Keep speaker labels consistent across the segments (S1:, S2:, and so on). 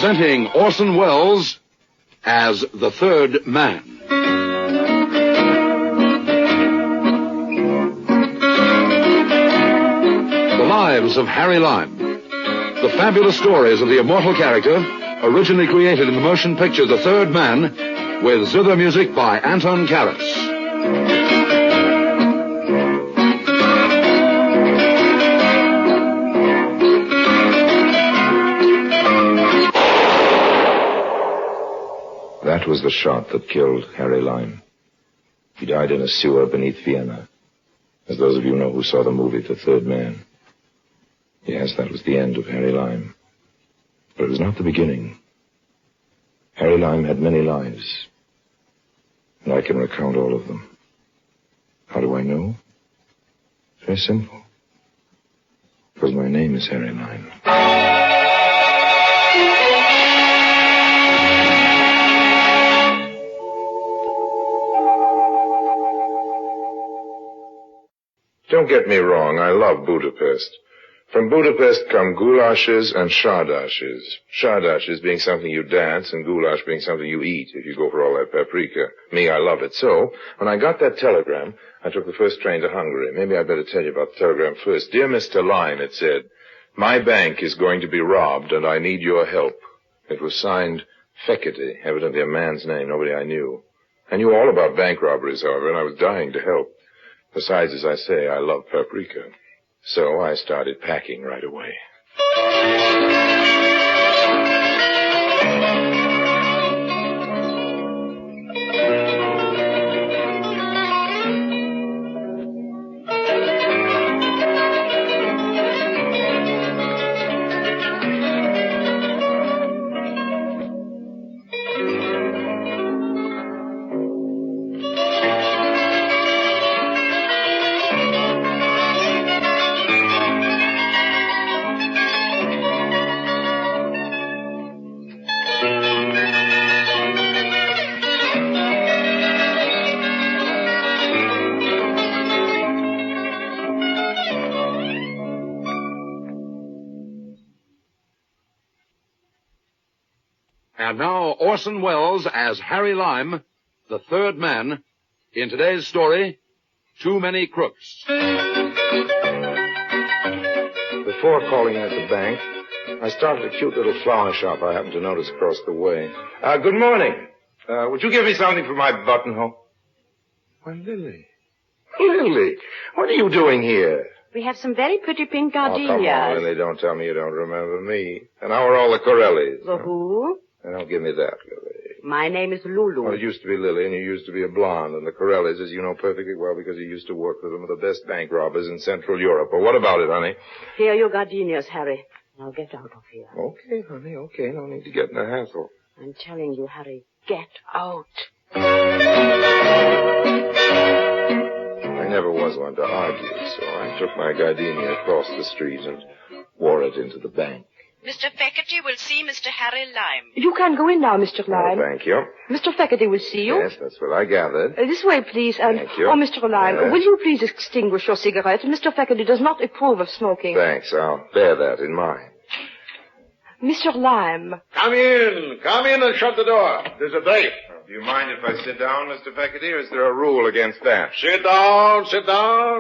S1: Presenting Orson Welles as the Third Man. The Lives of Harry Lime. The fabulous stories of the immortal character, originally created in the motion picture The Third Man, with zither music by Anton Karas.
S2: That was the shot that killed Harry Lime. He died in a sewer beneath Vienna. As those of you know who saw the movie The Third Man. Yes, that was the end of Harry Lime. But it was not the beginning. Harry Lime had many lives. And I can recount all of them. How do I know? Very simple. Because my name is Harry Lime. Don't get me wrong, I love Budapest. From Budapest come goulashes and shardashes. Shardashes being something you dance and goulash being something you eat if you go for all that paprika. Me, I love it. So, when I got that telegram, I took the first train to Hungary. Maybe I'd better tell you about the telegram first. Dear Mr. Lime, it said, my bank is going to be robbed and I need your help. It was signed Fekete, evidently a man's name, nobody I knew. I knew all about bank robberies, however, and I was dying to help. Besides, as I say, I love paprika. So I started packing right away.
S1: And now, Orson Welles as Harry Lime, the Third Man, in today's story, Too Many Crooks.
S2: Before calling at the bank, I started a cute little flower shop I happened to notice across the way. Good morning. Would you give me something for my buttonhole? Why, Lily. Lily, what are you doing here?
S3: We have some very pretty pink
S2: Oh,
S3: gardenias.
S2: come on, Lily, don't tell me you don't remember me. And how are all the Corellis?
S3: The who?
S2: Don't give me that, Lily.
S3: My name is Lulu.
S2: Well, it used to be Lily, and you used to be a blonde. And the Corellis, as you know perfectly well, because you used to work with them, are the best bank robbers in Central Europe. Well, what about it, honey?
S3: Here are your gardenias, Harry. Now get out of here.
S2: Okay, honey, okay. No need to get in a hassle.
S3: I'm telling you, Harry, get out.
S2: I never was one to argue, so I took my gardenia across the street and wore it into the bank.
S4: Mr. Fekete will see Mr. Harry Lime.
S3: You can go in now, Mr. Lime.
S2: Oh, thank you.
S3: Mr. Fekete will see you.
S2: Yes, that's what I gathered.
S3: This way, please. And,
S2: Thank you.
S3: Oh, Mr. Lime,
S2: Yes.
S3: will you please extinguish your cigarette? Mr. Fekete does not approve of smoking.
S2: Thanks, I'll bear that in mind.
S3: Mr. Lime.
S5: Come in and shut the door. There's a date.
S2: Do you mind if I sit down, Mr. Fekete, or is there a rule against that?
S5: Sit down.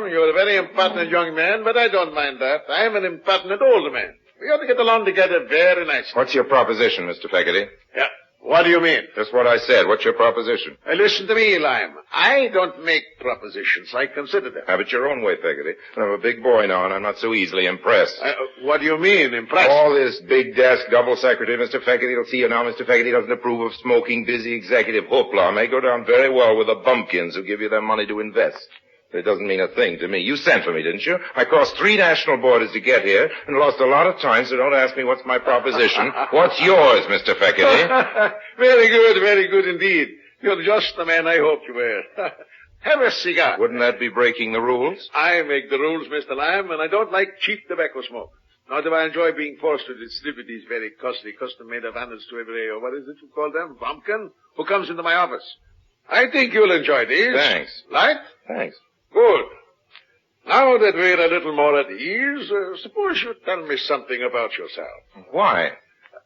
S5: You're a very impertinent young man, but I don't mind that. I'm an impertinent older man. We ought to get along together very nicely.
S2: What's your proposition, Mr. Fekete?
S5: Yeah. What do you mean?
S2: Just what I said. What's your proposition?
S5: Listen to me, Lime. I don't make propositions. I consider them.
S2: Have it your own way, Fekete. I'm a big boy now, and I'm not so easily impressed.
S5: What do you mean, impressed?
S2: All this big desk, double secretary, Mr. Fekete, will see you now. Mr. Fekete doesn't approve of smoking, busy executive hoopla. May go down very well with the bumpkins who give you their money to invest. But it doesn't mean a thing to me. You sent for me, didn't you? I crossed 3 national borders to get here and lost a lot of time, so don't ask me what's my proposition. What's yours, Mr. Fekete?
S5: Very good indeed. You're just the man I hoped you were. Have a cigar.
S2: Wouldn't that be breaking the rules?
S5: I make the rules, Mr. Lime, and I don't like cheap tobacco smoke. Nor do I enjoy being forced to distribute these very costly, custom-made Havanas to every, what is it you call them, bumpkin, who comes into my office. I think you'll enjoy these.
S2: Thanks.
S5: Right?
S2: Thanks.
S5: Good. Now that we're a little more at ease, suppose you tell me something about yourself.
S2: Why?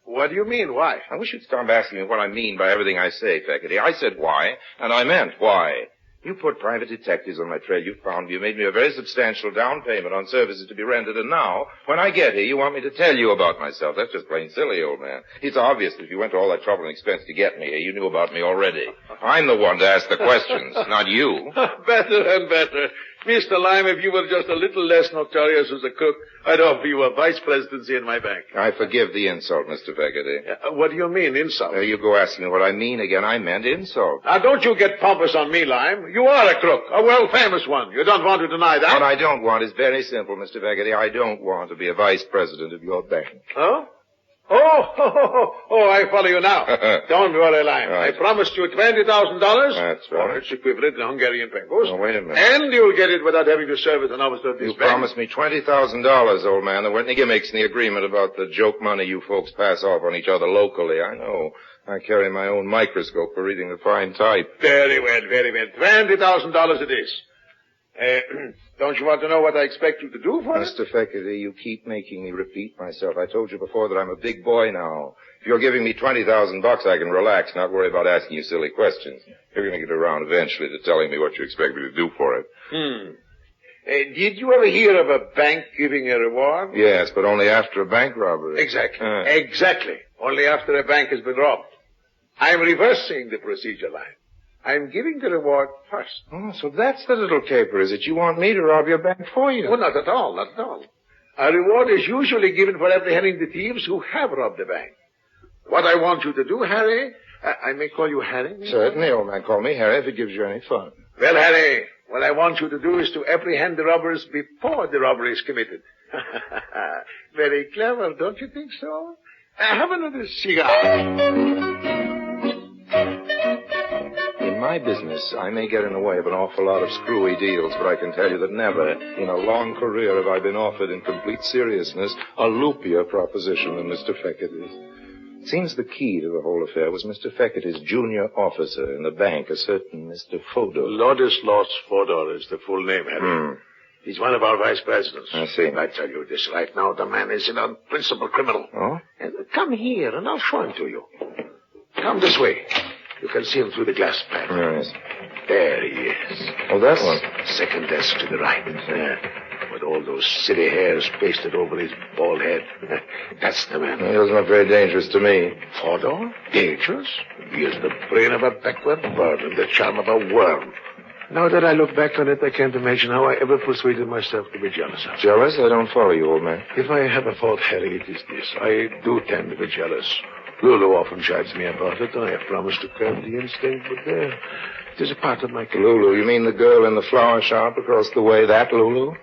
S5: What do you mean, why?
S2: I wish you'd stop asking me what I mean by everything I say, Feckerty. I said why, and I meant why. You put private detectives on my trail. You found me. You made me a very substantial down payment on services to be rendered. And now, when I get here, you want me to tell you about myself. That's just plain silly, old man. It's obvious that if you went to all that trouble and expense to get me here, you knew about me already. I'm the one to ask the questions, not you.
S5: Better and better. Mr. Lime, if you were just a little less notorious as a cook, I'd offer you a vice presidency in my bank.
S2: I forgive the insult, Mr. Feckerty.
S5: What do you mean, insult?
S2: You go asking me what I mean again. I meant insult.
S5: Now, don't you get pompous on me, Lime. You are a crook, a world-famous one. You don't want to deny that?
S2: What I don't want is very simple, Mr. Feckerty. I don't want to be a vice president of your bank.
S5: Huh? Oh, I follow you now. Don't worry, Lime.
S2: Right.
S5: I promised you $20,000.
S2: That's right.
S5: Or its equivalent in Hungarian pesos.
S2: Oh, wait a minute.
S5: And you'll get it without having to serve as an officer of this
S2: You
S5: bank.
S2: promised me $20,000, old man. There weren't any gimmicks in the agreement about the joke money you folks pass off on each other locally. I know. I carry my own microscope for reading the fine type.
S5: Very well, very well. $20,000 it is. Don't you want to know what I expect you to do for it?
S2: Mr. Feckerty, you keep making me repeat myself. I told you before that I'm a big boy now. If you're giving me $20,000, I can relax, not worry about asking you silly questions. You're going to get around eventually to telling me what you expect me to do for it.
S5: Did you ever hear of a bank giving a reward?
S2: Yes, but only after a bank robbery.
S5: Exactly. Exactly. Only after a bank has been robbed. I'm reversing the procedure line. I'm giving the reward first.
S2: Oh, so that's the little caper, is it? You want me to rob your bank for you?
S5: Oh, not at all, not at all. A reward is usually given for apprehending the thieves who have robbed the bank. What I want you to do, Harry, I may call you Harry?
S2: Certainly, old man. Call me Harry if it gives you any fun.
S5: Well, Harry, what I want you to do is to apprehend the robbers before the robbery is committed. Very clever, don't you think so? Have another cigar.
S2: In my business, I may get in the way of an awful lot of screwy deals, but I can tell you that never in a long career have I been offered in complete seriousness a loopier proposition than Mr. Feckerty's. It seems the key to the whole affair was Mr. Feckerty's junior officer in the bank, a certain Mr. Fodor.
S5: Ladislaus Fodor is the full name, Harry. He's one of our vice presidents.
S2: I see.
S5: I tell you this right now, the man is an unprincipled criminal.
S2: Oh?
S5: And come here, and I'll show him to you. Come this way. You can see him through the glass panel.
S2: Yes.
S5: There he is.
S2: Oh, that one.
S5: Second desk to the right. With all those silly hairs pasted over his bald head. That's the man.
S2: He doesn't look very dangerous to me.
S5: Fodor? Dangerous? He has the brain of a backward bird and the charm of a worm. Now that I look back on it, I can't imagine how I ever persuaded myself to be jealous of him.
S2: Jealous? I don't follow you, old man.
S5: If I have a fault, Harry, it is this. I do tend to be jealous. Lulu often chides me about it, and I have promised to curb the instinct, but there, it is a part of my character.
S2: Lulu? You mean the girl in the flower shop across the way, that Lulu?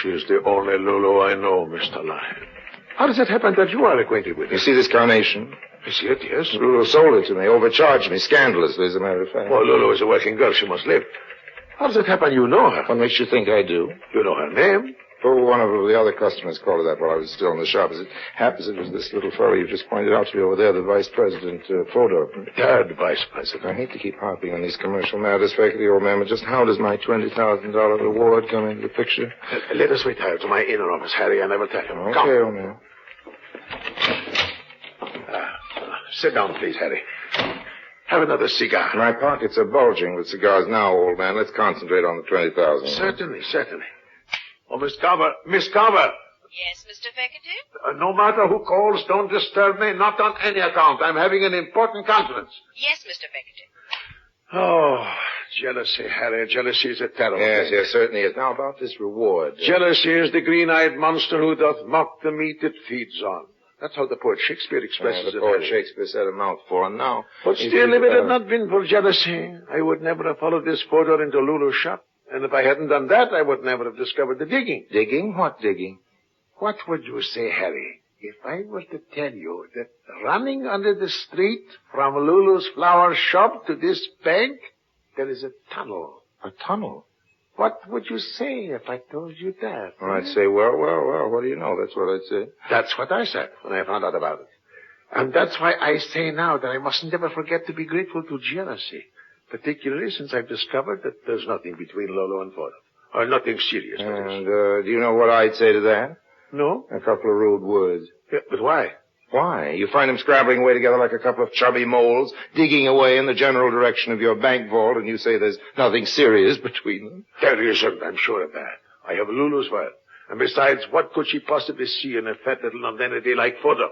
S5: She is the only Lulu I know, Mr. Lyon. How does it happen that you are acquainted with her?
S2: You see this carnation?
S5: I see it, yes.
S2: Lulu sold it to me, overcharged me, scandalously, as a matter of fact.
S5: Well, Lulu is a working girl. She must live. How does it happen you know her?
S2: What makes you think I do?
S5: You know her name?
S2: Oh, one of the other customers called her that while I was still in the shop. As it happens, it was this little fellow you just pointed out to me over there, the vice president, Fodor.
S5: Third vice president.
S2: I hate to keep harping on these commercial matters, Feckerty, old man, but just how does my $20,000 reward come into the picture?
S5: Let us retire to my inner office, Harry. I never tell you.
S2: Okay,
S5: Come.
S2: old man.
S5: Sit down, please, Harry. Have another cigar.
S2: My pockets are bulging with cigars now, old man. Let's concentrate on the $20,000.
S5: Certainly, certainly. Oh, Miss Carver. Miss Carver.
S4: Yes, Mr. Feckerty?
S5: No matter who calls, don't disturb me. Not on any account. I'm having an important conference.
S4: Yes, Mr. Feckerty.
S5: Oh, jealousy, Harry. Jealousy is a terrible
S2: Yes,
S5: thing.
S2: yes, certainly is. Now, about this reward.
S5: Jealousy is the green-eyed monster who doth mock the meat it feeds on. That's how the poet Shakespeare expresses
S2: the
S5: it.
S2: poet
S5: Harry.
S2: Shakespeare said a mouthful, and now...
S5: But still, if it had not been for jealousy, I would never have followed this Fodor into Lulu's shop. And if I hadn't done that, I would never have discovered the digging.
S2: Digging? What digging?
S5: What would you say, Harry, if I were to tell you that running under the street from Lulu's flower shop to this bank, there is a tunnel?
S2: A tunnel?
S5: What would you say if I told you that?
S2: Well, I'd say, well, what do you know? That's what I'd say.
S5: That's what I said when I found out about it. And that's why I say now that I mustn't ever forget to be grateful to jealousy. Particularly since I've discovered that there's nothing between Lolo and Fodor. Or nothing serious.
S2: And, do you know what I'd say to that?
S5: No?
S2: A couple of rude words.
S5: Yeah, but why?
S2: Why? You find them scrabbling away together like a couple of chubby moles, digging away in the general direction of your bank vault, and you say there's nothing serious between them?
S5: There isn't, I'm sure of that. I have Lulu's file. And besides, what could she possibly see in a fat little nonentity like Fodor?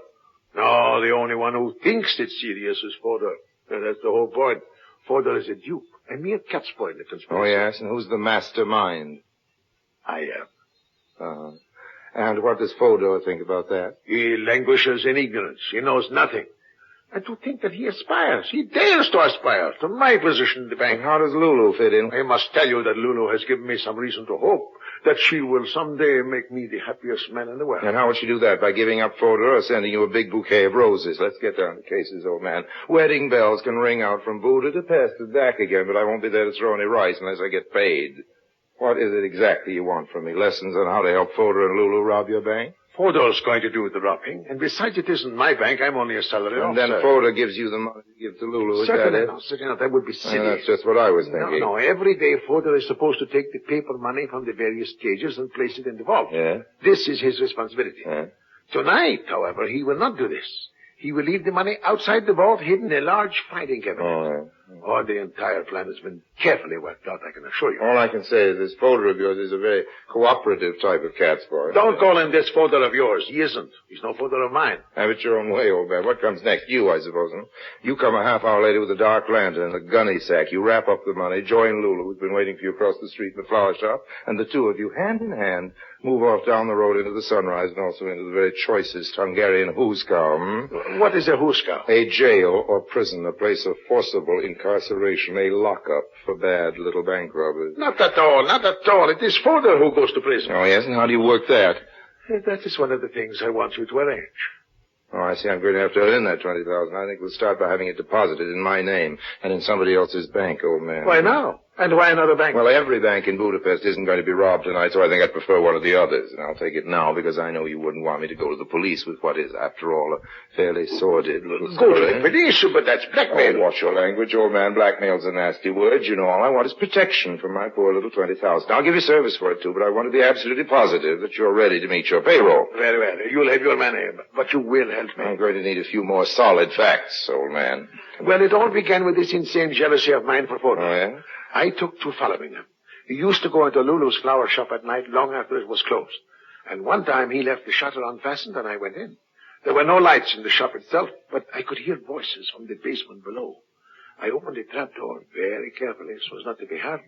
S5: No, the only one who thinks it's serious is Fodor. And that's the whole point. Fodor is a dupe, a mere cat's paw in the conspiracy.
S2: Oh, yes? And who's the mastermind?
S5: I am.
S2: And what does Fodor think about that?
S5: He languishes in ignorance. He knows nothing. And to think that he aspires, he dares to aspire to my position in the bank.
S2: And how does Lulu fit in?
S5: I must tell you that Lulu has given me some reason to hope that she will someday make me the happiest man in the world.
S2: And how would she do that? By giving up Fodor or sending you a big bouquet of roses? Let's get down to cases, old man. Wedding bells can ring out from Voodoo to Pest to back again, but I won't be there to throw any rice unless I get paid. What is it exactly you want from me? Lessons on how to help Fodor and Lulu rob your bank?
S5: Fodor's going to do the robbing, and besides, it isn't my bank. I'm only a salary officer.
S2: And then Fodor gives you the money to give to Lulu, is
S5: Certainly
S2: that it?
S5: not, certainly not. That would be silly.
S2: That's just what I was thinking.
S5: No, every day Fodor is supposed to take the paper money from the various cages and place it in the vault.
S2: Yeah?
S5: This is his responsibility.
S2: Yeah?
S5: Tonight, however, he will not do this. He will leave the money outside the vault, hidden in a large filing cabinet.
S2: Oh, yeah.
S5: Oh, the entire plan has been carefully worked out, I can assure you.
S2: All I can say is this Fodor of yours is a very cooperative type of cat's paw.
S5: Don't call him this Fodor of yours. He isn't. He's no Fodor of mine.
S2: Have it your own way, old man. What comes next? You, I suppose, huh? You come a half hour later with a dark lantern and a gunny sack. You wrap up the money, join Lulu, who's been waiting for you across the street in the flower shop, and the two of you, hand in hand, move off down the road into the sunrise and also into the very choicest Hungarian hoosegow.
S5: What is a hoosegow?
S2: A jail or prison, a place of forcible incarceration, a lockup for bad little bank robbers.
S5: Not at all, not at all. It is Fodor who goes to prison.
S2: Oh, yes? And how do you work that?
S5: That is one of the things I want you to arrange.
S2: Oh, I see. I'm going to have to earn that $20,000. I think we'll start by having it deposited in my name and in somebody else's bank, old man.
S5: Why now? And why another bank?
S2: Well, every bank in Budapest isn't going to be robbed tonight, so I think I'd prefer one of the others. And I'll take it now because I know you wouldn't want me to go to the police with what is, after all, a fairly sordid little
S5: Go
S2: story.
S5: to the police, but that's blackmail.
S2: Oh, watch your language, old man. Blackmail's a nasty word. You know, all I want is protection from my poor little $20,000. I'll give you service for it, too, but I want to be absolutely positive that you're ready to meet your payroll.
S5: Very well. You'll have your money, but you will help me.
S2: I'm going to need a few more solid facts, old man.
S5: Well, it all began with this insane jealousy of mine for Fodor.
S2: Oh, yeah?
S5: I took to following him. He used to go into Lulu's flower shop at night long after it was closed. And one time he left the shutter unfastened and I went in. There were no lights in the shop itself, but I could hear voices from the basement below. I opened the trapdoor very carefully so as not to be heard.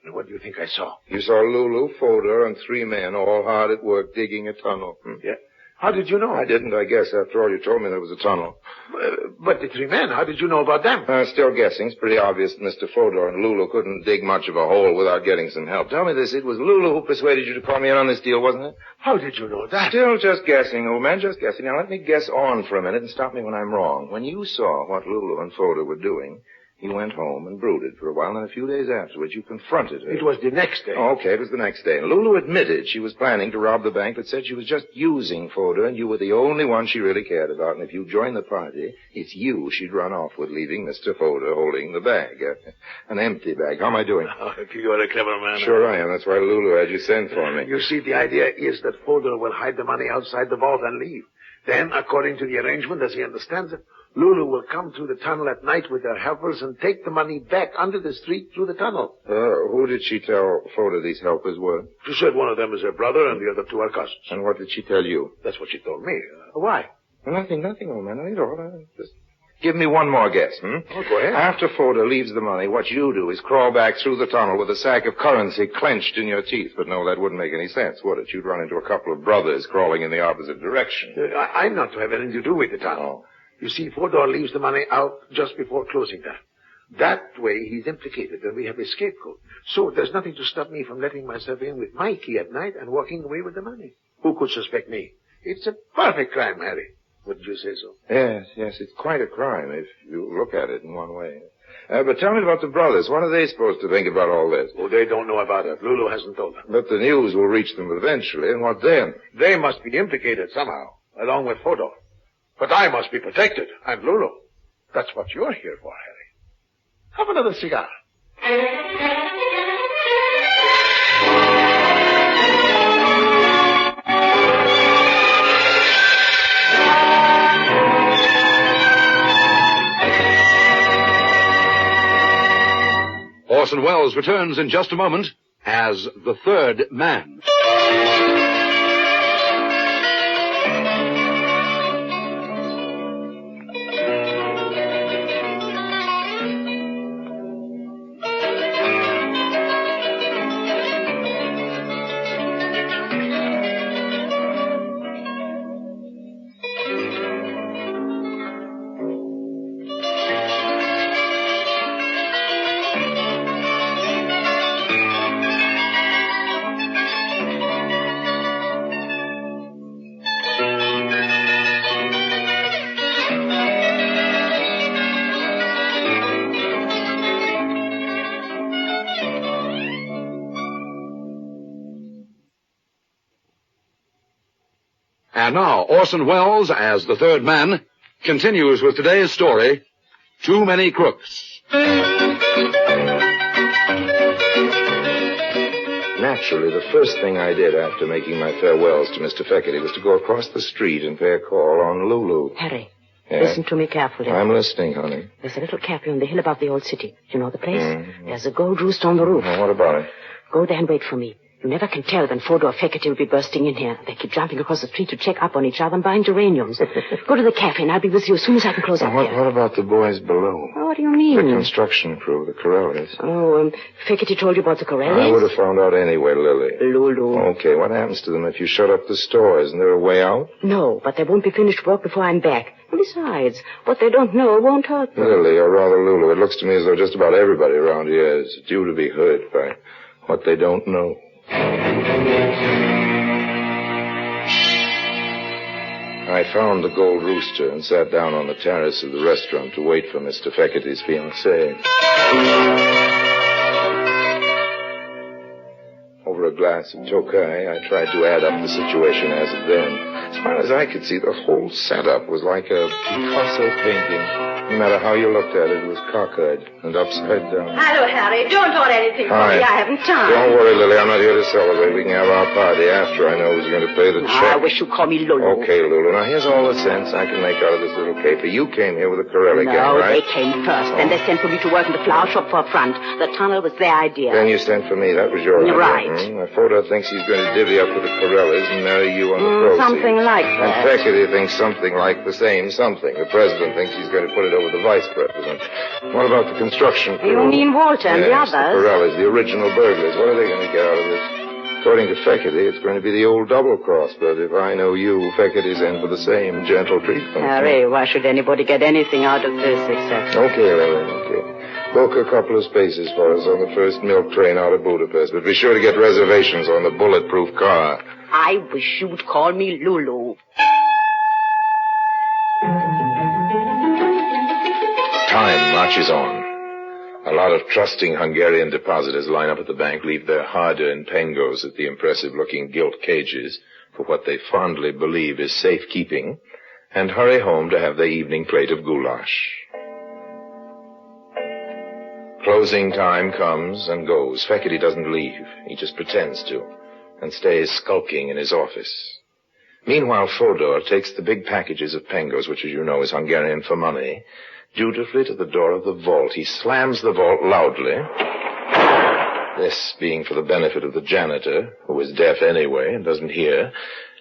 S5: And what do you think I saw?
S2: You saw Lulu, Fodor, and 3 men all hard at work digging a tunnel.
S5: Yeah. How did you know?
S2: I didn't, I guess. After all, you told me there was a tunnel.
S5: But the 3 men, how did you know about them?
S2: Still guessing. It's pretty obvious that Mr. Fodor and Lulu couldn't dig much of a hole without getting some help. Tell me this. It was Lulu who persuaded you to call me in on this deal, wasn't it?
S5: How did you know that?
S2: Still just guessing, old man, just guessing. Now, let me guess on for a minute and stop me when I'm wrong. When you saw what Lulu and Fodor were doing, you went home and brooded for a while, and then a few days afterwards you confronted her.
S5: It was the next day.
S2: Oh, okay, it was the next day. And Lulu admitted she was planning to rob the bank, but said she was just using Fodor, and you were the only one she really cared about. And if you joined the party, it's you she'd run off with, leaving Mr. Fodor holding the bag. An empty bag. How am I doing?
S5: Oh, you're a clever man.
S2: Sure I am. That's why Lulu had you send for me.
S5: You see, the idea is that Fodor will hide the money outside the vault and leave. Then, according to the arrangement, as he understands it, Lulu will come through the tunnel at night with her helpers and take the money back under the street through the tunnel.
S2: Who did she tell Fodor these helpers were?
S5: She said one of them is her brother and the other 2 are cousins.
S2: And what did she tell you?
S5: That's what she told me. Why?
S2: Nothing, old man. Nothing at all. Just give me one more guess,
S5: Oh, go ahead.
S2: After Fodor leaves the money, what you do is crawl back through the tunnel with a sack of currency clenched in your teeth. But no, that wouldn't make any sense, would it? You'd run into a couple of brothers crawling in the opposite direction.
S5: I'm not to have anything to do with the tunnel. You see, Fodor leaves the money out just before closing time. That way he's implicated and we have a scapegoat. So there's nothing to stop me from letting myself in with my key at night and walking away with the money. Who could suspect me? It's a perfect crime, Harry. Wouldn't you say so?
S2: Yes, it's quite a crime if you look at it in one way. But tell me about the brothers. What are they supposed to think about all this?
S5: Oh, they don't know about it. Lulu hasn't told them.
S2: But the news will reach them eventually, and what then?
S5: They must be implicated somehow, along with Fodor. But I must be protected, and Lulu. That's what you're here for, Harry. Have another cigar.
S1: Orson Welles returns in just a moment as the third man. And now, Orson Welles, as the third man, continues with today's story, Too Many Crooks.
S2: Naturally, the first thing I did after making my farewells to Mr. Feckerty was to go across the street and pay a call on Lulu.
S3: Harry,
S2: Yeah?
S3: listen to me carefully.
S2: I'm listening, honey.
S3: There's a little cafe on the hill above the old city. You know the place? There's a gold roost on the roof.
S2: Well, what about it?
S3: Go there and wait for me. You never can tell when Fodor or Feckerty will be bursting in here. They keep jumping across the street to check up on each other and buying geraniums. Go to the cafe and I'll be with you as soon as I can close up
S2: What
S3: here.
S2: about the boys below?
S3: Oh, what do you mean?
S2: The construction crew, the Corellis.
S3: Oh, Feckerty told you about the Corellis?
S2: I would have found out anyway, Lily.
S3: Lulu.
S2: Okay, what happens to them if you shut up the store? Isn't there a way out?
S3: No, but they won't be finished work before I'm back. And besides, what they don't know won't hurt them.
S2: Lily, or rather Lulu, it looks to me as though just about everybody around here is due to be hurt by what they don't know. I found the Gold Rooster and sat down on the terrace of the restaurant to wait for Mr. Feckerty's fiancée. Over a glass of Tokay, I tried to add up the situation as of then. As far as I could see, the whole setup was like a Picasso painting. No matter how you looked at it, it was cockeyed and upside down.
S3: Hello, Harry. Don't order anything for
S2: Hi.
S3: me. I haven't time.
S2: Don't worry, Lily. I'm not here to celebrate. We can have our party after I know who's going to pay the check.
S3: I wish you'd call me Lulu.
S2: Okay, Lulu. Now, here's all the sense I can make out of this little caper. You came here with the Corelli gang,
S3: No,
S2: right?
S3: they came first. Then they sent for me to work in the flower shop for a front. The tunnel was their idea.
S2: Then you sent for me. That was your idea.
S3: Right.
S2: My Fodor thinks he's going to divvy up with the Corellis and marry you on the proceeds.
S3: Something like
S2: And
S3: that.
S2: Feckerty thinks something like the same something. The president thinks he's going to put it over the vice president. What about the construction crew?
S3: You mean Walter and the
S2: Yes,
S3: others?
S2: the Corellis, the original burglars. What are they going to get out of this? According to Feckerty, it's going to be the old double-cross, but if I know you, Feckerty's in for the same gentle treatment.
S3: Harry, why should anybody get anything out of this except...
S2: Okay, Lily, okay. Book a couple of spaces for us on the first milk train out of Budapest, but be sure to get reservations on the bulletproof car.
S3: I wish you'd call me Lulu.
S2: Time marches on. A lot of trusting Hungarian depositors line up at the bank, leave their hard-earned pengos at the impressive-looking gilt cages for what they fondly believe is safekeeping, and hurry home to have their evening plate of goulash. Closing time comes and goes. Feckerty doesn't leave. He just pretends to, and stays skulking in his office. Meanwhile, Fodor takes the big packages of pengos, which, as you know, is Hungarian for money, dutifully to the door of the vault. He slams the vault loudly, this being for the benefit of the janitor, who is deaf anyway and doesn't hear,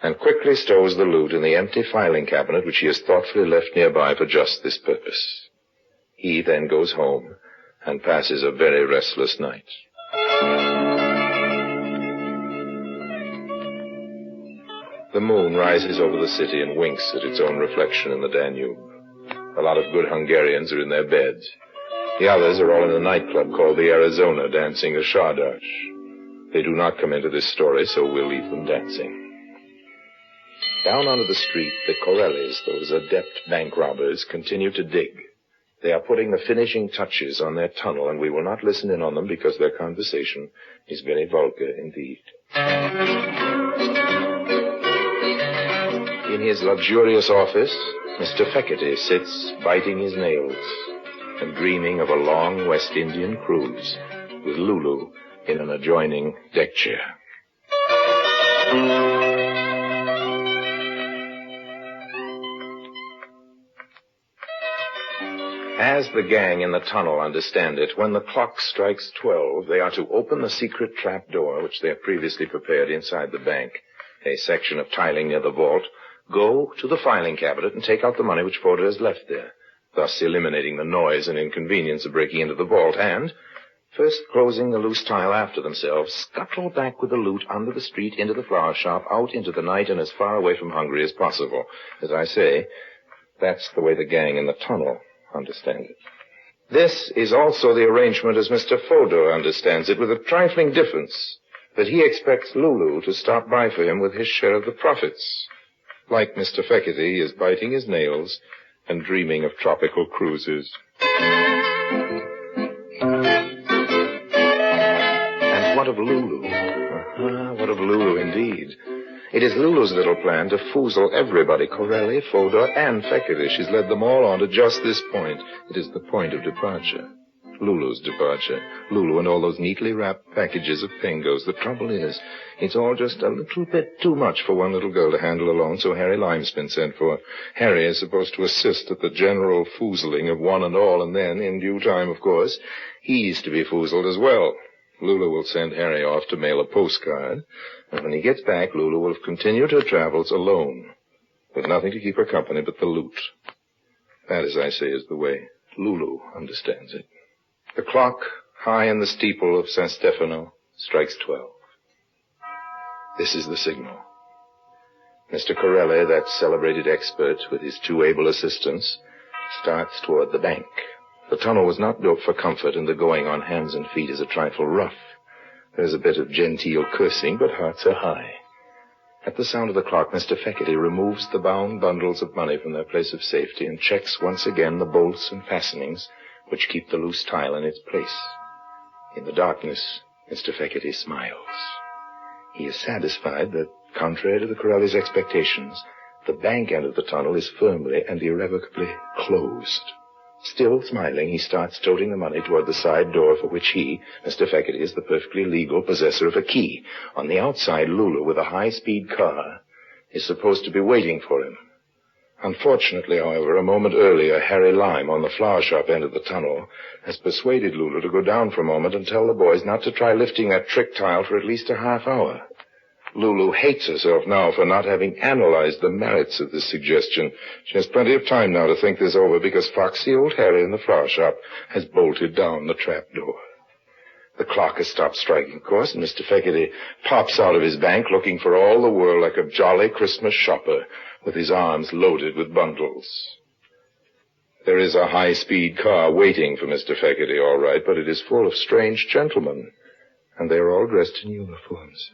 S2: and quickly stows the loot in the empty filing cabinet which he has thoughtfully left nearby for just this purpose. He then goes home and passes a very restless night. The moon rises over the city and winks at its own reflection in the Danube. A lot of good Hungarians are in their beds. The others are all in a nightclub called the Arizona, dancing a showdown. They do not come into this story, so we'll leave them dancing. Down onto the street, the Corellis, those adept bank robbers, continue to dig. They are putting the finishing touches on their tunnel, and we will not listen in on them because their conversation is very vulgar indeed. In his luxurious office, Mr. Feckerty sits biting his nails and dreaming of a long West Indian cruise with Lulu in an adjoining deck chair. As the gang in the tunnel understand it, when the clock strikes 12, they are to open the secret trap door which they have previously prepared inside the bank, a section of tiling near the vault, go to the filing cabinet and take out the money which Fodor has left there, thus eliminating the noise and inconvenience of breaking into the vault, and, first closing the loose tile after themselves, scuttle back with the loot under the street into the flower shop, out into the night, and as far away from Hungary as possible. As I say, that's the way the gang in the tunnel understand it. This is also the arrangement as Mr. Fodor understands it, with a trifling difference, that he expects Lulu to stop by for him with his share of the profits. Like Mr. Fekete, he is biting his nails and dreaming of tropical cruises. And what of Lulu? What of Lulu, indeed? It is Lulu's little plan to foozle everybody, Corelli, Fodor, and Fekete. She's led them all on to just this point. It is the point of departure. Lulu's departure. Lulu and all those neatly wrapped packages of pingos. The trouble is, it's all just a little bit too much for one little girl to handle alone, so Harry Lime's been sent for. Harry is supposed to assist at the general foozling of one and all, and then, in due time, of course, he's to be foozled as well. Lulu will send Harry off to mail a postcard, and when he gets back, Lulu will have continued her travels alone, with nothing to keep her company but the loot. That, as I say, is the way Lulu understands it. The clock, high in the steeple of San Stefano, strikes 12. This is the signal. Mr. Corelli, that celebrated expert, with his 2 able assistants, starts toward the bank. The tunnel was not built for comfort, and the going on hands and feet is a trifle rough. There's a bit of genteel cursing, but hearts are high. At the sound of the clock, Mr. Fekete removes the bound bundles of money from their place of safety and checks once again the bolts and fastenings which keep the loose tile in its place. In the darkness, Mr. Fekete smiles. He is satisfied that, contrary to the Corelli's expectations, the bank end of the tunnel is firmly and irrevocably closed. Still smiling, he starts toting the money toward the side door for which he, Mr. Fekete, is the perfectly legal possessor of a key. On the outside, Lulu, with a high-speed car, is supposed to be waiting for him. Unfortunately, however, a moment earlier, Harry Lime, on the flower shop end of the tunnel, has persuaded Lulu to go down for a moment and tell the boys not to try lifting that trick tile for at least a half hour. Lulu hates herself now for not having analyzed the merits of this suggestion. She has plenty of time now to think this over, because foxy old Harry in the flower shop has bolted down the trap door. The clock has stopped striking, of course, and Mr. Fekete pops out of his bank looking for all the world like a jolly Christmas shopper, with his arms loaded with bundles. There is a high-speed car waiting for Mr. Fekete, all right, but it is full of strange gentlemen, and they are all dressed in uniforms.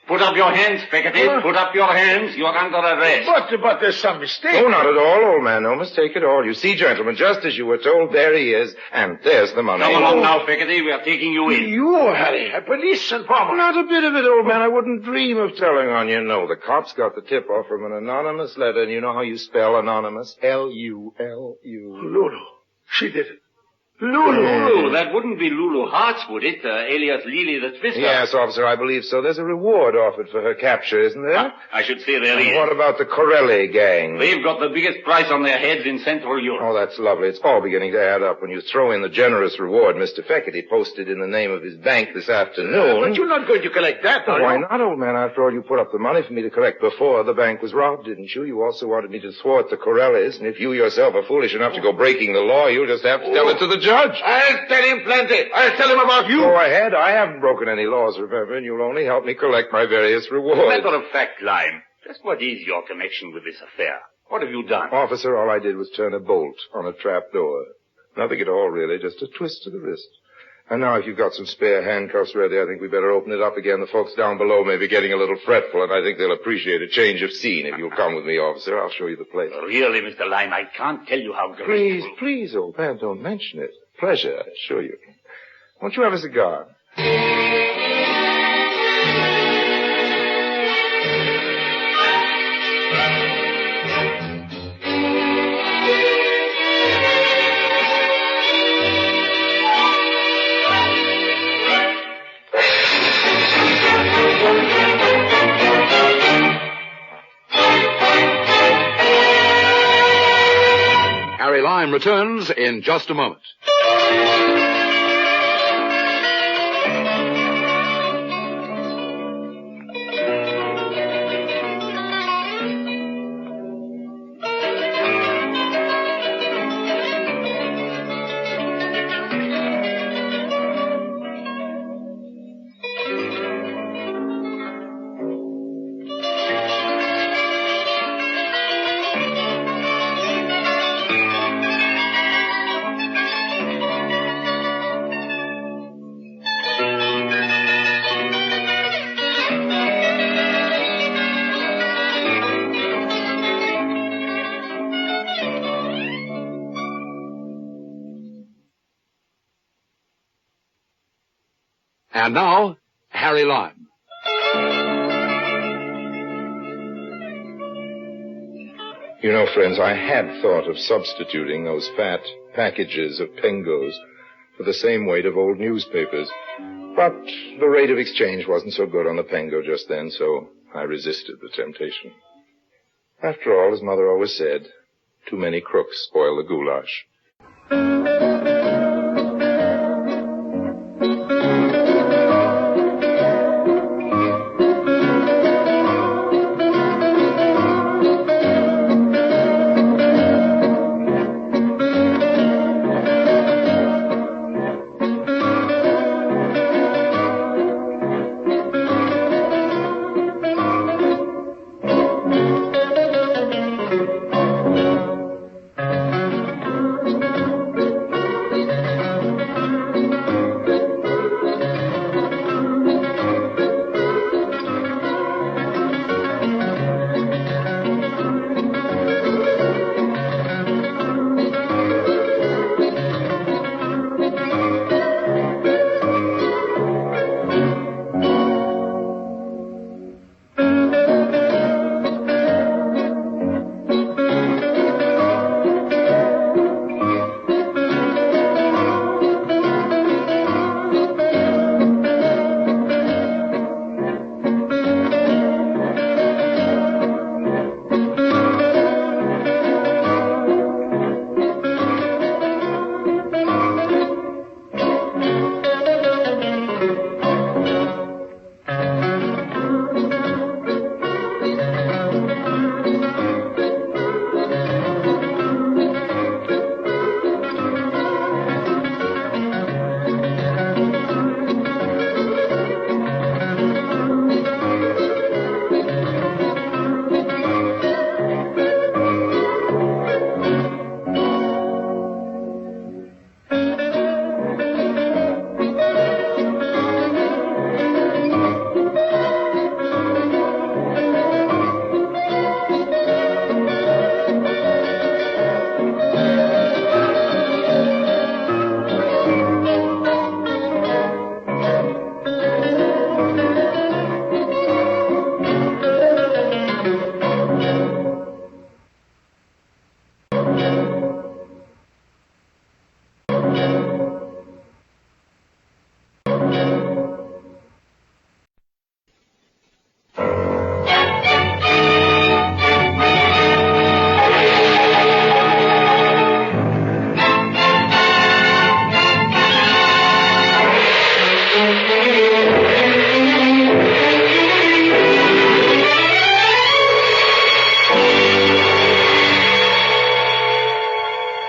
S6: Put up your hands, Fekete. Put up your hands. You're under arrest.
S5: But there's some mistake.
S2: Oh, not at all, old man. No mistake at all. You see, gentlemen, just as you were told, there he is, and there's the money.
S6: Come along now, Fekete. We are taking you in.
S5: You, Harry, a police informant.
S2: Not a bit of it, old man. I wouldn't dream of telling on you. No, the cops got the tip-off from an anonymous letter, and you know how you spell anonymous? L-U-L-U.
S5: Lulu. She did it.
S6: Lulu. That wouldn't be Lulu Hartz, would it? Alias Lily the Twister.
S2: Yes, officer, I believe so. There's a reward offered for her capture, isn't there?
S6: I should say there is.
S2: And what about the Corelli gang?
S6: They've got the biggest price on their heads in Central Europe.
S2: Oh, that's lovely. It's all beginning to add up. When you throw in the generous reward Mr. Fekete posted in the name of his bank this afternoon...
S5: But you're not going to collect that, are you?
S2: Why not, old man? After all, you put up the money for me to collect before the bank was robbed, didn't you? You also wanted me to thwart the Corellis, and if you yourself are foolish enough to go breaking the law, you'll just have to tell it to the judge.
S5: I'll tell him plenty. I'll tell him about you.
S2: Go ahead. I haven't broken any laws, remember, and you'll only help me collect my various rewards.
S6: Matter of fact, Lime, just what is your connection with this affair? What have you done?
S2: Officer, all I did was turn a bolt on a trap door. Nothing at all, really, just a twist to the wrist. And now, if you've got some spare handcuffs ready, I think we better open it up again. The folks down below may be getting a little fretful, and I think they'll appreciate a change of scene. If you'll come with me, officer, I'll show you the place.
S6: Really, Mr. Lime, I can't tell you how grateful...
S2: Please, old man, don't mention it. Pleasure, I assure you. Won't you have a cigar?
S1: Harry Lime Lime returns in just a moment. And now, Harry Lime.
S2: You know, friends, I had thought of substituting those fat packages of pengos for the same weight of old newspapers. But the rate of exchange wasn't so good on the pengo just then, so I resisted the temptation. After all, as Mother always said, too many crooks spoil the goulash.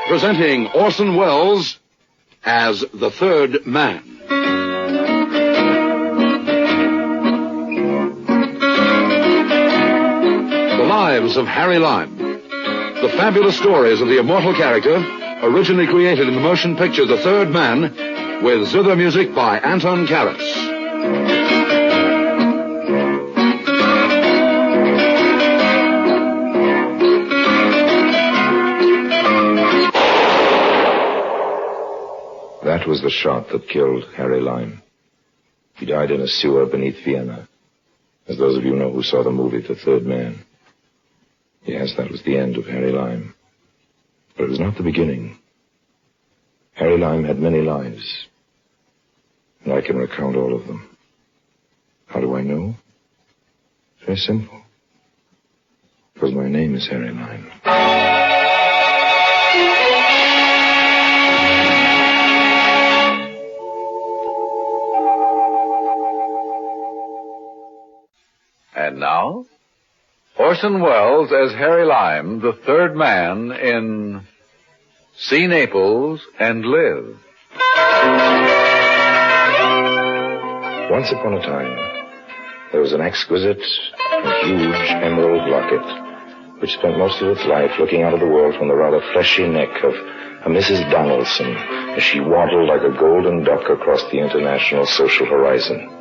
S1: Presenting Orson Welles as the Third Man. The Lives of Harry Lime. The fabulous stories of the immortal character, originally created in the motion picture The Third Man, with zither music by Anton Karas.
S2: That was the shot that killed Harry Lime. He died in a sewer beneath Vienna. As those of you know who saw the movie The Third Man. Yes, that was the end of Harry Lime. But it was not the beginning. Harry Lime had many lives. And I can recount all of them. How do I know? Very simple. Because my name is Harry Lime.
S1: And now, Orson Welles as Harry Lime, the third man in See Naples and Live.
S2: Once upon a time, there was an exquisite and huge emerald locket, which spent most of its life looking out of the world from the rather fleshy neck of a Mrs. Donaldson as she waddled like a golden duck across the international social horizon.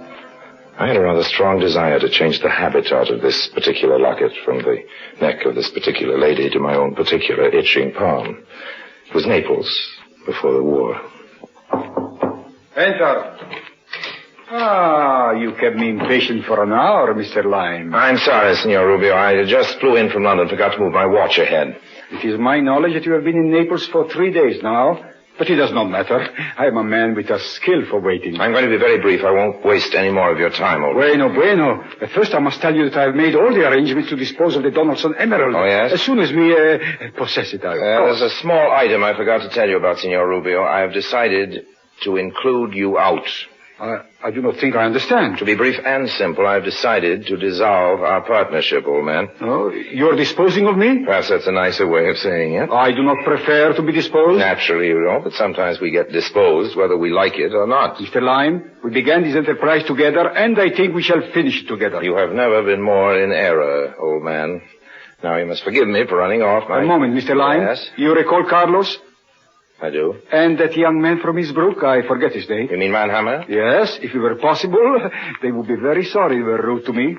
S2: I had a rather strong desire to change the habitat of this particular locket from the neck of this particular lady to my own particular itching palm. It was Naples before the war.
S7: Enter. You kept me impatient for an hour, Mr. Lime.
S2: I'm sorry, Signor Rubio. I just flew in from London, forgot to move my watch ahead.
S7: It is my knowledge that you have been in Naples for 3 days now, but it does not matter. I am a man with a skill for waiting.
S2: I'm going to be very brief. I won't waste any more of your time, old man.
S7: Bueno. But first I must tell you that I have made all the arrangements to dispose of the Donaldson emerald.
S2: Oh, yes?
S7: As soon as we possess it,
S2: There's a small item I forgot to tell you about, Signor Rubio. I have decided to include you out.
S7: I do not think I understand.
S2: To be brief and simple, I have decided to dissolve our partnership, old man.
S7: Oh, you're disposing of me?
S2: Perhaps that's a nicer way of saying it.
S7: I do not prefer to be disposed.
S2: Naturally, you don't, but sometimes we get disposed whether we like it or not.
S7: Mr. Lime, we began this enterprise together, and I think we shall finish it together.
S2: You have never been more in error, old man. Now, you must forgive me for running off my...
S7: A moment, Mr. Lime.
S2: Yes?
S7: You recall Carlos?
S2: I do.
S7: And that young man from Innsbruck, I forget his name.
S2: You mean Mannheimer?
S7: Yes, if it were possible, they would be very sorry you were rude to me.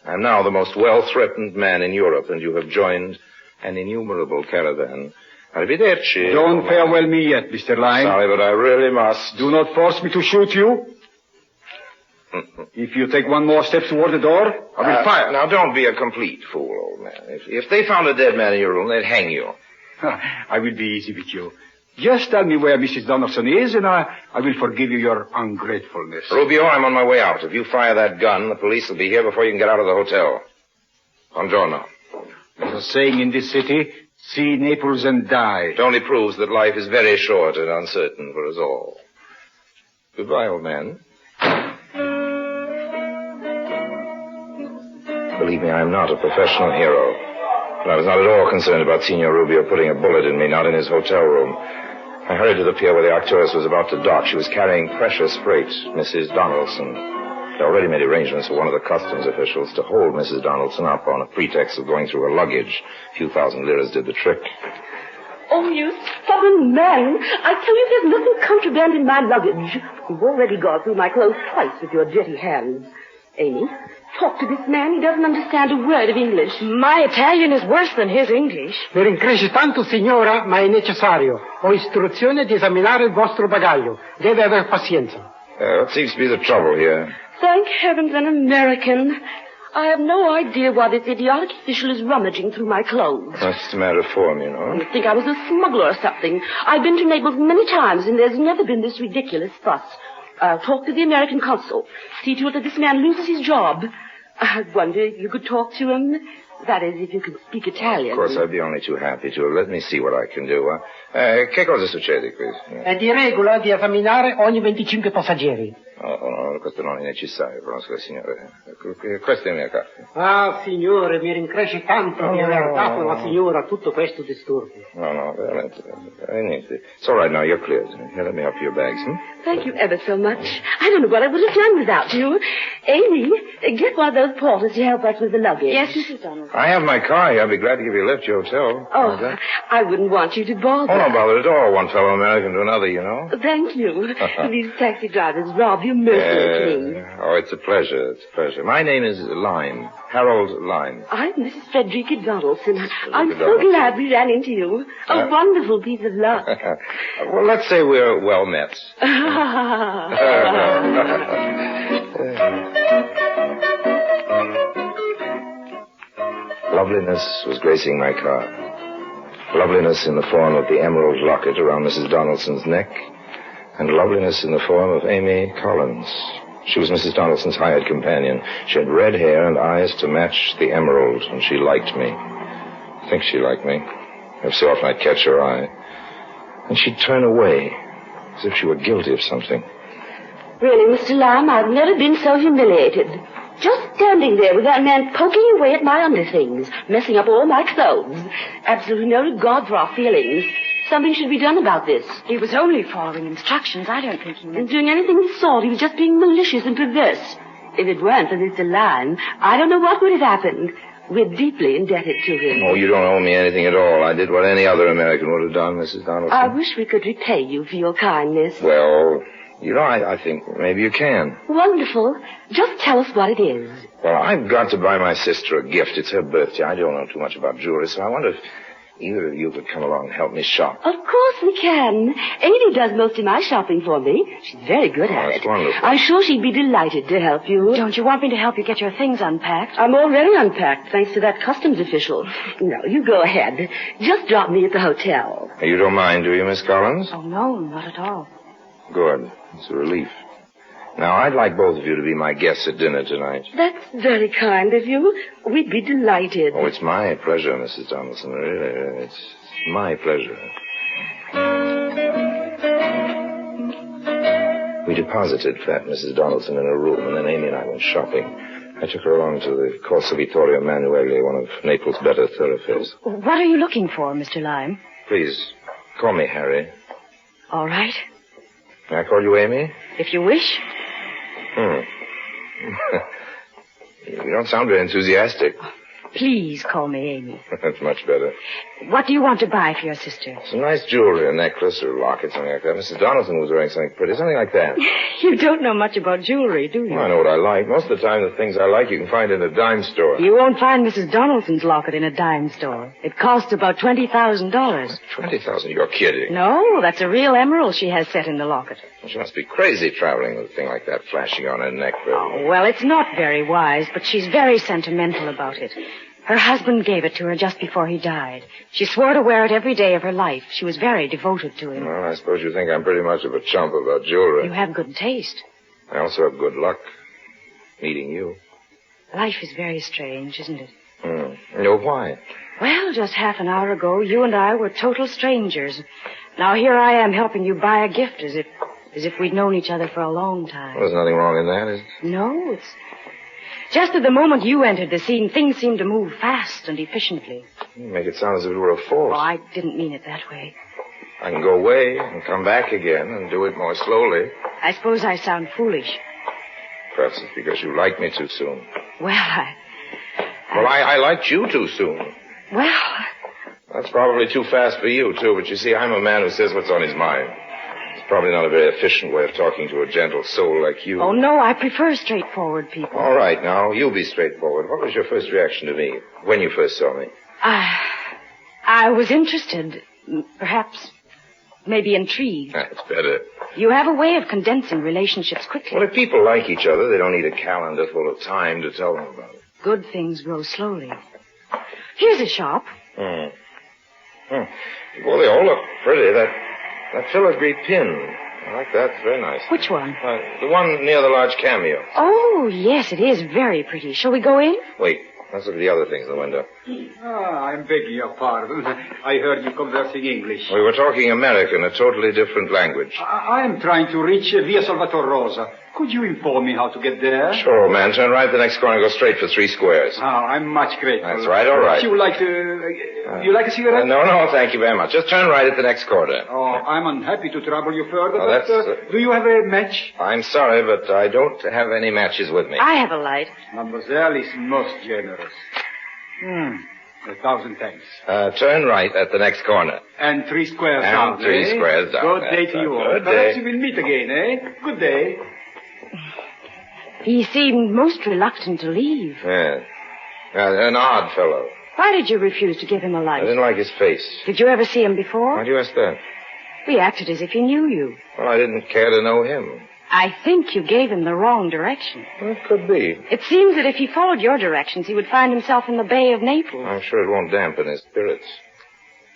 S2: I'm now the most well-threatened man in Europe, and you have joined an innumerable caravan. Arrivederci.
S7: Don't farewell me yet, Mr. Lime.
S2: Sorry, but I really must.
S7: Do not force me to shoot you. If you take one more step toward the door, I will fire.
S2: Now, don't be a complete fool, old man. If they found a dead man in your room, they'd hang you.
S7: I will be easy with you. Just tell me where Mrs. Donaldson is, and I will forgive you your ungratefulness.
S2: Rubio, I'm on my way out. If you fire that gun, the police will be here before you can get out of the hotel. Buongiorno.
S7: There's a saying in this city, see Naples and die.
S2: It only proves that life is very short and uncertain for us all. Goodbye, old man. Believe me, I'm not a professional hero. But I was not at all concerned about Signor Rubio putting a bullet in me, not in his hotel room. I hurried to the pier where the Arcturus was about to dock. She was carrying precious freight, Mrs. Donaldson. I'd already made arrangements with one of the customs officials to hold Mrs. Donaldson up on a pretext of going through her luggage. A few thousand liras did the trick.
S3: Oh, you stubborn man. I tell you there's nothing contraband in my luggage. You've already gone through my clothes twice with your dirty hands. Amy, talk to this man. He doesn't understand a word of English. My Italian is worse than his English.
S8: Mi rincresce tanto, signora, ma è necessario. Ho istruzione di esaminare il vostro bagaglio. Deve aver pazienza.
S2: What seems to be the trouble here?
S3: Thank heavens, an American. I have no idea why this idiotic official is rummaging through my clothes.
S2: That's just a matter of form, you know.
S3: You'd think I was a smuggler or something. I've been to Naples many times, and there's never been this ridiculous fuss. I'll talk to the American consul. See to it that this man loses his job. I wonder if you could talk to him. That is, if you can speak Italian.
S2: Of course, I'd be only too happy to. Let me see what I can do. Che cosa succede qui?
S8: È di regola di esaminare ogni 25 passeggeri.
S2: No, questo non è necessario, conosco, signore. Questa è la mia caffè.
S8: Ah, signore, mi rincresce tanto di aver dato alla signora tutto questo disturbo.
S2: No, veramente. Niente. It's all right now, you're cleared. Here, let me help you your bags,
S3: Thank you ever so much. I don't know what I would have done without you. Amy, get one of those porters to help us with the luggage.
S4: Yes, Mrs. Donaldson.
S2: I have my car here. I'll be glad to give you a lift to your hotel.
S3: Oh, I wouldn't want you to bother.
S2: Oh, no bother at all. One fellow American to another, you know.
S3: Thank you. These taxi drivers rob you mercilessly.
S2: Oh, it's a pleasure. It's a pleasure. My name is Lime. Harold Lime.
S3: I'm Mrs. Frederica Donaldson. I'm so glad we ran into you. A wonderful piece of luck.
S2: Well, let's say we're well met. Loveliness was gracing my car. Loveliness in the form of the emerald locket around Mrs. Donaldson's neck, and loveliness in the form of Amy Collins. She was Mrs. Donaldson's hired companion. She had red hair and eyes to match the emerald, and she liked me. I think she liked me. Every so often I'd catch her eye. And she'd turn away, as if she were guilty of something.
S3: Really, Mr. Lime, I've never been so humiliated. Just standing there with that man poking away at my underthings, messing up all my clothes. Absolutely no regard for our feelings. Something should be done about this.
S9: He was only following instructions. I don't think he meant...
S3: Doing anything of the sort. He was just being malicious and perverse. If it weren't for Mr. Lime, I don't know what would have happened. We're deeply indebted to him.
S2: Oh, you don't owe me anything at all. I did what any other American would have done, Mrs. Donaldson.
S3: I wish we could repay you for your kindness.
S2: Well, I think maybe you can.
S3: Wonderful. Just tell us what it is.
S2: Well, I've got to buy my sister a gift. It's her birthday. I don't know too much about jewelry, so I wonder if either of you could come along and help me shop.
S3: Of course we can. Amy does most of my shopping for me. She's very good at
S2: That's
S3: it.
S2: Wonderful.
S3: I'm sure she'd be delighted to help you.
S9: Don't you want me to help you get your things unpacked?
S3: I'm already unpacked, thanks to that customs official. No, you go ahead. Just drop me at the hotel.
S2: You don't mind, do you, Miss Collins?
S9: Oh, no, not at all.
S2: Good. It's a relief. Now, I'd like both of you to be my guests at dinner tonight.
S3: That's very kind of you. We'd be delighted.
S2: Oh, it's my pleasure, Mrs. Donaldson. Really, it's my pleasure. We deposited fat Mrs. Donaldson in her room, and then Amy and I went shopping. I took her along to the Corso Vittorio Emanuele, one of Naples' better thoroughfares.
S9: What are you looking for, Mr. Lime?
S2: Please, call me Harry.
S9: All right.
S2: Can I call you Amy?
S9: If you wish.
S2: You don't sound very enthusiastic.
S9: Please call me Amy.
S2: That's much better.
S9: What do you want to buy for your sister?
S2: Some nice jewelry, a necklace or a locket, something like that. Mrs. Donaldson was wearing something pretty, something like that.
S9: You don't know much about jewelry, do you?
S2: Well, I know what I like. Most of the time, the things I like you can find in a dime store.
S9: You won't find Mrs. Donaldson's locket in a dime store. It costs about $20,000.
S2: $20,000? You're kidding.
S9: No, that's a real emerald she has set in the locket.
S2: Well, she must be crazy traveling with a thing like that flashing on her neck.
S9: Oh, well, it's not very wise, but she's very sentimental about it. Her husband gave it to her just before he died. She swore to wear it every day of her life. She was very devoted to him.
S2: Well, I suppose you think I'm pretty much of a chump about jewelry.
S9: You have good taste.
S2: I also have good luck meeting you.
S9: Life is very strange, isn't it?
S2: You know why?
S9: Well, just half an hour ago, you and I were total strangers. Now here I am helping you buy a gift as if we'd known each other for a long time.
S2: Well, there's nothing wrong in that, is there?
S9: No, it's... Just at the moment you entered the scene, things seemed to move fast and efficiently.
S2: You make it sound as if it were a force.
S9: Oh, I didn't mean it that way.
S2: I can go away and come back again and do it more slowly.
S9: I suppose I sound foolish.
S2: Perhaps it's because you like me too soon.
S9: Well,
S2: I liked you too soon.
S9: Well...
S2: That's probably too fast for you, too. But you see, I'm a man who says what's on his mind. It's probably not a very efficient way of talking to a gentle soul like you.
S9: Oh, no, I prefer straightforward people.
S2: All right, now, you be straightforward. What was your first reaction to me when you first saw me?
S9: I was interested. Perhaps, maybe intrigued.
S2: That's better.
S9: You have a way of condensing relationships quickly.
S2: Well, if people like each other, they don't need a calendar full of time to tell them about it.
S9: Good things grow slowly. Here's a shop.
S2: Well, they all look pretty. That filigree pin. I like that. It's very nice.
S9: Which one?
S2: The one near the large cameo.
S9: Oh, yes, it is very pretty. Shall we go in?
S2: Wait. Let's look at the other things in the window.
S7: I'm begging your pardon. I heard you conversing English.
S2: We were talking American, a totally different language.
S7: I am trying to reach Via Salvatore Rosa. Could you inform me how to get there?
S2: Sure, man. Turn right the next corner and go straight for 3 squares.
S7: Oh, I'm much grateful.
S2: That's right, all right.
S7: Would you like to... you like a cigarette?
S2: No, thank you very much. Just turn right at the next corner.
S7: Oh, I'm unhappy to trouble you further,
S2: but
S7: do you have a match?
S2: I'm sorry, but I don't have any matches with me.
S9: I have a light.
S7: Mademoiselle is most generous. 1,000 thanks.
S2: Turn right at the next corner.
S7: And 3 squares down,
S2: 3 squares down.
S7: Good day to you all.
S2: Good
S7: Perhaps
S2: day.
S7: we will meet again, eh? Good day.
S9: He seemed most reluctant to leave.
S2: Yeah. An odd fellow.
S9: Why did you refuse to give him a light?
S2: I didn't like his face.
S9: Did you ever see him before?
S2: Why do you ask that?
S9: He acted as if he knew you.
S2: Well, I didn't care to know him.
S9: I think you gave him the wrong direction.
S2: Well, it could be.
S9: It seems that if he followed your directions, he would find himself in the Bay of Naples.
S2: I'm sure it won't dampen his spirits.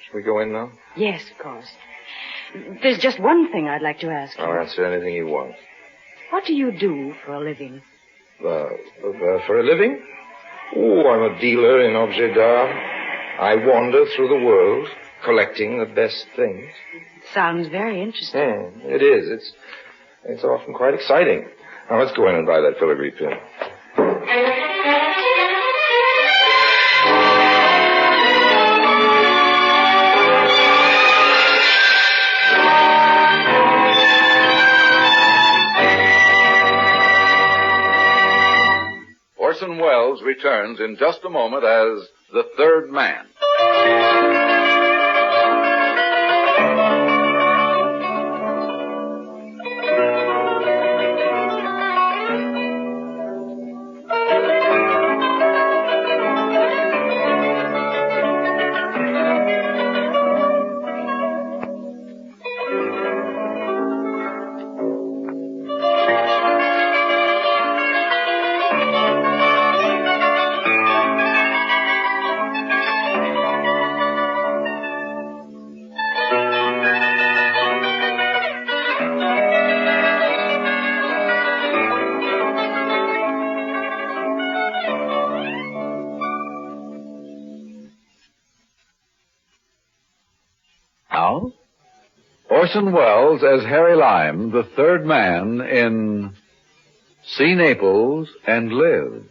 S2: Shall we go in now?
S9: Yes, of course. There's just one thing I'd like to ask you.
S2: I'll answer anything you want.
S9: What do you do for a living?
S2: For a living? Oh, I'm a dealer in objets d'art. I wander through the world, collecting the best things.
S9: Sounds very interesting.
S2: It is. It's often quite exciting. Now, let's go in and buy that filigree pin.
S1: Orson Welles returns in just a moment as the third man. Now, Orson Welles as Harry Lime, the third man in See Naples and Live.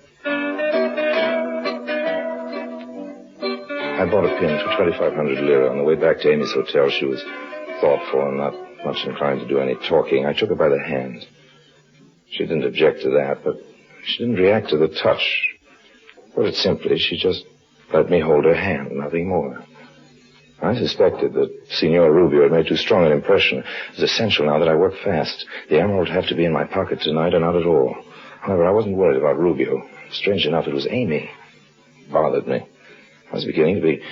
S2: I bought a pin for 2,500 lira. On the way back to Amy's hotel, she was thoughtful and not much inclined to do any talking. I took her by the hand. She didn't object to that, but she didn't react to the touch. Put it simply, she just let me hold her hand, nothing more. I suspected that Signor Rubio had made too strong an impression. It was essential now that I work fast. The emerald would have to be in my pocket tonight or not at all. However, I wasn't worried about Rubio. Strange enough, it was Amy. It bothered me. I was beginning to be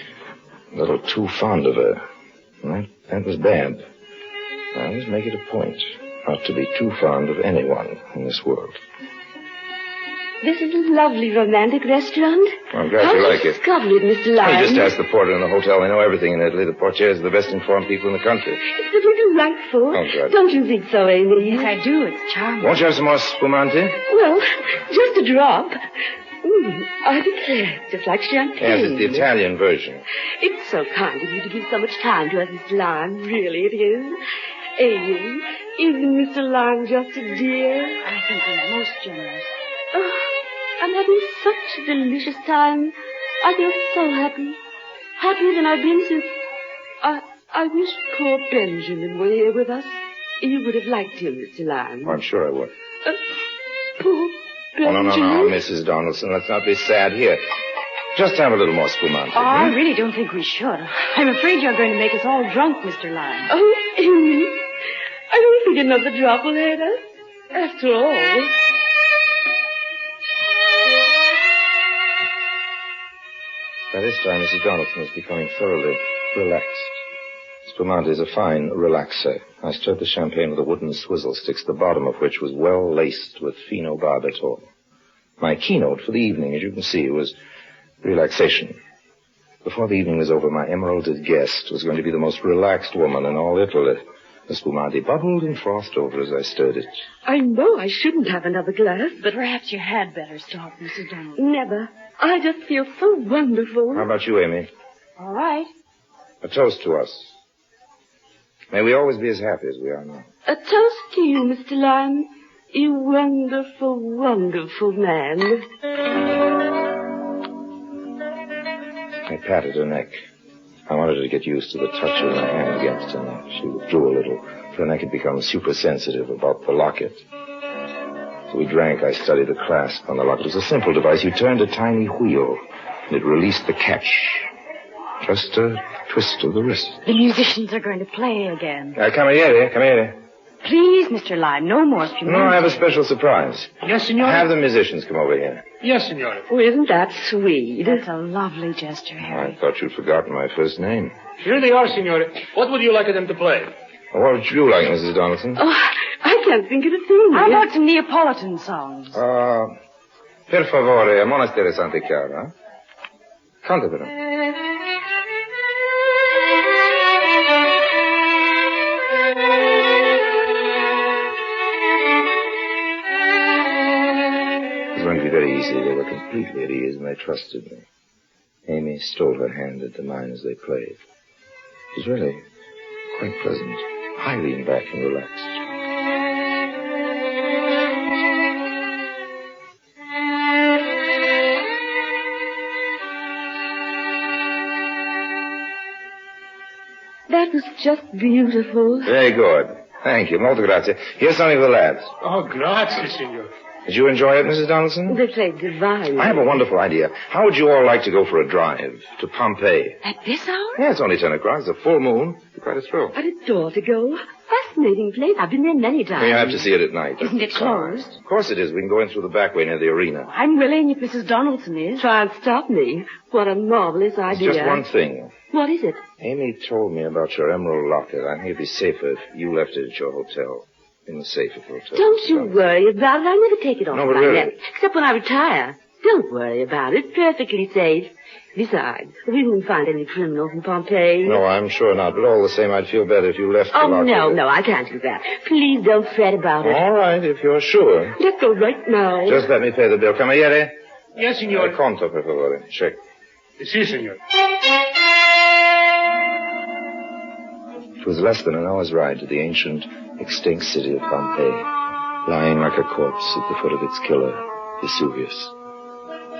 S2: a little too fond of her. And that was bad. I always make it a point not to be too fond of anyone in this world.
S3: This is a lovely romantic restaurant.
S2: Well, I'm glad you like it.
S3: How discovered, Mr. Lyon?
S2: You just ask the porter in the hotel. They know everything in Italy. The portiers are the best informed people in the country.
S3: It's a little delightful.
S2: Oh, God.
S3: Don't you think so, Amy?
S9: Yes, I do. It's charming.
S2: Won't you have some more spumante?
S3: Well, just a drop. I declare, it's just like champagne.
S2: Yes, it's the Italian version.
S3: It's so kind of you to give so much time to us, Mr. Lyon. Really, it is. Amy, isn't Mr. Lyon just a dear?
S9: I think he's most generous.
S3: Oh, I'm having such a delicious time. I feel so happy. Happier than I've been since... I wish poor Benjamin were here with us. You would have liked him, Mr. Lyon.
S2: Oh, I'm sure I would.
S3: Poor Benjamin.
S2: Oh, no, Mrs. Donaldson. Let's not be sad here. Just have a little more spumante.
S9: Oh, I really don't think we should. I'm afraid you're going to make us all drunk, Mr. Lyon.
S3: Oh, Amy, I don't think another drop will hurt us. After all...
S2: By this time, Mrs. Donaldson is becoming thoroughly relaxed. Spumante is a fine relaxer. I stirred the champagne with a wooden swizzle sticks, the bottom of which was well laced with phenobarbital. My keynote for the evening, as you can see, was relaxation. Before the evening was over, my emeralded guest was going to be the most relaxed woman in all Italy. The spumante bubbled and frothed over as I stirred it.
S3: I know I shouldn't have another glass, but...
S9: Perhaps you had better stop, Mrs. Donaldson.
S3: Never. I just feel so wonderful.
S2: How about you, Amy?
S9: All right.
S2: A toast to us. May we always be as happy as we are now.
S3: A toast to you, Mr. Lyon. You wonderful, wonderful man.
S2: I patted her neck. I wanted her to get used to the touch of my hand against her neck. She withdrew a little. Her neck had become super sensitive about the locket. So we drank. I studied the clasp on the locket. It was a simple device. You turned a tiny wheel, and it released the catch. Just a twist of the wrist.
S9: The musicians are going to play again.
S2: Cameriere.
S9: Please, Mr. Lyon, no more spumante.
S2: No, I have a special surprise.
S8: Yes, signore?
S2: Have the musicians come over here.
S8: Yes, signore.
S3: Oh, isn't that sweet?
S9: That's a lovely gesture, Harry.
S2: I thought you'd forgotten my first name.
S8: Here they are, signore. What would you like them to play?
S2: Well, what would you like, Mrs. Donaldson?
S3: Oh, I can't think of a thing.
S9: How about some Neapolitan songs?
S2: Per favore, a monastere Santa Chiara. Canta per me. It was going to be very easy. They were completely at ease, and they trusted me. Amy stole her hand into mine as they played. It was really quite pleasant. I leaned back and relaxed.
S3: was just beautiful.
S2: Very good. Thank you. Molto grazie. Here's something for the lads.
S8: Oh, grazie, signor.
S2: Did you enjoy it, Mrs. Donaldson?
S3: They played divine.
S2: I have a wonderful idea. How would you all like to go for a drive to Pompeii?
S9: At this hour?
S2: Yeah, it's only 10 o'clock. It's a full moon. It'd be quite a thrill.
S3: I'd adore to go. Fascinating place. I've been there many times.
S2: You have to see it at night.
S9: Isn't it closed?
S2: Of course it is. We can go in through the back way near the arena.
S9: I'm willing if Mrs. Donaldson is.
S3: Try and stop me. What a marvelous
S2: It's
S3: idea.
S2: just one thing.
S3: What is it?
S2: Amy told me about your emerald locket. I think it'd be safer if you left it at your hotel. In the safe at the hotel.
S3: Don't you worry about it. I never take it off
S2: No, but
S3: my
S2: really.
S3: neck, except when I retire. Don't worry about it. Perfectly safe. Besides, we wouldn't find any criminals in Pompeii.
S2: No, I'm sure not. But all the same, I'd feel better if you left the
S3: Oh,
S2: locket.
S3: no, I can't do that. Please don't fret about it.
S2: All right, if you're sure.
S3: Let's go right now.
S2: Just let me pay the bill. Cameriere?
S8: Yes, signor.
S2: Conto, per favore. Check.
S8: Si, signor.
S2: It was less than an hour's ride to the ancient, extinct city of Pompeii, lying like a corpse at the foot of its killer, Vesuvius.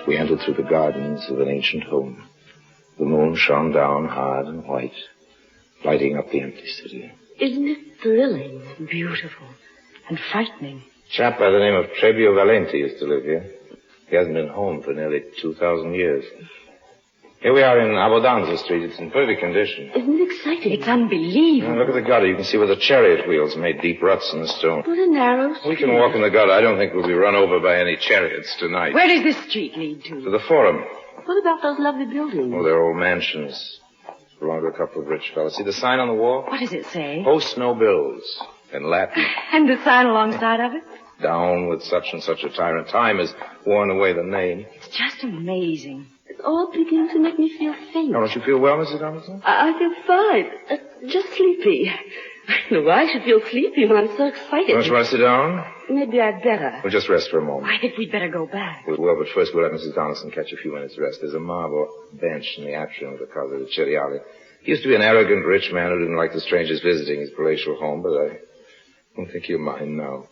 S2: We entered through the gardens of an ancient home. The moon shone down hard and white, lighting up the empty city.
S3: Isn't it thrilling?
S9: Beautiful. And frightening.
S2: A chap by the name of Trebio Valenti used to live here. He hasn't been home for nearly 2,000 years. Here we are in Abbondanza Street. It's in perfect condition.
S3: Isn't it exciting?
S9: It's unbelievable.
S2: Look at the gutter. You can see where the chariot wheels made deep ruts in the stone.
S3: What a narrow street.
S2: We can walk in the gutter. I don't think we'll be run over by any chariots tonight.
S9: Where does this street lead
S2: To
S9: to?
S2: the Forum.
S3: What about those lovely buildings?
S2: Oh, they're old mansions. Belong to a couple of rich fellows. See the sign on the wall?
S9: What does it say?
S2: Post no bills. In Latin.
S9: And the sign alongside of it?
S2: Down with such and such a tyrant. Time has worn away the name.
S9: It's just amazing.
S3: It's all beginning to make me feel faint.
S2: Oh, don't you feel well, Mrs. Donaldson?
S3: I feel fine. Just sleepy. I don't know why I should feel sleepy when I'm so excited.
S2: Don't you want to sit down?
S3: Maybe I'd better.
S2: We'll just rest for a moment.
S9: I think we'd better go back.
S2: We will, but first we'll let Mrs. Donaldson catch a few minutes' rest. There's a marble bench in the atrium of the Casa de Ceriali. He used to be an arrogant rich man who didn't like the strangers visiting his palatial home, but I don't think he'll mind now.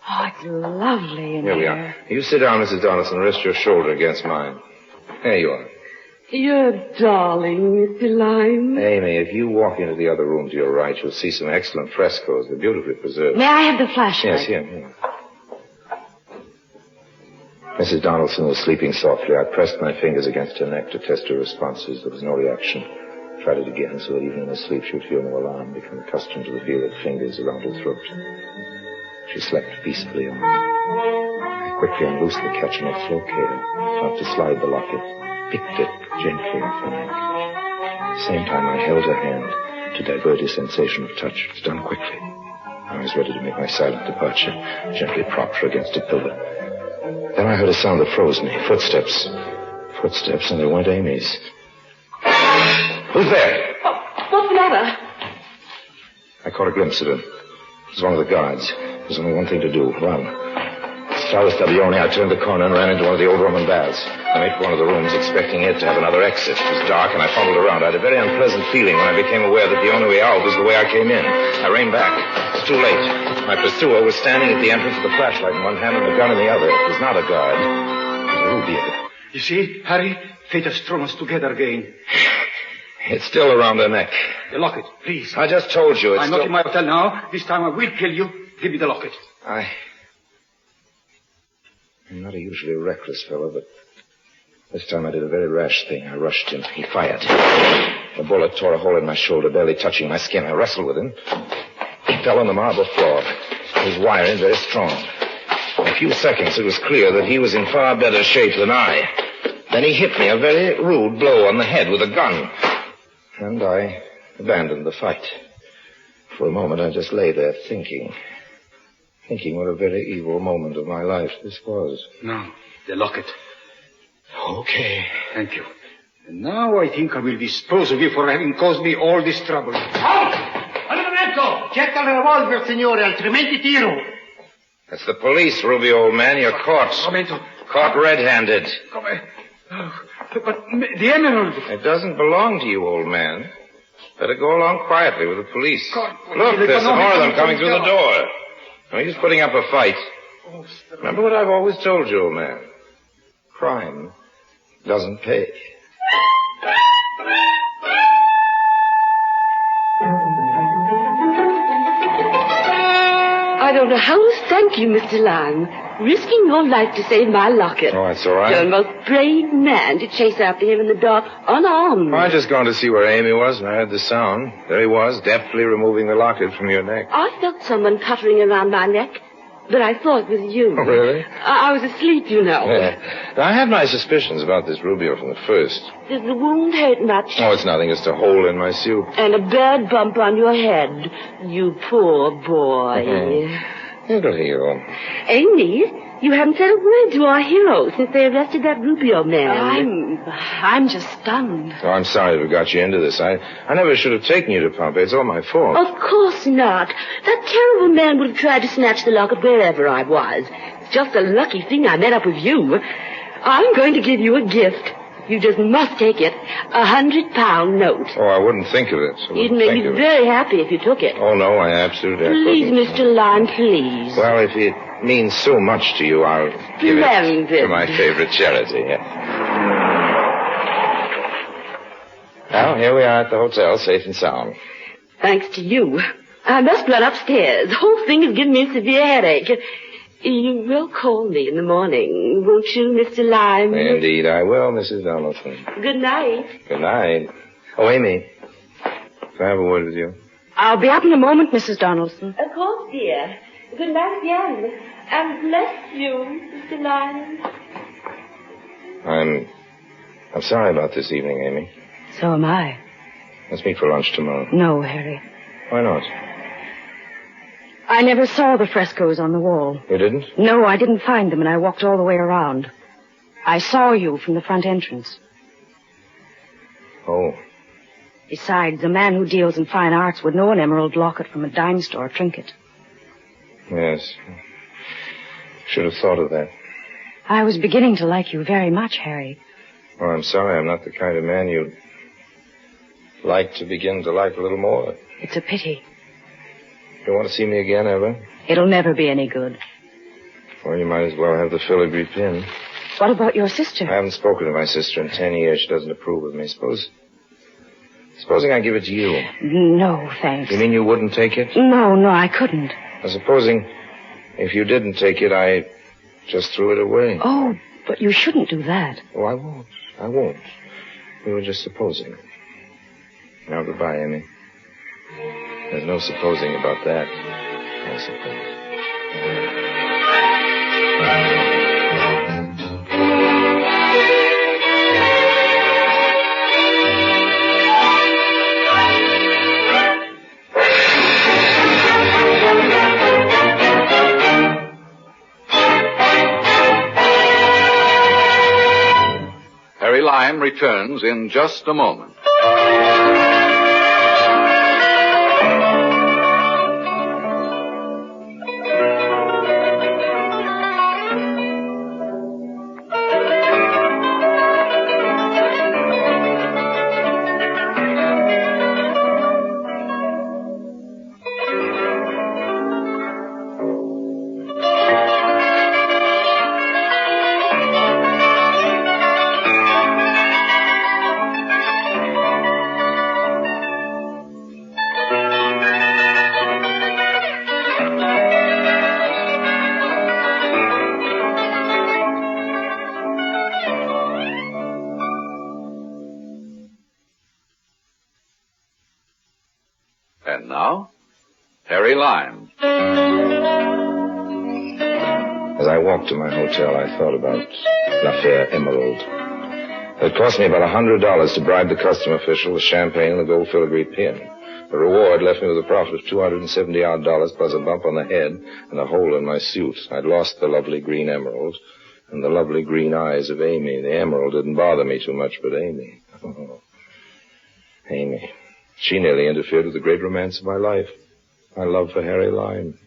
S9: Oh, it's lovely in
S2: Here we are. You sit down, Mrs. Donaldson, rest your shoulder against mine. There you are.
S3: You're a darling, Mr. Lime.
S2: Amy, if you walk into the other room to your right, you'll see some excellent frescoes. They're beautifully preserved.
S9: May I have the flashlight?
S2: Yes, here. Mrs. Donaldson was sleeping softly. I pressed my fingers against her neck to test her responses. There was no reaction. Tried it again so that even in her sleep she would feel no alarm, become accustomed to the feel of fingers around her throat. She slept peacefully on. I quickly unloosed the catch on her flock hair, tried to slide the locket, picked it gently off her neck. At the same time, I held her hand to divert a sensation of touch. It was done quickly. I was ready to make my silent departure, gently propped her against a pillar. Then I heard a sound that froze me. Footsteps. Footsteps, and they weren't Amy's. Who's there?
S3: What's the matter?
S2: I caught a glimpse of him. It was one of the guards. There's only one thing to do. Run. As far as Stabione, I turned the corner and ran into one of the old Roman baths. I made for one of the rooms, expecting it to have another exit. It was dark, and I fumbled around. I had a very unpleasant feeling when I became aware that the only way out was the way I came in. I reined back. It was too late. My pursuer was standing at the entrance with a flashlight in one hand and the gun in the other. It was not a guard. It was a Rubier.
S7: You see, Harry, fate has thrown us together again.
S2: It's still around her neck.
S7: The locket, please.
S2: I just told you.
S7: I'm not in my hotel now. This time I will kill you. Give me the locket.
S2: I'm not a usually reckless fellow, but this time I did a very rash thing. I rushed him. He fired. The bullet tore a hole in my shoulder, barely touching my skin. I wrestled with him. He fell on the marble floor. His wiring very strong. In a few seconds, it was clear that he was in far better shape than I. Then he hit me a very rude blow on the head with a gun. And I abandoned the fight. For a moment, I just lay there thinking what a very evil moment of my life this was.
S7: Now, the locket.
S2: Okay.
S7: Thank you. And now I think I will dispose of you for having caused me all this trouble.
S8: Getta il revolver, signore, altrimenti tiro.
S2: That's the police, Ruby, old man. You're caught.
S7: Momento.
S2: Caught red-handed.
S7: But the emerald.
S2: It doesn't belong to you, old man. Better go along quietly with the police. Look, there's some more of them coming through the door. No use putting up a fight. Remember what I've always told you, old man. Crime doesn't pay.
S3: don't know how to thank you, Mr. Lime. Risking your life to save my locket.
S2: Oh, that's all right.
S3: You're the most brave man to chase after him in the dark, unarmed.
S2: I just gone to see where Amy was, and I heard the sound. There he was, deftly removing the locket from your neck.
S3: I felt someone puttering around my neck, but I thought it was you.
S2: Oh, really?
S3: I was asleep, you know.
S2: Yeah. Now, I had my suspicions about this Rubio from the first.
S3: Does the wound hurt much?
S2: Oh, it's nothing. Just a hole in my suit.
S3: And a bad bump on your head. You poor boy.
S2: Mm-hmm. It'll heal.
S3: Amy, you haven't said a word to our hero since they arrested that Rubio man.
S9: I'm just stunned.
S2: Oh, I'm sorry to have got you into this. I never should have taken you to Pompeii. It's all my fault.
S3: Of course not. That terrible man would have tried to snatch the locket wherever I was. It's just a lucky thing I met up with you. I'm going to give you a gift. You just must take it. £100 note.
S2: Oh, I wouldn't think of it.
S3: You'd make me very happy if you took it.
S2: Oh, no, I absolutely
S3: Please,
S2: couldn't.
S3: Mr. Lime, please.
S2: Well, if it means so much to you, I'll give it to my favorite charity. Yeah. Well, here we are at the hotel, safe and sound.
S3: Thanks to you. I must run upstairs. The whole thing has given me a severe headache. You will call me in the morning, won't you, Mr. Lime?
S2: Indeed, I will, Mrs. Donaldson.
S3: Good night.
S2: Good night. Oh, Amy, can I have a word with you?
S9: I'll be up in a moment, Mrs. Donaldson.
S3: Of course, dear. Good night again. And bless you, Mr. Lime.
S2: I'm sorry about this evening, Amy.
S9: So am I.
S2: Let's meet for lunch tomorrow.
S9: No, Harry.
S2: Why not?
S9: I never saw the frescoes on the wall.
S2: You didn't?
S9: No, I didn't find them, and I walked all the way around. I saw you from the front entrance.
S2: Oh.
S9: Besides, a man who deals in fine arts would know an emerald locket from a dime store trinket.
S2: Yes. Should have thought of that.
S9: I was beginning to like you very much, Harry.
S2: Oh, I'm sorry. I'm not the kind of man you'd like to begin to like a little more.
S9: It's a pity.
S2: You want to see me again, ever?
S9: It'll never be any good.
S2: Well, you might as well have the filigree pin.
S9: What about your sister?
S2: I haven't spoken to my sister in 10 years. She doesn't approve of me. Supposing I give it to you.
S9: No, thanks.
S2: You mean you wouldn't take it?
S9: No, I couldn't.
S2: Well, supposing if you didn't take it, I just threw it away.
S9: Oh, but you shouldn't do that.
S2: Oh, I won't. We were just supposing. Now, goodbye, Amy. There's no supposing about that, I suppose.
S1: Harry Lime returns in just a moment. And now, Harry Lime.
S2: As I walked to my hotel, I thought about l'affaire Emerald. It cost me about $100 to bribe the custom official with champagne and the gold filigree pin. The reward left me with a profit of $270 plus a bump on the head and a hole in my suit. I'd lost the lovely green emerald and the lovely green eyes of Amy. The emerald didn't bother me too much, but Amy. Oh, Amy. She nearly interfered with the great romance of my life. My love for Harry Lime.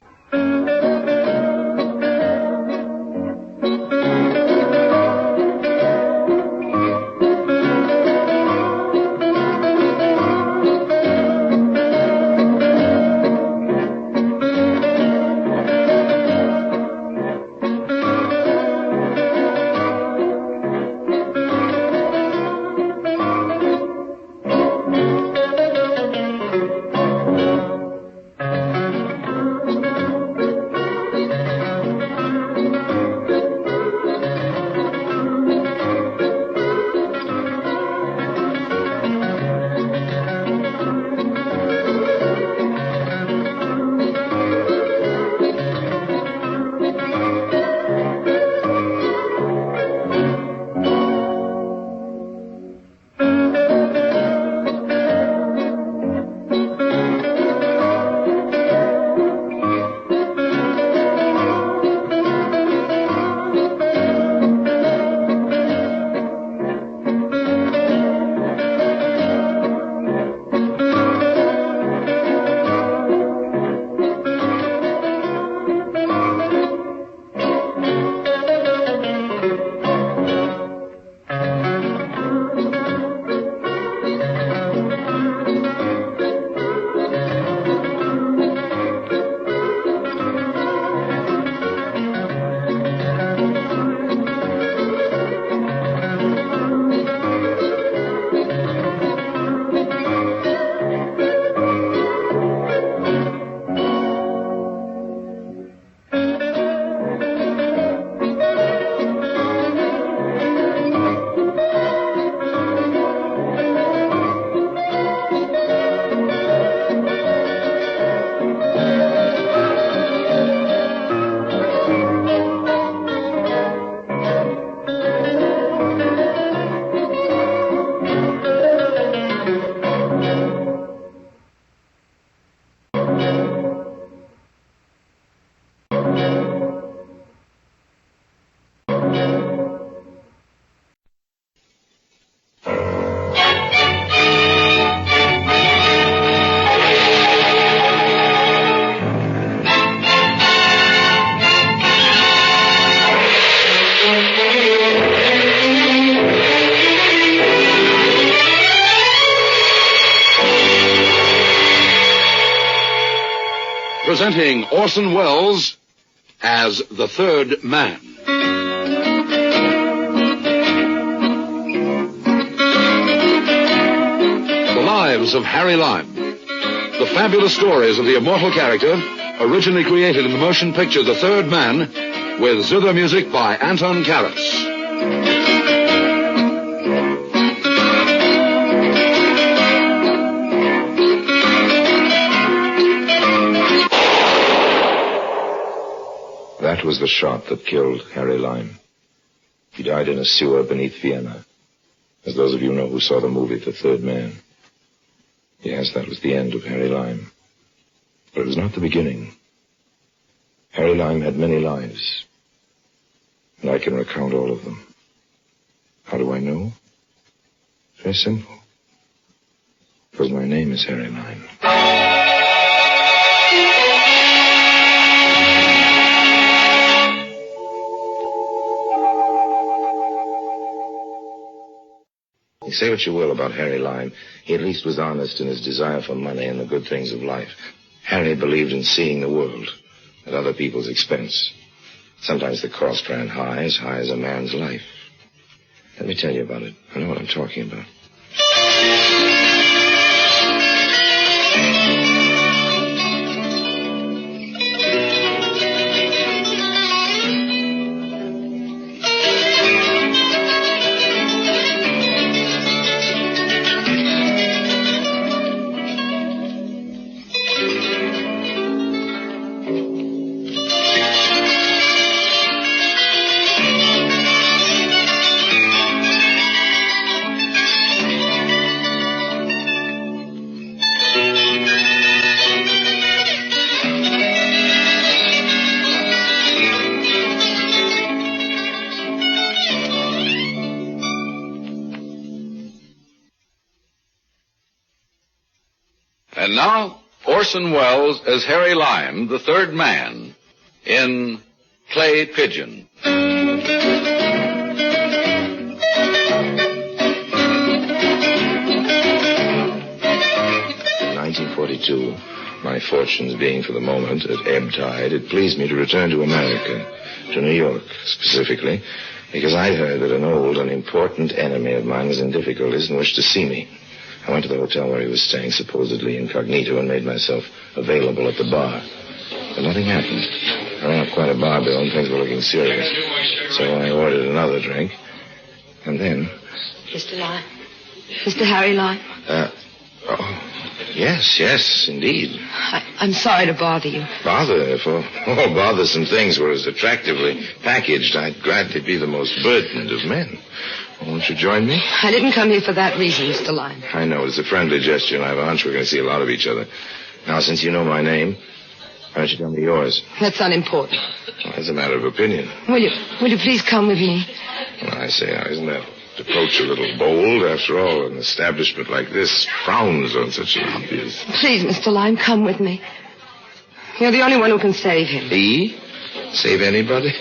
S1: Presenting Orson Welles as the third man. The Lives of Harry Lime. The fabulous stories of the immortal character, originally created in the motion picture The Third Man, with zither music by Anton Karas.
S2: That was the shot that killed Harry Lime. He died in a sewer beneath Vienna, as those of you know who saw the movie The Third Man. Yes, that was the end of Harry Lime. But it was not the beginning. Harry Lime had many lives, and I can recount all of them. How do I know? Very simple. Because my name is Harry Lime. You say what you will about Harry Lime, he at least was honest in his desire for money and the good things of life. Harry believed in seeing the world at other people's expense. Sometimes the cost ran high as a man's life. Let me tell you about it. I know what I'm talking about.
S1: And now, Orson Welles as Harry Lime, the third man, in Play Pidgeon. 1942, my fortunes being for the moment at ebb tide, it pleased me to return to America, to New York specifically, because I'd heard that an old and important enemy of mine was in difficulties and wished to see me. I went to the hotel where he was staying, supposedly incognito, and made myself available at the bar. But nothing happened. I ran up quite a bar bill, and things were looking serious. So I ordered another drink. And then...
S10: Mr. Lime? Mr. Harry Lime?
S2: Yes, indeed.
S10: I'm sorry to bother you.
S2: Bother? If all bothersome things were as attractively packaged, I'd gladly be the most burdened of men. Won't you join me?
S10: I didn't come here for that reason, Mr. Lime.
S2: I know. It's a friendly gesture, and I have a hunch we're going to see a lot of each other. Now, since you know my name, why don't you tell me yours?
S10: That's unimportant.
S2: Well, that's a matter of opinion.
S10: Will you please come with me?
S2: Well, I say, now, isn't that approach a little bold? After all, an establishment like this frowns on such an obvious...
S10: Please, Mr. Lime, come with me. You're the only one who can save him.
S2: He? Save anybody?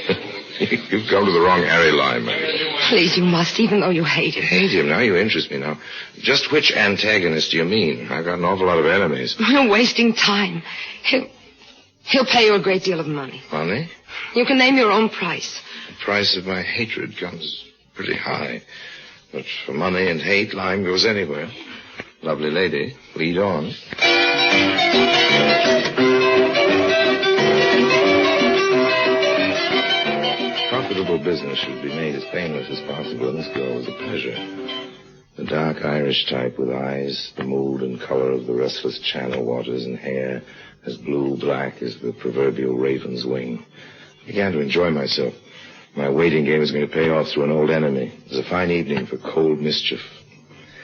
S2: You've come to the wrong Harry Lime, man.
S10: Please, you must, even though you hate him.
S2: Hate him? Now you interest me now. Just which antagonist do you mean? I've got an awful lot of enemies.
S10: You're wasting time. He'll pay you a great deal of money.
S2: Money?
S10: You can name your own price.
S2: The price of my hatred comes pretty high. But for money and hate, Lime goes anywhere. Lovely lady, lead on. Profitable business should be made as painless as possible, and this girl was a pleasure. The dark Irish type with eyes, the mood and color of the restless channel waters, and hair as blue-black as the proverbial raven's wing. I began to enjoy myself. My waiting game was going to pay off through an old enemy. It was a fine evening for cold mischief.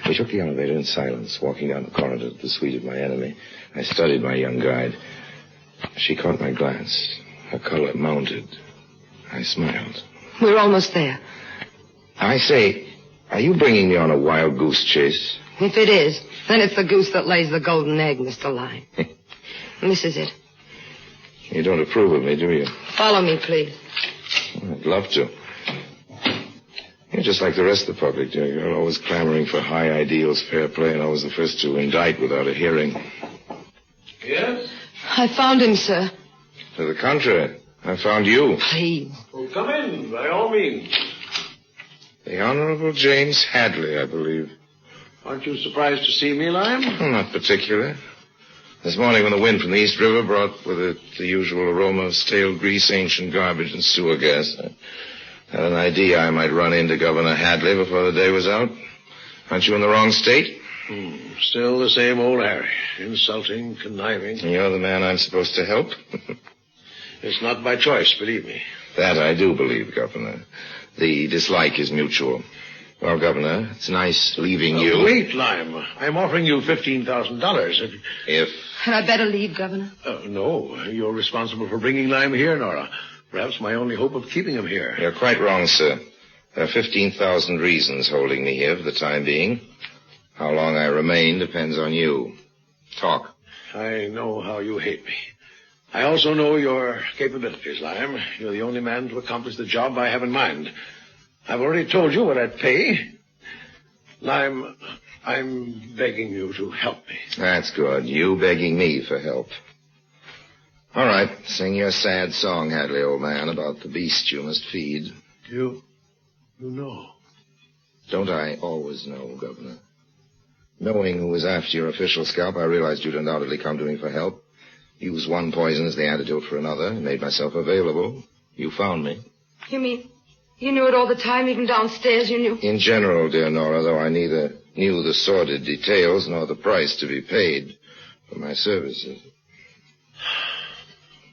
S2: We took the elevator in silence, walking down the corridor to the suite of my enemy. I studied my young guide. She caught my glance. Her color mounted. I smiled.
S10: We're almost there.
S2: I say, are you bringing me on a wild goose chase?
S10: If it is, then it's the goose that lays the golden egg, Mr. Lime. And this is it.
S2: You don't approve of me, do you?
S10: Follow me, please.
S2: I'd love to. You're just like the rest of the public, dear. You're always clamoring for high ideals, fair play, and always the first to indict without a hearing.
S5: Yes?
S10: I found him, sir.
S1: To the contrary, I found you.
S10: Please.
S5: Well, come in, by all means.
S1: The Honorable James Hadley, I believe.
S5: Aren't you surprised to see me, Lime?
S1: Not particularly. This morning when the wind from the East River brought with it the usual aroma of stale grease, ancient garbage, and sewer gas, I had an idea I might run into Governor Hadley before the day was out. Aren't you in the wrong state?
S5: Still the same old Harry. Insulting, conniving.
S1: You're the man I'm supposed to help?
S5: It's not by choice, believe me.
S1: That I do believe, Governor. The dislike is mutual. Well, Governor, it's nice leaving you.
S5: Wait, Lime. I'm offering you $15,000.
S1: If?
S10: Had I better leave, Governor?
S5: No. You're responsible for bringing Lime here, Nora. Perhaps my only hope of keeping him here.
S1: You're quite wrong, sir. There are 15,000 reasons holding me here for the time being. How long I remain depends on you. Talk.
S5: I know how you hate me. I also know your capabilities, Lime. You're the only man to accomplish the job I have in mind. I've already told you what I'd pay. Lime, I'm begging you to help me.
S1: That's good. You begging me for help. All right. Sing your sad song, Hadley, old man, about the beast you must feed.
S5: You know.
S1: Don't I always know, Governor? Knowing who was after your official scalp, I realized you'd undoubtedly come to me for help. Use one poison as the antidote for another. Made myself available. You found me.
S10: You mean you knew it all the time, even downstairs you knew?
S1: In general, dear Nora, though I neither knew the sordid details nor the price to be paid for my services.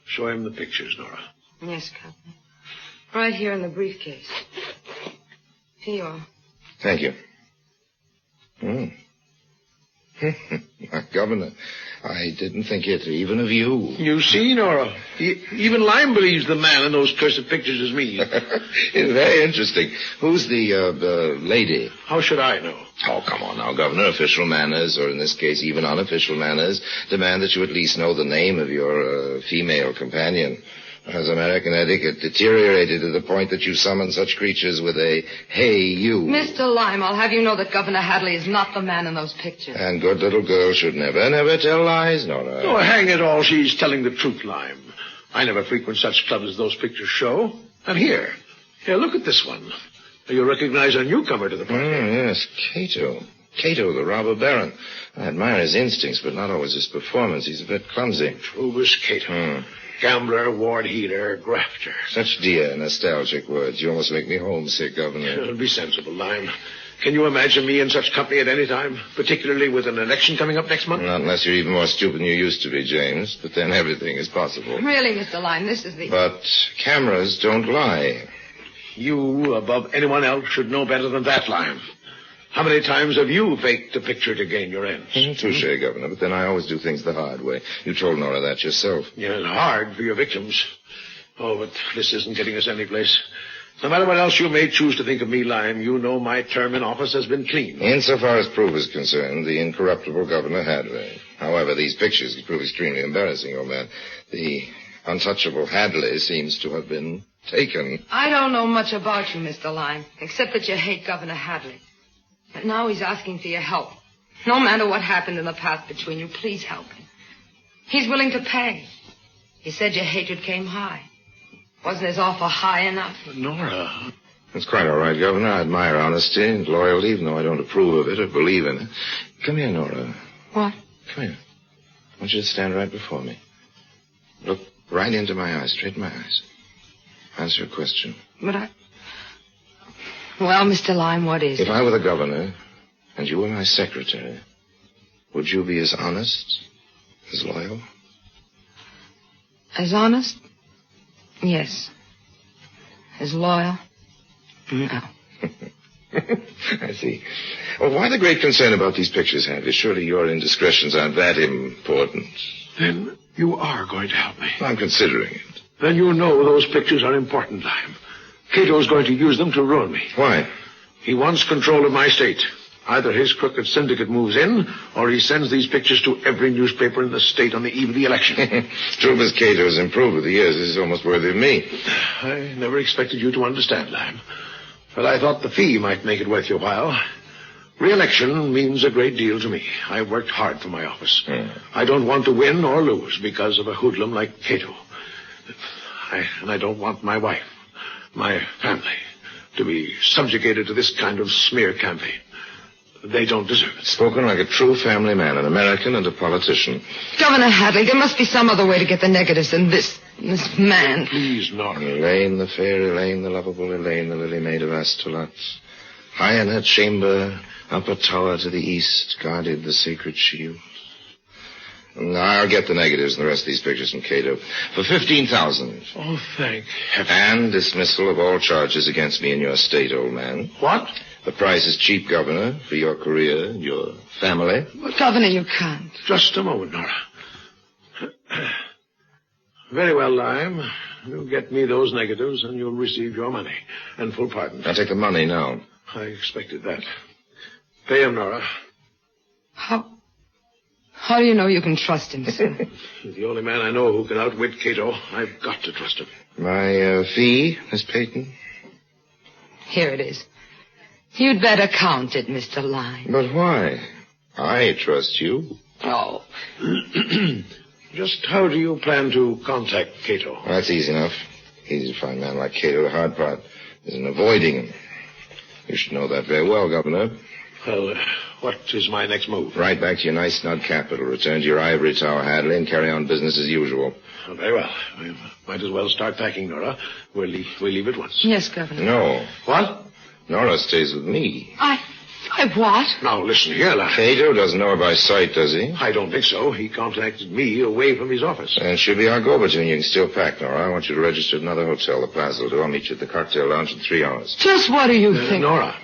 S5: Show him the pictures, Nora.
S10: Yes, Captain. Right here in the briefcase. Here you are.
S1: Thank you. Governor, I didn't think it even of you.
S5: You see, Nora, even Lime believes the man in those cursed pictures is me.
S1: It's very interesting. Who's the lady?
S5: How should I know?
S1: Oh, come on now, Governor. Official manners, or in this case, even unofficial manners, demand that you at least know the name of your female companion. Has American etiquette deteriorated to the point that you summon such creatures with a, hey, you?
S10: Mr. Lime, I'll have you know that Governor Hadley is not the man in those pictures.
S1: And good little girls should never tell lies, Nora.
S5: Oh, hang it all, she's telling the truth, Lime. I never frequent such clubs as those pictures show. And here, look at this one. You recognize a newcomer to the party.
S1: Yes, Kato. Kato, the robber baron. I admire his instincts, but not always his performance. He's a bit clumsy.
S5: Truvis Kato. Gambler, ward healer, grafter.
S1: Such dear, nostalgic words. You almost make me homesick, Governor.
S5: Be sensible, Lime. Can you imagine me in such company at any time? Particularly with an election coming up next month?
S1: Not unless you're even more stupid than you used to be, James. But then everything is possible.
S10: Really, Mr. Lime, this is the...
S1: But cameras don't lie.
S5: You, above anyone else, should know better than that, Lime. How many times have you faked a picture to gain your ends?
S1: Touché, Governor, but then I always do things the hard way. You told Nora that yourself.
S5: Yeah, hard for your victims. Oh, but this isn't getting us anyplace. No matter what else you may choose to think of me, Lime, you know my term in office has been clean.
S1: Insofar as proof is concerned, the incorruptible Governor Hadley. However, these pictures prove extremely embarrassing, old man. The untouchable Hadley seems to have been taken.
S10: I don't know much about you, Mr. Lime, except that you hate Governor Hadley. But now he's asking for your help. No matter what happened in the past between you, please help him. He's willing to pay. He said your hatred came high. Wasn't his offer high enough?
S5: Nora.
S1: That's quite all right, Governor. I admire honesty and loyalty, even though I don't approve of it or believe in it. Come here, Nora.
S10: What?
S1: Come here. I want you to stand right before me. Look right into my eyes, straight in my eyes. Answer a question.
S10: But Well, Mr. Lime, what is it?
S1: If I were the governor and you were my secretary, would you be as honest, as loyal?
S10: As honest? Yes. As loyal? No.
S1: I see. Well, why the great concern about these pictures, Hadley? Surely your indiscretions aren't that important.
S5: Then you are going to help me.
S1: I'm considering it.
S5: Then you know those pictures are important, Lime. Cato's going to use them to ruin me.
S1: Why?
S5: He wants control of my state. Either his crooked syndicate moves in, or he sends these pictures to every newspaper in the state on the eve of the election.
S1: Truth is, Kato has improved with the years. This is almost worthy of me.
S5: I never expected you to understand, Lime. But I thought the fee might make it worth your while.
S11: Re-election means a great deal to me. I've worked hard for my office. I don't want to win or lose because of a hoodlum like Kato. And I don't want my wife, my family, to be subjugated to this kind of smear campaign. They don't deserve it.
S1: Spoken like a true family man, an American and a politician.
S10: Governor Hadley, there must be some other way to get the negatives than this man.
S11: Please, Nora.
S1: Elaine, the fair Elaine, the lovable Elaine, the lily maid of Astolat. High in her chamber, upper tower to the east, guarded the sacred shield. I'll get the negatives and the rest of these pictures from Kato for $15,000.
S11: Oh, thank heaven.
S1: And dismissal of all charges against me in your state, old man.
S11: What?
S1: The price is cheap, Governor, for your career and your family.
S10: But, Governor, you can't.
S11: Just a moment, Nora. Very well, Lime. You get me those negatives and you'll receive your money and full pardon.
S1: I'll take the money now.
S11: I expected that. Pay him, Nora.
S10: How do you know you can trust him, sir?
S11: He's the only man I know who can outwit Kato. I've got to trust him.
S1: My fee, Miss Peyton?
S10: Here it is. You'd better count it, Mr. Lime.
S1: But why? I trust you.
S10: Oh.
S11: Just how do you plan to contact Kato?
S1: Well, that's easy enough. Easy to find a man like Kato. The hard part is in avoiding him. You should know that very well, Governor.
S11: Well, what is my next move?
S1: Right back to your nice snug capital. Return to your ivory tower, Hadley, and carry on business as usual.
S11: Oh, very well. We might as well start packing, Nora. We'll leave at once.
S10: Yes, Governor.
S1: No.
S11: What?
S1: Nora stays with me.
S10: I what?
S11: Now, listen here, lad.
S1: Kato doesn't know her by sight, does he?
S11: I don't think so. He contacted me away from his office.
S1: And she'll be our go-between. You can still pack, Nora. I want you to register at another hotel, the Plaza will do. I'll meet you at the cocktail lounge in 3 hours.
S10: Just what do you think?
S11: Nora,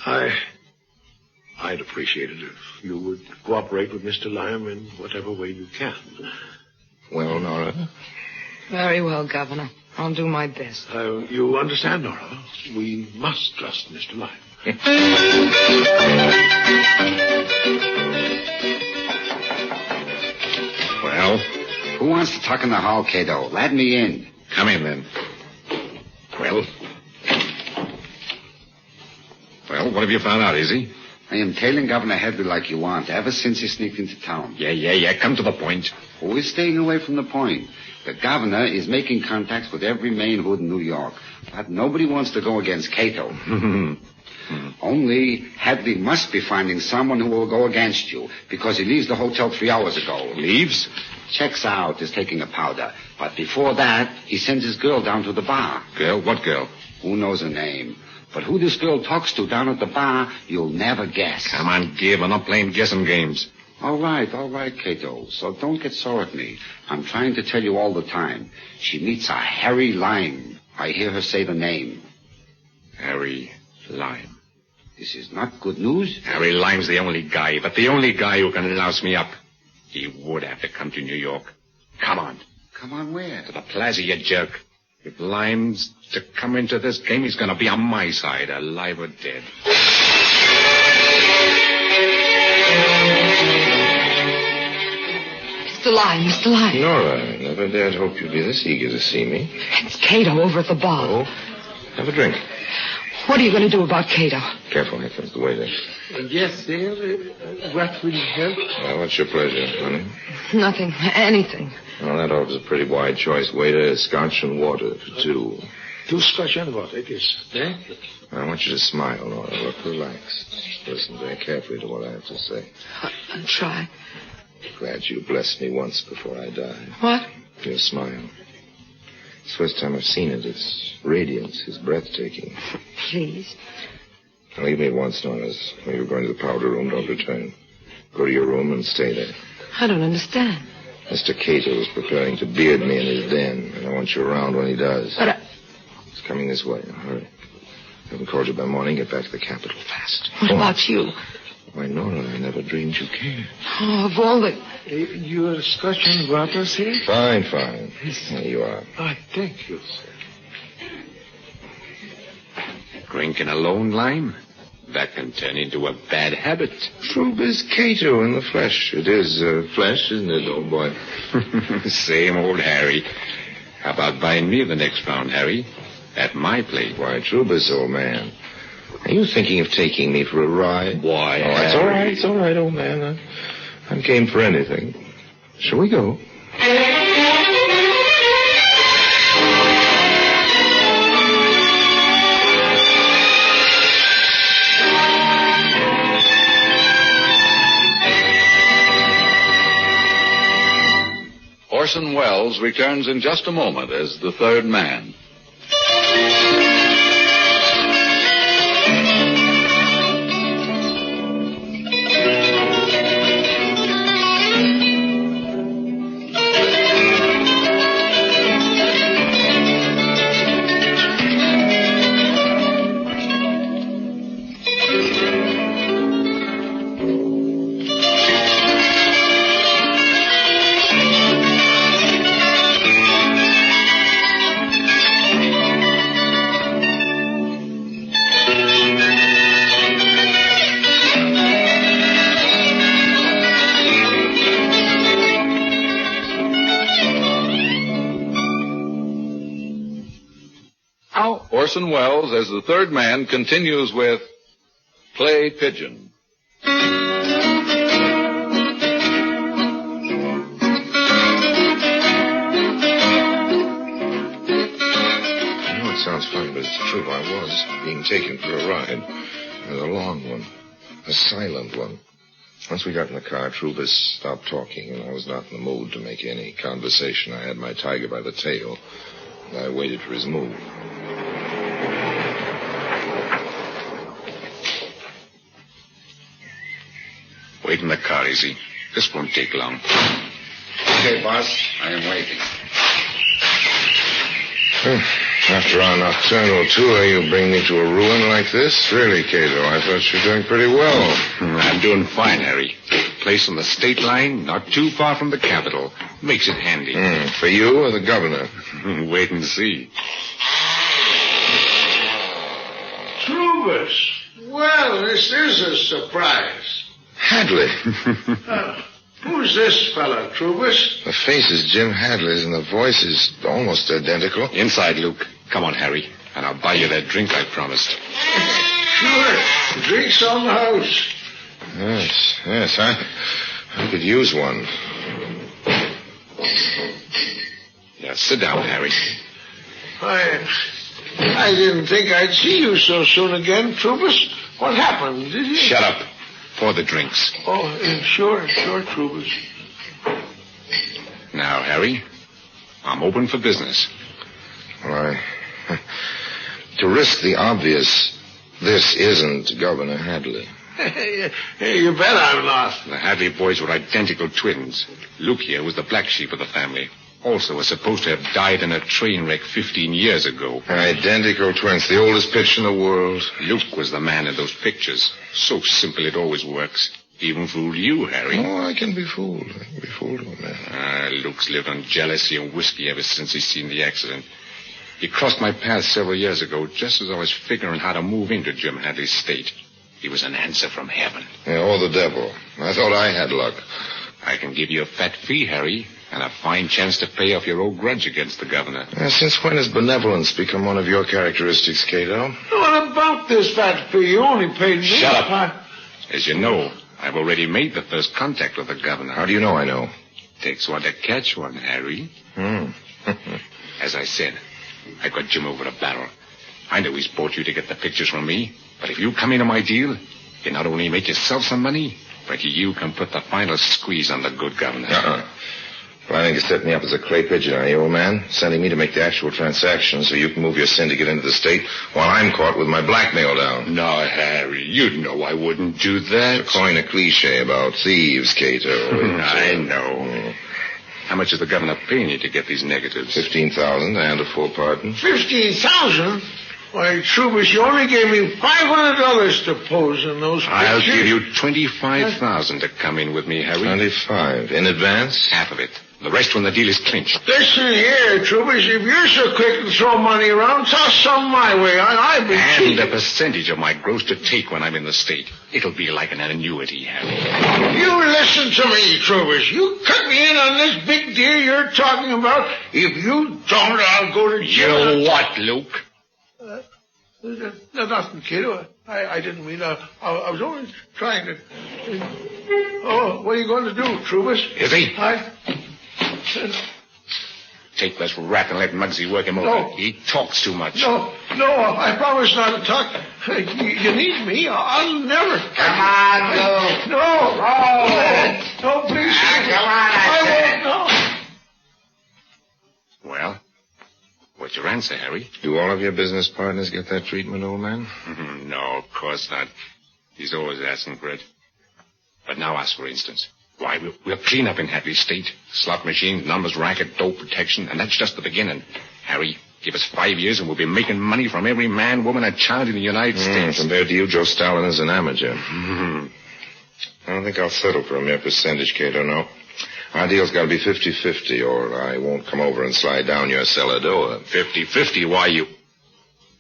S11: I'd appreciate it if you would cooperate with Mr. Lime in whatever way you can.
S1: Well, Nora?
S10: Very well, Governor. I'll do my best.
S11: You understand, Nora? We must trust Mr. Lime.
S12: Well? Who wants to talk in the hall, Kato? Let me in.
S13: Come in, then. Well, what have you found out, Izzy?
S12: I am tailing Governor Hadley like you want, ever since he sneaked into town.
S13: Yeah. Come to the point.
S12: Who is staying away from the point? The governor is making contacts with every main hood in New York. But nobody wants to go against Kato. Only Hadley must be finding someone who will go against you, because he leaves the hotel 3 hours ago.
S13: Leaves?
S12: Checks out, is taking a powder. But before that, he sends his girl down to the bar.
S13: Girl? What girl?
S12: Who knows her name? But who this girl talks to down at the bar, you'll never guess.
S13: Come on, Gib. I'm not playing guessing games.
S12: All right, Kato. So don't get sore at me. I'm trying to tell you all the time. She meets a Harry Lime. I hear her say the name.
S13: Harry Lime.
S12: This is not good news.
S13: Harry Lime's the only guy, but the only guy who can louse me up. He would have to come to New York. Come on.
S12: Come on where?
S13: To the Plaza, you jerk. If Lime's to come into this game, he's going to be on my side, alive or dead.
S10: Mr. Lime.
S1: Nora, I never dared hope you'd be this eager to see me.
S10: It's Kato over at the bar.
S1: Oh? Have a drink.
S10: What are you going to do about Kato?
S1: Careful, here comes the waiter.
S8: Yes, sir. What will you help?
S1: Well, what's your pleasure, honey?
S10: Nothing. Anything.
S1: Well, that offers a pretty wide choice. Waiter, scotch and water for 2.
S11: 2 scotch and water, it is. Eh?
S1: I want you to smile, Nora. Look relaxed. Listen very carefully to what I have to say.
S10: I'll try.
S1: Glad you blessed me once before I die.
S10: What?
S1: Your smile. It's the first time I've seen it. Its radiance is breathtaking.
S10: Please.
S1: Now, leave me at once, Nora. When you're going to the powder room, don't return. Go to your room and stay there.
S10: I don't understand.
S1: Mr. Kato is preparing to beard me in his den, and I want you around when he does.
S10: But
S1: He's coming this way. Now, hurry. I haven't called you by morning. Get back to the capital fast.
S10: What about you?
S1: Why, Nora, I never dreamed you cared.
S10: Oh, of all the...
S8: Your scotch and water, sir?
S1: Fine. Here you are.
S8: Oh, thank you, sir.
S13: Drinking alone, Lime? That can turn into a bad habit.
S1: True is Kato in the flesh. It is flesh, isn't it, old boy?
S13: Same old Harry. How about buying me the next round, Harry? At my place.
S1: Why, Trubus, old man. Are you thinking of taking me for a ride?
S13: Why,
S1: Oh, it's all right, old man. I'm game for anything. Shall we go?
S14: Orson Welles returns in just a moment as the third man. Orson Welles as the third man continues with Play Pidgeon.
S1: I know it sounds funny, but it's true. I was being taken for a ride. And a long one. A silent one. Once we got in the car, Troopers stopped talking, and I was not in the mood to make any conversation. I had my tiger by the tail, and I waited for his move.
S13: Wait in the car, Easy. This won't take long.
S12: Okay, boss. I am waiting.
S1: After our nocturnal tour, you bring me to a ruin like this? Really, Kato, I thought you were doing pretty well.
S13: I'm doing fine, Harry. Place on the state line, not too far from the capital. Makes it handy.
S1: For you or the governor?
S13: Wait and see.
S11: Troubus. Well, this is a surprise.
S1: Hadley.
S11: Who's this fella, Troubus?
S1: The face is Jim Hadley's, and the voice is almost identical.
S13: Inside, Luke. Come on, Harry, and I'll buy you that drink I promised.
S11: Sure. Drinks on the house.
S1: Yes, I could use one.
S13: Yeah, sit down, Harry.
S11: I didn't think I'd see you so soon again, Troubus. What happened? Did you?
S13: Shut up. Pour the drinks.
S11: Oh, sure, Troubus.
S13: Now, Harry, I'm open for business.
S1: Why, to risk the obvious, this isn't Governor Hadley.
S11: Hey, you bet I'm not.
S13: The Hadley boys were identical twins. Luke here was the black sheep of the family. Also was supposed to have died in a train wreck 15 years ago.
S1: Identical twins, the oldest pitch in the world.
S13: Luke was the man in those pictures. So simple it always works. Even fooled you, Harry.
S1: Oh, I can be fooled. Old man.
S13: Luke's lived on jealousy and whiskey ever since he's seen the accident. He crossed my path several years ago, just as I was figuring how to move into Jim Hadley's state. He was an answer from heaven.
S1: Yeah, or the devil. I thought I had luck.
S13: I can give you a fat fee, Harry, and a fine chance to pay off your old grudge against the governor.
S1: Since when has benevolence become one of your characteristics, Kato?
S11: What about this fat fee? You only paid me.
S13: Shut up. As you know, I've already made the first contact with the governor.
S1: How do you know I know?
S13: Takes one to catch one, Harry. As I said, I got Jim over a barrel. I know he's bought you to get the pictures from me, but if you come into my deal, you not only make yourself some money, but you can put the final squeeze on the good governor.
S1: Planning to set me up as a clay pigeon, are you, old man? Sending me to make the actual transaction so you can move your syndicate into the state while I'm caught with my blackmail down.
S13: No, Harry, you'd know I wouldn't do that.
S1: To coin a cliche about thieves, Kato.
S13: I know. How much is the governor paying you to get these negatives?
S1: $15,000 and a full pardon.
S11: $15,000? Why, Troubus, you only gave me $500 to pose in those pictures.
S13: I'll give you $25,000 to come in with me, Harry.
S1: 25 in advance?
S13: Half of it. The rest when the deal is clinched.
S11: Listen here, Troubus. If you're so quick to throw money around, toss some my way. I've been
S13: And a percentage of my gross to take when I'm in the state. It'll be like an annuity, Harry.
S11: You listen to me, Troubus. You cut me in on this big deal you're talking about. If you don't, I'll go to jail.
S13: You what, Luke?
S11: Nothing, Kato. I didn't mean... I was only trying to... Oh, what are you going to do, Trubus?
S13: Is he? Take this rat and let Muggsy work him over.
S11: No.
S13: He talks too much.
S11: No, I promise not to talk. You need me. I'll never...
S12: Come on, Lou.
S11: No. No, please.
S12: Come on,
S11: I won't, no.
S13: Well, what's your answer, Harry?
S2: Do all of your business partners get that treatment, old man?
S13: No, of course not. He's always asking for it. But now ask, for instance. Why, we'll clean up in Hadley State. Slot machines, numbers, racket, dope protection, and that's just the beginning. Harry, give us 5 years and we'll be making money from every man, woman, and child in the United States.
S2: Compared to you, Joe Stalin is an amateur. I don't think I'll settle for a mere percentage, Kato, no. Our deal's got to be 50-50, or I won't come over and slide down your cellar door.
S13: 50-50? Why,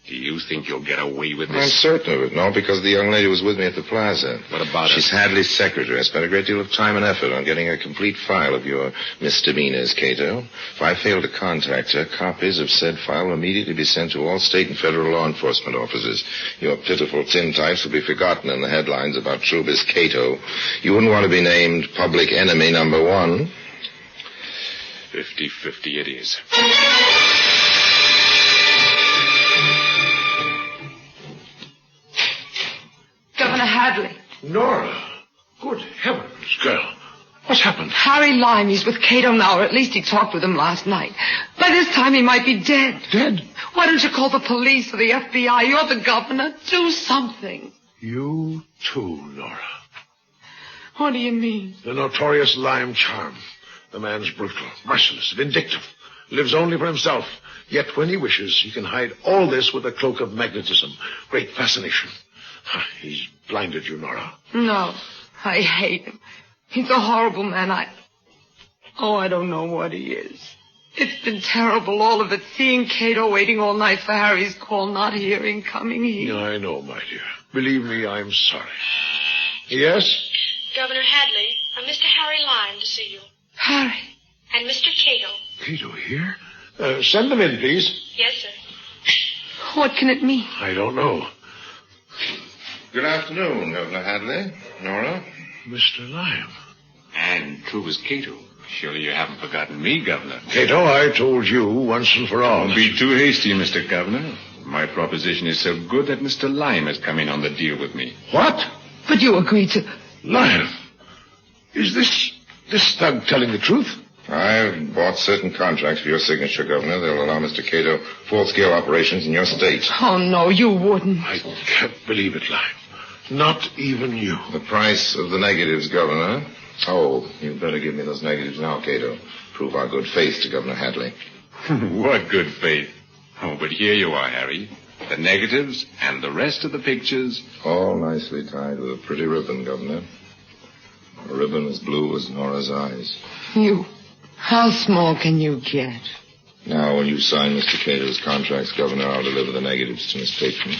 S13: do you think you'll get away with this?
S2: I'm certain of it, no, because the young lady was with me at the plaza.
S13: What about her?
S2: She's Hadley's secretary. I spent a great deal of time and effort on getting a complete file of your misdemeanors, Kato. If I fail to contact her, copies of said file will immediately be sent to all state and federal law enforcement offices. Your pitiful tintypes will be forgotten in the headlines about Trubus Kato. You wouldn't want to be named public enemy number 1.
S13: 50-50 it is.
S10: Governor Hadley.
S11: Nora. Good heavens, girl. What's happened?
S10: Harry Lime, he's with Kato now, or at least he talked with him last night. By this time, he might be dead.
S11: Dead?
S10: Why don't you call the police or the FBI? You're the governor. Do something.
S11: You too, Nora.
S10: What do you mean?
S11: The notorious Lime charm. The man's brutal, merciless, vindictive, lives only for himself. Yet when he wishes, he can hide all this with a cloak of magnetism, great fascination. He's blinded you, Nora.
S10: No, I hate him. He's a horrible man. I don't know what he is. It's been terrible, all of it. Seeing Kato waiting all night for Harry's call, not hearing, coming here.
S11: I know, my dear. Believe me, I'm sorry. Yes?
S15: Governor Hadley, Mr. Harry Lime to see you.
S10: Harry.
S15: And Mr. Kato.
S11: Kato here? Send them in, please.
S15: Yes, sir.
S10: What can it mean?
S11: I don't know.
S2: Good afternoon, Governor Hadley. Nora?
S11: Mr. Lime.
S13: And Trubus Kato. Surely you haven't forgotten me, Governor.
S11: Kato, I told you once and for all.
S13: Don't be too hasty, Mr. Governor. My proposition is so good that Mr. Lime has come in on the deal with me.
S11: What?
S10: But you agreed to...
S11: Lime? Is this thug telling the truth?
S2: I've bought certain contracts for your signature, Governor. They'll allow Mr. Cato full-scale operations in your state.
S10: Oh, no, you wouldn't.
S11: I can't believe it, Lime. Not even you.
S2: The price of the negatives, Governor. Oh, you'd better give me those negatives now, Cato. Prove our good faith to Governor Hadley.
S13: What good faith? Oh, but here you are, Harry. The negatives and the rest of the pictures.
S2: All nicely tied with a pretty ribbon, Governor. A ribbon as blue as Nora's eyes.
S10: You... How small can you get?
S2: Now, when you sign Mr. Cato's contracts, Governor, I'll deliver the negatives to Miss Pidgeon.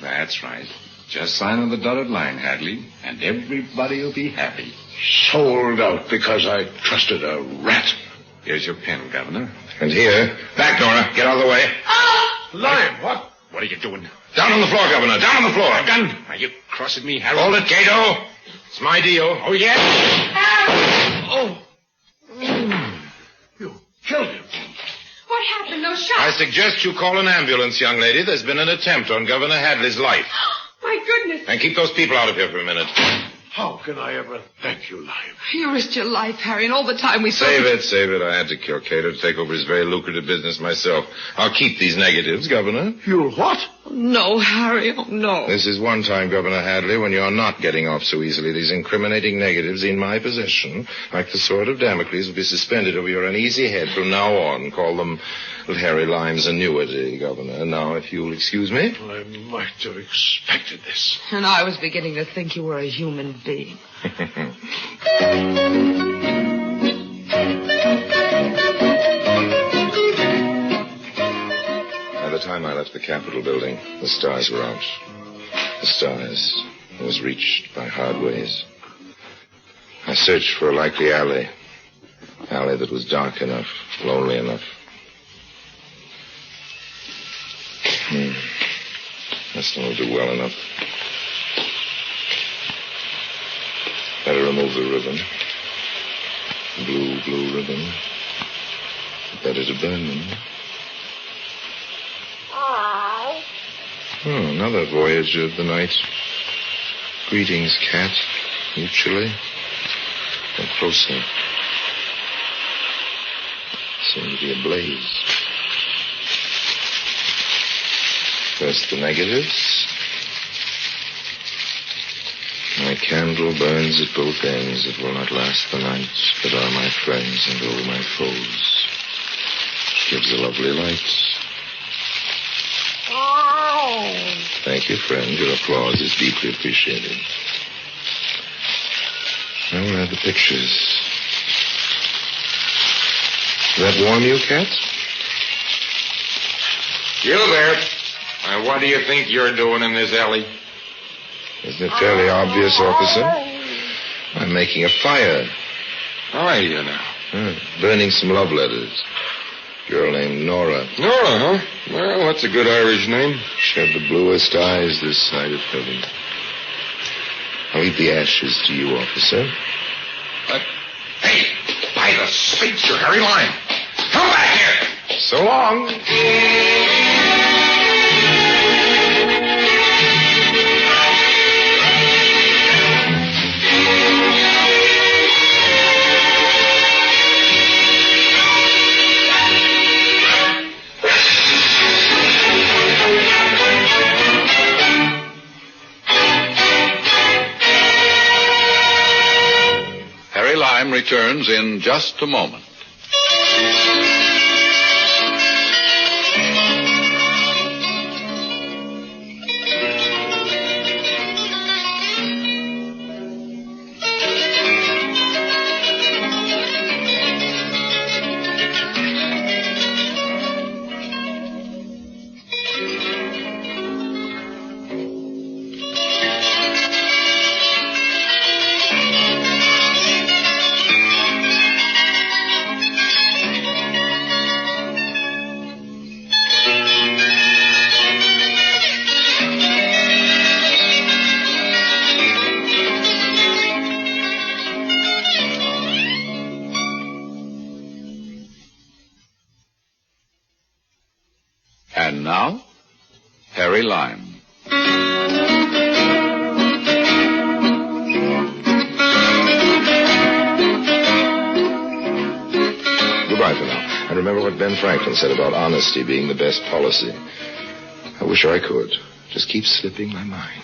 S13: That's right. Just sign on the dotted line, Hadley, and everybody will be happy.
S11: Sold out because I trusted a rat.
S13: Here's your pen, Governor.
S2: And here. Back, Nora. Get out of the way.
S11: Lime, what?
S13: What are you doing?
S2: Down on the floor, Governor. Down on the floor.
S13: A gun? Are you crossing me, Harry?
S2: Hold it, Cato. It's my deal.
S13: Oh, yes?
S11: Oh. You killed him.
S10: What happened? Those shots?
S2: I suggest you call an ambulance, young lady. There's been an attempt on Governor Hadley's life.
S10: My goodness.
S2: And keep those people out of here for a minute.
S11: How can I ever thank you, Lime?
S10: You risked your life, Harry, and all the time we...
S2: Save it. I had to kill Cato to take over his very lucrative business myself. I'll keep these negatives, Governor.
S11: You'll what?
S10: No, Harry, oh, no.
S2: This is one time, Governor Hadley, when you're not getting off so easily. These incriminating negatives in my possession, like the sword of Damocles, will be suspended over your uneasy head from now on. Call them Harry Lime's annuity, Governor. Now, if you'll excuse me.
S11: I might have expected this.
S10: And I was beginning to think you were a human being.
S2: By the time I left the Capitol building, the stars were out. The stars was reached by hard ways. I searched for a likely alley that was dark enough, lonely enough.
S1: fastening will do well enough. Better remove the ribbon. Blue ribbon. Better to burn them. Another voyage of the night. Greetings, cat. Mutually. Come closer. Seem to be ablaze. First the negatives. My candle burns at both ends. It will not last the night, but are my friends and all my foes. It gives a lovely light. Thank you, friend. Your applause is deeply appreciated. Now we'll have the pictures. Does that warm you, cat?
S13: You there. What do you think you're doing in this alley?
S1: Isn't it fairly obvious, officer? I'm making a fire.
S13: Are you now?
S1: Burning some love letters. Girl named Nora.
S13: Nora, huh? Well, that's a good Irish name.
S1: She had the bluest eyes this side of heaven. I'll leave the ashes to you, officer.
S13: Hey, by the saints, you're Harry Lime. Come back here.
S1: So long.
S14: Returns in just a moment. And now, Harry Lime.
S1: Goodbye for now. And remember what Ben Franklin said about honesty being the best policy. I wish I could. Just keep slipping my mind.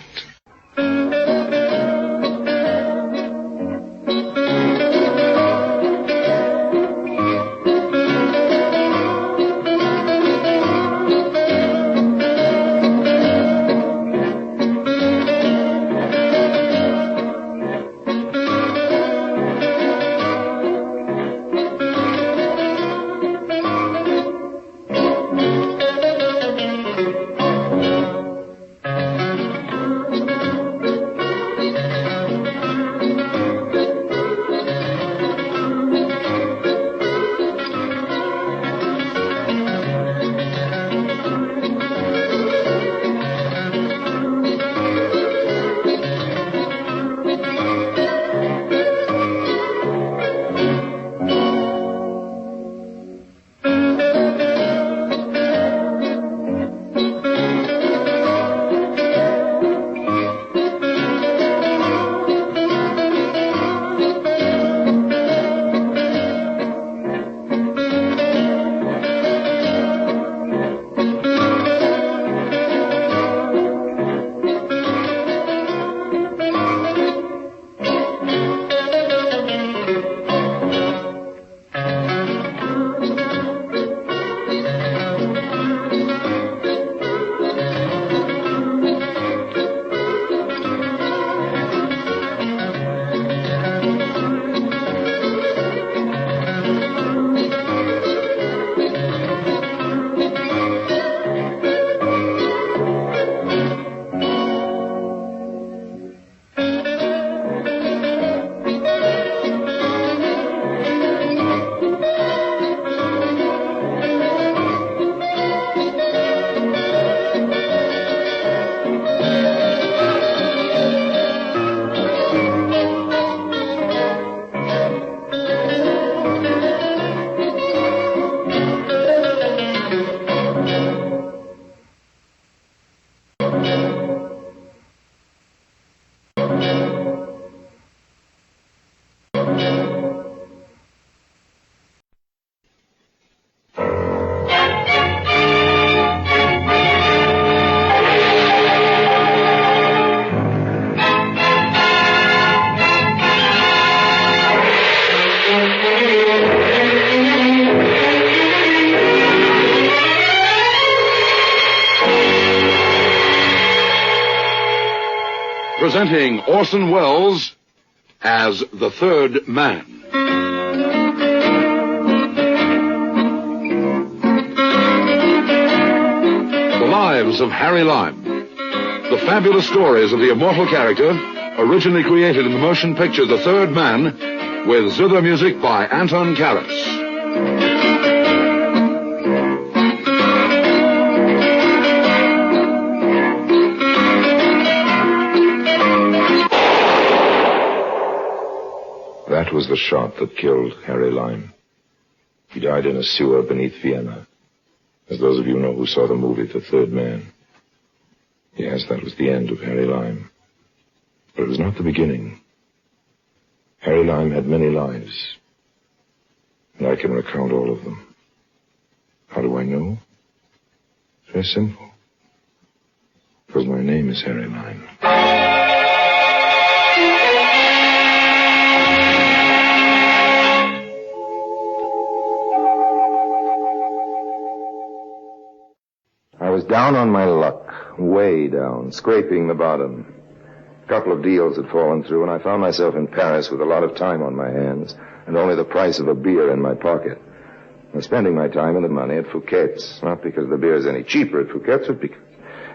S14: Presenting Orson Welles as the third man. The Lives of Harry Lime. The fabulous stories of the immortal character, originally created in the motion picture The Third Man, with zither music by Anton Karas.
S2: That was the shot that killed Harry Lime. He died in a sewer beneath Vienna. As those of you know who saw the movie The Third Man. Yes, that was the end of Harry Lime. But it was not the beginning. Harry Lime had many lives. And I can recount all of them. How do I know? It's very simple. Because my name is Harry Lime. I was down on my luck, way down, scraping the bottom. A couple of deals had fallen through, and I found myself in Paris with a lot of time on my hands and only the price of a beer in my pocket. I was spending my time and the money at Fouquet's, not because the beer is any cheaper at Fouquet's, but because,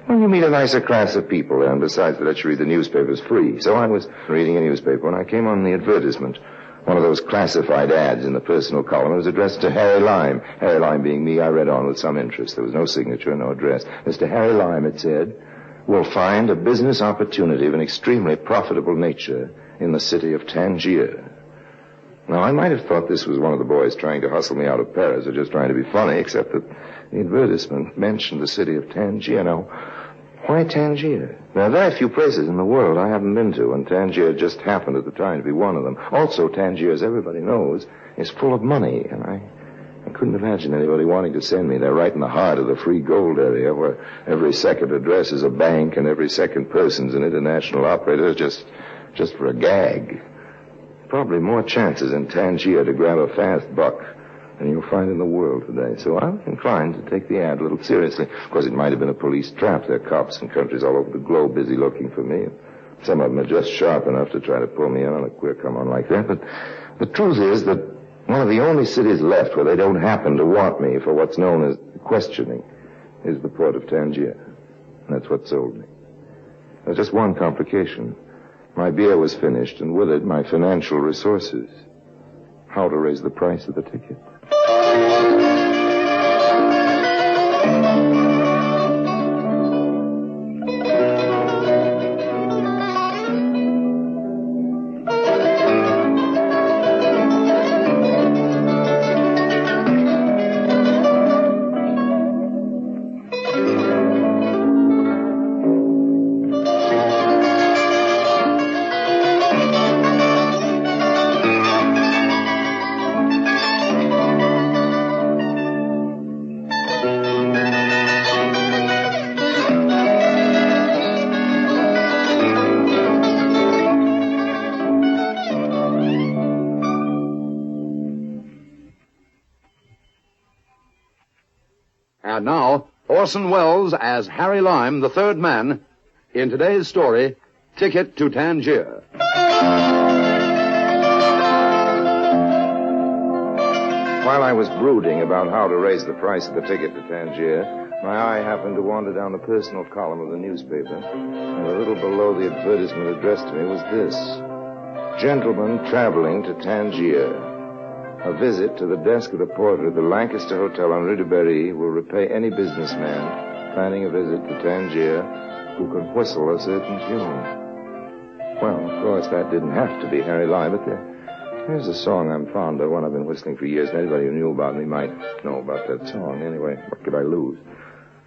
S2: well, you meet a nicer class of people there, and besides that, you read the newspapers free. So I was reading a newspaper when I came on the advertisement. One of those classified ads in the personal column. It was addressed to Harry Lime. Harry Lime being me, I read on with some interest. There was no signature, no address. Mr. Harry Lime, it said, will find a business opportunity of an extremely profitable nature in the city of Tangier. Now, I might have thought this was one of the boys trying to hustle me out of Paris or just trying to be funny, except that the advertisement mentioned the city of Tangier. Now, why Tangier? There are very few places in the world I haven't been to, and Tangier just happened at the time to be one of them. Also, Tangier, as everybody knows, is full of money, and I couldn't imagine anybody wanting to send me there right in the heart of the free gold area where every second address is a bank and every second person's an international operator just for a gag. Probably more chances in Tangier to grab a fast buck than you'll find in the world today. So I was inclined to take the ad a little seriously. Of course, it might have been a police trap. There are cops in countries all over the globe busy looking for me. Some of them are just sharp enough to try to pull me in on a queer come-on like that. But the truth is that one of the only cities left where they don't happen to want me for what's known as questioning is the port of Tangier. And that's what sold me. There's just one complication. My beer was finished, and with it, my financial resources. How to raise the price of the ticket.
S14: And now, Orson Welles as Harry Lime, the third man, in today's story, Ticket to Tangier.
S2: While I was brooding about how to raise the price of the ticket to Tangier, my eye happened to wander down the personal column of the newspaper, and a little below the advertisement addressed to me was this. Gentlemen traveling to Tangier. A visit to the desk of the porter at the Lancaster Hotel on Rue de Berry will repay any businessman planning a visit to Tangier who can whistle a certain tune. Well, of course, that didn't have to be Harry Lime, but there's a song I'm fond of, one I've been whistling for years, and anybody who knew about me might know about that song. Anyway, what could I lose?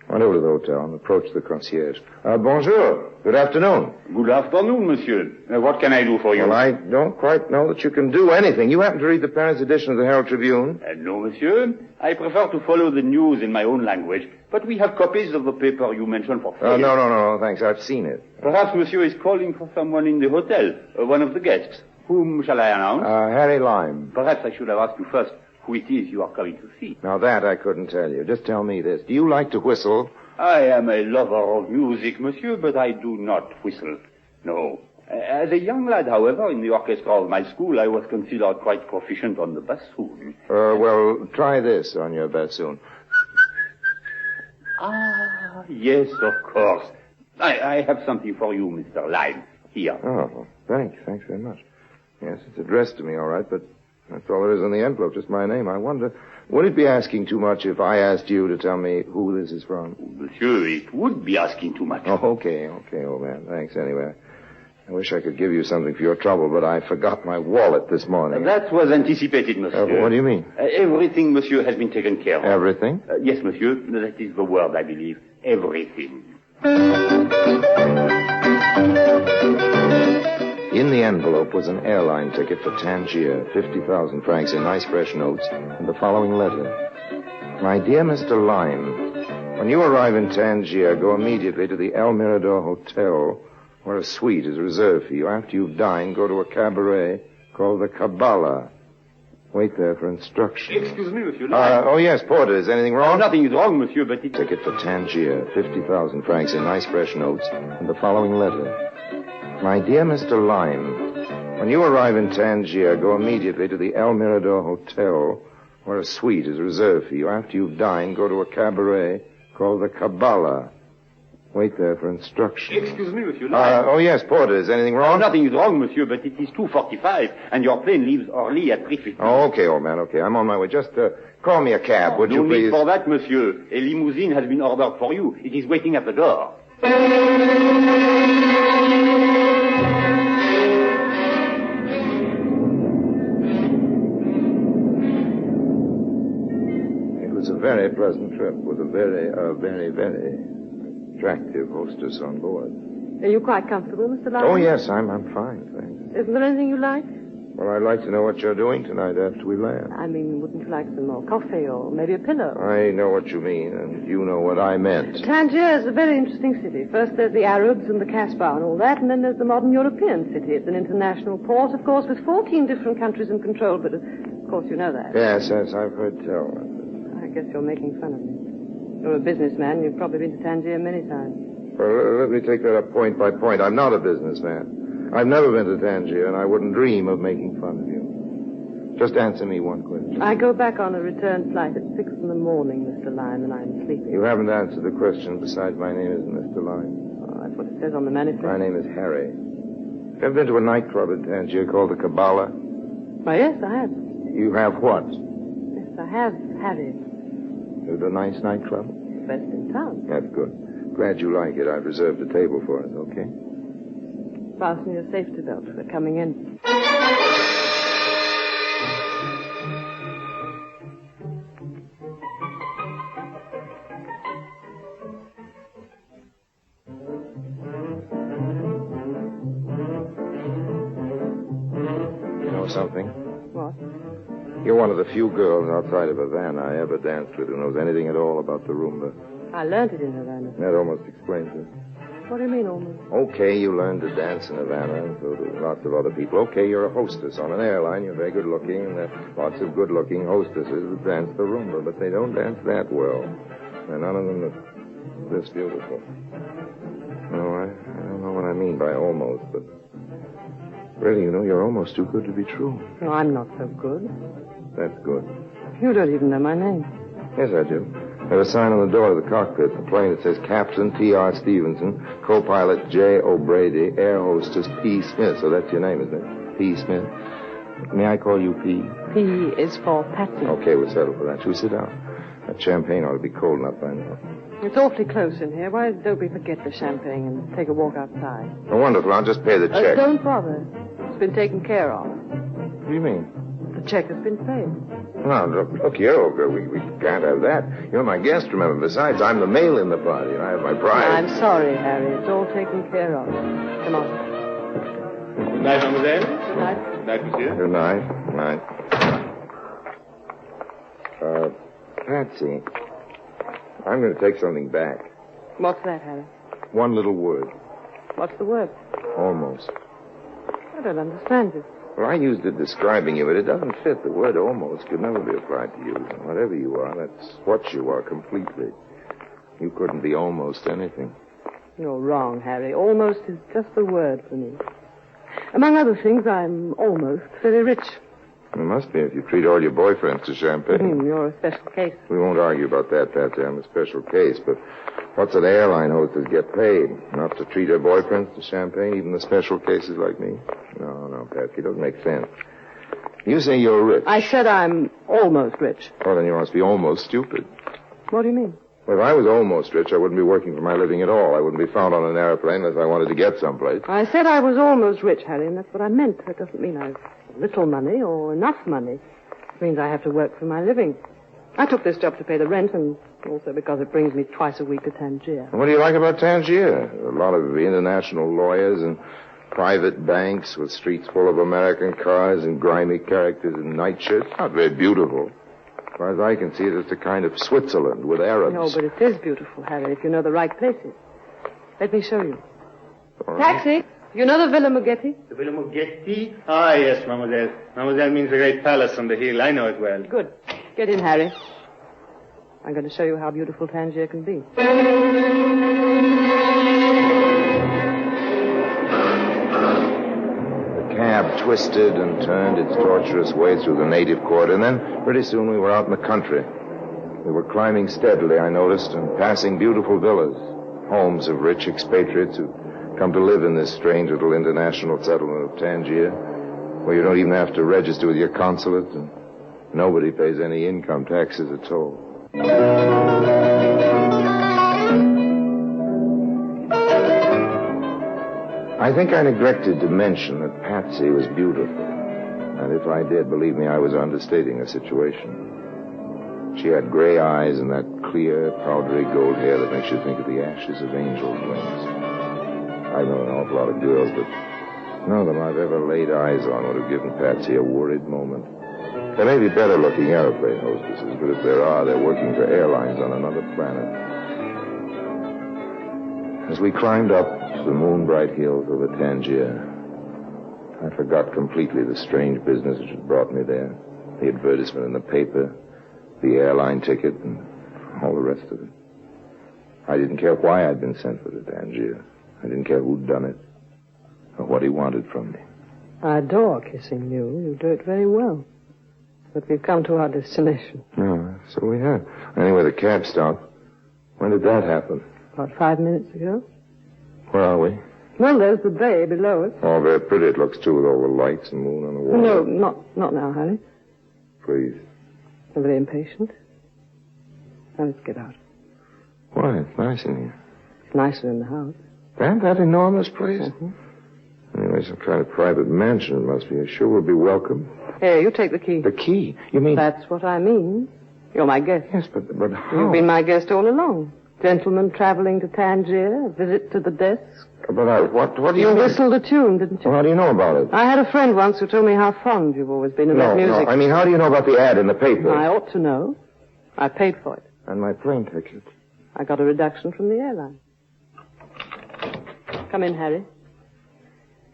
S2: I went over to the hotel and approached the concierge. Bonjour. Good afternoon.
S16: Good afternoon, monsieur. What can I do for you?
S2: Well, I don't quite know that you can do anything. You happen to read the Paris edition of the Herald Tribune?
S16: No, monsieur. I prefer to follow the news in my own language, but we have copies of the paper you mentioned for free.
S2: No, thanks. I've seen it.
S16: Perhaps monsieur is calling for someone in the hotel, one of the guests. Whom shall I announce?
S2: Harry Lime.
S16: Perhaps I should have asked you first who it is you are coming to see.
S2: Now that I couldn't tell you. Just tell me this. Do you like to whistle?
S16: I am a lover of music, monsieur, but I do not whistle. No. As a young lad, however, in the orchestra of my school, I was considered quite proficient on the bassoon.
S2: Well, try this on your bassoon.
S16: Ah, yes, of course. I have something for you, Mr. Lime. Here.
S2: Oh, thanks. Thanks very much. Yes, it's addressed to me, all right, but that's all there is on the envelope, just my name. I wonder, would it be asking too much if I asked you to tell me who this is from?
S16: Monsieur, it would be asking too much.
S2: Oh, okay, old man. Thanks anyway. I wish I could give you something for your trouble, but I forgot my wallet this morning.
S16: That was anticipated, monsieur.
S2: What do you mean?
S16: Everything, monsieur, has been taken care of.
S2: Everything?
S16: Yes, monsieur. That is the word, I believe. Everything.
S2: In the envelope was an airline ticket for Tangier, 50,000 francs in nice fresh notes, and the following letter. My dear Mr. Lime, when you arrive in Tangier, go immediately to the El Mirador Hotel, where a suite is reserved for you. After you've dined, go to a cabaret called the Kabbalah. Wait there for instructions.
S16: Excuse me, monsieur.
S2: Oh, yes, porter. Is anything wrong?
S16: Nothing is wrong, monsieur, but it...
S2: Ticket for Tangier, 50,000 francs in nice fresh notes, and the following letter. My dear Mr. Lime, when you arrive in Tangier, go immediately to the El Mirador Hotel, where a suite is reserved for you. After you've dined, go to a cabaret called the Kabbalah. Wait there for instructions.
S16: Excuse me, monsieur.
S2: Oh, yes, porter. Is anything wrong?
S16: Nothing is wrong, monsieur, but it is 2:45, and your plane leaves early at 3:50.
S2: Oh, okay, old man, okay. I'm on my way. Just call me a cab, would you please?
S16: No need for that, monsieur. A limousine has been ordered for you. It is waiting at the door. It was a very pleasant trip with a very attractive hostess on board.
S3: Are you quite comfortable, Mr. Lyle?
S2: Oh, yes, I'm fine, thanks.
S3: Isn't there anything you like?
S2: Well, I'd like to know what you're doing tonight after we land.
S3: I mean, wouldn't you like some more coffee or maybe a pillow?
S2: I know what you mean, and you know what I meant.
S3: Tangier is a very interesting city. First there's the Arabs and the Casbah and all that, and then there's the modern European city. It's an international port, of course, with 14 different countries in control, but of course you know that.
S2: Yes, I've heard tell.
S3: I guess you're making fun of me. You're a businessman. You've probably been to Tangier many times.
S2: Well, let me take that up point by point. I'm not a businessman. I've never been to Tangier, and I wouldn't dream of making fun of you. Just answer me one question.
S3: I go back on a return flight at 6 in the morning, Mr. Lime, and I'm sleeping.
S2: You haven't answered the question. Besides, my name isn't Mr. Lime.
S3: Oh, that's what it says on the manifest.
S2: My name is Harry. Have you ever been to a nightclub in Tangier called the Kabbalah?
S3: Oh, yes, I have.
S2: You have what?
S3: Yes, I have, Harry.
S2: Is it a nice nightclub?
S3: Best in town.
S2: That's good. Glad you like it. I've reserved a table for us, okay?
S3: Fasten your safety belt. We're coming in.
S2: You know something?
S3: What?
S2: You're one of the few girls outside of Havana I ever danced with who knows anything at all about the rumba.
S3: I learned it in Havana.
S2: That almost explains it.
S3: What do you mean, almost?
S2: Okay, you learned to dance in Havana, and so do lots of other people. Okay, you're a hostess on an airline. You're very good-looking, and there are lots of good-looking hostesses that dance the rumba, but they don't dance that well. And none of them are this beautiful. No, I don't know what I mean by almost, but really, you know, you're almost too good to be true.
S3: No, I'm not so good.
S2: That's good.
S3: You don't even know my name.
S2: Yes, I do. There's a sign on the door of the cockpit, the plane that says Captain T.R. Stevenson, co-pilot J. O'Brady, air hostess P. Smith. So that's your name, isn't it? P. Smith. May I call you P?
S3: P is for Patsy.
S2: Okay, we'll settle for that. Shall we sit down? That champagne ought to be cold enough by now.
S3: It's awfully close in here. Why don't we forget the champagne and take a walk outside?
S2: Oh, wonderful. I'll just pay the check.
S3: Don't bother. It's been taken care of.
S2: What do you mean?
S3: The check has been paid.
S2: No, look here, old girl. We can't have that. You're my guest, remember. Besides, I'm the male in the party, and I have my pride.
S3: I'm sorry, Harry. It's all taken care of. Come on.
S16: Good night, mademoiselle.
S3: Good night.
S16: Good night, monsieur.
S2: Good night. Good night. Patsy, I'm going to take something back.
S3: What's that, Harry?
S2: One little word.
S3: What's the word?
S2: Almost.
S3: I don't understand you.
S2: Well, I used it describing you, but it doesn't fit. The word almost could never be applied to you. Whatever you are, that's what you are completely. You couldn't be almost anything.
S3: You're wrong, Harry. Almost is just the word for me. Among other things, I'm almost very rich.
S2: You must be if you treat all your boyfriends to champagne.
S3: You're a special case.
S2: We won't argue about that, Patsy. I'm a special case. But what's an airline hostess get paid? Enough to treat her boyfriends to champagne, even the special cases like me? No, Patsy, it doesn't make sense. You say you're rich.
S3: I said I'm almost rich.
S2: Well, then you must be almost stupid.
S3: What do you mean?
S2: Well, if I was almost rich, I wouldn't be working for my living at all. I wouldn't be found on an airplane unless I wanted to get someplace.
S3: I said I was almost rich, Harry, and that's what I meant. That doesn't mean I've little money or enough money. It means I have to work for my living. I took this job to pay the rent and also because it brings me twice a week to Tangier.
S2: And what do you like about Tangier? A lot of international lawyers and private banks with streets full of American cars and grimy characters in nightshirts. Not very beautiful. As far as I can see, it's a kind of Switzerland with Arabs.
S3: No, but it is beautiful, Harry, if you know the right places. Let me show you. Taxi! You know the Villa Muggetti?
S17: The Villa Muggetti? Ah, yes, Mademoiselle. Mademoiselle means the great palace on the hill. I know it well.
S3: Good. Get in, Harry. I'm going to show you how beautiful Tangier can be.
S2: The cab twisted and turned its tortuous way through the native quarter, and then pretty soon we were out in the country. We were climbing steadily, I noticed, and passing beautiful villas, homes of rich expatriates who come to live in this strange little international settlement of Tangier, where you don't even have to register with your consulate, and nobody pays any income taxes at all. I think I neglected to mention that Patsy was beautiful. And if I did, believe me, I was understating the situation. She had gray eyes and that clear, powdery gold hair that makes you think of the ashes of angels' wings. I know an awful lot of girls, but none of them I've ever laid eyes on would have given Patsy a worried moment. There may be better-looking airplane hostesses, but if there are, they're working for airlines on another planet. As we climbed up to the moon-bright hills over Tangier, I forgot completely the strange business which had brought me there. The advertisement in the paper, the airline ticket, and all the rest of it. I didn't care why I'd been sent for to Tangier. I didn't care who'd done it or what he wanted from me.
S3: I adore kissing you. You do it very well. But we've come to our destination.
S2: Oh, so we have. Anyway, the cab stopped. When did that happen?
S3: About 5 minutes ago.
S2: Where are we?
S3: Well, there's the bay below us.
S2: Oh, very pretty it looks, too, with all the lights and moon on the water.
S3: No, not now, Harry.
S2: Please.
S3: I'm very impatient. Now let's get out.
S2: Why? It's nice in here.
S3: It's nicer in the house.
S2: That enormous place?
S3: Mm-hmm.
S2: Anyway, some kind of private mansion it must be. I'm sure we'll be welcome.
S3: Here, you take the key.
S2: The key? You mean...
S3: That's what I mean. You're my guest.
S2: Yes, but how?
S3: You've been my guest all along. Gentleman traveling to Tangier, a visit to the desk.
S2: But what do you
S3: You
S2: mean?
S3: whistled a tune, didn't you?
S2: Well, how do you know about it?
S3: I had a friend once who told me how fond you've always been of that music.
S2: No, I mean, how do you know about the ad in the paper?
S3: I ought to know. I paid for it.
S2: And my plane ticket.
S3: I got a reduction from the airline. Come in, Harry.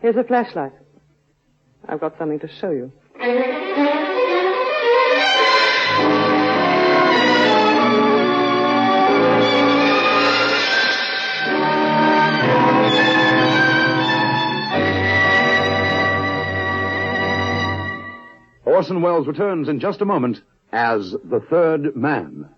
S3: Here's a flashlight. I've got something to show you.
S14: Orson Welles returns in just a moment as the third man.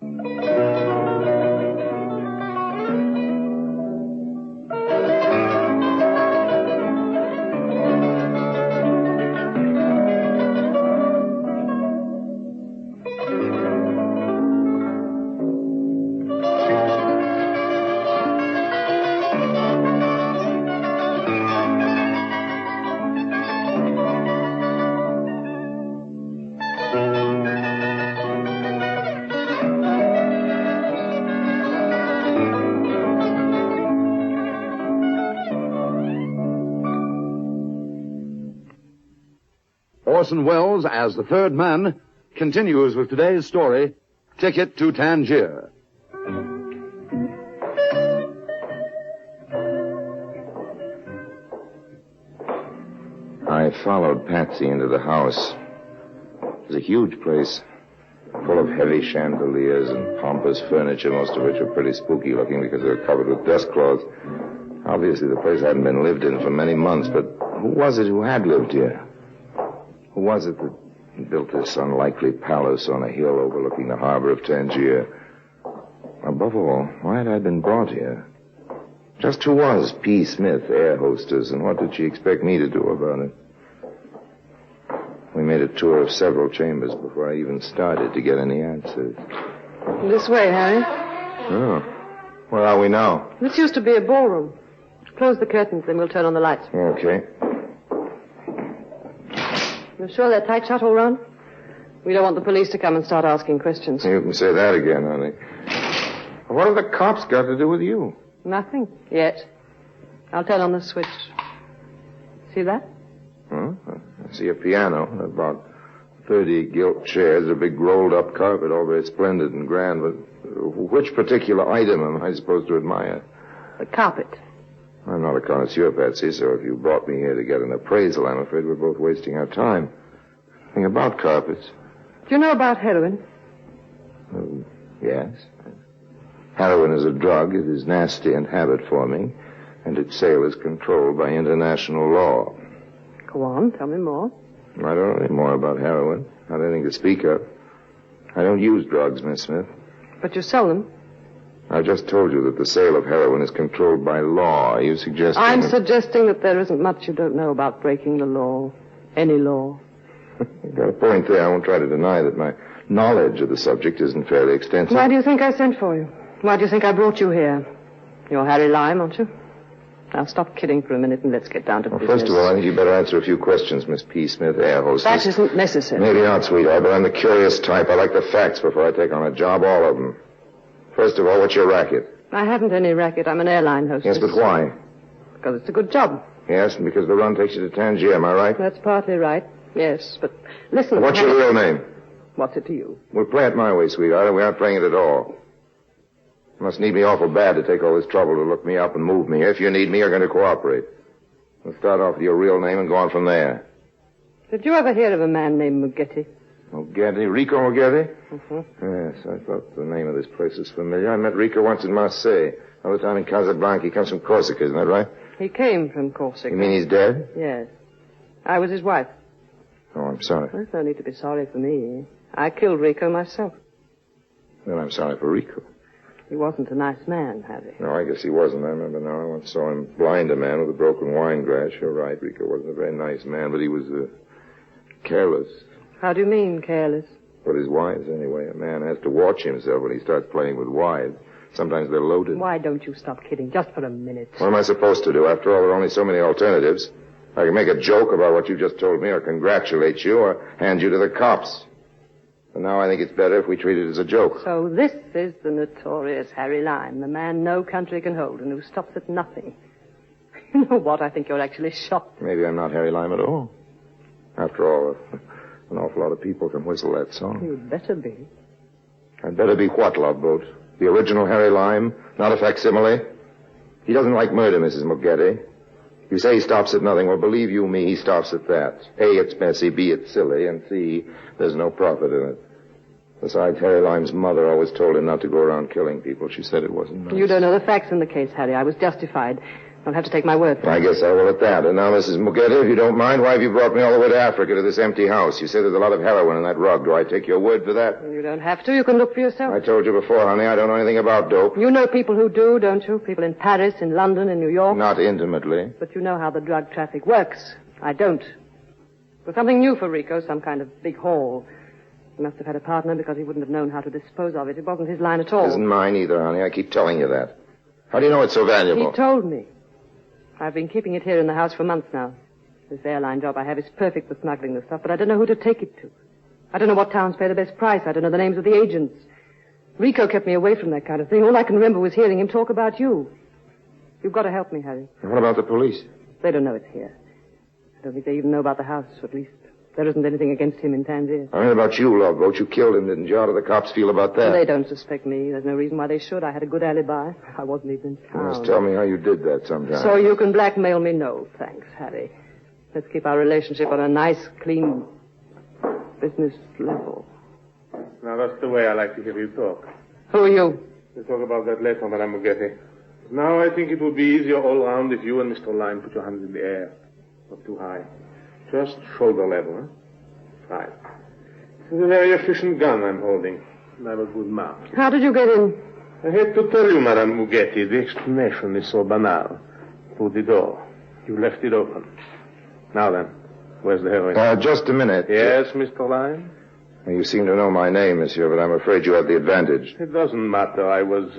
S14: Orson Welles as the third man continues with today's story, Ticket to Tangier.
S2: I followed Patsy into the house. It was a huge place, full of heavy chandeliers and pompous furniture, most of which were pretty spooky looking because they were covered with dust cloths.
S1: Obviously, the place hadn't been lived in for many months, but who was it who had lived here? Who was it that built this unlikely palace on a hill overlooking the harbor of Tangier? Above all, why had I been brought here? Just who was P. Smith, air hostess, and what did she expect me to do about it? We made a tour of several chambers before I even started to get any answers.
S18: This way, Harry.
S1: Oh. Where are we now?
S18: This used to be a ballroom. Close the curtains, then we'll turn on the lights.
S1: Okay.
S18: You're sure they're tight shut all round? We don't want the police to come and start asking questions.
S1: You can say that again, honey. What have the cops got to do with you?
S18: Nothing. Yet. I'll turn on the switch. See that?
S1: Huh? I see a piano, about 30 gilt chairs, a big rolled-up carpet, all very splendid and grand, but which particular item am I supposed to admire?
S18: The carpet.
S1: I'm not a connoisseur, Patsy, so if you brought me here to get an appraisal, I'm afraid we're both wasting our time. Think about carpets.
S18: Do you know about heroin?
S1: Yes. Heroin is a drug. It is nasty and habit forming, and its sale is controlled by international law.
S18: Go on, tell me more.
S1: I don't know any more about heroin. Not anything to speak of. I don't use drugs, Miss Smith.
S18: But you sell them?
S1: I just told you that the sale of heroin is controlled by law. Are you suggesting...
S18: I'm suggesting that there isn't much you don't know about breaking the law. Any law.
S1: You've got a point there. I won't try to deny that my knowledge of the subject isn't fairly extensive.
S18: Why do you think I sent for you? Why do you think I brought you here? You're Harry Lime, aren't you? Now stop kidding for a minute and let's get down to business.
S1: First of all, I think you'd better answer a few questions, Miss P. Smith, air hostess.
S18: That isn't necessary.
S1: Maybe not, sweetheart, but I'm the curious type. I like the facts before I take on a job, all of them. First of all, what's your racket?
S18: I haven't any racket. I'm an airline hostess.
S1: Yes, but why?
S18: Because it's a good job.
S1: Yes, and because the run takes you to Tangier, am I right?
S18: That's partly right. Yes, but listen...
S1: What's your real name?
S18: What's it to you?
S1: We'll play it my way, sweetheart, and we aren't playing it at all. You must need me awful bad to take all this trouble to look me up and move me. If you need me, you're going to cooperate. We'll start off with your real name and go on from there.
S18: Did you ever hear of a man named Mugetti?
S1: Mugetti? Rico Mugetti?
S18: Mm-hmm.
S1: Yes, I thought the name of this place was familiar. I met Rico once in Marseille. Another time in Casablanca. He comes from Corsica, isn't that right?
S18: He came from Corsica.
S1: You mean he's dead?
S18: Yes. I was his wife.
S1: Oh, I'm sorry.
S18: There's no need to be sorry for me. I killed Rico myself.
S1: Well, I'm sorry for Rico.
S18: He wasn't a nice man, Harry.
S1: No, I guess he wasn't. I remember now. I once saw him blind a man with a broken wine glass. You're right. Rico wasn't a very nice man, but he was careless.
S18: How do you mean, careless?
S1: But his wives, anyway. A man has to watch himself when he starts playing with wives. Sometimes they're loaded.
S18: Why don't you stop kidding, just for a minute?
S1: What am I supposed to do? After all, there are only so many alternatives. I can make a joke about what you just told me, or congratulate you, or hand you to the cops. And now I think it's better if we treat it as a joke.
S18: So this is the notorious Harry Lime, the man no country can hold and who stops at nothing. You know what? I think you're actually shocked.
S1: Maybe I'm not Harry Lime at all. After all, an awful lot of people can whistle that song.
S18: You'd better be.
S1: I'd better be what, Love Boat? The original Harry Lime, not a facsimile? He doesn't like murder, Mrs. Mugetti. You say he stops at nothing. Well, believe you me, he stops at that. A, it's messy, B, it's silly, and C, there's no profit in it. Besides, Harry Lime's mother always told him not to go around killing people. She said it wasn't nice.
S18: You don't know the facts in the case, Harry. I was justified. Don't have to take my word for it.
S1: I guess I will at that. And now, Mrs. Mugetti, if you don't mind, why have you brought me all the way to Africa to this empty house? You say there's a lot of heroin in that rug. Do I take your word for that?
S18: You don't have to. You can look for yourself.
S1: I told you before, honey, I don't know anything about dope.
S18: You know people who do, don't you? People in Paris, in London, in New York.
S1: Not intimately.
S18: But you know how the drug traffic works. I don't. It was something new for Rico, some kind of big haul. He must have had a partner because he wouldn't have known how to dispose of it. It wasn't his line at all.
S1: It isn't mine either, honey. I keep telling you that. How do you know it's so valuable?
S18: He told me. I've been keeping it here in the house for months now. This airline job I have is perfect for smuggling the stuff, but I don't know who to take it to. I don't know what towns pay the best price. I don't know the names of the agents. Rico kept me away from that kind of thing. All I can remember was hearing him talk about you. You've got to help me, Harry.
S1: And what about the police?
S18: They don't know it's here. I don't think they even know about the house, at least. There isn't anything against him in Tangier.
S1: I mean about you, Love Boat. You killed him, didn't you? How do the cops feel about that?
S18: They don't suspect me. There's no reason why they should. I had a good alibi. I wasn't even in town.
S1: You must tell me how you did that sometime.
S18: So you can blackmail me? No, thanks, Harry. Let's keep our relationship on a nice, clean business level.
S17: Now, that's the way I like to hear you talk.
S18: Who are you?
S17: You talk about that letter, Madame Mugetti. Now I think it would be easier all round if you and Mr. Lime put your hands in the air. Not too high. Just shoulder level, huh? Right. This is a very efficient gun I'm holding. And I have a good mark.
S18: How did you get in?
S17: I hate to tell you, Madame Muggetti, the explanation is so banal. Through the door. You left it open. Now then, where's the heroin?
S2: Just a minute.
S17: Yes, Mr. Lime?
S2: You seem to know my name, monsieur, but I'm afraid you have the advantage.
S17: It doesn't matter. I was,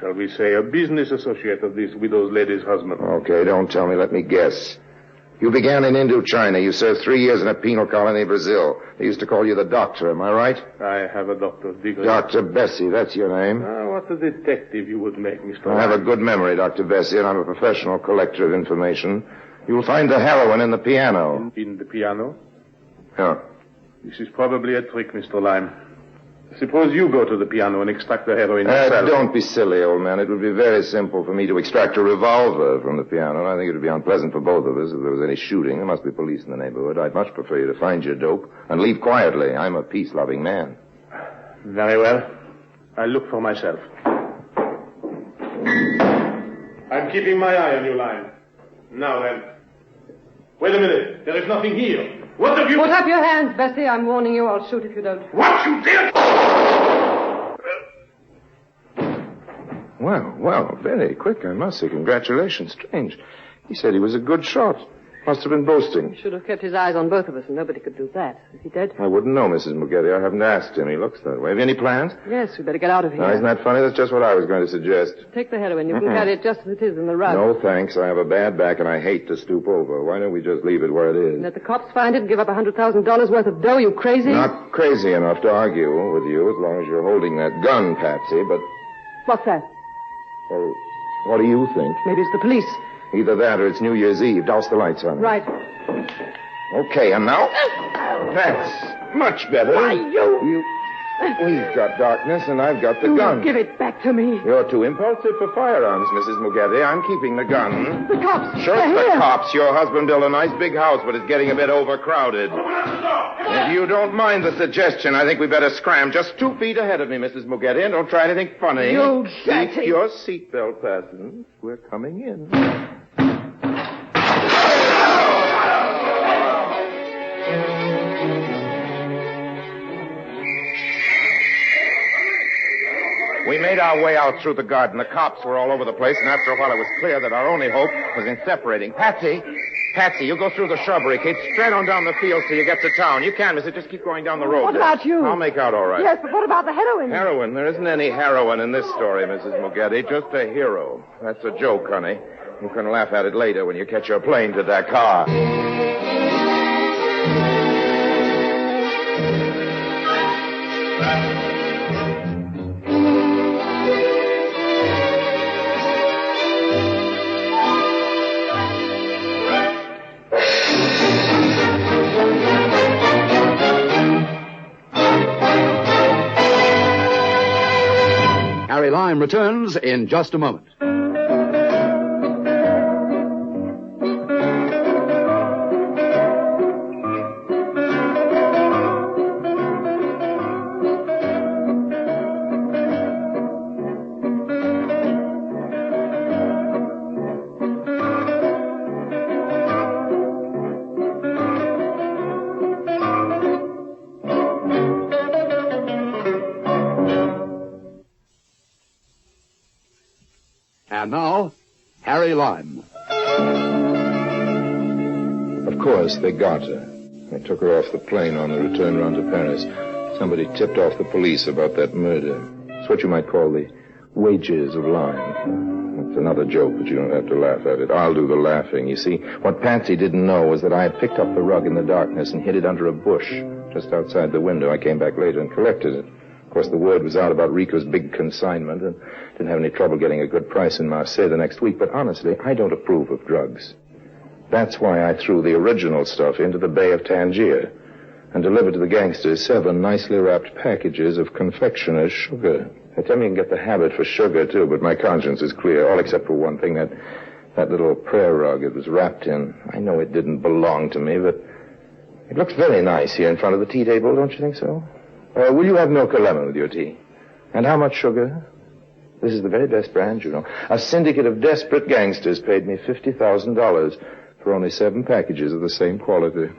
S17: shall we say, a business associate of this widow's lady's husband.
S2: Okay, don't tell me. Let me guess. You began in Indochina. You served 3 years in a penal colony in Brazil. They used to call you the doctor, am I right?
S17: I have a doctor's degree.
S2: Dr. Bessie, that's your name?
S17: What a detective you would make, Mr.
S2: I have a good memory, Dr. Bessie, and I'm a professional collector of information. You'll find the heroin in the piano.
S17: In the piano?
S2: Yeah.
S17: This is probably a trick, Mr. Lime. Suppose you go to the piano and extract the heroin yourself.
S2: Don't be silly, old man. It would be very simple for me to extract a revolver from the piano. I think it would be unpleasant for both of us if there was any shooting. There must be police in the neighborhood. I'd much prefer you to find your dope and leave quietly. I'm a peace-loving man.
S17: Very well. I'll look for myself. I'm keeping my eye on you, Lime. Now then. Wait a minute. There is nothing here. What have you...
S18: Put up your hands, Bessie. I'm warning you. I'll shoot if you don't.
S17: What you did?
S2: Well, very quick, I must say. Congratulations. Strange. He said he was a good shot. Must have been boasting.
S18: He should have kept his eyes on both of us, and nobody could do that. Is he dead?
S2: I wouldn't know, Mrs. Muggetti. I haven't asked him. He looks that way. Have you any plans?
S18: Yes, we better get out of here.
S2: Now, isn't that funny? That's just what I was going to suggest.
S18: Take the heroin. You can carry it just as it is in the rug.
S2: No, thanks. I have a bad back, and I hate to stoop over. Why don't we just leave it where it is?
S18: Let the cops find it and give up $100,000 worth of dough, you crazy?
S2: Not crazy enough to argue with you as long as you're holding that gun, Patsy, but...
S18: What's that?
S2: Well, what do you think?
S18: Maybe it's the police.
S2: Either that or it's New Year's Eve. Douse the lights on it.
S18: Right.
S2: Okay, and now? That's much better.
S18: Why, you...
S2: We've got darkness, and I've got the gun.
S18: Give it back to me.
S2: You're too impulsive for firearms, Mrs. Muggetti. I'm keeping the gun.
S18: The cops.
S2: Sure, it's the cops. Your husband built a nice big house, but it's getting a bit overcrowded. If you don't mind the suggestion, I think we better scram just 2 feet ahead of me, Mrs. Muggetti, and don't try anything funny.
S18: You
S2: Keep your seatbelt fastened. We're coming in. We made our way out through the garden. The cops were all over the place, and after a while it was clear that our only hope was in separating. Patsy, you go through the shrubbery. Keep straight on down the field till you get to town. You can, mister. Just keep going down the road.
S18: What about you?
S2: I'll make out all right.
S18: Yes, but what about the heroin?
S2: Heroin? There isn't any heroin in this story, Mrs. Muggetti. Just a hero. That's a joke, honey. You can laugh at it later when you catch your plane to Dakar.
S14: Harry Lime returns in just a moment. And now, Harry Lime.
S2: Of course, they got her. They took her off the plane on the return run to Paris. Somebody tipped off the police about that murder. It's what you might call the wages of Lime. It's another joke, but you don't have to laugh at it. I'll do the laughing. You see, what Patsy didn't know was that I had picked up the rug in the darkness and hid it under a bush just outside the window. I came back later and collected it. Of course, the word was out about Rico's big consignment, and didn't have any trouble getting a good price in Marseille the next week. But honestly, I don't approve of drugs. That's why I threw the original stuff into the Bay of Tangier and delivered to the gangsters 7 nicely wrapped packages of confectioner's sugar. They tell me you can get the habit for sugar, too, but my conscience is clear, all except for one thing, that little prayer rug it was wrapped in. I know it didn't belong to me, but it looks very nice here in front of the tea table, don't you think so? Will you have milk or lemon with your tea? And how much sugar? This is the very best brand, you know. A syndicate of desperate gangsters paid me $50,000 for only 7 packages of the same quality.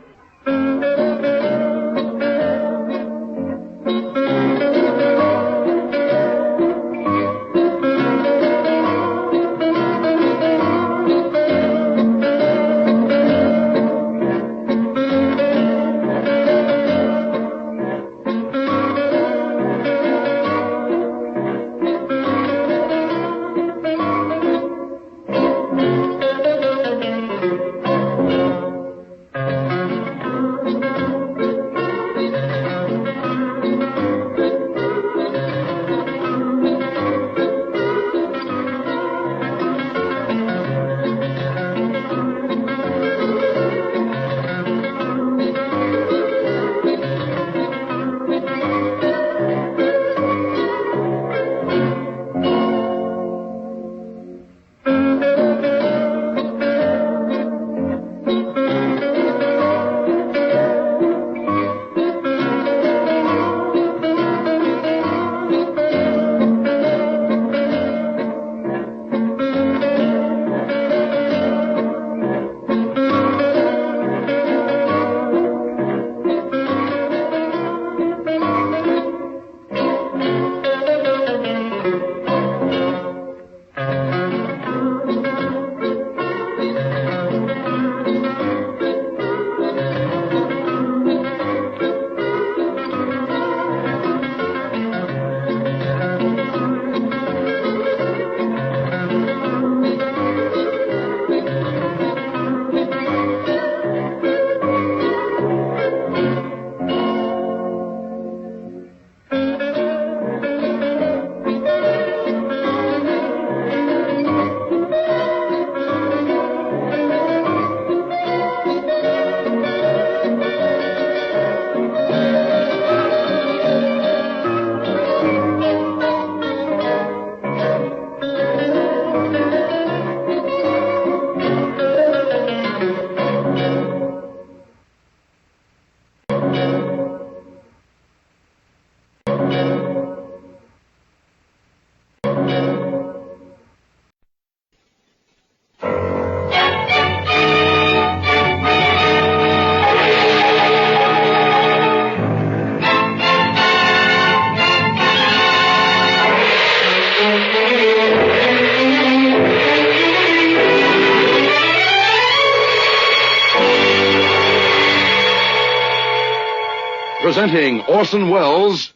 S14: Presenting Orson Welles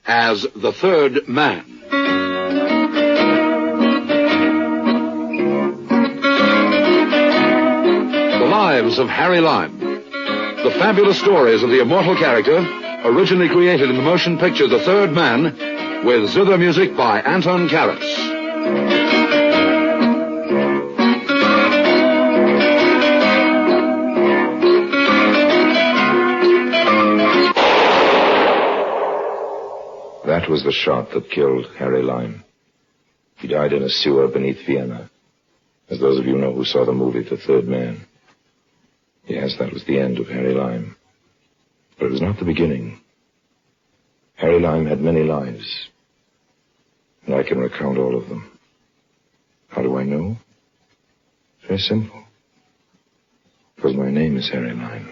S14: as the Third Man. The Lives of Harry Lime. The fabulous stories of the immortal character, originally created in the motion picture The Third Man, with zither music by Anton Karas.
S1: That was the shot that killed Harry Lime. He died in a sewer beneath Vienna. As those of you know who saw the movie The Third Man. Yes, that was the end of Harry Lime. But it was not the beginning. Harry Lime had many lives. And I can recount all of them. How do I know? Very simple. Because my name is Harry Lime.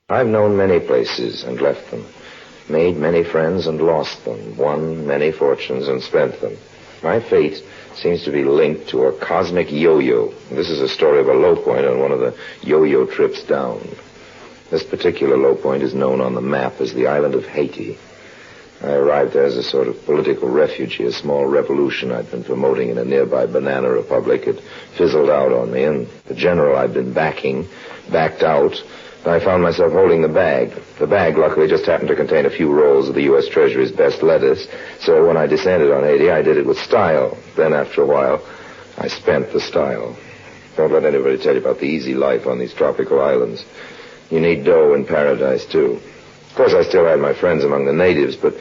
S1: I've known many places and left them, made many friends and lost them, won many fortunes and spent them. My fate seems to be linked to a cosmic yo-yo. This is a story of a low point on one of the yo-yo trips down. This particular low point is known on the map as the island of Haiti. I arrived there as a sort of political refugee, a small revolution I'd been promoting in a nearby banana republic. It fizzled out on me, and the general I'd been backing backed out. I found myself holding the bag. The bag, luckily, just happened to contain a few rolls of the U.S. Treasury's best lettuce. So when I descended on Haiti, I did it with style. Then, after a while, I spent the style. Don't let anybody tell you about the easy life on these tropical islands. You need dough in paradise, too. Of course, I still had my friends among the natives, but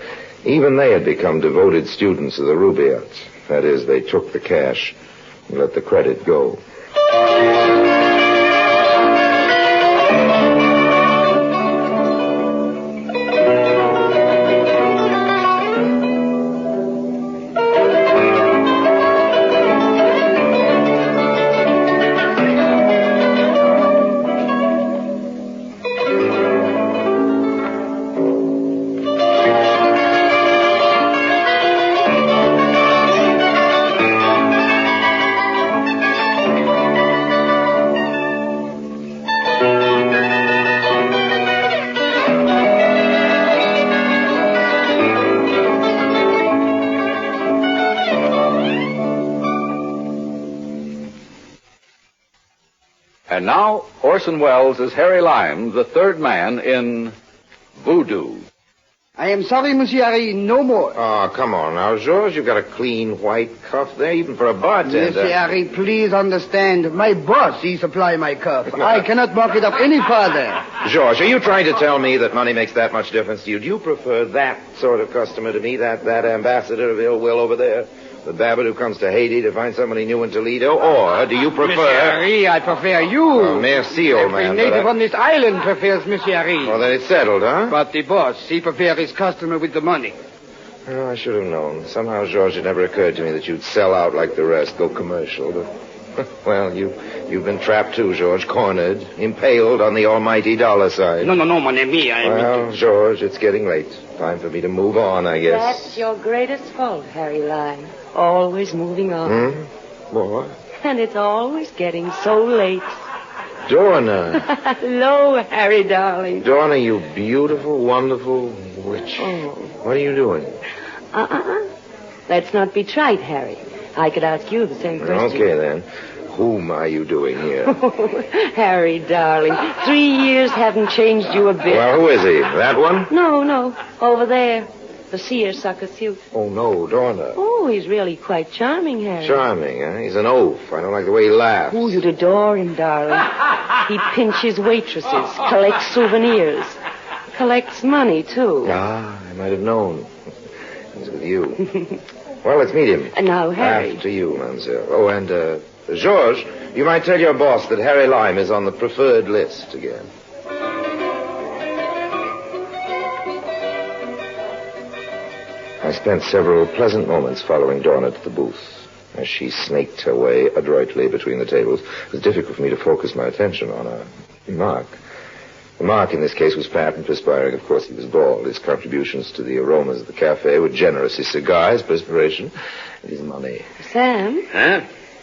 S1: even they had become devoted students of the Rubaiyat. That is, they took the cash and let the credit go.
S14: And now, Orson Welles is Harry Lime, the third man in Voodoo.
S19: I am sorry, Monsieur Harry, no more.
S1: Oh, come on now, George. You've got a clean white cuff there, even for a bartender.
S19: Monsieur Harry, please understand. My boss, he supply my cuff. I cannot mark it up any further.
S1: George, are you trying to tell me that money makes that much difference to you? Do you prefer that sort of customer to me, that ambassador of ill will over there? The Babbit who comes to Haiti to find somebody new in Toledo? Or do you prefer...
S19: Monsieur Harry, I prefer you.
S1: Oh, merci, old man.
S19: Every native on this island prefers Monsieur Harry.
S1: Well, then it's settled, huh?
S19: But the boss, he prefers his customer with the money.
S1: Oh, I should have known. Somehow, George, it never occurred to me that you'd sell out like the rest, go commercial. But, well, you've been trapped too, George. Cornered, impaled on the almighty dollar sign.
S19: No, mon ami.
S1: Well, George, it's getting late. Time for me to move on, I guess.
S3: That's your greatest fault, Harry Lime. Always moving on.
S1: What?
S3: And it's always getting so late.
S1: Donna.
S3: Hello, Harry, darling.
S1: Donna, you beautiful, wonderful witch.
S3: Oh.
S1: What are you doing?
S3: Let's not be trite, Harry. I could ask you the same question.
S1: Okay, then. Whom are you doing here?
S3: Harry, darling. 3 years haven't changed you a bit.
S1: Well, who is he? That one?
S3: No. Over there. The seersucker suit.
S1: Oh, no, Donna.
S3: Oh, he's really quite charming, Harry.
S1: Charming, huh? He's an oaf. I don't like the way he laughs.
S3: Oh, you'd adore him, darling. He pinches waitresses, collects souvenirs, collects money, too.
S1: Ah, I might have known. He's with you. Well, let's meet him.
S3: And now, Harry.
S1: After you, mademoiselle. Oh, and, George, you might tell your boss that Harry Lime is on the preferred list again. I spent several pleasant moments following Donna to the booth. As she snaked her way adroitly between the tables, it was difficult for me to focus my attention on a remark. The mark in this case was fat and perspiring. Of course, he was bald. His contributions to the aromas of the cafe were generous. His cigar, his perspiration, and his money.
S3: Sam?
S6: Huh?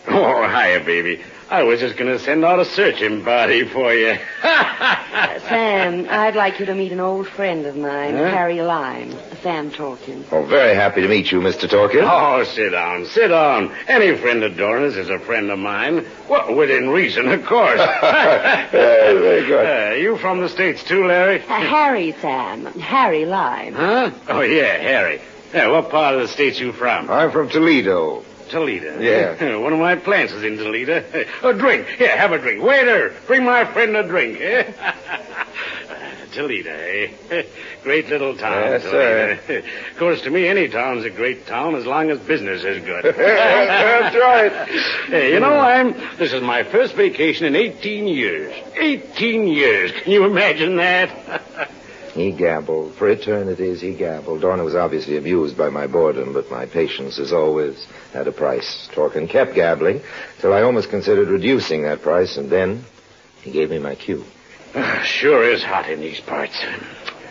S6: Oh, hiya, baby. I was just going to send out a searching party for you.
S3: Sam, I'd like you to meet an old friend of mine, Harry Lime. Sam Torkin.
S1: Oh, very happy to meet you, Mr. Torkin.
S6: Oh, sit down. Any friend of Dorna's is a friend of mine. Well, within reason, of course.
S1: Very good.
S6: You from the States, too, Larry?
S3: Harry, Sam. Harry Lime.
S6: Huh? Oh, yeah, Harry. Yeah, what part of the States you from?
S1: I'm from Toledo.
S6: Toledo?
S1: Yeah.
S6: One of my plants is in Toledo. A drink. Here, have a drink. Waiter, bring my friend a drink. Toledo, eh? Great little town,
S1: Yes,
S6: Toledo. Of course, to me, any town's a great town as long as business is good.
S1: That's right.
S6: Hey, you know, this is my first vacation in 18 years. 18 years. Can you imagine that?
S1: He gabbled. For eternities, he gabbled. Dorna was obviously amused by my boredom, but my patience, as always, had a price. Torkin kept gabbling till I almost considered reducing that price, and then he gave me my cue.
S6: Sure is hot in these parts.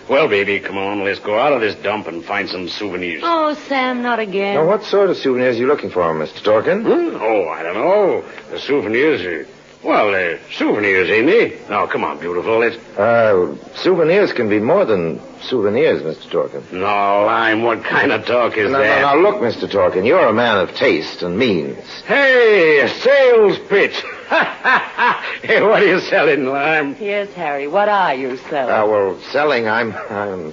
S6: Well, baby, come on. Let's go out of this dump and find some souvenirs.
S3: Oh, Sam, not again.
S1: Now, what sort of souvenirs are you looking for, Mr. Torkin?
S6: Oh, I don't know. The souvenirs are... Well, they're souvenirs, ain't they? Now, come on, beautiful. Let's...
S1: Souvenirs can be more than souvenirs, Mr. Torkin.
S6: No, Lime, what kind of talk is that?
S1: Now, look, Mr. Torkin, you're a man of taste and means.
S6: Hey, a sales pitch. Hey, what are you selling, Lime?
S3: Yes, Harry, what are you selling?
S1: Well, selling, I'm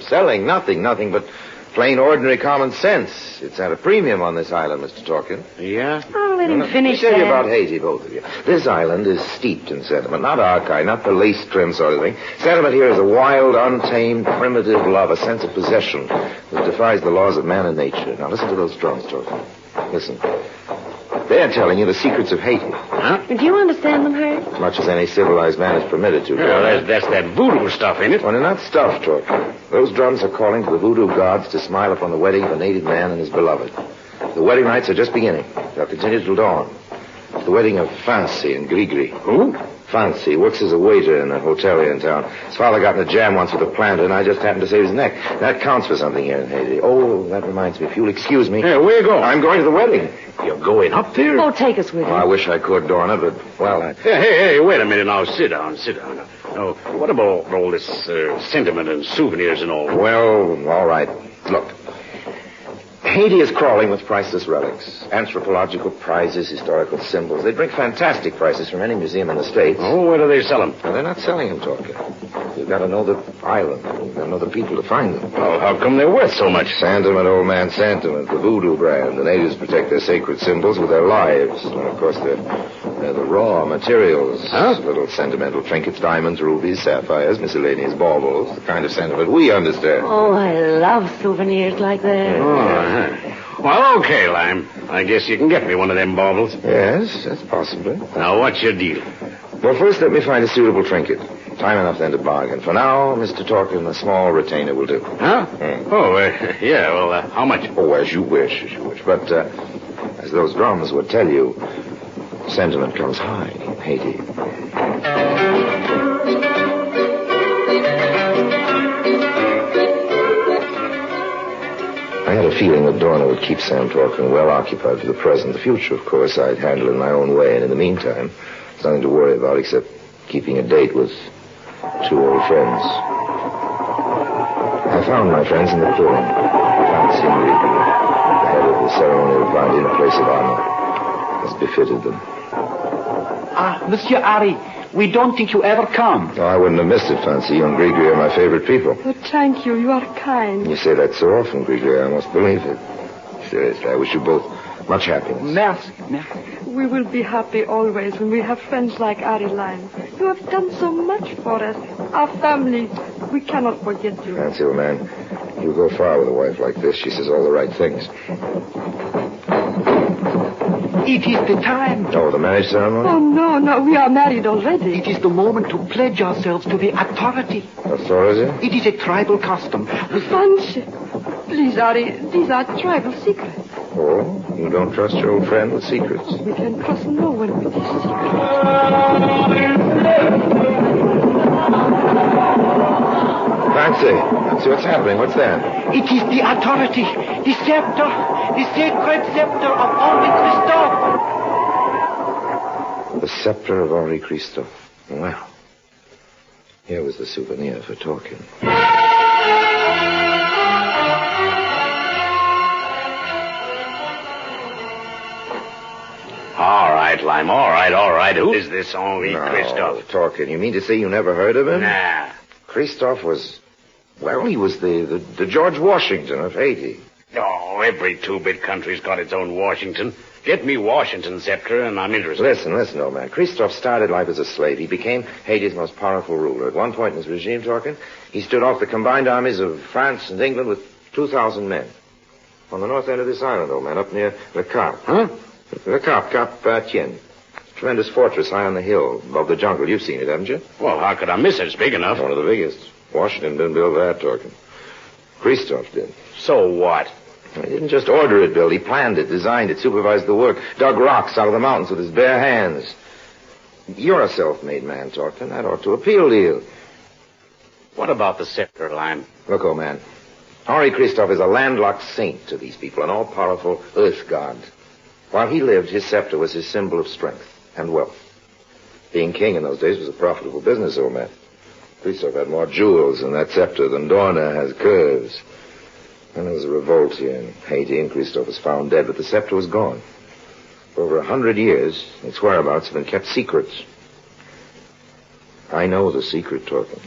S1: selling nothing but plain, ordinary common sense. It's at a premium on this island, Mr. Torkin.
S6: Yeah?
S3: Oh, let him finish,
S1: Let me tell you
S3: Sam.
S1: about Haiti, both of you. This island is steeped in sentiment. Not our kind, not the lace-trim sort of thing. Sentiment here is a wild, untamed, primitive love, a sense of possession that defies the laws of man and nature. Now, listen to those drums, Torkin. Listen. They're telling you the secrets of Haiti.
S6: Huh?
S3: Do you understand them, Harry?
S1: As much as any civilized man is permitted to.
S6: Yeah, that's that voodoo stuff, ain't it?
S1: Well, they're not stuff, Torkin. Those drums are calling to the voodoo gods to smile upon the wedding of a native man and his beloved. The wedding rites are just beginning. They'll continue till dawn. It's the wedding of Fancy and Grigri.
S6: Who?
S1: Fancy works as a waiter in a hotel here in town. His father got in a jam once with a planter, and I just happened to save his neck. That counts for something here in Haiti. Oh, that reminds me. If you'll excuse me.
S6: Hey, where you going?
S1: I'm going to the wedding.
S6: You're going up there?
S3: Oh, take us with you.
S1: I wish I could, Dorna, but, well,
S6: Hey, wait a minute now. Sit down. Now, what about all this sentiment and souvenirs and all?
S1: Well, all right. Look. Haiti is crawling with priceless relics. Anthropological prizes, historical symbols. They bring fantastic prices from any museum in the States.
S6: Oh, where do they sell them?
S1: Well, they're not selling them, Talker. You've got to know the island. You've got to know the people to find them.
S6: Oh, how come they're worth so much?
S1: Sentiment, old man, sentiment. The Voodoo brand. The natives protect their sacred symbols with their lives. And, of course, they're the raw materials.
S6: Huh?
S1: Little sentimental trinkets, diamonds, rubies, sapphires, miscellaneous baubles. The kind of sentiment we understand.
S9: Oh, I love souvenirs like that.
S6: Oh, well, okay, Lime. I guess you can get me one of them baubles.
S1: Yes, that's possibly.
S6: Now, what's your deal?
S1: Well, first let me find a suitable trinket. Time enough then to bargain. For now, Mr. Torkin, a small retainer will do.
S6: Huh? Oh, yeah, well, how much?
S1: Oh, as you wish. But, as those drums would tell you, sentiment comes high in Haiti. I had a feeling that Dorna would keep Sam Torkin well occupied for the present. The future, of course, I'd handle in my own way. And in the meantime, there's nothing to worry about except keeping a date with 2 old friends. I found my friends in the clearing. Fancy the head of the ceremonial party in a place of honor, as befitted them.
S20: Monsieur Harry, we don't think you ever come.
S1: Oh, I wouldn't have missed it, Fancy. You and Grigri are my favorite people.
S18: Oh, thank you. You are kind.
S1: You say that so often, Grigri, I almost believe it. Seriously, I wish you both much happiness.
S20: Merci.
S18: We will be happy always when we have friends like Harry Lime. You have done so much for us. Our family. We cannot forget you.
S1: Fancy, old man. You go far with a wife like this. She says all the right things.
S20: It is the time.
S1: Oh, the marriage ceremony?
S18: Oh, no. We are married already.
S20: It is the moment to pledge ourselves to the authority.
S1: Authority?
S20: It is a tribal custom.
S18: Fancy. Please, Harry, these are tribal secrets.
S1: Oh, you don't trust your old friend with secrets?
S18: We can trust no one with these secrets.
S1: Fancy, what's happening? What's that?
S20: It is the authority, the scepter, the sacred scepter of Henri Christoff.
S1: The scepter of Henri Christoff. Well, here was the souvenir for talking.
S6: All right, Lime, all right. Who is this Henri Christoff?
S1: Talking. You mean to say you never heard of him?
S6: Nah.
S1: Christoff was... Well, he was the George Washington of Haiti.
S6: Oh, every 2-bit country's got its own Washington. Get me Washington scepter, and I'm interested.
S1: Listen, old man. Christoff started life as a slave. He became Haiti's most powerful ruler. At one point in his regime, Torkin, he stood off the combined armies of France and England with 2,000 men. On the north end of this island, old man, up near Le Cap.
S6: Huh?
S1: Le Cap, Tien. Tremendous fortress high on the hill, above the jungle. You've seen it, haven't you?
S6: Well, how could I miss it? It's big enough.
S1: One of the biggest. Washington didn't build that, Torkin. Christoff did.
S6: So what?
S1: He didn't just order it built. He planned it, designed it, supervised the work, dug rocks out of the mountains with his bare hands. You're a self-made man, Torkin. That ought to appeal to you.
S6: What about the scepter, Lime?
S1: Look, old man. Henri Christoff is a landlocked saint to these people, an all-powerful earth god. While he lived, his scepter was his symbol of strength and wealth. Being king in those days was a profitable business, old man. Christoff had more jewels in that scepter than Dorna has curves. And there was a revolt here in Haiti, and Christoff was found dead, but the scepter was gone. For over 100 years, its whereabouts have been kept secret. I know the secret, Torkin.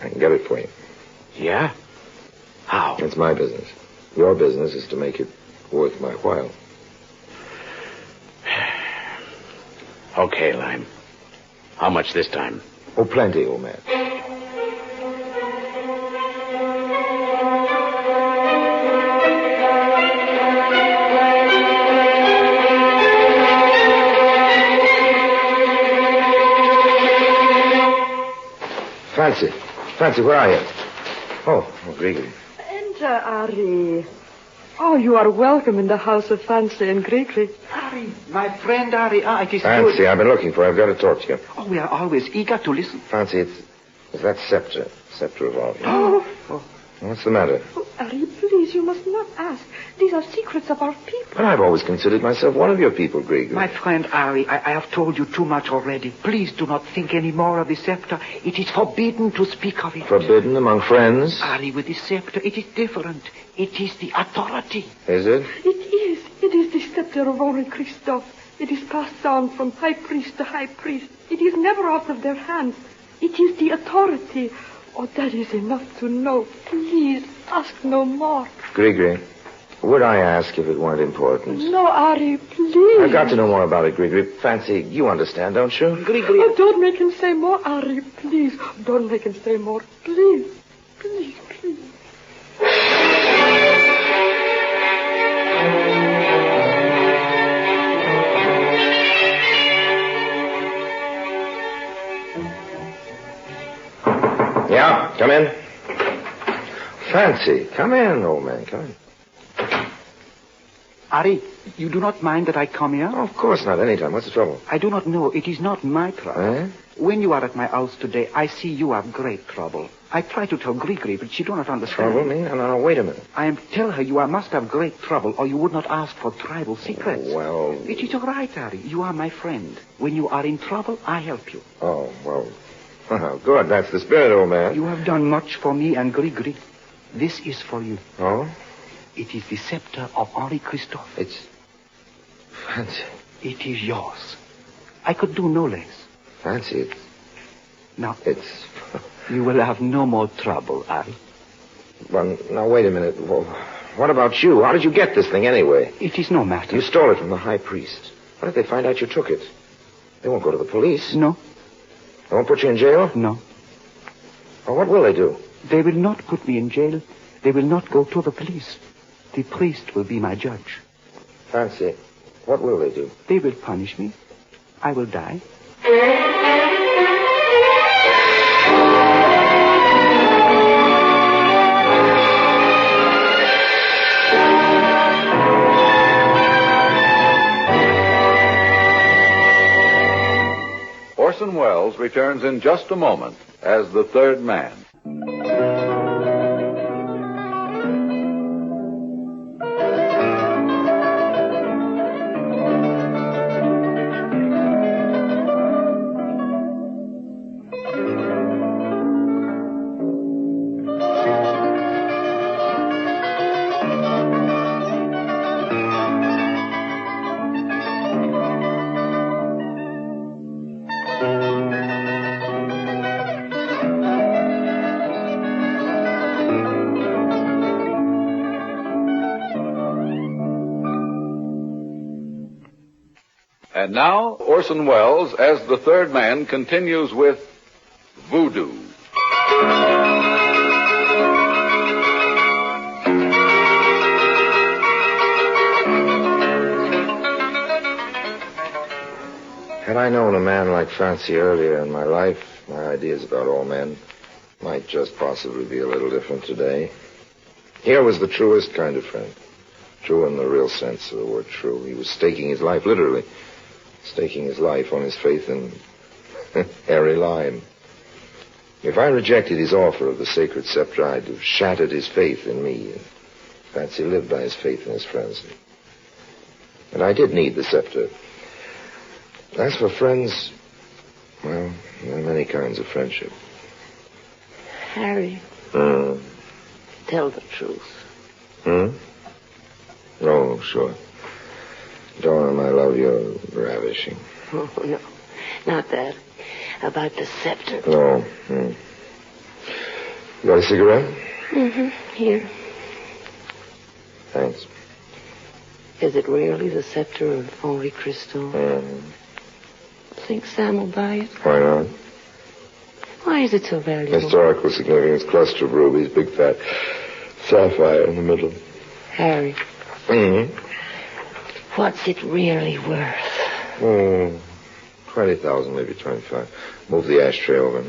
S1: I can get it for you.
S6: Yeah? How?
S1: It's my business. Your business is to make it worth my while.
S6: Okay, Lime. How much this time?
S1: Oh, plenty, old man. Fancy, where are you? Oh, Gregory.
S18: Enter, Harry. Oh, you are welcome in the house of Fancy and Gregory.
S20: Harry, my friend Harry. It is
S1: Fancy,
S20: good.
S1: I've been looking for you. I've got to talk to you.
S20: Oh, we are always eager to listen.
S1: Fancy, it's that scepter of Henri.
S18: Oh.
S1: What's the matter?
S18: Oh, Harry, please
S3: please, you must not ask. These are secrets of our people.
S1: But I've always considered myself one of your people, Grigri.
S20: My friend Harry, I have told you too much already. Please do not think any more of the scepter. It is forbidden to speak of it.
S1: Forbidden among friends?
S20: Harry, with the scepter, it is different. It is the authority.
S1: Is it?
S3: It is. It is the scepter of Henri Christoff. It is passed on from high priest to high priest. It is never out of their hands. It is the authority. Oh, that is enough to know. Please, ask no more.
S1: Grigri, would I ask if it weren't important?
S3: No, Ari, please.
S1: I've got to know more about it, Grigri. Fancy, you understand, don't you?
S20: Grigri.
S3: Oh, don't make him say more, Ari, please. Don't make him say more. Please, please, please.
S1: Yeah, come in. Fancy, come in, old man, come in.
S20: Harry, you do not mind that I come here?
S1: Oh, of course not, anytime. What's the trouble?
S20: I do not know. It is not my trouble. When you are at my house today, I see you have great trouble. I try to tell Grigri, but she do not understand.
S1: Trouble me? No, wait a minute.
S20: I am tell her you must have great trouble, or you would not ask for tribal secrets.
S1: Well...
S20: It is all right, Harry. You are my friend. When you are in trouble, I help you.
S1: Oh, well... good. That's the spirit, old man.
S20: You have done much for me and Grigri. This is for you.
S1: Oh?
S20: It is the scepter of Henri Christoff.
S1: It's... Fancy.
S20: It is yours. I could do no less.
S1: Fancy, it's...
S20: Now...
S1: It's...
S20: You will have no more trouble, Harry.
S1: Well, now, wait a minute. Well, what about you? How did you get this thing, anyway?
S20: It is no matter.
S1: You stole it from the high priest. What if they find out you took it? They won't go to the police.
S20: No.
S1: They won't put you in jail?
S20: No.
S1: Well, what will they do?
S20: They will not put me in jail. They will not go to the police. The priest will be my judge.
S1: Fancy, what will they do?
S20: They will punish me. I will die.
S14: Orson Welles returns in just a moment as the third man. And now, Orson Welles, as the third man, continues with Voodoo.
S1: Had I known a man like Fancy earlier in my life, my ideas about all men might just possibly be a little different today. Here was the truest kind of friend. True in the real sense of the word true. He was staking his life, literally. Staking his life on his faith in Harry Lime. If I rejected his offer of the sacred scepter, I'd have shattered his faith in me. And Fancy lived by his faith in his friends. And I did need the scepter. As for friends, well, there are many kinds of friendship.
S3: Harry, tell the truth.
S1: Oh, sure. Darling, my love, you're ravishing.
S3: Oh, no, not that. About the scepter.
S1: No. You got a cigarette?
S3: Here.
S1: Thanks.
S3: Is it really the scepter of Henri Christoff? Think Sam will buy it?
S1: Why not?
S3: Why is it so valuable?
S1: Historical significance, cluster of rubies, big fat sapphire in the middle.
S3: Harry. What's it really worth?
S1: 20,000, maybe 25. Move the ashtray over.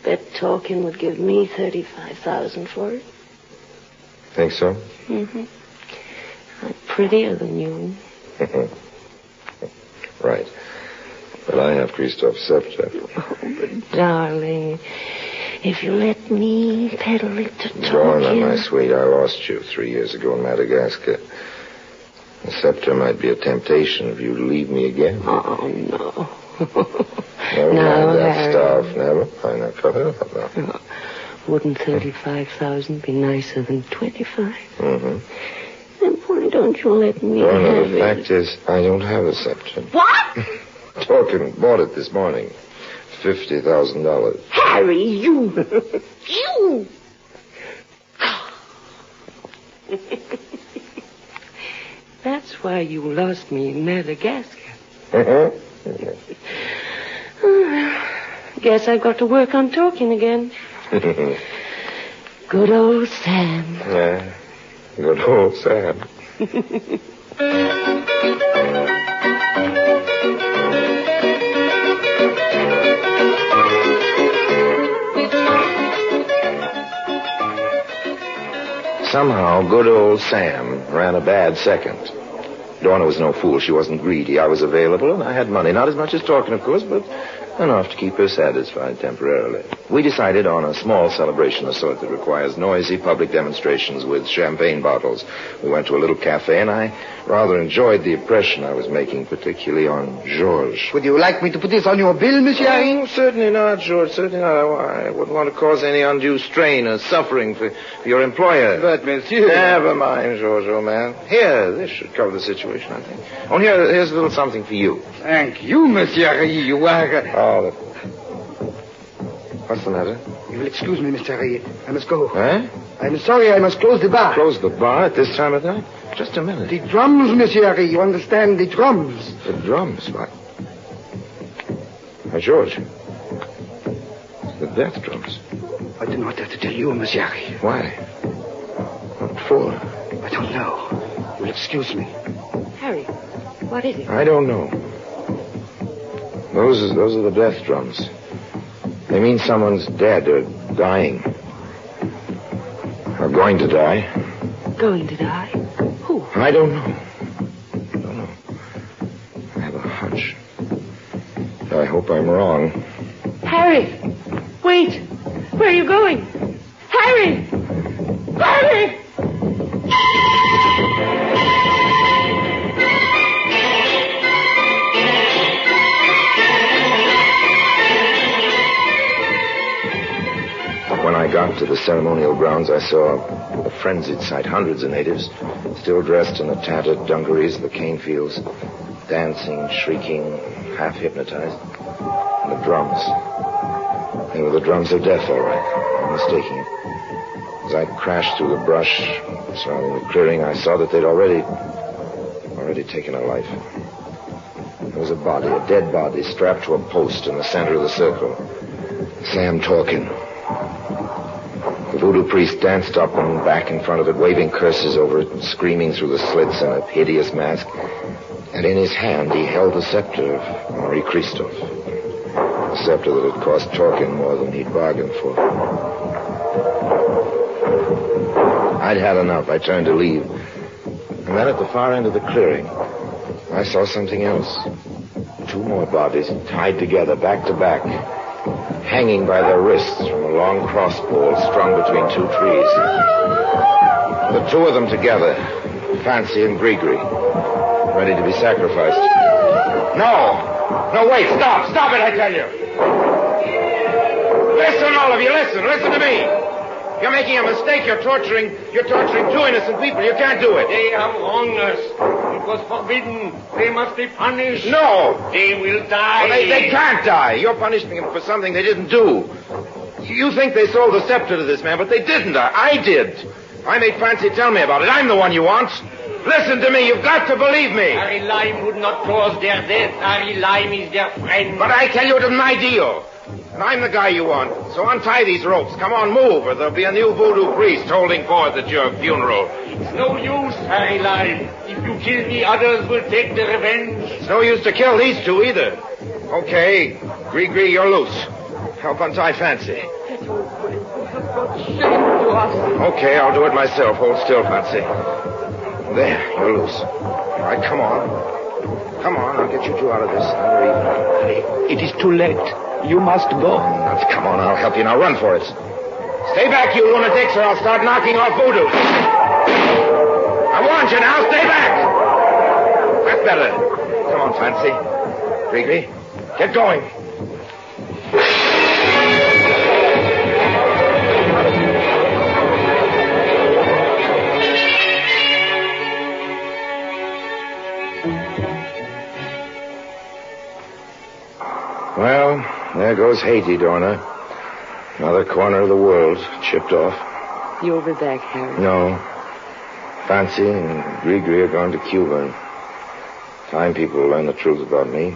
S3: Bet Tolkien would give me 35,000 for it.
S1: Think so?
S3: I'm prettier than you.
S1: Right. But I have Christoph's scepter.
S3: Oh, but darling, If you let me peddle it to talk
S1: Donna, my sweet, I lost you 3 years ago in Madagascar. The scepter might be a temptation if you leave me again.
S3: Oh, no.
S1: Never
S3: No,
S1: mind that
S3: Harry.
S1: stuff. Never mind that stuff.
S3: Oh, wouldn't 35,000 be nicer than 25?
S1: Mm-hmm.
S3: Then why don't you let me
S1: Donna,
S3: have
S1: the
S3: it?
S1: fact is, I don't have a scepter.
S3: What?
S1: Talking, bought it this morning. $50,000.
S3: Harry, you. You. That's why you lost me in Madagascar. Guess I've got to work on talking again. Good old Sam.
S1: Yeah, good old Sam. Somehow, good old Sam ran a bad second. Donna was no fool. She wasn't greedy. I was available, and I had money. Not as much as talking, of course, but enough to keep her satisfied temporarily. We decided on a small celebration, the sort that requires noisy public demonstrations with champagne bottles. We went to a little cafe, and I rather enjoyed the impression I was making, particularly on Georges.
S19: Would you like me to put this on your bill, Monsieur Harry?
S1: Oh, certainly not, George. Certainly not. I wouldn't want to cause any undue strain or suffering for your employer.
S19: But, Monsieur...
S1: Never mind, George, old man. Here, this should cover the situation, I think. Oh, here's a little something for you.
S19: Thank you, Monsieur Harry. You are...
S1: Oh, what's the matter?
S19: You will excuse me, Mr. Harry. I must go.
S1: Eh?
S19: I'm sorry, I must close the bar.
S1: Close the bar at this time of night? Just a minute.
S19: The drums, Monsieur Harry. You understand, the drums.
S1: The drums? Why, George. The death drums.
S19: I do not have to tell you, Monsieur Harry.
S1: Why? What for?
S19: I don't know. You will excuse me.
S3: Harry, what is it?
S1: I don't know. Those are the death drums. They mean someone's dead or dying. Or going to die.
S3: Going to die? Who?
S1: I don't know. I have a hunch. I hope I'm wrong.
S3: Harry! Wait! Where are you going? Harry! Harry!
S1: When I got to the ceremonial grounds, I saw a frenzied sight. Hundreds of natives, still dressed in the tattered dungarees of the cane fields, dancing, shrieking, half hypnotized. And the drums. They were the drums of death, all right. No mistaking it. As I crashed through the brush surrounding the clearing, I saw that they'd already taken a life. There was a body, a dead body, strapped to a post in the center of the circle. Sam talking. The voodoo priest danced up and back in front of it, waving curses over it, and screaming through the slits in a hideous mask. And in his hand, he held the scepter of Henri Christoff. A scepter that had cost Torkin more than he'd bargained for. I'd had enough. I turned to leave. And then at the far end of the clearing, I saw something else. 2 more bodies tied together, back to back, hanging by their wrists from a long crossbow strung between 2 trees. The 2 of them together, Fancy and Grigri, ready to be sacrificed. No, wait, stop it, I tell you. Listen, all of you, listen to me. You're making a mistake. You're torturing 2 innocent people. You can't do it.
S6: They have wronged us. It was forbidden. They must be punished.
S1: No.
S6: They will die.
S1: Well, they can't die. You're punishing them for something they didn't do. You think they sold the scepter to this man, but they didn't. I did. I made Fancy tell me about it. I'm the one you want. Listen to me. You've got to believe me.
S6: Harry Lime would not cause their death. Harry Lime is their friend.
S1: But I tell you, it was my deal. And I'm the guy you want. So untie these ropes. Come on, move, or there'll be a new voodoo priest holding forth at your funeral.
S6: It's no use, Harry Lime. If you kill me, others will take the revenge.
S1: It's no use to kill these 2 either. Okay, Grigri, you're loose. Help untie Fancy. Okay, I'll do it myself. Hold still, Fancy. There, you're loose. All right, come on. Come on, I'll get you 2 out of this.
S20: It is too late. You must go.
S1: Come on, I'll help you. Now run for it. Stay back, you lunatics, or I'll start knocking off Voodoo. I warned you now. Stay back. That's better. Come on, Fancy. Grigri, get going. Well, there goes Haiti, Dorna. Another corner of the world chipped off.
S3: You'll be back, Harry.
S1: No. Fancy and Grigri are gone to Cuba. Time people will learn the truth about me.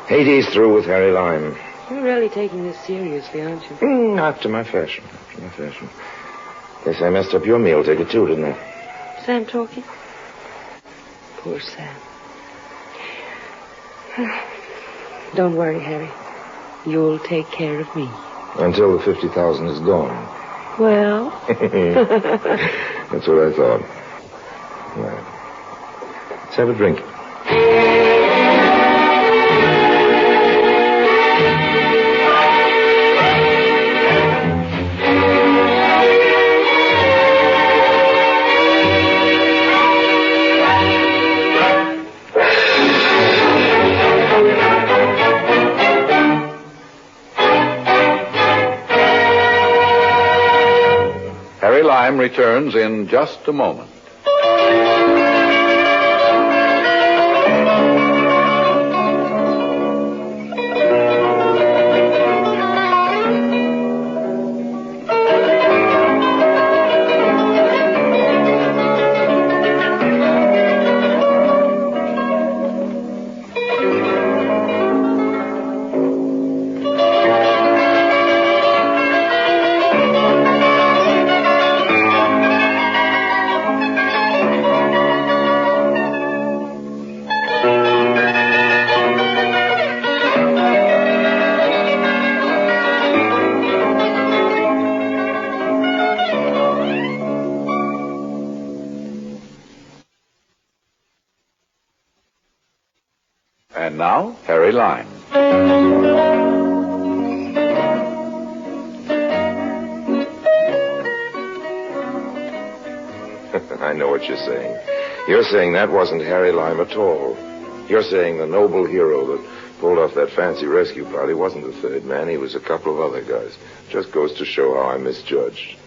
S1: Haiti's through with Harry Lime.
S3: You're really taking this seriously, aren't you?
S1: Not to my fashion. Guess I messed up your meal ticket, too, didn't I?
S3: Sam talking? Poor Sam. Don't worry, Harry. You'll take care of me.
S1: Until the 50,000 is gone.
S3: Well?
S1: That's what I thought. Right. Let's have a drink.
S14: Lime returns in just a moment. And now, Harry Lime.
S1: I know what you're saying. You're saying that wasn't Harry Lime at all. You're saying the noble hero that pulled off that fancy rescue party wasn't the third man. He was a couple of other guys. Just goes to show how I misjudged.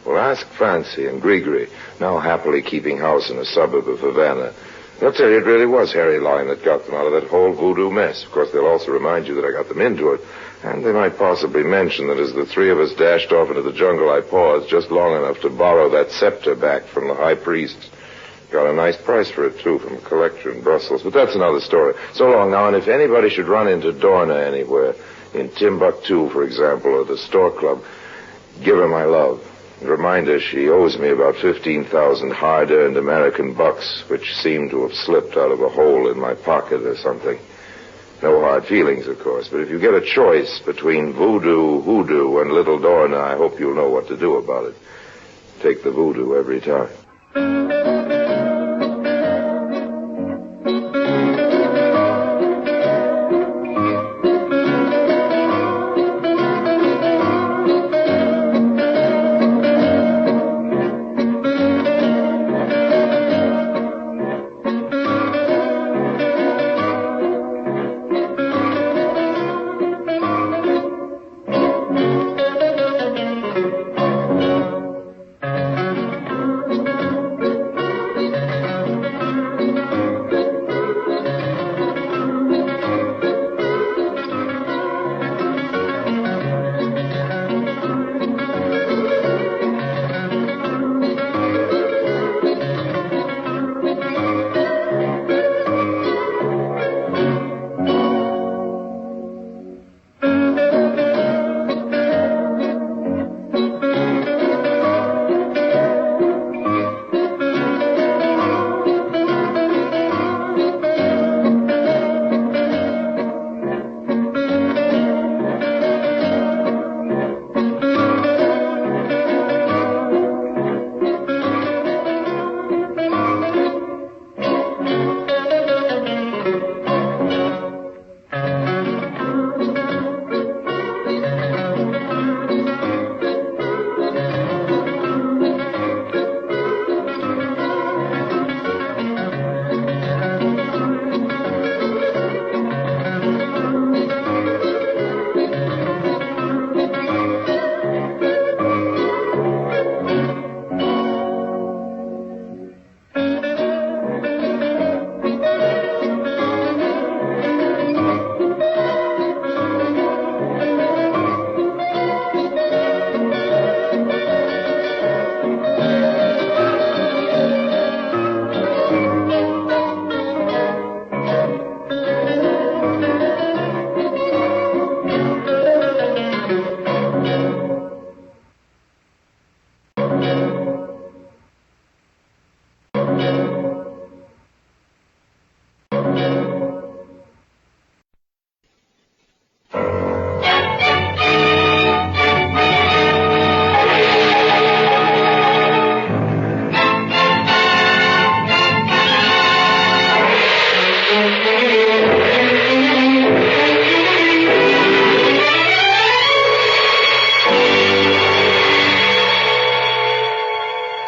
S1: Well, ask Fancy and Grigri, now happily keeping house in a suburb of Havana. They'll tell you it really was Harry Lime that got them out of that whole voodoo mess. Of course, they'll also remind you that I got them into it. And they might possibly mention that as the three of us dashed off into the jungle, I paused just long enough to borrow that scepter back from the high priest. Got a nice price for it, too, from a collector in Brussels. But that's another story. So long now, and if anybody should run into Dorna anywhere, in Timbuktu, for example, or the Store Club, give her my love. Remind her she owes me about 15,000 hard-earned American bucks, which seem to have slipped out of a hole in my pocket or something. No hard feelings, of course, but if you get a choice between voodoo, hoodoo, and little Dorna, I hope you'll know what to do about it. Take the voodoo every time.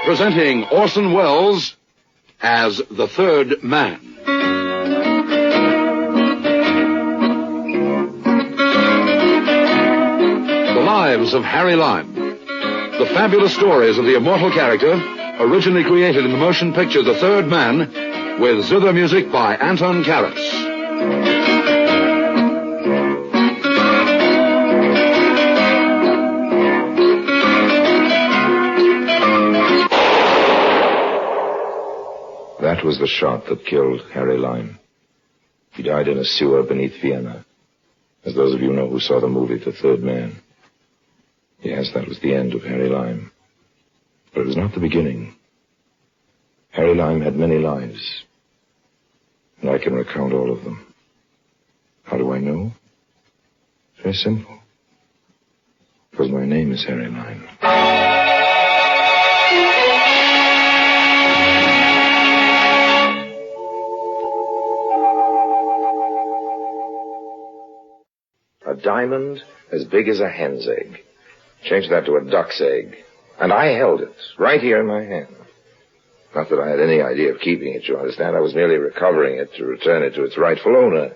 S14: Presenting Orson Welles as the third man. The Lives of Harry Lime. The fabulous stories of the immortal character, originally created in the motion picture The Third Man, with zither music by Anton Karas.
S1: That was the shot that killed Harry Lime. He died in a sewer beneath Vienna, as those of you know who saw the movie The Third Man. Yes, that was the end of Harry Lime. But it was not the beginning. Harry Lime had many lives, and I can recount all of them. How do I know? Very simple. Because my name is Harry Lime. A diamond as big as a hen's egg. Change that to a duck's egg. And I held it right here in my hand. Not that I had any idea of keeping it, you understand. I was merely recovering it to return it to its rightful owner.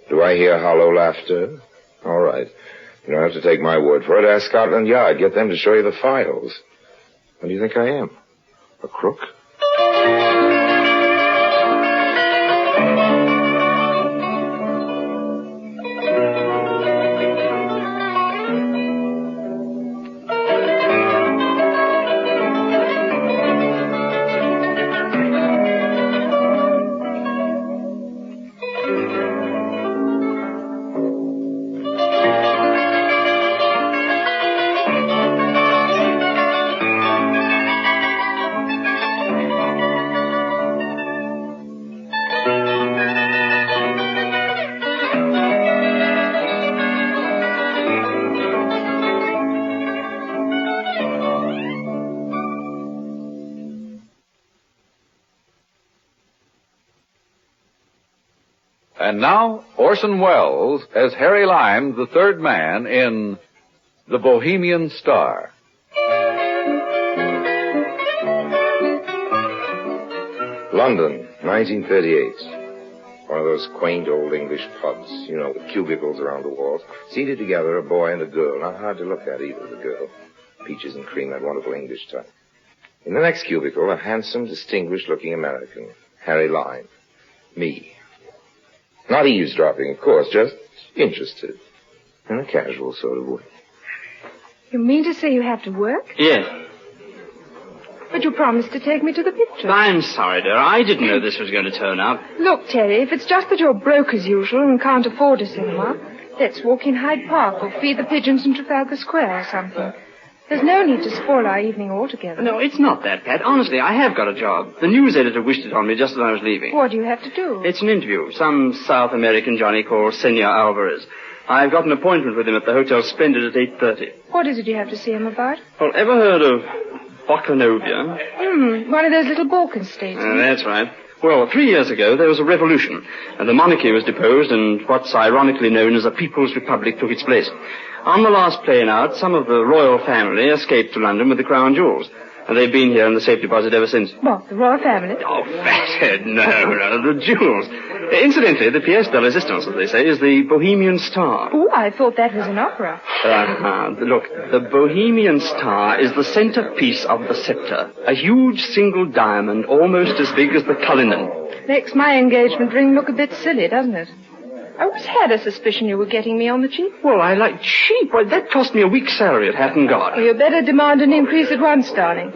S1: Do I hear hollow laughter? All right. You don't have to take my word for it. Ask Scotland Yard. Get them to show you the files. What do you think I am? A crook?
S14: And now, Orson Welles as Harry Lime, the third man, in The Bohemian Star.
S1: London, 1938. One of those quaint old English pubs, you know, with cubicles around the walls. Seated together, a boy and a girl. Not hard to look at either, the girl. Peaches and cream, that wonderful English type. In the next cubicle, a handsome, distinguished-looking American, Harry Lime. Me. Not eavesdropping, of course, just interested. In a casual sort of way.
S21: You mean to say you have to work?
S22: Yes.
S21: But you promised to take me to the picture.
S22: I'm sorry, dear. I didn't know this was going to turn up.
S21: Look, Terry, if it's just that you're broke as usual and can't afford a cinema, let's walk in Hyde Park or feed the pigeons in Trafalgar Square or something. There's no need to spoil our evening altogether.
S22: No, it's not that, Pat. Honestly, I have got a job. The news editor wished it on me just as I was leaving.
S21: What do you have to do?
S22: It's an interview. Some South American Johnny called Senor Alvarez. I've got an appointment with him at the Hotel Splendid at 8:30.
S21: What is it you have to see him about?
S22: Well, ever heard of Bocanovia?
S21: One of those little Balkan states.
S22: That's right. Well, 3 years ago, there was a revolution, and the monarchy was deposed, and what's ironically known as a People's Republic took its place. On the last plane out, some of the royal family escaped to London with the crown jewels, and they've been here in the safe deposit ever since.
S21: What, the royal family?
S22: Oh, fathead, no, the jewels. Incidentally, the pièce de résistance, as they say, is the Bohemian Star.
S21: Oh, I thought that was an opera.
S22: Look, the Bohemian Star is the centerpiece of the scepter. A huge single diamond, almost as big as the Cullinan.
S21: Makes my engagement ring look a bit silly, doesn't it? I always had a suspicion you were getting me on the cheap.
S22: Well, I like cheap. Well, that cost me a week's salary at Hatton Garden.
S21: Well, you better demand an increase at once, darling.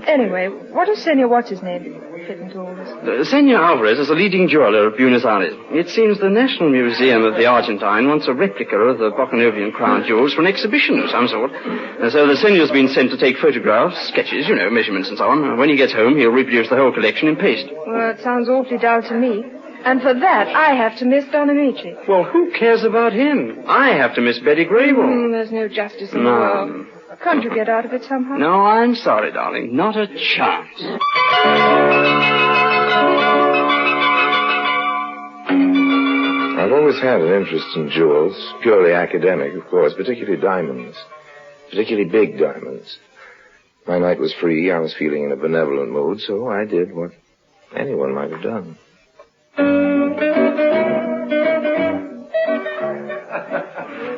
S21: Anyway, what does Senor What's-His-Name fit into all this?
S22: Senor Alvarez is a leading jeweler of Buenos Aires. It seems the National Museum of the Argentine wants a replica of the Bocanovian crown jewels for an exhibition of some sort. And so the Senor's been sent to take photographs, sketches, measurements and so on. When he gets home, he'll reproduce the whole collection in paste.
S21: Well, it sounds awfully dull to me. And for that, I have to miss Don Amici.
S22: Well, who cares about him? I have to miss Betty Grable.
S21: There's no justice in the world. Can't you get out of it somehow?
S22: No, I'm sorry, darling. Not a chance.
S1: I've always had an interest in jewels, purely academic, of course, particularly diamonds, particularly big diamonds. My night was free. I was feeling in a benevolent mood, so I did what anyone might have done.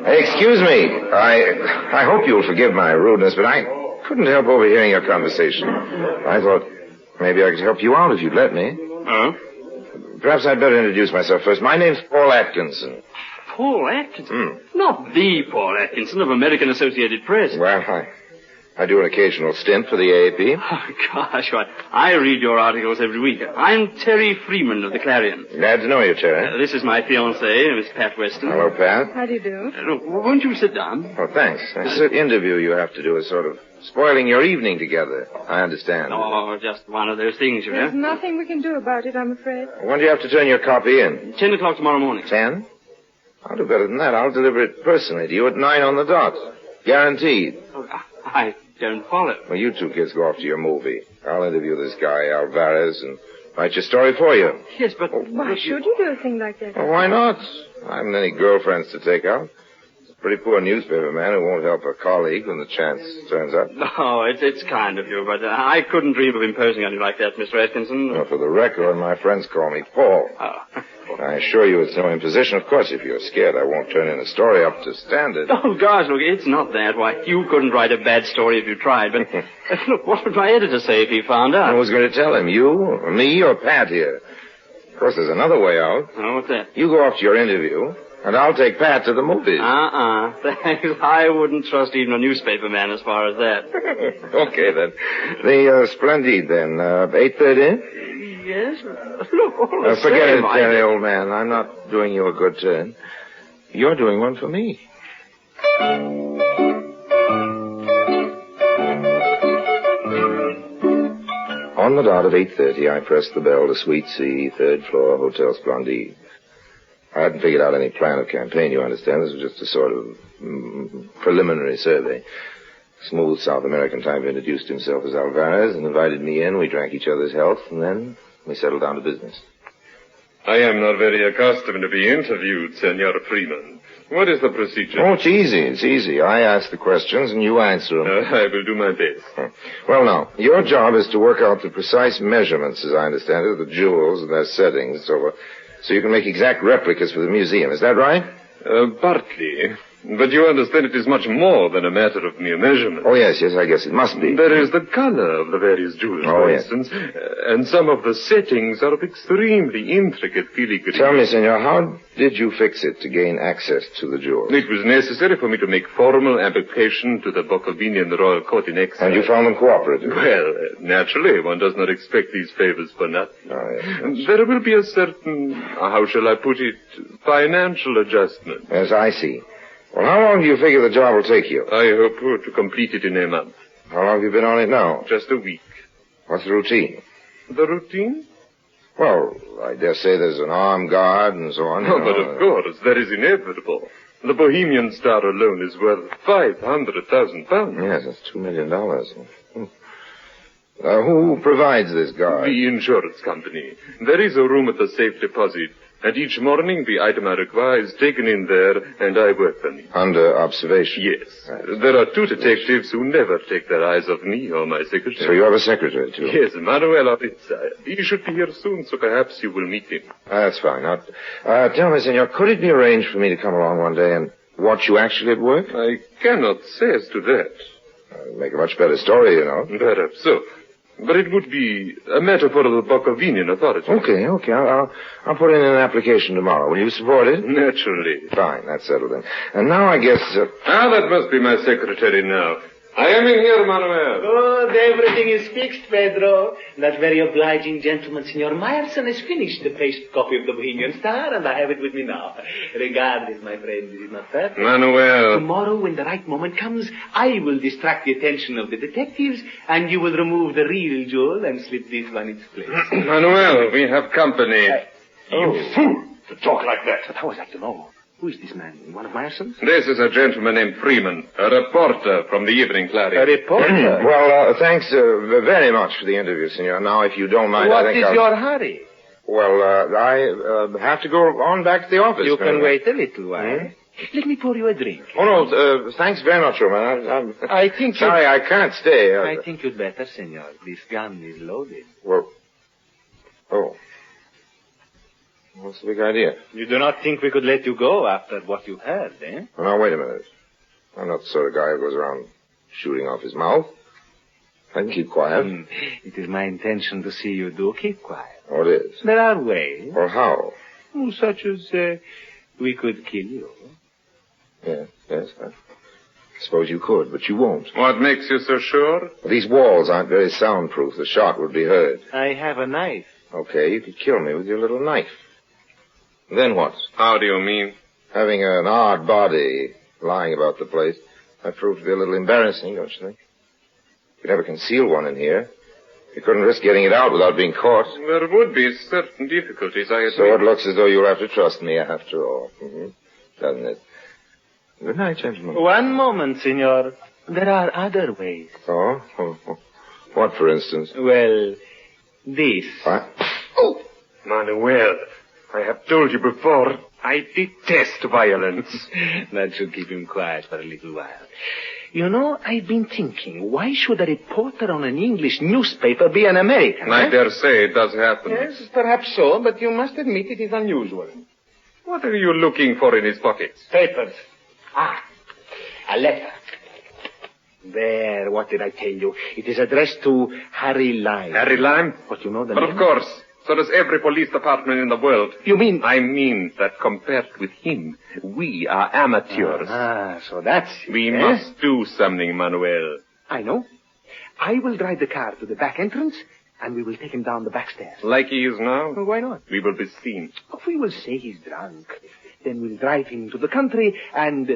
S1: Hey, excuse me. I hope you'll forgive my rudeness, but I couldn't help overhearing your conversation. I thought maybe I could help you out if you'd let me. Perhaps I'd better introduce myself first. My name's Paul Atkinson.
S22: Paul Atkinson? Not the Paul Atkinson of American Associated Press.
S1: Well, I do an occasional stint for the AAP.
S22: Oh, gosh, I read your articles every week. I'm Terry Freeman of the Clarion.
S1: Glad to know you, Terry.
S22: This is my fiancée, Miss Pat Weston.
S1: Hello, Pat.
S21: How do you do?
S22: Look, won't you sit down?
S1: Oh, thanks. This interview you have to do is sort of spoiling your evening together. I understand.
S22: Oh, just one of those things, you know.
S21: There's nothing we can do about it, I'm afraid.
S1: When do you have to turn your copy in?
S22: 10 o'clock tomorrow morning.
S1: 10? I'll do better than that. I'll deliver it personally to you at 9 on the dot. Guaranteed.
S22: Oh, I don't follow.
S1: Well, you two kids go off to your movie. I'll interview this guy, Alvarez, and write your story for you.
S22: Yes, but...
S21: Why should you do a thing like that?
S1: Well, why not? I haven't any girlfriends to take out. It's a pretty poor newspaper man who won't help a colleague when the chance turns up.
S22: No, it's kind of you, but I couldn't dream of imposing on you like that, Mr. Atkinson.
S1: Well, for the record, my friends call me Paul. I assure you it's no imposition. Of course, if you're scared, I won't turn in a story up to standard.
S22: Oh, gosh, look, it's not that. Why, you couldn't write a bad story if you tried, but look, what would my editor say if he found out?
S1: Who's going to tell him? You, or me, or Pat here? Of course, there's another way out.
S22: Oh, what's that?
S1: You go off to your interview, and I'll take Pat to the movies.
S22: Thanks. I wouldn't trust even a newspaper man as far as that.
S1: Okay, then. The Splendide, then. 8:30?
S22: Yes? Look, all the
S1: forget
S22: same,
S1: it, Terry, old man. I'm not doing you a good turn. You're doing one for me. On the dot of 8:30, I pressed the bell to Suite C, 3rd floor, Hotel Splendide. I hadn't figured out any plan of campaign, you understand. This was just a sort of preliminary survey. Smooth South American type introduced himself as Alvarez and invited me in. We drank each other's health, and then we settled down to business.
S4: I am not very accustomed to be interviewed, Senor Freeman. What is the procedure?
S1: Oh, it's easy. I ask the questions, and you answer them.
S4: I will do my best.
S1: Well, now, your job is to work out the precise measurements, as I understand it, of the jewels and their settings, so you can make exact replicas for the museum. Is that right?
S4: Partly. But you understand it is much more than a matter of mere measurement.
S1: Oh, yes, I guess it must be.
S4: There is the color of the various jewels, for instance. And some of the settings are of extremely intricate filigree.
S1: Tell me, senor, how did you fix it to gain access to the jewels?
S4: It was necessary for me to make formal application to the Bohemian Royal Court in Exile.
S1: And you found them cooperative?
S4: Well, naturally, one does not expect these favors for nothing. There will be a certain, how shall I put it, financial adjustment.
S1: Yes, I see. Well, how long do you figure the job will take you?
S4: I hope to complete it in a month.
S1: How long have you been on it now?
S4: Just a week.
S1: What's the routine?
S4: The routine?
S1: Well, I dare say there's an armed guard and so on.
S4: But of course, that is inevitable. The Bohemian Star alone is worth £500,000.
S1: Yes, that's $2 million. Who provides this guard?
S4: The insurance company. There is a room at the safe deposit. And each morning, the item I require is taken in there, and I work on it.
S1: Under observation?
S4: Yes. There are 2 detectives who never take their eyes off me or my secretary.
S1: So you have a secretary, too?
S4: Yes, Manuel Arizza. He should be here soon, so perhaps you will meet him.
S1: That's fine. Now, tell me, senor, could it be arranged for me to come along one day and watch you actually at work?
S4: I cannot say as to that.
S1: Make a much better story, you know.
S4: Perhaps so. But it would be a matter for the Bohemian authorities.
S1: Okay. I'll put in an application tomorrow. Will you support it?
S4: Naturally.
S1: Fine, that's settled then. And now I guess...
S4: that must be my secretary now. I am in here, Manuel.
S7: Good, everything is fixed, Pedro. That very obliging gentleman, Senor Meyerson, has finished the paste copy of the Bohemian Star, and I have it with me now. Regard it, my friend, is it not that?
S4: Manuel.
S7: Tomorrow, when the right moment comes, I will distract the attention of the detectives, and you will remove the real jewel and slip this one in its place.
S4: Manuel, we have company.
S7: You fool, to talk like that. But how was I to know? Who is this man? One of Meyerson's?
S4: This is a gentleman named Freeman, a reporter from the Evening Clarion.
S7: A reporter?
S1: Well, thanks very much for the interview, senor. Now, if you don't mind,
S7: What
S1: I think
S7: is your hurry?
S1: Well, I have to go on back to the office.
S7: You can wait a little while. Let me pour you a drink.
S2: Oh, no, thanks very much, Roman.
S7: I think
S2: Sorry, I can't stay.
S7: I think you'd better, senor. This gun is loaded.
S2: Well, oh. What's the big idea?
S7: You do not think we could let you go after what you heard, eh?
S2: Well, now, wait a minute. I'm not the sort of guy who goes around shooting off his mouth. I can keep quiet.
S7: It is my intention to see you do keep quiet.
S2: Oh, it is?
S7: There are ways.
S2: Well, how?
S7: Such as, we could kill you.
S2: Yes. I suppose you could, but you won't.
S4: What makes you so sure?
S2: These walls aren't very soundproof. The shot would be heard.
S7: I have a knife.
S2: Okay, you could kill me with your little knife. Then what?
S4: How do you mean?
S2: Having an odd body lying about the place, that proved to be a little embarrassing, don't you think? You'd never conceal one in here. You couldn't risk getting it out without being caught.
S4: There would be certain difficulties, I admit.
S2: So it looks as though you'll have to trust me after all. Mm-hmm. Doesn't it? Good night, gentlemen.
S7: One moment, senor. There are other ways.
S2: Oh? What, for instance?
S7: Well, this.
S2: What?
S4: Oh! Manuel, I have told you before, I detest violence.
S7: That should keep him quiet for a little while. You know, I've been thinking, why should a reporter on an English newspaper be an American?
S4: I dare say it does happen.
S6: Yes, perhaps so, but you must admit it is unusual.
S4: What are you looking for in his pockets?
S7: Papers. A letter. There, what did I tell you? It is addressed to Harry Lime.
S4: Harry Lime?
S7: But you know the
S4: But
S7: name?
S4: of course. So does every police department in the world.
S7: You mean?
S4: I mean that compared with him, we are amateurs.
S7: So that's it,
S4: We must do something, Manuel.
S7: I know. I will drive the car to the back entrance, and we will take him down the back stairs.
S4: Like he is now?
S7: Well, why not?
S4: We will be seen.
S7: We will say he's drunk. Then we'll drive him to the country and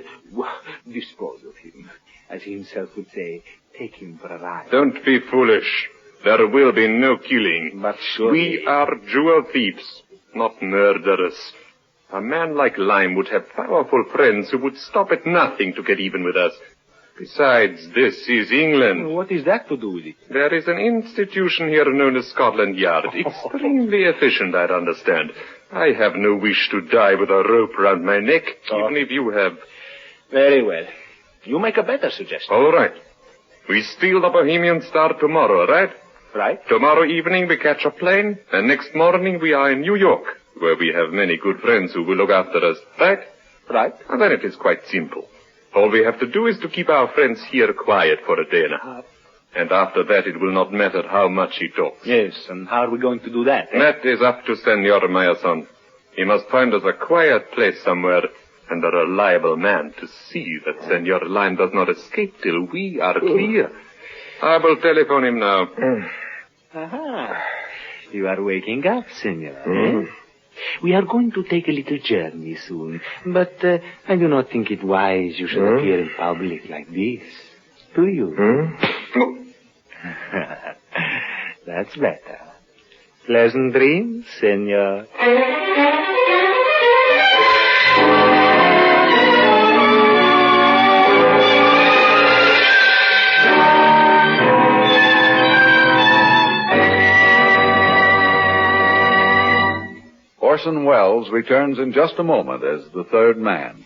S7: dispose of him. As he himself would say, take him for a ride.
S4: Don't be foolish. There will be no killing.
S7: But surely...
S4: We are jewel thieves, not murderers. A man like Lime would have powerful friends who would stop at nothing to get even with us. Besides, this is England.
S7: What is that to do with it?
S4: There is an institution here known as Scotland Yard. Extremely efficient, I understand. I have no wish to die with a rope round my neck, even if you have.
S7: Very well. You make a better suggestion.
S4: All right. We steal the Bohemian Star tomorrow, right?
S7: Right.
S4: Tomorrow evening we catch a plane, and next morning we are in New York, where we have many good friends who will look after us, right?
S7: Right.
S4: And then it is quite simple. All we have to do is to keep our friends here quiet for a day and a half. And after that it will not matter how much he talks.
S7: Yes, and how are we going to do that?
S4: That is up to Senor Meyerson. He must find us a quiet place somewhere and a reliable man to see that Senor Lime does not escape till we are clear. I will telephone him now.
S7: Aha. You are waking up, senor. We are going to take a little journey soon, but I do not think it wise you should appear in public like this. Do you? That's better. Pleasant dreams, senor.
S14: Orson Welles returns in just a moment as the third man.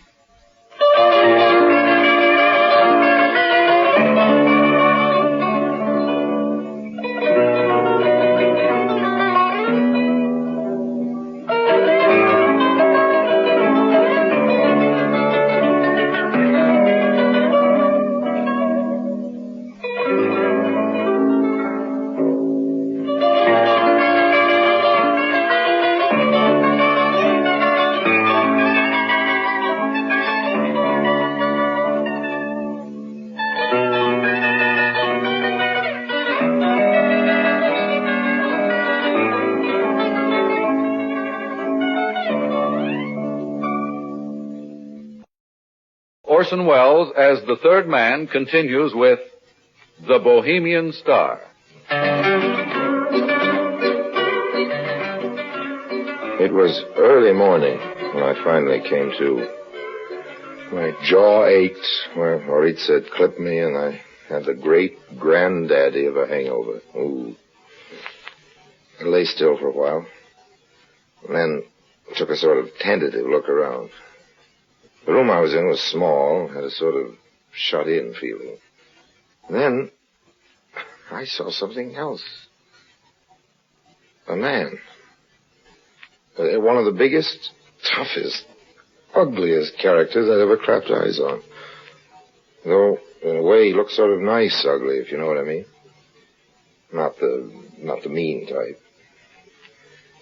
S14: Orson Welles as the third man continues with The Bohemian Star.
S2: It was early morning when I finally came to. My jaw ached where Maurice had clipped me, and I had the great granddaddy of a hangover. Ooh. I lay still for a while, and then took a sort of tentative look around. The room I was in was small, had a sort of shut-in feeling. And then I saw something else. A man. One of the biggest, toughest, ugliest characters I'd ever clapped eyes on. Though, in a way, he looked sort of nice ugly, if you know what I mean. Not the mean type.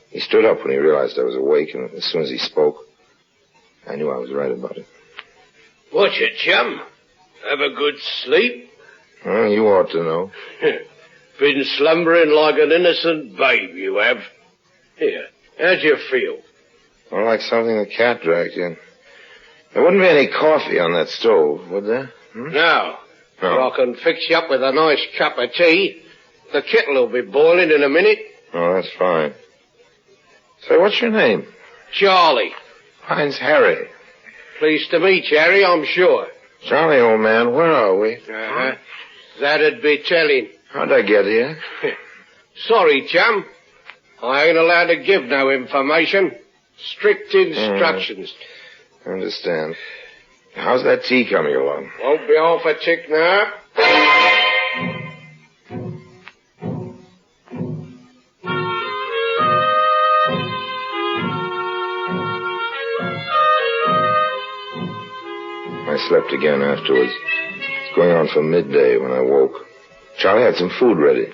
S2: He stood up when he realized I was awake, and as soon as he spoke, I knew I was right about it.
S6: What's it, chum? Have a good sleep?
S2: Well, you ought to know.
S6: Been slumbering like an innocent babe, you have. Here, how'd you feel?
S2: Well, like something the cat dragged in. There wouldn't be any coffee on that stove, would there?
S6: No. I can fix you up with a nice cup of tea. The kettle will be boiling in a minute.
S2: Oh, that's fine. Say, what's your name?
S6: Charlie.
S2: Mine's Harry.
S6: Pleased to meet you, Harry, I'm sure.
S2: Charlie, old man, where are we?
S6: That'd be telling.
S2: How'd I get here?
S6: Sorry, chum. I ain't allowed to give no information. Strict instructions.
S2: I understand. How's that tea coming along?
S6: Won't be off a tick now.
S2: I slept again afterwards. It was going on for midday when I woke. Charlie had some food ready.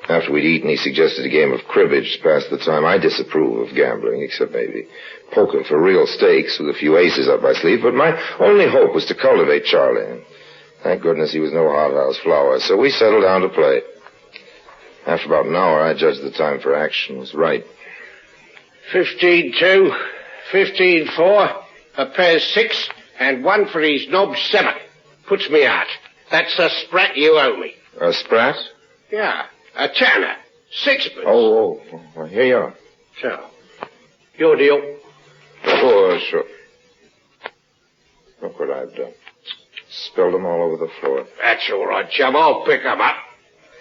S2: After we'd eaten, he suggested a game of cribbage to pass the time. I disapprove of gambling, except maybe poker for real stakes with a few aces up my sleeve. But my only hope was to cultivate Charlie. And thank goodness he was no hothouse flower. So we settled down to play. After about an hour, I judged the time for action was right.
S6: 15-2, 15-4, a pair 6, and one for his knob 7. Puts me out. That's a sprat you owe me.
S2: A sprat?
S6: Yeah, a tanner. 6pence.
S2: Oh, well, here you are.
S6: So, your deal.
S2: Oh, sure. Look what I've done. Spilled them all over the floor.
S6: That's all right, chum. I'll pick them up.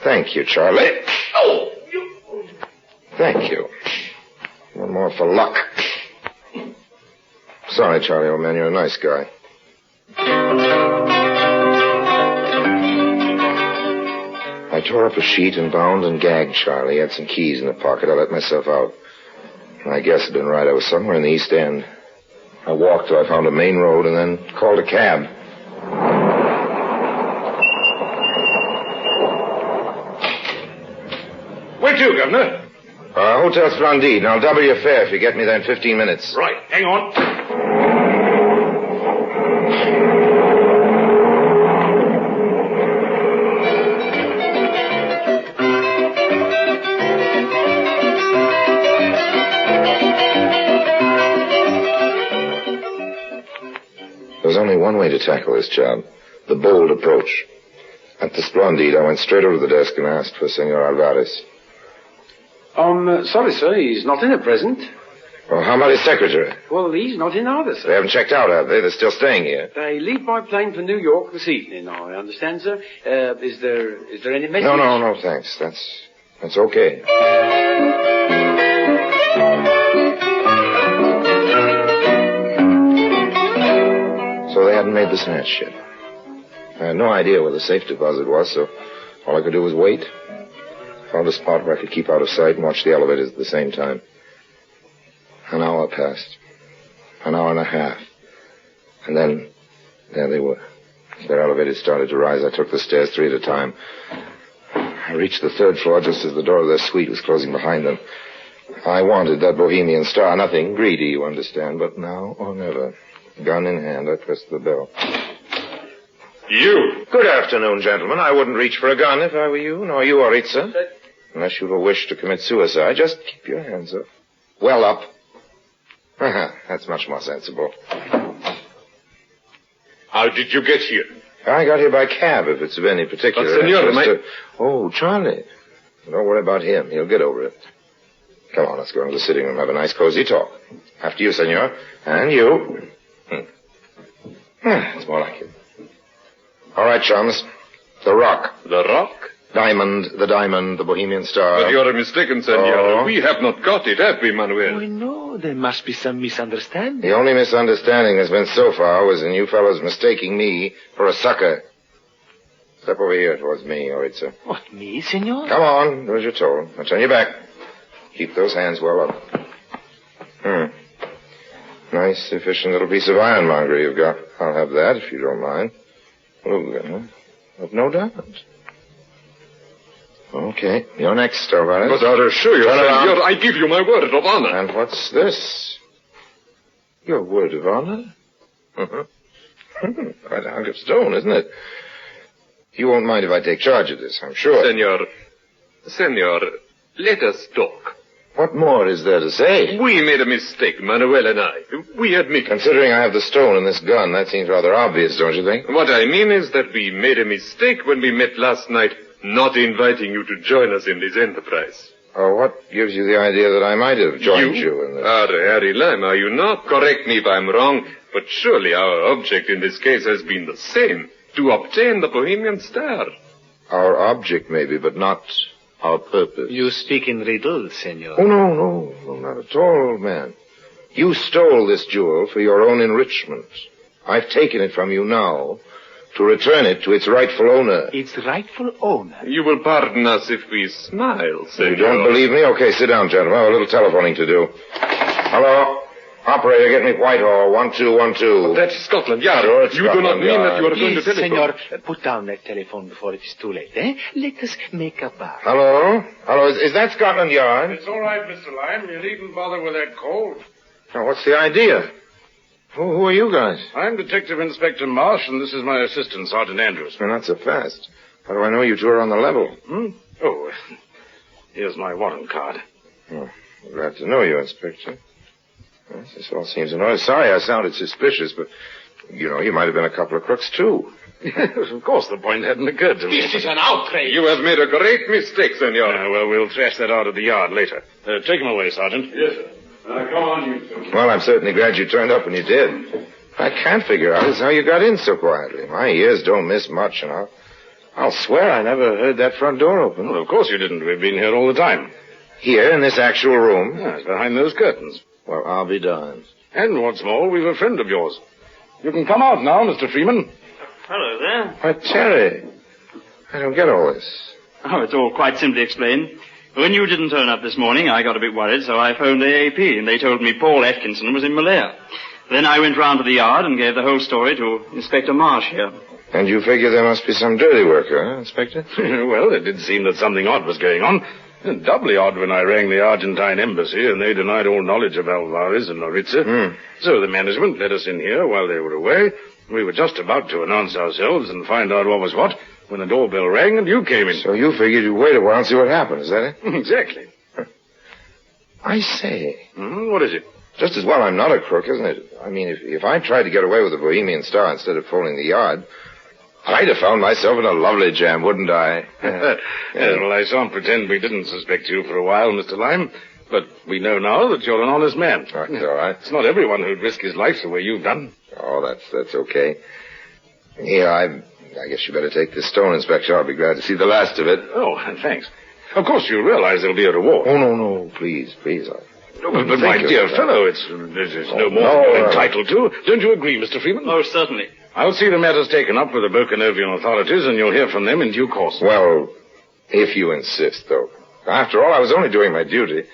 S2: Thank you, Charlie.
S6: Oh!
S2: Thank you. One more for luck. Sorry, Charlie, old man. You're a nice guy. I tore up a sheet and bound and gagged Charlie. He had some keys in the pocket. I let myself out. I guess I'd been right. I was somewhere in the East End. I walked till I found a main road and then called a cab.
S6: Where to, Governor?
S2: Hotel Splendide, and I'll double your fare if you get me there in 15 minutes.
S6: Right, hang on.
S2: There's only one way to tackle this job. The bold approach. At the Splendide, I went straight over to the desk and asked for Senor Alvarez.
S5: Sorry, sir. He's not in at present.
S2: Well, how about his secretary?
S5: Well, he's not in either, sir.
S2: They haven't checked out, have they? They're still staying here.
S5: They leave by plane for New York this evening, I understand, sir. Is there any message?
S2: No, thanks. That's okay. So they hadn't made the snatch yet. I had no idea where the safe deposit was, so all I could do was wait. Found a spot where I could keep out of sight and watch the elevators at the same time. An hour passed. An hour and a half. And then, there they were. Their elevators started to rise. I took the stairs 3 at a time. I reached the 3rd floor just as the door of their suite was closing behind them. I wanted that Bohemian Star. Nothing greedy, you understand, but now or never. Gun in hand, I pressed the bell.
S6: You?
S2: Good afternoon, gentlemen. I wouldn't reach for a gun if I were you, nor you, Oritza. Unless you've a wish to commit suicide, just keep your hands up. Well up. That's much more sensible.
S6: How did you get here?
S2: I got here by cab, if it's of any particular interest. Oh, Charlie. Don't worry about him. He'll get over it. Come on, let's go into the sitting room, have a nice, cozy talk. After you, senor. And you. It's more like it. All right, chums. The Rock.
S4: The Rock?
S2: The Diamond, the Bohemian Star.
S4: But you're mistaken, senor. We have not got it, have we, Manuel?
S2: Oh, no.
S7: Oh, there must be some misunderstanding.
S1: The only misunderstanding there's been so far was in you fellows mistaking me for a sucker. Step over here towards me, Oritza.
S7: What, me, senor?
S1: Come on, do as you're told. Now turn your back. Keep those hands well up. Nice, efficient little piece of ironmongery you've got. I'll have that, if you don't mind. Oh, I've no doubt. Okay, you're next, Alvarez.
S4: But I assure you,
S1: Turn around.
S4: senor, I give you my word of honor.
S1: And what's this? Your word of honor? Quite a hunk of stone, isn't it? You won't mind if I take charge of this, I'm sure.
S4: Senor, let us talk.
S1: What more is there to say?
S4: We made a mistake, Manuel and I. We admit.
S1: Considering I have the stone and this gun, that seems rather obvious, don't you think?
S4: What I mean is that we made a mistake when we met last night, not inviting you to join us in this enterprise.
S1: Oh, what gives you the idea that I might have joined you in this?
S4: Harry Lime, are you not? Correct me if I'm wrong, but surely our object in this case has been the same, to obtain the Bohemian Star.
S1: Our object, maybe, but not our purpose.
S7: You speak in riddles, senor.
S1: Oh, no, not at all, old man. You stole this jewel for your own enrichment. I've taken it from you now to return it to its rightful owner.
S7: Its rightful owner?
S4: You will pardon us if we smile, senor.
S1: You don't believe me? Okay, sit down, gentlemen. I have a little telephoning to do. Hello? Operator, get me Whitehall, 1212.
S4: But that's Scotland Yard.
S1: Sure, it's
S4: you do not
S1: Scotland
S4: mean
S1: Yard.
S4: that you are going to
S7: Please,
S4: telephone.
S7: senor, put down that telephone before it is too late, eh? Let us make a bar.
S1: Hello? Is that Scotland Yard?
S11: It's all right, Mr. Lime. You needn't bother with that call.
S1: Now, what's the idea? Who are you guys?
S11: I'm Detective Inspector Marsh, and this is my assistant, Sergeant Andrews.
S1: Well, not so fast. How do I know you two are on the level?
S11: Oh, here's my warrant card.
S1: Oh, glad to know you, Inspector. Well, this all seems in order. Sorry I sounded suspicious, but, you might have been a couple of crooks, too.
S11: Of course, the point hadn't occurred to me.
S4: This is an outrage. You have made a great mistake, senor.
S11: Well, we'll thrash that out at the yard later. Take him away, Sergeant.
S4: Yes, sir. Come on, you two.
S1: Well, I'm certainly glad you turned up when you did. I can't figure out is how you got in so quietly. My ears don't miss much, and I'll swear I never heard that front door open.
S11: Well, of course you didn't. We've been here all the time.
S1: Here, in this actual room?
S11: Yes, behind those curtains.
S1: Well, I'll be darned.
S11: And what's more, we've a friend of yours. You can come out now, Mr. Freeman.
S22: Hello there.
S1: Why, Terry, I don't get all this.
S22: Oh, it's all quite simply explained. When you didn't turn up this morning, I got a bit worried, so I phoned AAP, and they told me Paul Atkinson was in Malaya. Then I went round to the yard and gave the whole story to Inspector Marsh here.
S1: And you figure there must be some dirty work, huh, Inspector?
S11: Well, it did seem that something odd was going on. And doubly odd when I rang the Argentine embassy, and they denied all knowledge of Alvarez and Noritza. So the management let us in here while they were away. We were just about to announce ourselves and find out what was what when the doorbell rang and you came in.
S1: So you figured you'd wait a while and see what happened, is that it?
S11: Exactly.
S1: I say.
S11: What is it?
S1: Just as well I'm not a crook, isn't it? I mean, if I tried to get away with the Bohemian Star instead of phoning the yard, I'd have found myself in a lovely jam, wouldn't I?
S11: Well, I shan't pretend we didn't suspect you for a while, Mr. Lime. But we know now that you're an honest man.
S1: That's all right.
S11: It's not everyone who'd risk his life the way you've done.
S1: Oh, that's okay. Yeah, I guess you better take this stone, Inspector. I'll be glad to see the last of it.
S11: Oh, thanks. Of course you realize there'll be a reward.
S1: Oh, no, please.
S11: But my dear fellow, there's no more than you're entitled to. Don't you agree, Mr. Freeman?
S22: Oh, certainly.
S11: I'll see the matter's taken up with the Bohemian authorities, and you'll hear from them in due course.
S1: Well, if you insist, though. After all, I was only doing my duty.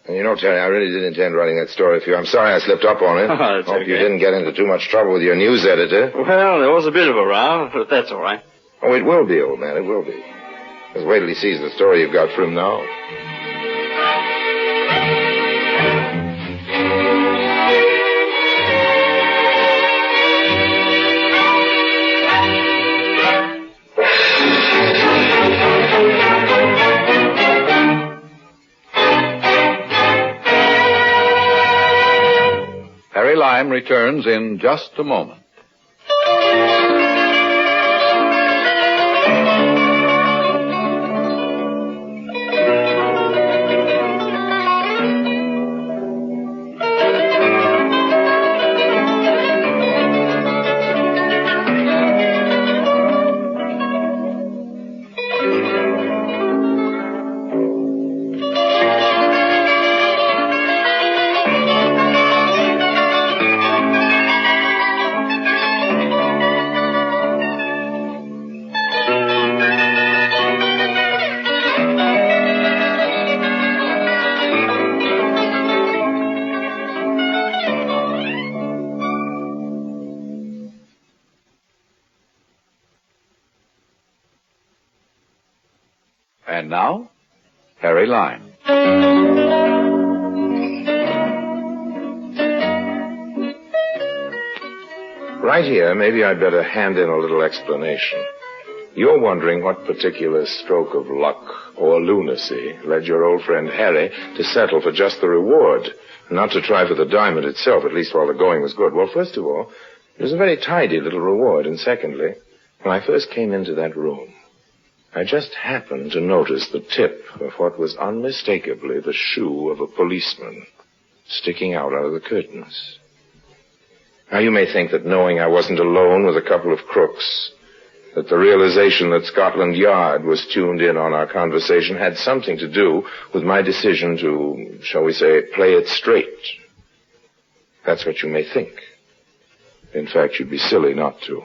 S1: And Terry, I really did intend writing that story for you. I'm sorry I slipped up on it. Hope you didn't get into too much trouble with your news editor.
S22: Well, there was a bit of a row, but that's all right.
S1: Oh, it will be, old man, it will be. Just wait till he sees the story you've got for him now.
S14: Harry Lime returns in just a moment. And now, Harry Lime.
S2: Right here, maybe I'd better hand in a little explanation. You're wondering what particular stroke of luck or lunacy led your old friend Harry to settle for just the reward, not to try for the diamond itself, at least while the going was good. Well, first of all, it was a very tidy little reward, and secondly, when I first came into that room, I just happened to notice the tip of what was unmistakably the shoe of a policeman sticking out under the curtains. Now, you may think that knowing I wasn't alone with a couple of crooks, that the realization that Scotland Yard was tuned in on our conversation had something to do with my decision to, shall we say, play it straight. That's what you may think. In fact, you'd be silly not to.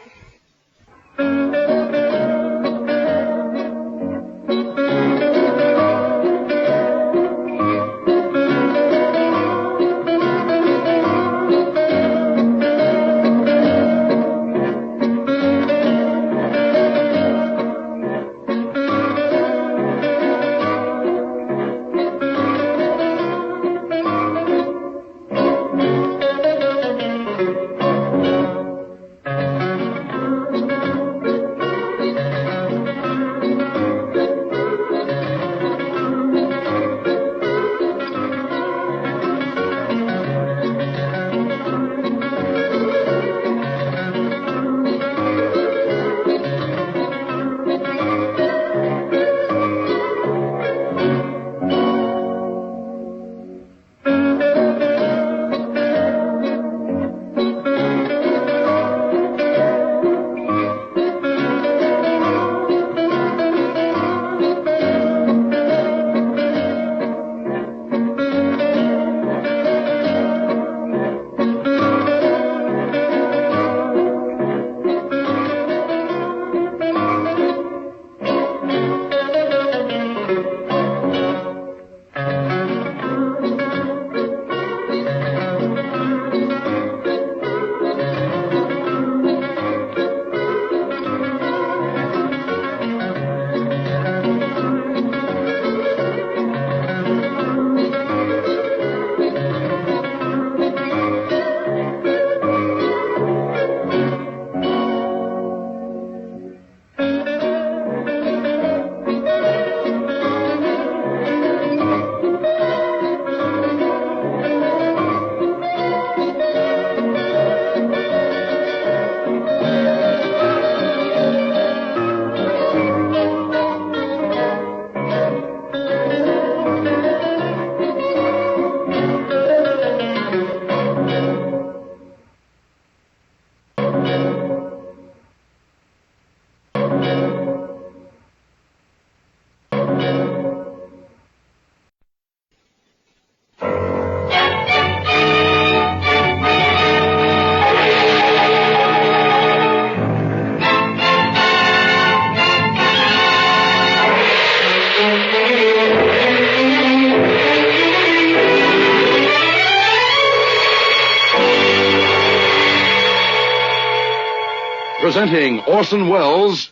S14: Presenting Orson Welles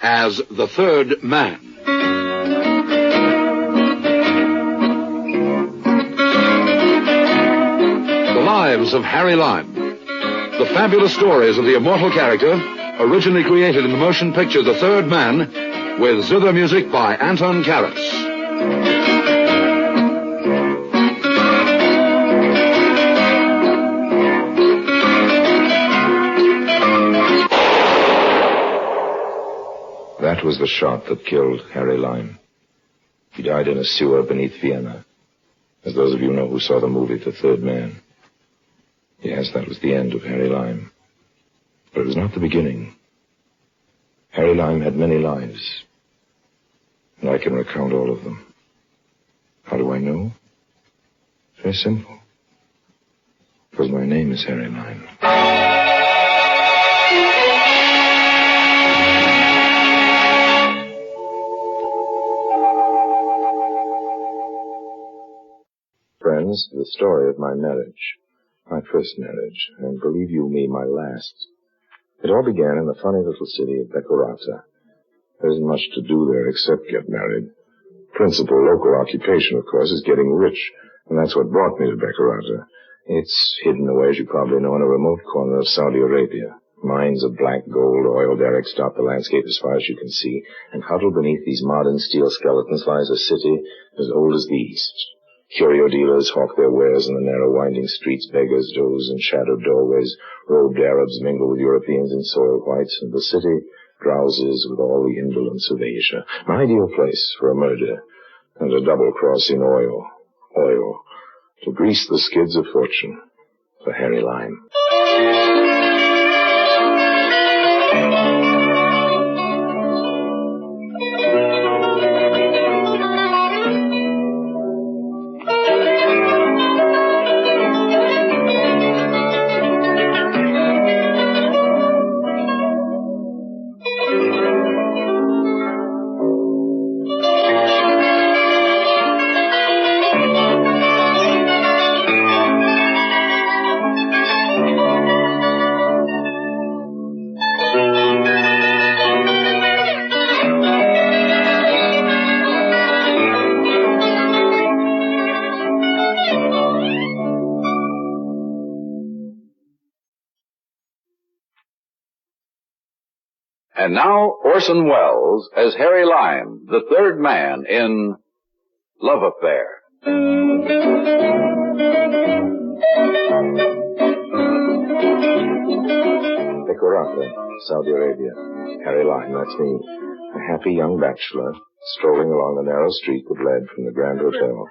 S14: as the Third Man. The Lives of Harry Lime. The fabulous stories of the immortal character, originally created in the motion picture The Third Man, with zither music by Anton Karas.
S2: That was the shot that killed Harry Lime. He died in a sewer beneath Vienna. As those of you know who saw the movie The Third Man. Yes, that was the end of Harry Lime. But it was not the beginning. Harry Lime had many lives. And I can recount all of them. How do I know? Very simple. Because my name is Harry Lime. Friends, the story of my marriage. My first marriage, and believe you me, my last. It all began in the funny little city of Becorata. There isn't much to do there except get married. Principal local occupation, of course, is getting rich, and that's what brought me to Beccarata. It's hidden away, as you probably know, in a remote corner of Saudi Arabia. Mines of black gold, oil derricks dot the landscape as far as you can see, and huddled beneath these modern steel skeletons lies a city as old as the East. Curio dealers hawk their wares in the narrow winding streets, beggars doze in shadowed doorways, robed Arabs mingle with Europeans in soiled whites, and the city drowses with all the indolence of Asia. An ideal place for a murder and a double-cross in oil. Oil. To grease the skids of fortune for Harry Lime.
S14: And now, Orson Welles as Harry Lime, the third man in Love Affair.
S2: Beccarata, Saudi Arabia. Harry Lime, that's me. A happy young bachelor, strolling along the narrow street that led from the Grand Hotel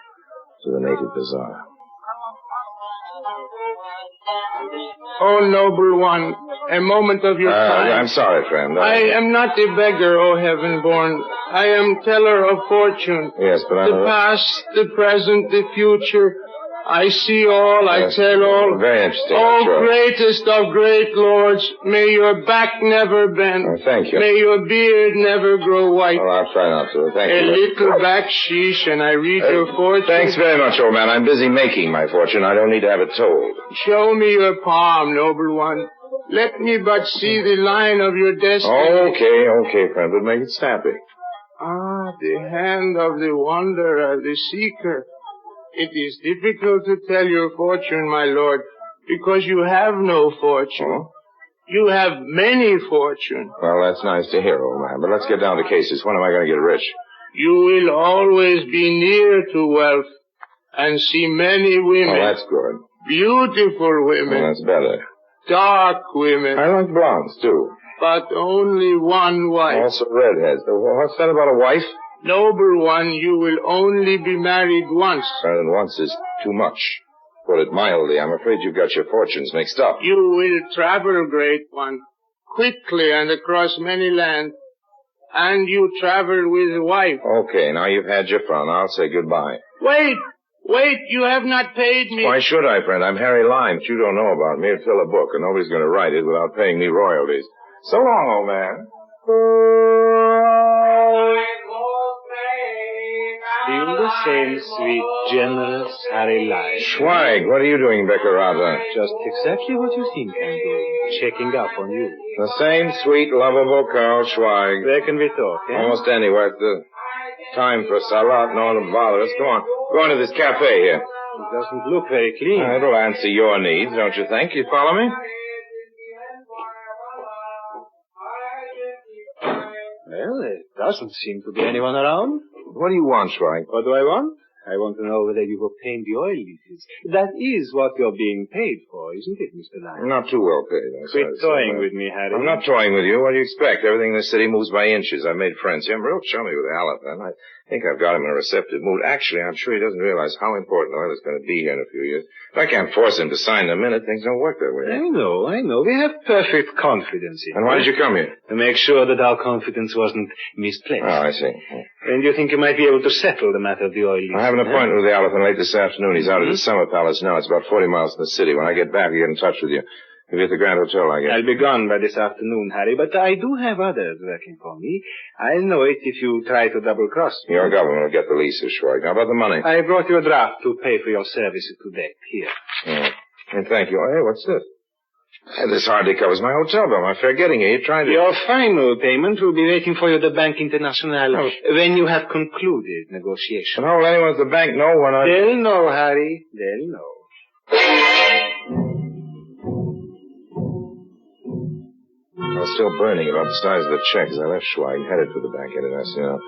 S2: to the native bazaar.
S8: Oh, noble one, a moment of your time.
S2: I'm sorry, friend.
S8: I am not a beggar, O heaven-born. I am teller of fortune.
S2: Yes, but I'm...
S8: The past, the present, the future. I see all, I tell all.
S2: Very interesting.
S8: Oh,
S2: sure.
S8: greatest of great lords, may your back never bend.
S2: Thank you.
S8: May your beard never grow white.
S2: Well, I'll try not to. Thank you.
S8: A little backsheesh, and I read your fortune.
S2: Thanks very much, old man. I'm busy making my fortune. I don't need to have it told.
S8: Show me your palm, noble one. Let me but see the line of your destiny.
S2: Okay, friend, but make it snappy.
S8: Ah, the hand of the wanderer, the seeker. It is difficult to tell your fortune, my lord, because you have no fortune.
S2: Oh?
S8: You have many fortune.
S2: Well, that's nice to hear, old man, but let's get down to cases. When am I going to get rich?
S8: You will always be near to wealth and see many women.
S2: Oh, that's good.
S8: Beautiful women.
S2: Oh, that's better.
S8: Dark women.
S2: I like blondes, too.
S8: But only one wife.
S2: Also redheads. What's that about a wife?
S8: Noble one, you will only be married once.
S2: And once is too much. Put it mildly, I'm afraid you've got your fortunes mixed up.
S8: You will travel, great one, quickly and across many lands. And you travel with a wife.
S2: Okay, now you've had your fun. I'll say goodbye.
S8: Wait, you have not paid me.
S2: Why should I, friend? I'm Harry Lime. But you don't know about me. It'd fill a book, and nobody's going to write it without paying me royalties. So long, old man.
S7: Feel the same sweet, generous Harry Lime.
S2: Schweig, what are you doing, Beccarata?
S7: Just exactly what you think I'm doing. Checking up on you.
S2: The same sweet, lovable Carl Schweig.
S7: Where can we talk, eh?
S2: Almost anywhere. The time for Salat, no one to bother us. Go on. Go into this cafe here.
S7: It doesn't look very clean.
S2: It'll answer your needs, don't you think? You follow me?
S7: Well, there doesn't seem to be anyone around.
S2: What do you want, Schweig?
S7: What do I want? I want to know whether you've obtained the oil leases. That is what you're being paid for, isn't it, Mr. Lime?
S2: Not too well paid.
S7: Quit toying with me, Harry.
S2: I'm not toying with you. What do you expect? Everything in the city moves by inches. I've made friends here. I'm real chummy with Alapin. I think I've got him in a receptive mood. Actually, I'm sure he doesn't realize how important oil is going to be here in a few years. If I can't force him to sign the minute, things don't work that way.
S7: I know. We have perfect confidence in you.
S2: And why did you come here?
S7: To make sure that our confidence wasn't misplaced.
S2: Oh, I see.
S7: And you think you might be able to settle the matter of the oil leases?
S2: I have an appointment with the Alapin late this afternoon. He's out at his summer palace now. It's about 40 miles from the city. When I get back, I'll get in touch with you. You'll be at the Grand Hotel, I guess.
S7: I'll be gone by this afternoon, Harry, but I do have others working for me. I'll know it if you try to double-cross me.
S2: Your government will get the leases, Schweig. How about the money?
S7: I brought you a draft to pay for your services today. Here.
S2: And thank you. Hey, what's this? This hardly covers my hotel bill. My fare getting here. You're trying to...
S8: Your final payment will be waiting for you at the Bank International when you have concluded negotiations.
S2: And how will anyone at the bank know when I...
S8: They'll know, Harry. They'll know.
S2: I was still burning about the size of the check as I left Schweig, headed for the Bank International.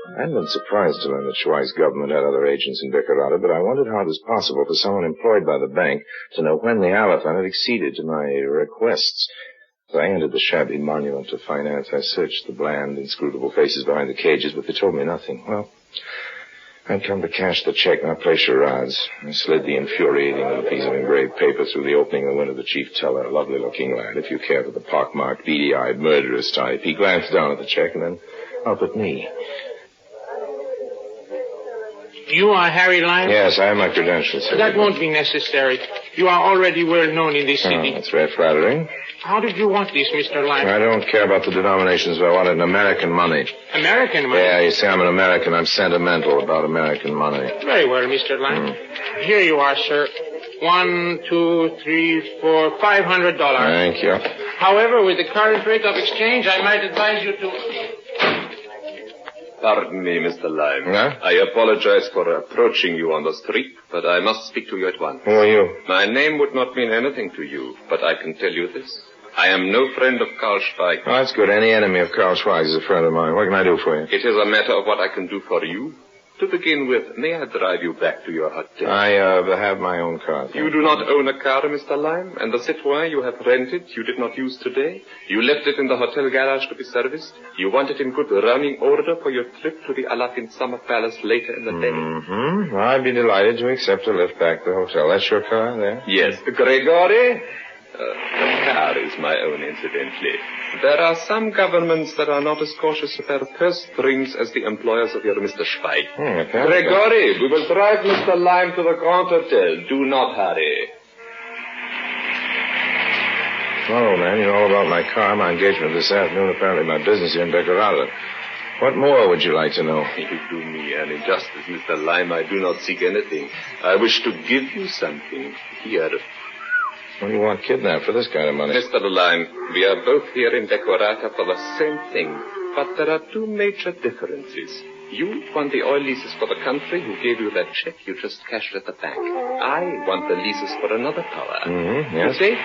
S2: I hadn't been surprised to learn that Schweig's government had other agents in Decorado, but I wondered how it was possible for someone employed by the bank to know when the elephant had acceded to my requests. As I entered the shabby monument of finance, I searched the bland, inscrutable faces behind the cages, but they told me nothing. Well, I'd come to cash the check, not play charades. I slid the infuriating little piece of engraved paper through the opening of the window of the chief teller, a lovely-looking lad, if you care for the pockmarked, beady-eyed, murderous type. He glanced down at the check and then up at me.
S8: You are Harry Lime?
S2: Yes, I have my credentials.
S8: That won't be necessary. You are already well known in this city.
S2: That's very flattering.
S8: How did you want this, Mr. Lime?
S2: I don't care about the denominations, but I wanted American money.
S8: American money?
S2: Yeah, you see, I'm an American. I'm sentimental about American money.
S8: Very well, Mr. Lime. Here you are, sir. $1, $2, $3, $4, $500.
S2: Thank you.
S8: However, with the current rate of exchange, I might advise you to...
S4: Pardon me, Mr. Lime.
S2: Huh?
S4: I apologize for approaching you on the street, but I must speak to you at once.
S2: Who are you?
S4: My name would not mean anything to you, but I can tell you this. I am no friend of Karl Schweig.
S2: Oh, that's good. Any enemy of Karl Schweig is a friend of mine. What can I do for you?
S4: It is a matter of what I can do for you. To begin with, may I drive you back to your hotel?
S2: I have my own car.
S4: You do not own a car, Mr. Lime, and the Citroën you have rented you did not use today. You left it in the hotel garage to be serviced. You want it in good running order for your trip to the Aladdin Summer Palace later in the day.
S2: Mm-hmm. I'd be delighted to accept a lift back to the hotel. That's your car there?
S4: Yes. Gregory? The car is my own, incidentally. There are some governments that are not as cautious of their purse strings as the employers of your Mr. Schweig. Gregory, we will drive Mr. Lime to the Grand Hotel. Do not hurry.
S2: Oh, man, you know all about my car, my engagement this afternoon, apparently my business here in Decorado. What more would you like to know?
S4: You do me an injustice, Mr. Lime. I do not seek anything. I wish to give you something. Here.
S2: What do you want kidnapped for this kind of money?
S4: Mr. Lime, we are both here in Decorata for the same thing, but there are two major differences. You want the oil leases for the country who gave you that check you just cashed at the bank. I want the leases for another power.
S2: Mm-hmm, yes.
S4: To date,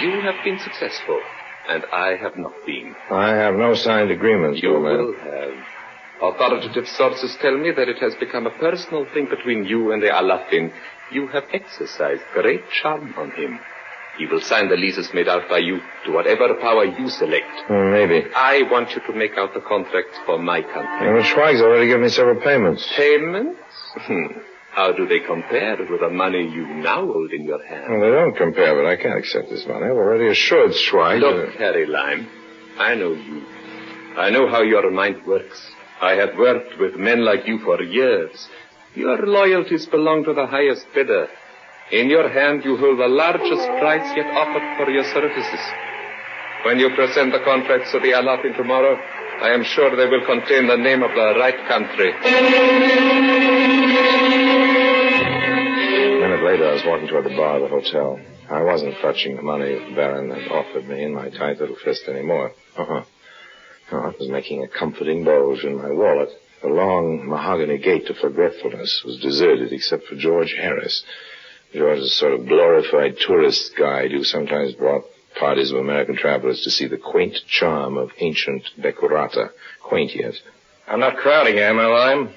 S4: you have been successful, and I have not been.
S2: I have no signed agreements.
S4: You will have. Authoritative sources tell me that it has become a personal thing between you and the Aladdin. You have exercised great charm on him. He will sign the leases made out by you to whatever power you select.
S2: Maybe.
S4: I want you to make out the contracts for my country.
S2: Well, Schweig's already given me several payments.
S4: Payments? How do they compare with the money you now hold in your hand?
S2: Well, they don't compare, but I can't accept this money. I've already assured Schweig.
S4: Look, Harry Lime, I know you. I know how your mind works. I have worked with men like you for years. Your loyalties belong to the highest bidder. In your hand, you hold the largest price yet offered for your services. When you present the contracts to the Aladdin tomorrow, I am sure they will contain the name of the right country.
S2: A minute later, I was walking toward the bar of the hotel. I wasn't clutching the money the Baron had offered me in my tight little fist anymore. No, I was making a comforting bulge in my wallet. The long mahogany gate to forgetfulness was deserted except for George Harris. George is a sort of glorified tourist guide who sometimes brought parties of American travelers to see the quaint charm of ancient Decorata. Quaint, yes.
S12: I'm not crowding you, am I, Lime?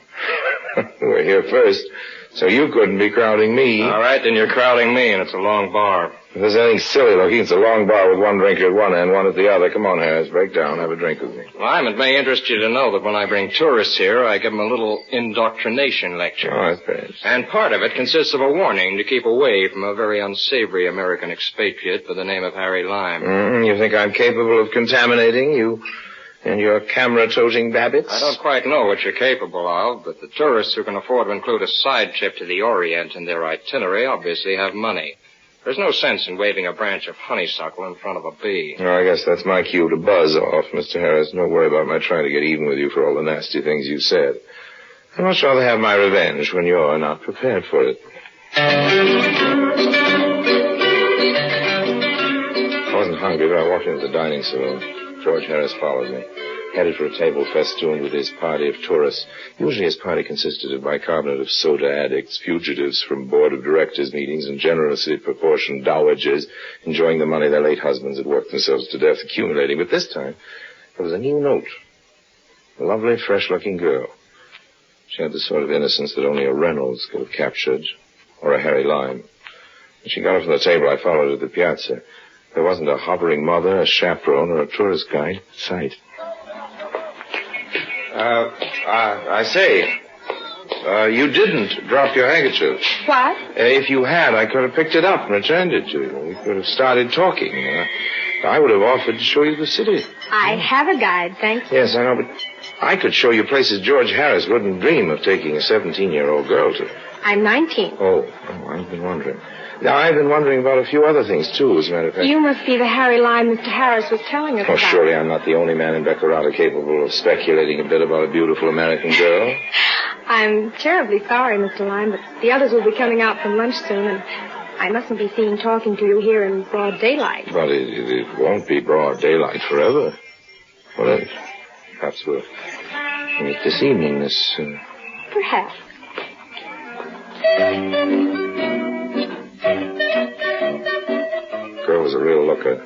S2: We're here first, so you couldn't be crowding me.
S12: All right, then you're crowding me, and it's a long bar.
S2: If there's anything silly looking, it's a long bar with one drinker at one end, one at the other. Come on, Harris, break down, have a drink with me.
S12: Lime, it may interest you to know that when I bring tourists here, I give them a little indoctrination lecture.
S2: Oh, that's great.
S12: And part of it consists of a warning to keep away from a very unsavory American expatriate by the name of Harry Lime.
S2: You think I'm capable of contaminating you and your camera-toting babbits?
S12: I don't quite know what you're capable of, but the tourists who can afford to include a side trip to the Orient in their itinerary obviously have money. There's no sense in waving a branch of honeysuckle in front of a bee.
S2: Oh, I guess that's my cue to buzz off, Mr. Harris. Don't worry about my trying to get even with you for all the nasty things you said. I'd much rather have my revenge when you're not prepared for it.
S1: wasn't hungry, but I walked into the dining saloon. George Harris followed me, headed for a table festooned with his party of tourists. Usually his party consisted of bicarbonate of soda addicts, fugitives from board of directors meetings, and generously proportioned dowagers enjoying the money their late husbands had worked themselves to death accumulating. But this time, there was a new note. A lovely, fresh-looking girl. She had the sort of innocence that only a Reynolds could have captured, or a Harry Lime. When she got up from the table, I followed her to the piazza. There wasn't a hovering mother, a chaperone, or a tourist guide in sight. I say, you didn't drop your handkerchief.
S21: What?
S1: If you had, I could have picked it up and returned it to you. We could have started talking. I would have offered to show you the city.
S21: I have a guide, thanks.
S1: Yes, I know, but I could show you places George Harris wouldn't dream of taking a 17-year-old girl to.
S21: I'm 19.
S1: Oh, I've been wondering. Now, I've been wondering about a few other things, too, as a matter of fact.
S21: You must be the Harry Lime Mr. Harris was telling us about.
S1: Oh, surely I'm not the only man in Beckerata capable of speculating a bit about a beautiful American girl.
S21: I'm terribly sorry, Mr. Lime, but the others will be coming out from lunch soon, and I mustn't be seen talking to you here in broad daylight.
S1: But it won't be broad daylight forever. Well, perhaps we'll meet this evening, Miss...
S21: Perhaps.
S1: The girl was a real looker.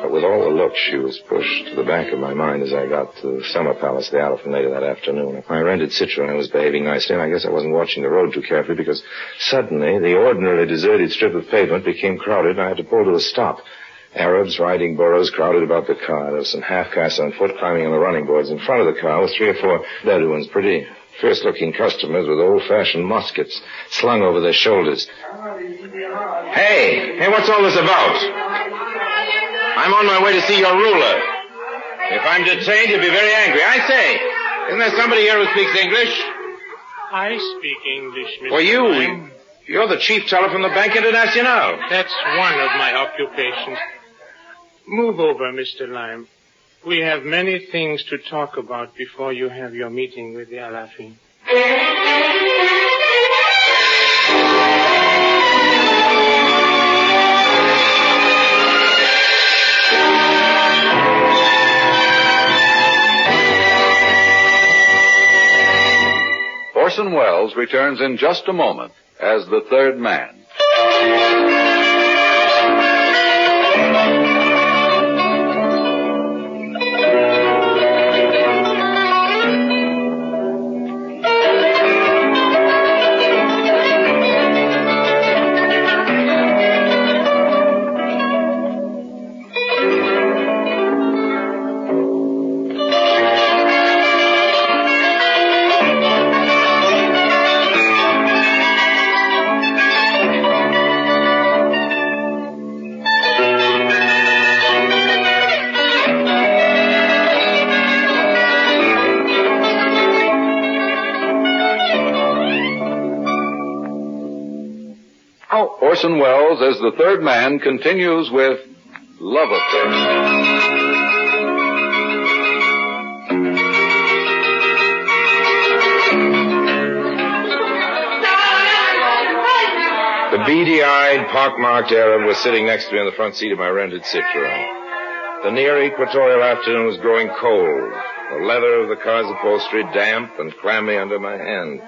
S1: But with all the looks, she was pushed to the back of my mind as I got to the summer palace the Elephant later that afternoon. I rented Citra and I was behaving nicely, and I guess I wasn't watching the road too carefully because suddenly the ordinarily deserted strip of pavement became crowded and I had to pull to a stop. Arabs riding burros crowded about the car. There were some half-castes on foot climbing on the running boards. In front of the car were 3 or 4 Bedouins, pretty fierce-looking customers with old-fashioned muskets slung over their shoulders. Hey, what's all this about? I'm on my way to see your ruler. If I'm detained, you'll be very angry. I say, isn't there somebody here who speaks English?
S8: I speak English, Mr.
S1: Well, you're the chief teller from the Bank International.
S8: That's one of my occupations. Move over, Mr. Lime. We have many things to talk about before you have your meeting with the Alafin.
S14: Orson Welles returns in just a moment as the third man. Orson Welles as the third man continues with Love Affair.
S1: The beady-eyed, pockmarked Arab was sitting next to me on the front seat of my rented Citroen. The near equatorial afternoon was growing cold. The leather of the car's upholstery damp and clammy under my hand.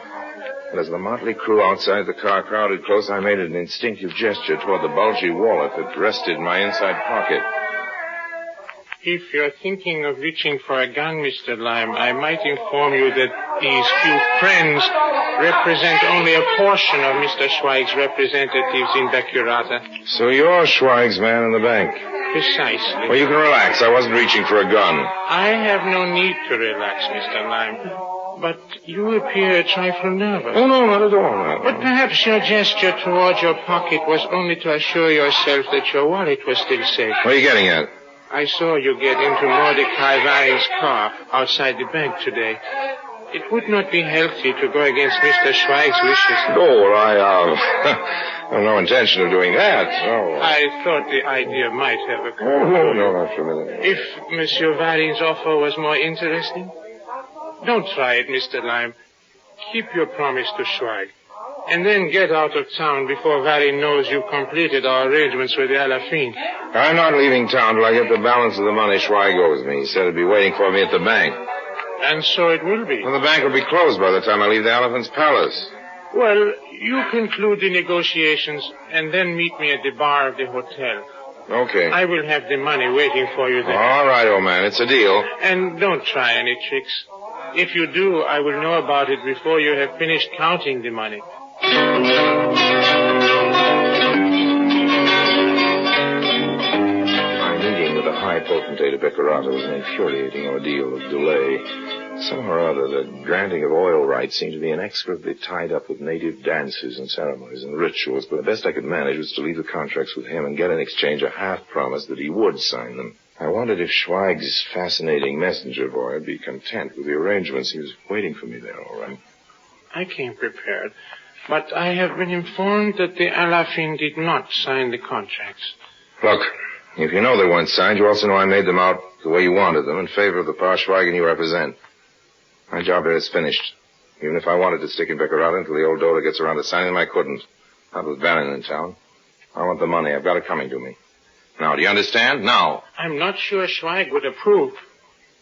S1: And as the motley crew outside the car crowded close, I made an instinctive gesture toward the bulgy wallet that rested in my inside pocket.
S8: If you're thinking of reaching for a gun, Mr. Lime, I might inform you that these few friends represent only a portion of Mr. Schweig's representatives in Becurata.
S1: So you're Schweig's man in the bank?
S8: Precisely.
S1: Well, you can relax. I wasn't reaching for a gun.
S8: I have no need to relax, Mr. Lime. But you appear a trifle nervous.
S1: Oh, no, not at all. No.
S8: But perhaps your gesture towards your pocket was only to assure yourself that your wallet was still safe.
S1: What are you getting at?
S8: I saw you get into Mordecai Varing's car outside the bank today. It would not be healthy to go against Mr. Schweig's wishes.
S1: No, I have no intention of doing that. No.
S8: I thought the idea might have occurred.
S1: Oh, no, not for a minute.
S8: If Monsieur Varing's offer was more interesting, don't try it, Mr. Lime. Keep your promise to Schweig. And then get out of town before Valley knows you've completed our arrangements with the Alafin.
S2: I'm not leaving town till I get the balance of the money Schweig owes me. He said he'd be waiting for me at the bank.
S8: And so it will be.
S2: Well, the bank will be closed by the time I leave the Elephant's Palace.
S8: Well, you conclude the negotiations and then meet me at the bar of the hotel.
S2: Okay.
S8: I will have the money waiting for you there.
S2: All right, old man. It's a deal.
S8: And don't try any tricks. If you do, I will know about it before you have finished counting the money.
S1: My meeting with the high potentate of Beccarata was an infuriating ordeal of delay. Somehow or other, the granting of oil rights seemed to be inextricably tied up with native dances and ceremonies and rituals, but the best I could manage was to leave the contracts with him and get in exchange a half promise that he would sign them. I wondered if Schweig's fascinating messenger boy would be content with the arrangements. He was waiting for me there, all right.
S8: I came prepared, but I have been informed that the Alafin did not sign the contracts.
S2: Look, if you know they weren't signed, you also know I made them out the way you wanted them in favor of the Pa Schweigen you represent. My job here is finished. Even if I wanted to stick in Beccarata until the old Dola gets around to signing them, I couldn't. Not with Bannon in town. I want the money. I've got it coming to me. Now, do you understand? Now.
S8: I'm not sure Schweig would approve.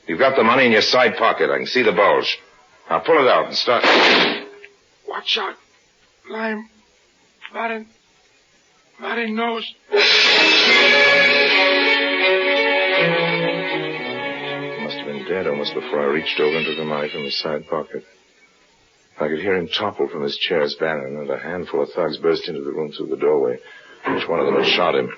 S2: You've got the money in your side pocket. I can see the bulge. Now pull it out and start.
S8: Watch out, Lime. Martin knows.
S1: He must have been dead almost before I reached over and took the money from his side pocket. I could hear him topple from his chair as Bannon and a handful of thugs burst into the room through the doorway. Each one of them had shot him.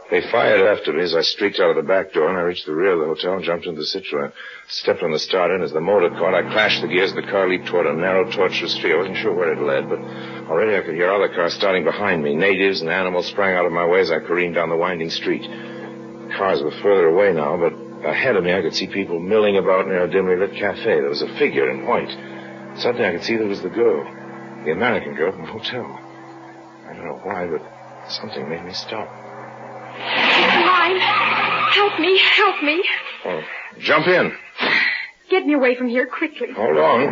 S1: They fired after me as I streaked out of the back door, and I reached the rear of the hotel and jumped into the Citroën. Stepped on the starter, and as the motor caught, I clashed the gears, and the car leaped toward a narrow, tortuous street. I wasn't sure where it led, but already I could hear other cars starting behind me. Natives and animals sprang out of my way as I careened down the winding street. The cars were further away now, but ahead of me I could see people milling about near a dimly lit cafe. There was a figure in white. Suddenly I could see there was the girl, the American girl from the hotel. I don't know why, but something made me stop.
S21: Lime, help me.
S2: Oh, jump in.
S21: Get me away from here quickly.
S2: Hold on.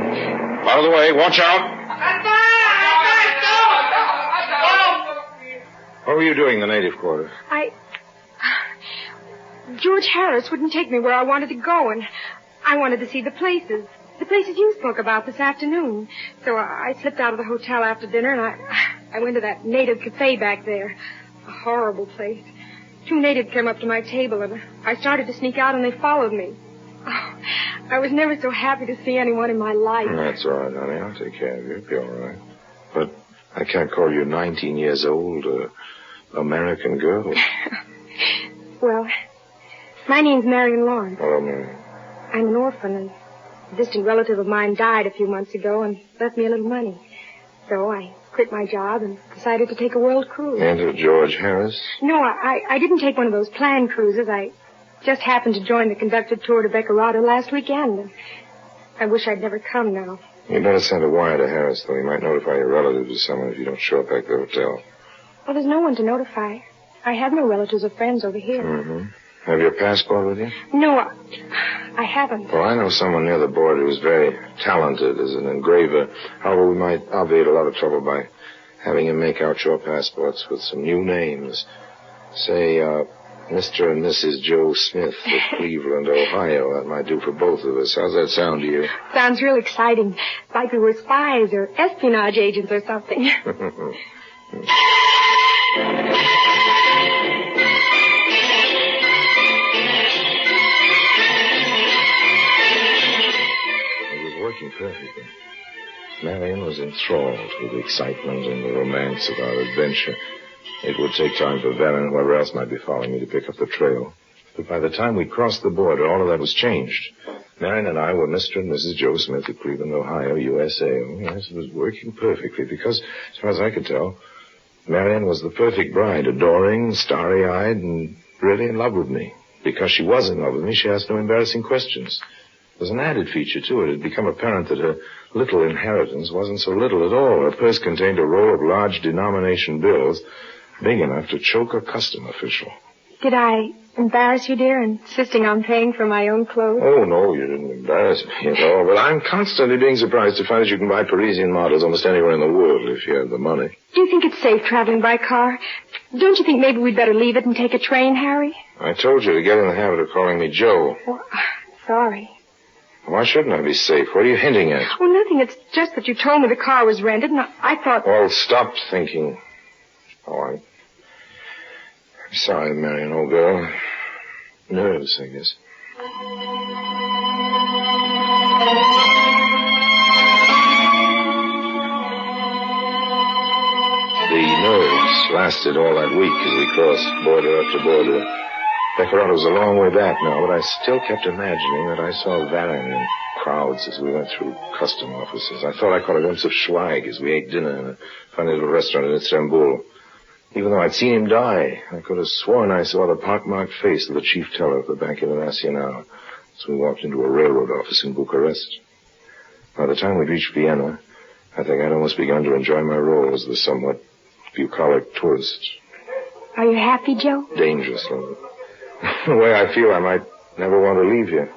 S2: Out of the way. Watch out.
S1: What were you doing in the native quarters?
S21: George Harris wouldn't take me where I wanted to go, and I wanted to see the places you spoke about this afternoon. So I slipped out of the hotel after dinner, and I went to that native cafe back there. A horrible place. 2 natives came up to my table, and I started to sneak out, and they followed me. Oh, I was never so happy to see anyone in my life.
S1: That's all right, honey. I'll take care of you. It'll be all right. But I can't call you 19 years old, American girl.
S21: Well, my name's Marion Lawrence.
S1: Hello, Marion.
S21: I'm an orphan, and a distant relative of mine died a few months ago and left me a little money. So I quit my job and decided to take a world cruise.
S1: And George Harris?
S21: No, I didn't take one of those planned cruises. I just happened to join the conducted tour to Beccarata last weekend. I wish I'd never come now.
S1: You better send a wire to Harris, though. He might notify your relatives or someone if you don't show up back at the hotel.
S21: Well, there's no one to notify. I have no relatives or friends over here.
S1: Mm-hmm. Have your passport with you?
S21: No, I haven't.
S1: Well, I know someone near the border who's very talented as an engraver. However, we might obviate a lot of trouble by having him make out your passports with some new names. Say, Mr. and Mrs. Joe Smith of Cleveland, Ohio. That might do for both of us. How's that sound to you?
S21: Sounds real exciting. Like we were spies or espionage agents or something.
S1: Working perfectly. Marion was enthralled with the excitement and the romance of our adventure. It would take time for Van and whoever else might be following me to pick up the trail. But by the time we crossed the border, all of that was changed. Marion and I were Mr. and Mrs. Joe Smith of Cleveland, Ohio, USA. Oh, yes, it was working perfectly because, as far as I could tell, Marion was the perfect bride, adoring, starry-eyed, and really in love with me. Because she was in love with me, she asked no embarrassing questions. There's an added feature to it. It had become apparent that her little inheritance wasn't so little at all. Her purse contained a roll of large denomination bills big enough to choke a custom official.
S21: Did I embarrass you, dear, insisting on paying for my own clothes?
S2: Oh, no, you didn't embarrass me at all. But I'm constantly being surprised to find that you can buy Parisian models almost anywhere in the world if you have the money.
S21: Do you think it's safe traveling by car? Don't you think maybe we'd better leave it and take a train, Harry?
S2: I told you to get in the habit of calling me Joe.
S21: Well, sorry.
S2: Why shouldn't I be safe? What are you hinting at?
S21: Oh, nothing. It's just that you told me the car was rented, and I thought...
S2: Well, stop thinking. Oh, I'm sorry, Marion, old girl. Nerves, I guess. The nerves lasted all that week as we crossed border after border. Beckerata was a long way back now, but I still kept imagining that I saw Varan in crowds as we went through custom offices. I thought I caught a glimpse of Schweig as we ate dinner in a funny little restaurant in Istanbul. Even though I'd seen him die, I could have sworn I saw the pockmarked face of the chief teller of the Bank International as we walked into a railroad office in Bucharest. By the time we'd reached Vienna, I think I'd almost begun to enjoy my role as the somewhat bucolic tourist.
S21: Are you happy, Joe?
S2: Dangerously. The way I feel, I might never want to leave you.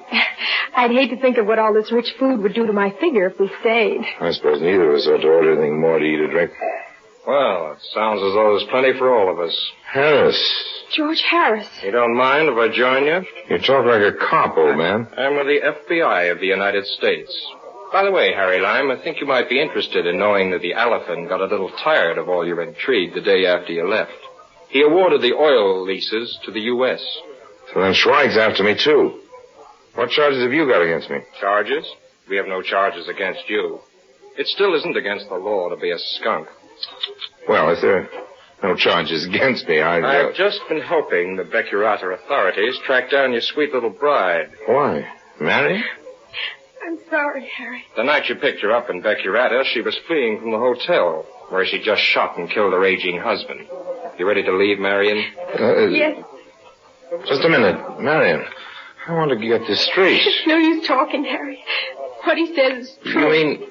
S21: I'd hate to think of what all this rich food would do to my figure if we stayed.
S2: I suppose neither of us ought to order anything more to eat or drink.
S12: Well, it sounds as though there's plenty for all of us.
S2: Harris.
S21: George Harris.
S12: You don't mind if I join you?
S2: You talk like a cop, old man.
S12: I'm with the FBI of the United States. By the way, Harry Lime, I think you might be interested in knowing that the elephant got a little tired of all your intrigue the day after you left. He awarded the oil leases to the U.S.
S2: So then Schweig's after me, too. What charges have you got against me?
S12: Charges? We have no charges against you. It still isn't against the law to be a skunk.
S2: Well, if there are no charges against me,
S12: I've just been hoping the Becurata authorities track down your sweet little bride.
S2: Why? Marry?
S21: I'm sorry, Harry.
S12: The night you picked her up in Becurata, she was fleeing from the hotel, where she just shot and killed her aging husband. You ready to leave, Marion?
S21: Yes.
S2: Just a minute. Marion, I want to get this straight.
S21: It's no use talking, Harry. What he says is true.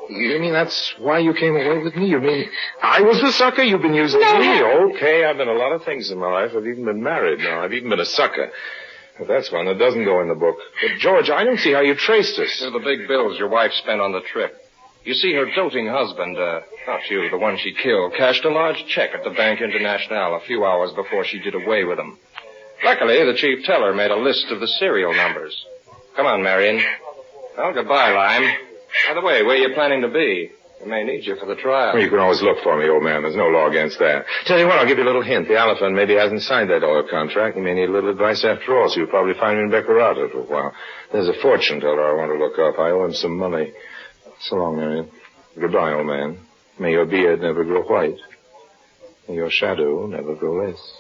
S2: You mean that's why you came away with me? You mean I was the sucker? You've been using
S21: No,
S2: me?
S21: Harry.
S2: Okay, I've been a lot of things in my life. I've even been married now. I've even been a sucker. But that's one that doesn't go in the book. But, George, I don't see how you traced us.
S12: They're the big bills your wife spent on the trip. You see, her doting husband, not you, the one she killed, cashed a large check at the Bank International a few hours before she did away with him. Luckily, the chief teller made a list of the serial numbers. Come on, Marion. Well, goodbye, Lime. By the way, where are you planning to be? We may need you for the trial.
S2: Well, you can always look for me, old man. There's no law against that. Tell you what, I'll give you a little hint. The elephant maybe hasn't signed that oil contract. He may need a little advice after all, so you'll probably find me in Becurata for a while. There's a fortune teller I want to look up. I owe him some money. So long, Marion. Goodbye, old man. May your beard never grow white. May your shadow never grow less.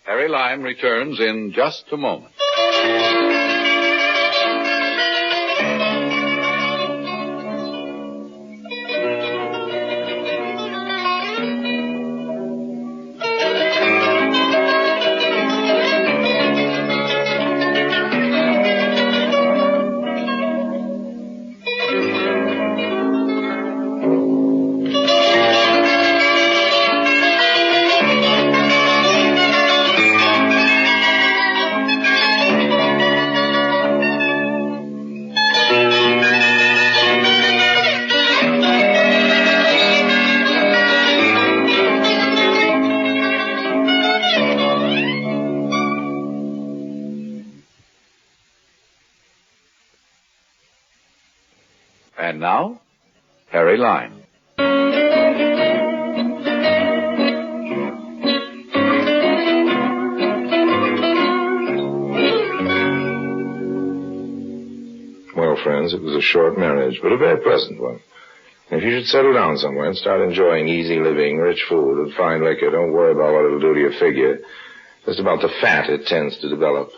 S14: Harry Lime returns in just a moment. And now, Harry Lime.
S2: Well, friends, it was a short marriage, but a very pleasant one. And if you should settle down somewhere and start enjoying easy living, rich food, and fine liquor, don't worry about what it'll do to your figure. Just about the fat it tends to develop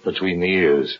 S2: between the ears.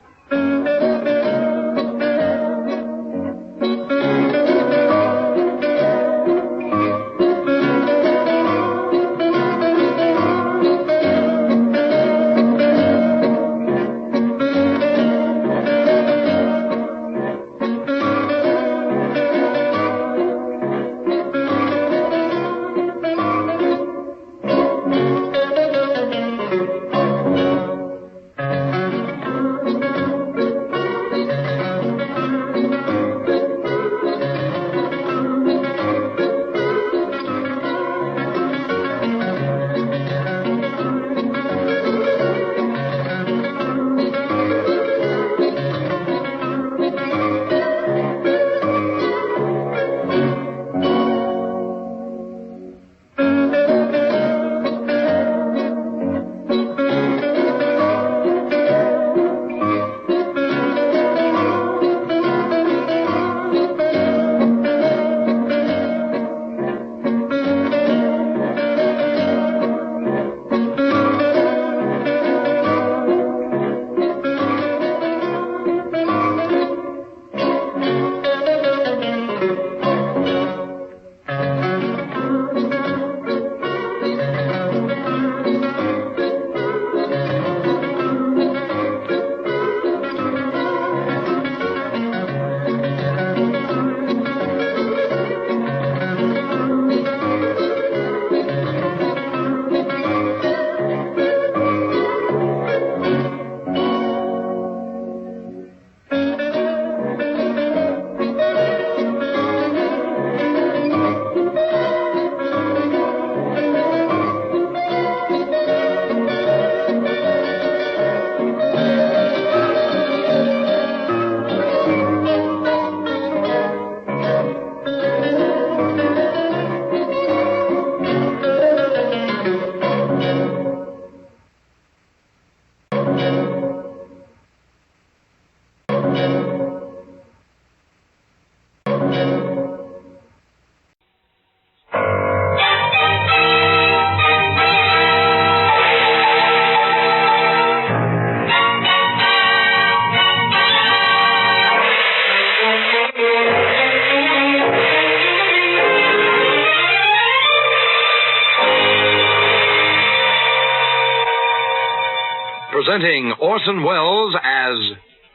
S14: Presenting Orson Welles as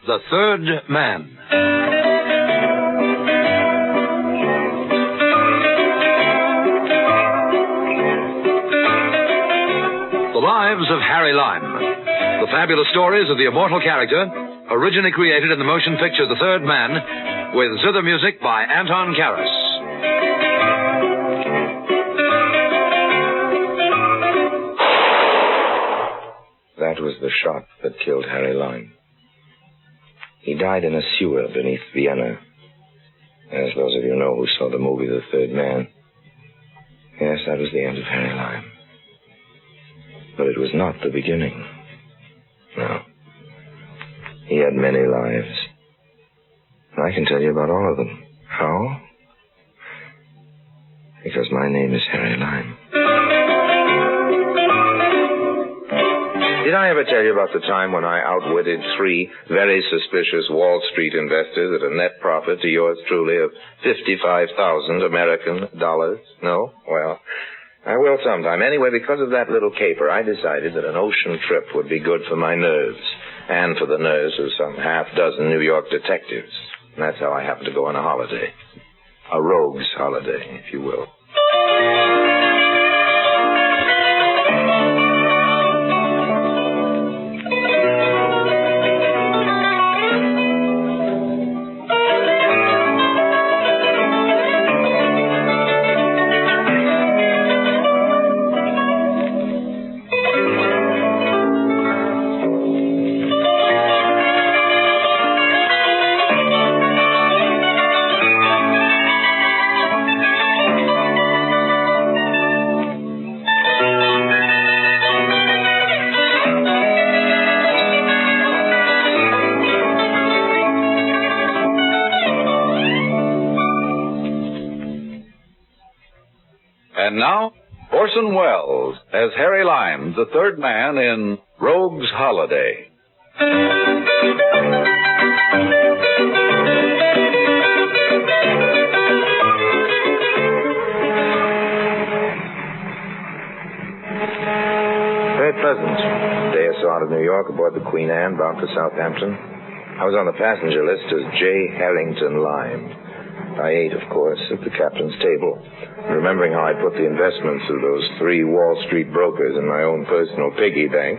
S14: The Third Man. The Lives of Harry Lime. The fabulous stories of the immortal character, originally created in the motion picture The Third Man, with zither music by Anton Karas.
S1: That was the shot that killed Harry Lime. He died in a sewer beneath Vienna. As those of you know who saw the movie The Third Man. Yes, that was the end of Harry Lime. But it was not the beginning. No. He had many lives. And I can tell you about all of them. How? Because my name is Harry Lime. Did I ever tell you about the time when I outwitted 3 very suspicious Wall Street investors at a net profit to yours truly of 55,000 American dollars? No? Well, I will sometime. Anyway, because of that little caper, I decided that an ocean trip would be good for my nerves and for the nerves of some half-dozen New York detectives. And that's how I happened to go on a holiday. A rogue's holiday, if you will.
S14: And now, Orson Welles as Harry Lime, the third man in Rogue's Holiday.
S1: Very pleasant. Day or so out of New York aboard the Queen Anne, bound for Southampton. I was on the passenger list as J. Harrington Lime. I ate, of course, at the captain's table, remembering how I put the investments of those 3 Wall Street brokers in my own personal piggy bank.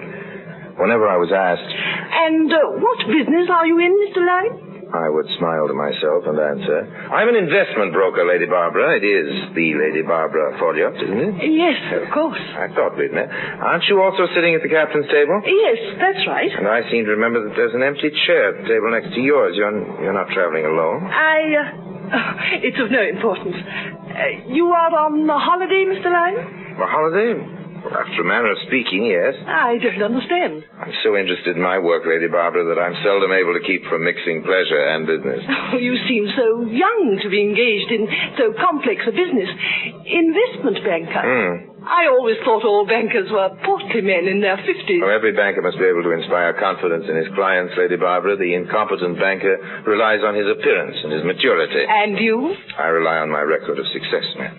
S1: Whenever I was asked,
S3: "And what business are you in, Mr. Lime?"
S1: I would smile to myself and answer, "I'm an investment broker, Lady Barbara. It is the Lady Barbara Folliot, isn't it?"
S3: "Yes, of course."
S1: "I thought we'd met. Aren't you also sitting at the captain's table?"
S3: "Yes, that's right."
S1: "And I seem to remember that there's an empty chair at the table next to yours. You're not traveling alone?"
S3: It's of no importance. You are on a holiday, Mr. Lime?
S1: A holiday? Well, after a manner of speaking, yes.
S3: I don't understand.
S1: I'm so interested in my work, Lady Barbara, that I'm seldom able to keep from mixing pleasure and business.
S3: Oh, you seem so young to be engaged in so complex a business. Investment banker. I always thought all bankers were portly men in their 50s.
S1: Well, every banker must be able to inspire confidence in his clients, Lady Barbara. The incompetent banker relies on his appearance and his maturity.
S3: And you?
S1: I rely on my record of success, ma'am.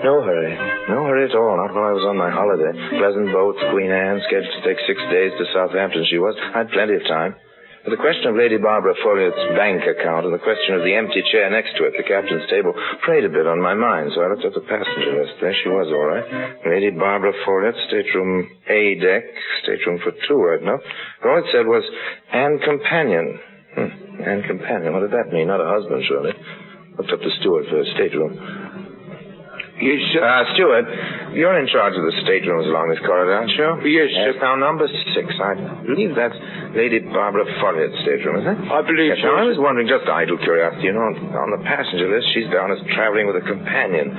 S1: No hurry. No hurry at all. Not while I was on my holiday. Pleasant boat, Queen Anne, scheduled to take 6 days to Southampton she was. I had plenty of time. But the question of Lady Barbara Folliot's bank account and the question of the empty chair next to it, the captain's table, preyed a bit on my mind, so I looked at the passenger list. There she was, all right. Lady Barbara Folliot, stateroom A deck, stateroom for 2, right enough. All it said was, and companion. And companion. What did that mean? Not a husband, surely. Looked up the steward for a stateroom.
S6: Yes, sir.
S1: Steward, you're in charge of the staterooms along this corridor, aren't you?
S6: Yes, sir.
S1: Now, number 6. I believe that's Lady Barbara Folliot's stateroom, isn't it?
S6: I believe so.
S1: Now, I was wondering, just idle curiosity, you know, on the passenger list, she's down as traveling with a companion.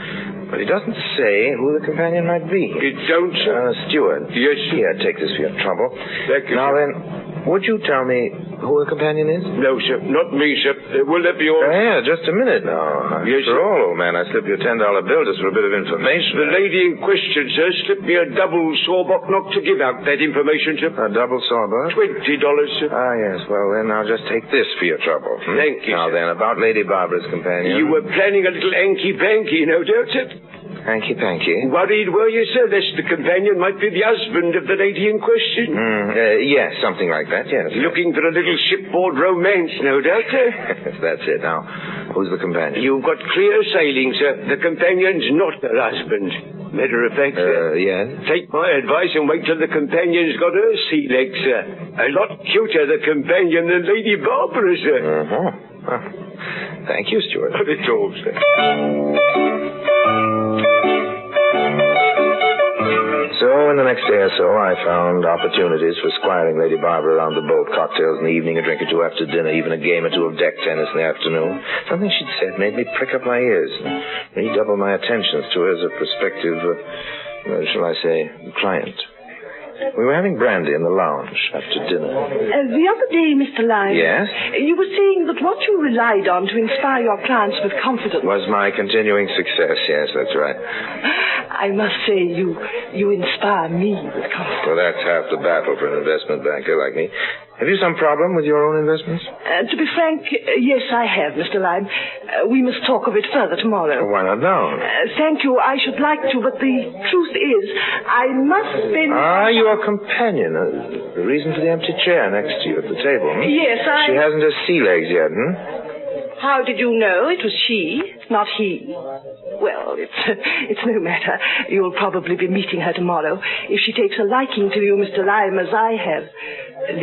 S1: But it doesn't say who the companion might be.
S6: It don't, sir?
S1: Steward.
S6: Yes, sir.
S1: Here, take this for your trouble.
S6: Thank you,
S1: now,
S6: sir.
S1: then, would you tell me who her companion is?
S6: No, sir. Not me, sir. Will that be all?
S1: Yeah, just a minute now.
S6: Yes,
S1: After
S6: sir.
S1: all, old man, I slipped you a $10 bill just for a bit of information.
S6: The lady in question, sir, slipped me a double sawbuck not to give out that information, sir.
S1: A double sawbuck?
S6: $20, sir.
S1: Ah, yes. Well, then I'll just take this for your trouble.
S6: Thank you,
S1: Now,
S6: sir.
S1: then, about Lady Barbara's companion.
S6: You were planning a little hanky-panky, no doubt, sir?
S1: Thank you.
S10: Worried, were you, sir, lest the companion might be the husband of the lady in question?
S1: Yes, something like that, yes.
S10: Looking for a little shipboard romance, no doubt, sir?
S1: That's it. Now, who's the companion?
S10: You've got clear sailing, sir. The companion's not her husband. Matter of fact, sir.
S1: Yes?
S10: Take my advice and wait till the companion's got her sea legs, sir. A lot cuter, the companion, than Lady Barbara, sir.
S1: Well, thank you, Stuart.
S10: Not at all, sir.
S1: So, in the next day or so, I found opportunities for squiring Lady Barbara around the boat, cocktails in the evening, a drink or two after dinner, even a game or two of deck tennis in the afternoon. Something she'd said made me prick up my ears and redouble my attentions to her as a prospective, shall I say, client. We were having brandy in the lounge after dinner.
S3: The other day, Mr. Lyme.
S1: Yes?
S3: You were saying that what you relied on to inspire your clients with confidence
S1: was my continuing success. Yes, that's right.
S3: I must say, you inspire me with confidence.
S1: Well, that's half the battle for an investment banker like me. Have you some problem with your own investments?
S3: To be frank, yes, I have, Mr. Lyme. We must talk of it further tomorrow.
S1: Well, why not now?
S3: Thank you. I should like to, but the truth is, I must spend...
S1: Your companion. The reason for the empty chair next to you at the table.
S3: Yes,
S1: She hasn't her sea legs yet,
S3: How did you know it was she, not he? Well, it's no matter. You'll probably be meeting her tomorrow. If she takes a liking to you, Mr. Lyme, as I have,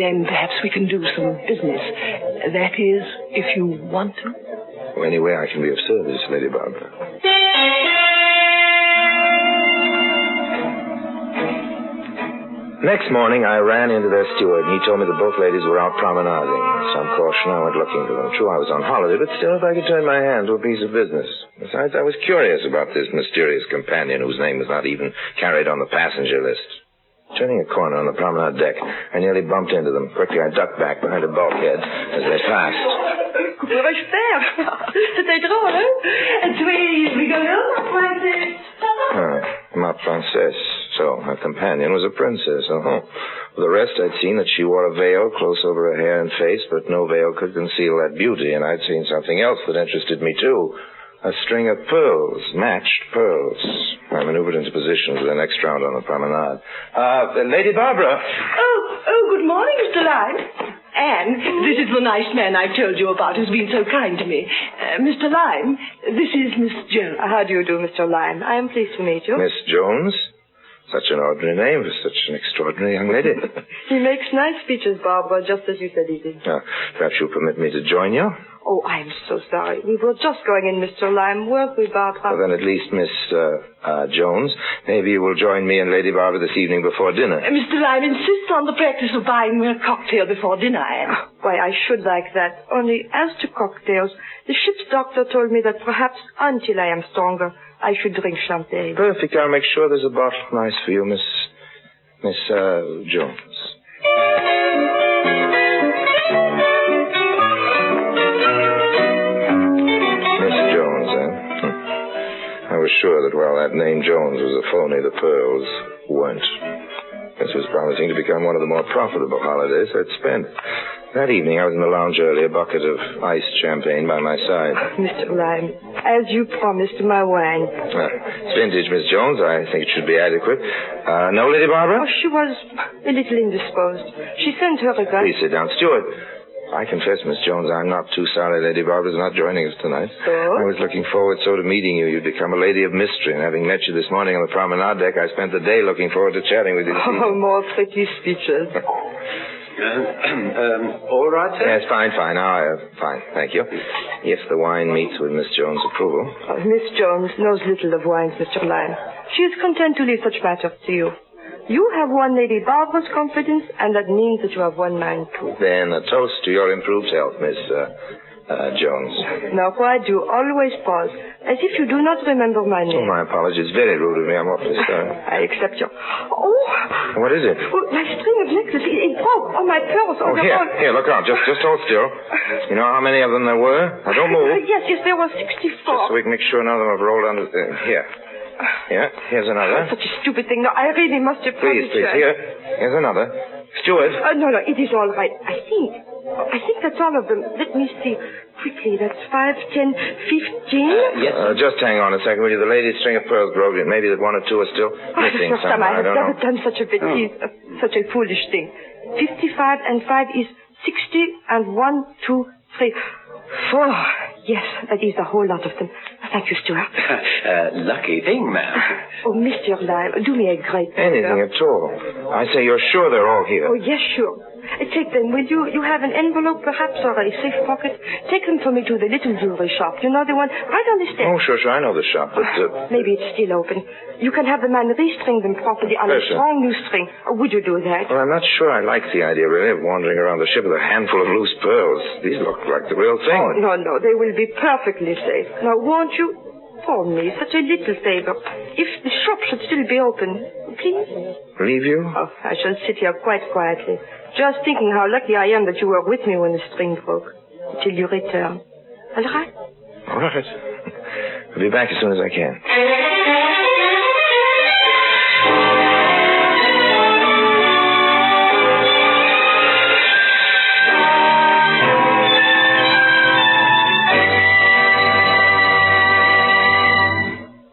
S3: then perhaps we can do some business. That is, if you want to.
S1: Well, any way I can be of service, Lady Barbara. Next morning, I ran into their steward, and he told me that both ladies were out promenading. Some caution, I went looking for them. True, I was on holiday, but still, if I could turn my hand to a piece of business. Besides, I was curious about this mysterious companion whose name was not even carried on the passenger list. Turning a corner on the promenade deck, I nearly bumped into them. Quickly, I ducked back behind a bulkhead as they passed.
S3: Que pourrais-je faire? C'était drôle, hein? Twee rigolos,
S1: Ma princesse. So, her companion was a princess. For the rest, I'd seen that she wore a veil close over her hair and face, but no veil could conceal that beauty, and I'd seen something else that interested me, too. A string of pearls, matched pearls. I maneuvered into position for the next round on the promenade. Lady Barbara.
S3: Oh, good morning, Mr. Lyme. Anne, this is the nice man I told you about who's been so kind to me. Mr. Lyme, this is Miss Jones.
S15: How do you do, Mr. Lyme? I am pleased to meet you.
S1: Miss Jones? Such an ordinary name for such an extraordinary young lady.
S15: He makes nice speeches, Barbara, just as you said he did.
S1: Perhaps you'll permit me to join you?
S15: Oh, I'm so sorry. We were just going in, Mr. Lyme, weren't we, Barbara?
S1: Well, then at least, Miss Jones, maybe you will join me and Lady Barbara this evening before dinner.
S3: Mr. Lyme insists on the practice of buying me a cocktail before dinner, Anne.
S15: Why, I should like that. Only, as to cocktails, the ship's doctor told me that perhaps until I am stronger, I should drink champagne.
S1: Perfect. I'll make sure there's a bottle nice for you, Miss Jones. I was sure that while that name Jones was a phony, the pearls weren't. This was promising to become one of the more profitable holidays I'd spent. That evening, I was in the lounge early, a bucket of iced champagne by my side.
S15: Mr. Lyme, as you promised, my wine.
S1: It's vintage, Miss Jones. I think it should be adequate. No, Lady Barbara?
S15: Oh, she was a little indisposed. She sent her regards.
S1: Please sit down. Stuart, I confess, Miss Jones, I'm not too sorry Lady Barbara's not joining us tonight.
S15: So?
S1: I was looking forward so to meeting you. You'd become a lady of mystery, and having met you this morning on the promenade deck, I spent the day looking forward to chatting with you.
S15: Oh, more pretty speeches.
S10: All right, sir?
S1: Yes, fine. Fine, thank you. If the wine meets with Miss Jones' approval.
S15: Oh, Miss Jones knows little of wines, Mr. Lyme. She is content to leave such matters to you. You have won Lady Barbara's confidence, and that means that you have won mine, too.
S1: Then a toast to your improved health, Miss Jones.
S15: Now, why do you always pause, as if you do not remember my name?
S1: Oh, my apologies. Very rude of me. I'm awfully sorry.
S15: I accept you. Oh!
S1: What is it?
S15: Oh, my string of necklace. It broke. Oh, my pearls.
S1: Oh, here, look out. Just hold still. You know how many of them there were? Now, don't move.
S15: Yes, there were 64.
S1: Just so we can make sure none of them have rolled under the... Here. Yeah, here's another.
S15: Such a stupid thing. No, I really must have...
S1: Please. Here. Here's another. Stuart.
S15: No, it is all right. I think that's all of them. Let me see. quickly. That's 5, 10, 15.
S2: Yes. Just hang on a second, will you? The lady's string of pearls broke in. Maybe that one or two are still missing
S15: Mr. Sam,
S2: somewhere.
S15: I have never done such a bêtise, such a foolish thing. 55 and 5 is 60, and 1, 2, 3, 4. Yes, that is a whole lot of them. Thank you, Stuart.
S13: Lucky thing, ma'am.
S15: Oh, Mr. Lyle, do me a great favor.
S2: Anything at all. I say you're sure they're all here.
S15: Oh, yes, sure. Take them, will you? You have an envelope, perhaps, or a safe pocket? Take them for me to the little jewelry shop. You know, the one right on the steps.
S2: Oh, sure, I know the shop, but...
S15: Maybe it's still open. You can have the man restring them properly on a strong new string. Would you do that?
S2: Well, I'm not sure I like the idea, really, of wandering around the ship with a handful of loose pearls. These look like the real thing.
S15: Oh, no, they will be perfectly safe. Now, won't you? For me, such a little favor. If the shop should still be open, please?
S2: Leave you?
S15: Oh, I shall sit here quite quietly, just thinking how lucky I am that you were with me when the string broke. Till you return. All right?
S2: All right. I'll be back as soon as I can.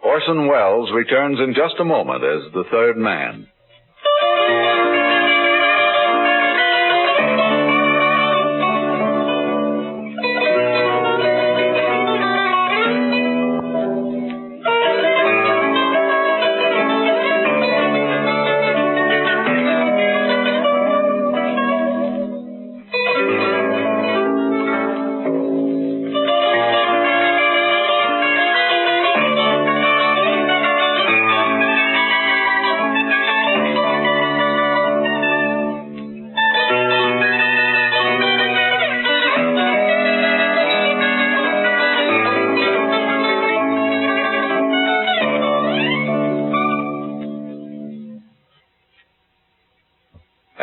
S14: Orson Welles returns in just a moment as the third man.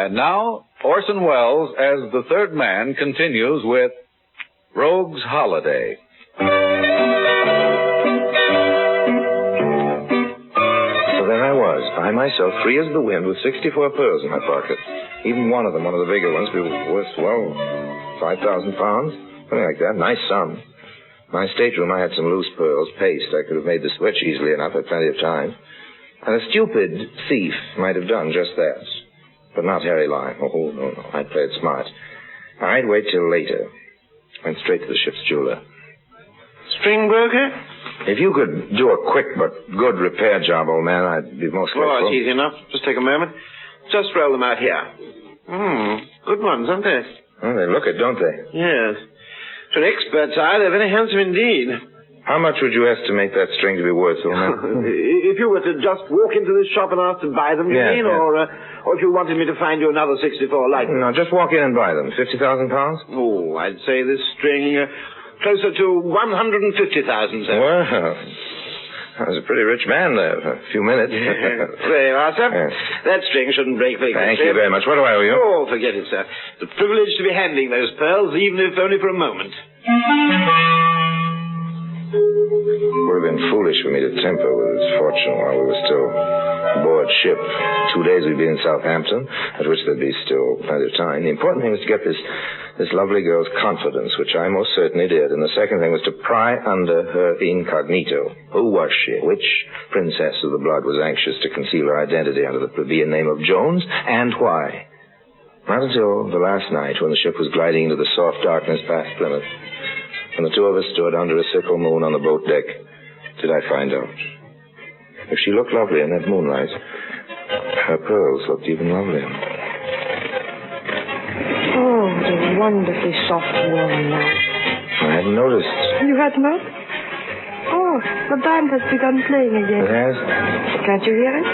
S14: And now, Orson Welles as the third man continues with Rogue's Holiday.
S2: So there I was, by myself, free as the wind, with 64 pearls in my pocket. Even one of them, one of the bigger ones, was worth, well, 5,000 pounds, something like that. Nice sum. My stateroom, I had some loose pearls, paste. I could have made the switch easily enough, had plenty of time. And a stupid thief might have done just that. But not Harry Lime. Oh, no. I'd play it smart. I'd wait till later. Went straight to the ship's jeweler.
S6: String broker?
S2: If you could do a quick but good repair job, old man, I'd be most grateful.
S6: Oh, it's easy enough. Just take a moment. Just roll them out here. Good ones, aren't they?
S2: Oh, they look it, don't they?
S6: Yes. To an expert's eye, they're very handsome indeed.
S2: How much would you estimate that string to be worth, old man?
S6: If you were to just walk into this shop and ask to buy them, you mean?
S2: Yeah.
S6: Or if you wanted me to find you another 64 like them?
S2: No, just walk in and buy them. 50,000 pounds?
S6: Oh, I'd say this string closer to 150,000, sir.
S2: Well, I was a pretty rich man there for a few minutes.
S6: There you are, sir.
S2: Yes.
S6: That string shouldn't break very
S2: Thank you very much. What do I owe you?
S6: Oh, forget it, sir. The privilege to be handling those pearls, even if only for a moment.
S2: It would have been foolish for me to temper with his fortune while we were still aboard ship. 2 days we'd been in Southampton, at which there'd be still plenty of time. The important thing was to get this lovely girl's confidence, which I most certainly did. And the second thing was to pry under her incognito. Who was she? Which princess of the blood was anxious to conceal her identity under the plebeian name of Jones, and why? Not until the last night, when the ship was gliding into the soft darkness past Plymouth, when the two of us stood under a sickle moon on the boat deck, did I find out. If she looked lovely in that moonlight, her pearls looked even lovelier.
S15: Oh, the wonderfully soft, warm night.
S2: I hadn't noticed.
S15: You had not? Oh, the band has begun playing again.
S2: It has?
S15: Can't you hear it?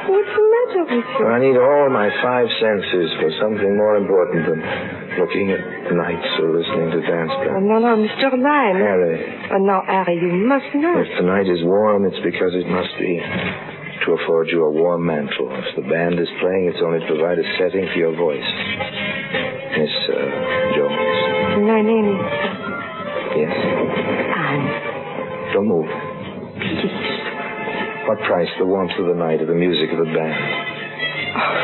S15: What's the matter with you?
S2: I need all my 5 senses for something more important than looking at nights or listening to dance bands.
S15: Oh, no, Mr. Lime.
S2: Harry.
S15: Oh, now, Harry, you must know.
S2: If the night is warm, it's because it must be to afford you a warm mantle. If the band is playing, it's only to provide a setting for your voice. Miss Jones.
S15: My name is...
S2: Yes?
S15: Anne.
S2: Don't move.
S15: Please.
S2: What price the warmth of the night or the music of the band?
S15: Oh,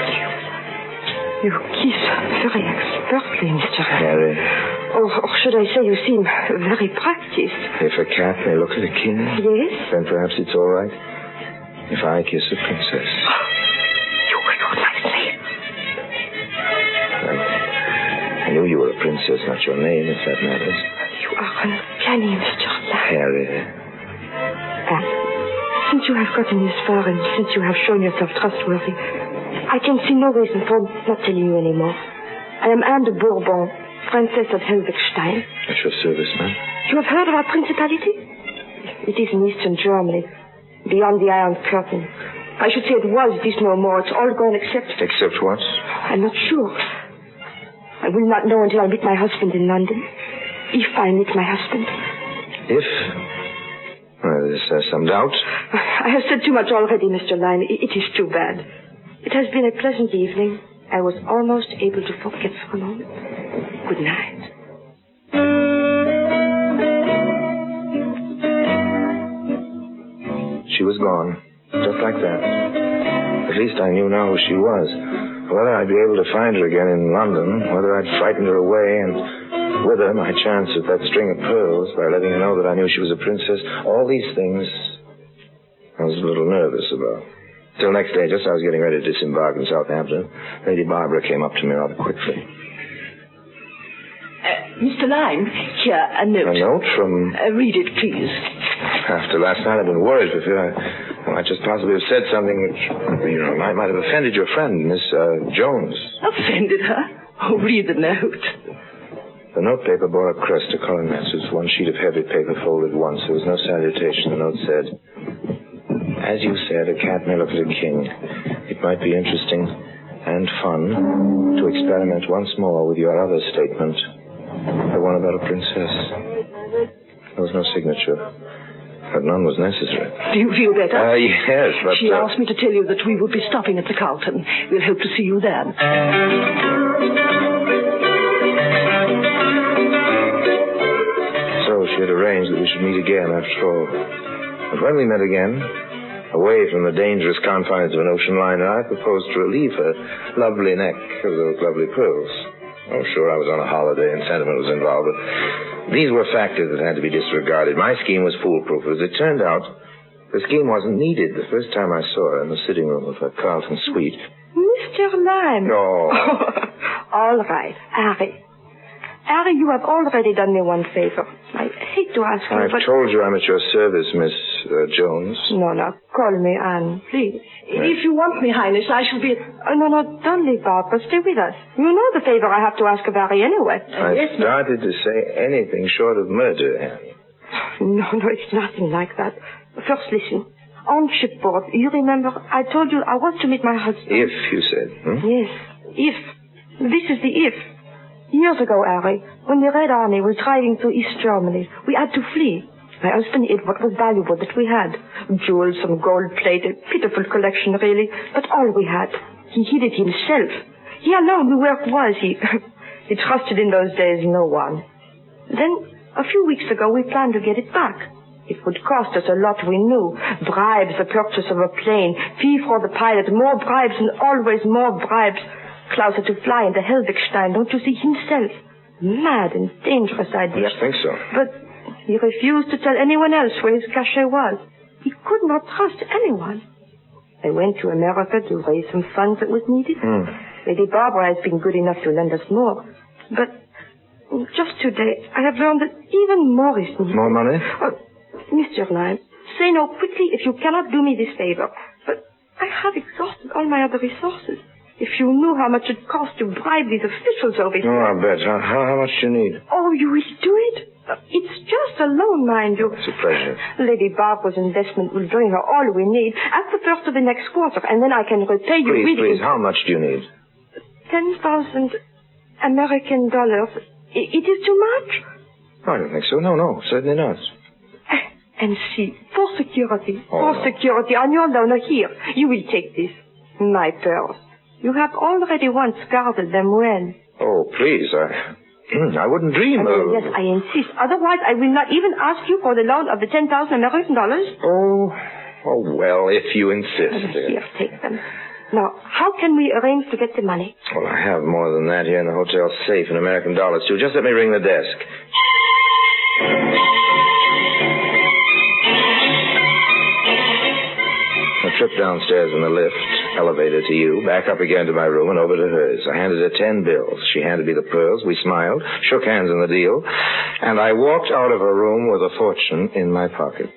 S15: you kiss Furiex. expertly, Mr.
S1: Harry.
S15: Or should I say you seem very practiced.
S1: If a cat may look at a king,
S15: yes,
S1: then perhaps it's all right. If I kiss a princess.
S15: You recognize me.
S1: I knew you were a princess, not your name, if that matters.
S15: You are uncanny, Mr.
S1: Harry.
S15: And since you have gotten this far and since you have shown yourself trustworthy, I can see no reason for not telling you anymore. I am Anne de Bourbon, Princess of Helvigstein.
S1: At your service, ma'am.
S15: You have heard of our principality? It is in eastern Germany, beyond the Iron Curtain. I should say it was, it is no more. It's all gone except...
S1: Except what?
S15: I'm not sure. I will not know until I meet my husband in London. If I meet my husband.
S1: If? Well, there's some doubt.
S15: I have said too much already, Mr. Lyme. It is too bad. It has been a pleasant evening. I was almost able to forget for a moment. Good night.
S1: She was gone. Just like that. At least I knew now who she was. Whether I'd be able to find her again in London, whether I'd frightened her away, and with her my chance at that string of pearls by letting her know that I knew she was a princess, all these things I was a little nervous about. Till next day, just as I was getting ready to disembark in Southampton, Lady Barbara came up to me rather quickly.
S3: Mr. Lyme, here, a note.
S1: A note from...
S3: read it, please.
S1: After last night, I've been worried for fear I might just possibly have said something which, might have offended your friend, Miss Jones.
S3: Offended her? Oh, read the note.
S1: The note paper bore a crest, a coronet. It was one sheet of heavy paper folded once. There was no salutation. The note said... As you said, a cat may look at a king. It might be interesting and fun to experiment once more with your other statement, the one about a princess. There was no signature, but none was necessary.
S3: Do you feel better?
S1: Yes, but...
S3: She asked me to tell you that we would be stopping at the Carlton. We'll hope to see you there.
S1: So she had arranged that we should meet again after all. But when we met again... away from the dangerous confines of an ocean liner, I proposed to relieve her lovely neck of those lovely pearls. Oh, sure, I was on a holiday and sentiment was involved, but these were factors that had to be disregarded. My scheme was foolproof. As it turned out, the scheme wasn't needed. The first time I saw her in the sitting room of her Carlton suite...
S15: Mr. Lyme.
S1: No.
S15: All right, Harry. Harry, you have already done me one favor. I hate to ask you,
S1: I've told you I'm at your service, Miss Jones.
S15: No, call me Anne, please.
S3: If you want me, Highness, I shall be...
S15: No, don't leave, Barbara. Stay with us. You know the favor I have to ask of Harry anyway.
S1: I started to say anything short of murder, Anne.
S15: No, it's nothing like that. First, listen. On shipboard, you remember, I told you I was to meet my husband.
S1: If, you said.
S15: Yes, if. This is the if. Years ago, Harry, when the Red Army was driving through East Germany, we had to flee. My husband hid what was valuable that we had. Jewels, some gold plate, a pitiful collection, really, but all we had. He hid it himself. He alone knew where it was. He trusted in those days no one. Then, a few weeks ago, we planned to get it back. It would cost us a lot, we knew. Bribes, the purchase of a plane, fee for the pilot, more bribes and always more bribes. Klaus had to fly into Helvigstein, don't you see, himself. Mad and dangerous idea.
S1: I think so.
S15: But he refused to tell anyone else where his cachet was. He could not trust anyone. I went to America to raise some funds that was needed. Lady Barbara has been good enough to lend us more. But just today, I have learned that even more is needed.
S1: More money?
S15: Mr. Lyme, say no quickly if you cannot do me this favor. But I have exhausted all my other resources. If you knew how much it cost to bribe these officials over here.
S1: Oh, I bet. How much do you need?
S15: Oh, you will do it? It's just a loan, mind you.
S1: It's a pleasure.
S15: Lady Barbara's investment will bring her all we need at the first of the next quarter, and then I can repay you with...
S1: Please, how much do you need?
S15: 10,000 American dollars. It is too much?
S1: I don't think so. No, certainly not.
S15: And see, for security, on your loan here, you will take this. My pearls. You have already once guarded them well.
S1: Oh, please, I wouldn't dream of...
S15: Yes, I insist. Otherwise, I will not even ask you for the loan of the 10,000 American dollars.
S1: Oh, well, if you insist.
S15: Here, take them. Now, how can we arrange to get the money?
S1: Well, I have more than that here in the hotel safe in American dollars, too. Just let me ring the desk. A trip downstairs in the lift, elevator to you, back up again to my room and over to hers. I handed her 10 bills. She handed me the pearls. We smiled, shook hands on the deal, and I walked out of her room with a fortune in my pocket.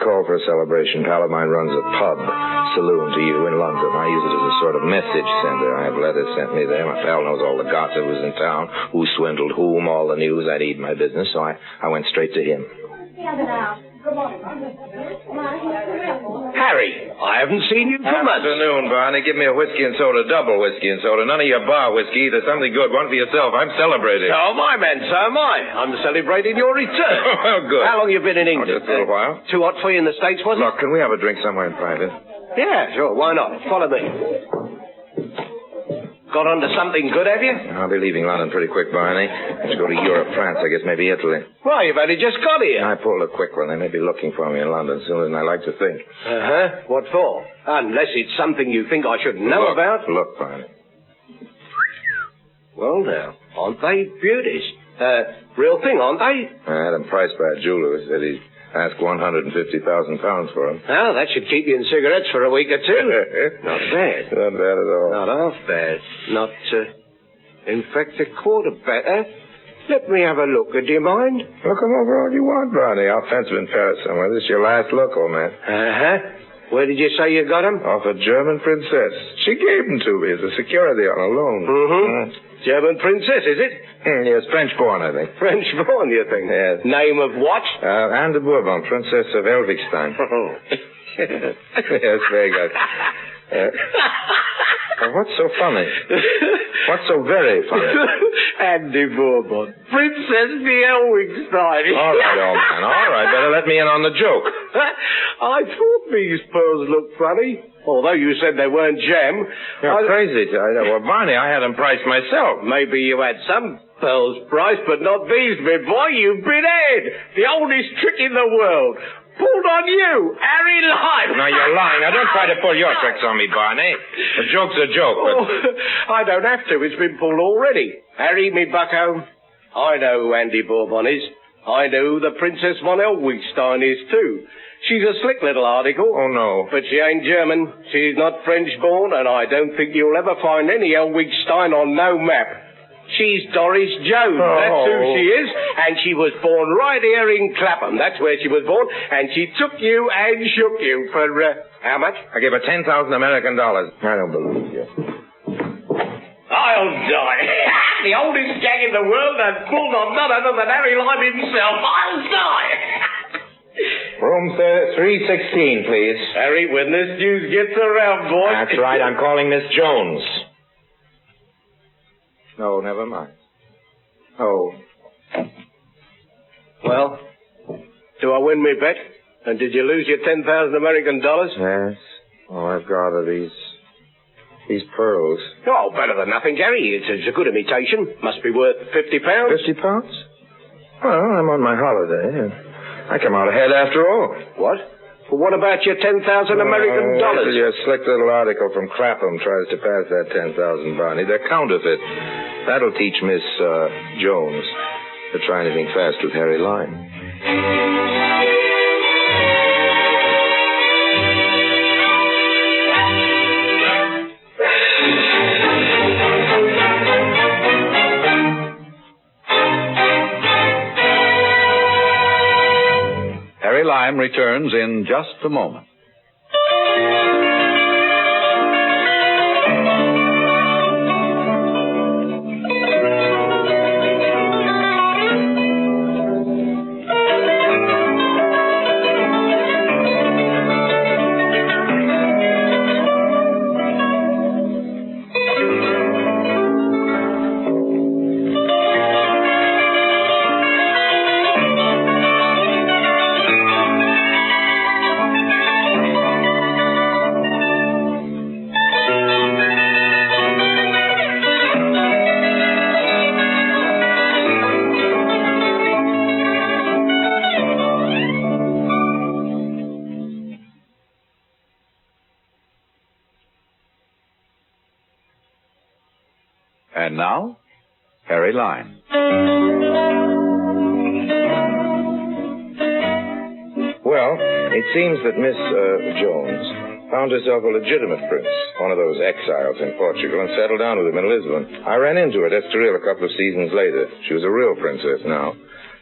S1: Call for a celebration. Pal of mine runs a pub saloon to you in London. I use it as a sort of message sender. I have letters sent me there. My pal knows all the gossip who's in town, who swindled whom, all the news. I need my business, so I went straight to him.
S10: Harry, I haven't seen you for months.
S1: Afternoon, Barney. Give me a whiskey and soda, double whiskey and soda. None of your bar whiskey. There's something good. One for yourself. I'm celebrating.
S10: So am I, man. So am I. I'm celebrating your return.
S1: Well, good.
S10: How long you been in England?
S1: Just a little while.
S10: Too hot for you in the States, was it?
S1: Look, can we have a drink somewhere in private?
S10: Yeah, sure. Why not? Follow me. Got onto something good, have you?
S1: I'll be leaving London pretty quick, Barney. I should go to Europe, France, I guess maybe Italy.
S10: Well, you've only just got here.
S1: I pulled a quick one. They may be looking for me in London sooner than I like to think.
S10: Uh-huh. What for? Unless it's something you think I should know about.
S1: Look, Barney.
S10: Well, now, aren't they beauties? Real thing, aren't they?
S1: I had them priced by a jeweler who said he'd ask £150,000 for them.
S10: Well, that should keep you in cigarettes for a week or two. Not bad.
S1: Not bad at all.
S10: Not half bad. Not, in fact, a quarter better. Let me have a look. Do you mind?
S1: Look them over all you want, Barney. I'll fence them in Paris somewhere. This is your last look, old man.
S10: Uh-huh. Where did you say you got them?
S1: Off a German princess. She gave them to me as a security on a loan.
S10: Mm-hmm. German princess, is it?
S1: Yes, French-born, I think.
S10: French-born, you think?
S1: Yes.
S10: Name of what?
S1: Anne de Bourbon, Princess of Elvigstein. Yes, very good. What's so funny? What's so very funny?
S10: Anne de Bourbon. Princess de Elvigstein.
S1: All right, old man. All right. Better let me in on the joke.
S10: I thought these pearls looked funny. Although you said they weren't gem.
S1: You're crazy. Well, Barney, I had them priced myself.
S10: Maybe you had some pearls priced, but not these, big boy. You've been Ed. The oldest trick in the world. Pulled on you, Harry Lime.
S1: Now, you're lying. Now, don't try to pull your tricks on me, Barney. A joke's a joke, but...
S10: Oh, I don't have to. It's been pulled already. Harry, me bucko, I know who Andy Bourbon is. I know who the Princess von Elwigstein is, too. She's a slick little article.
S1: Oh, no.
S10: But she ain't German. She's not French-born, and I don't think you'll ever find any Elwigstein on no map. She's Doris Jones.
S1: Oh.
S10: That's who she is. And she was born right here in Clapham. That's where she was born. And she took you and shook you for, how much?
S1: I gave her 10,000 American dollars. I don't believe you.
S10: I'll die. The oldest gang in the world and pulled on none other than Harry Lime himself. I'll die.
S1: Room 316, please.
S10: Harry, when this news gets around, boy.
S1: That's right. I'm calling Miss Jones. No, never mind. Oh.
S10: Well, do I win me bet? And did you lose your 10,000 American dollars?
S1: Yes. All I've got are these pearls.
S10: Oh, better than nothing, Gary. It's a good imitation. Must be worth £50.
S1: £50? Well, I'm on my holiday. I come out ahead after all.
S10: What? Well, what about your 10,000 American dollars?
S1: Your slick little article from Clapham tries to pass that 10,000, Barney. They're counterfeit. That'll teach Miss Jones to try anything fast with Harry Lime.
S14: Harry Lime returns in just a moment.
S16: And now, Harry Lime.
S2: Well, it seems that Miss Jones found herself a legitimate prince, one of those exiles in Portugal, and settled down with him in Lisbon. I ran into her at Estoril a couple of seasons later. She was a real princess now.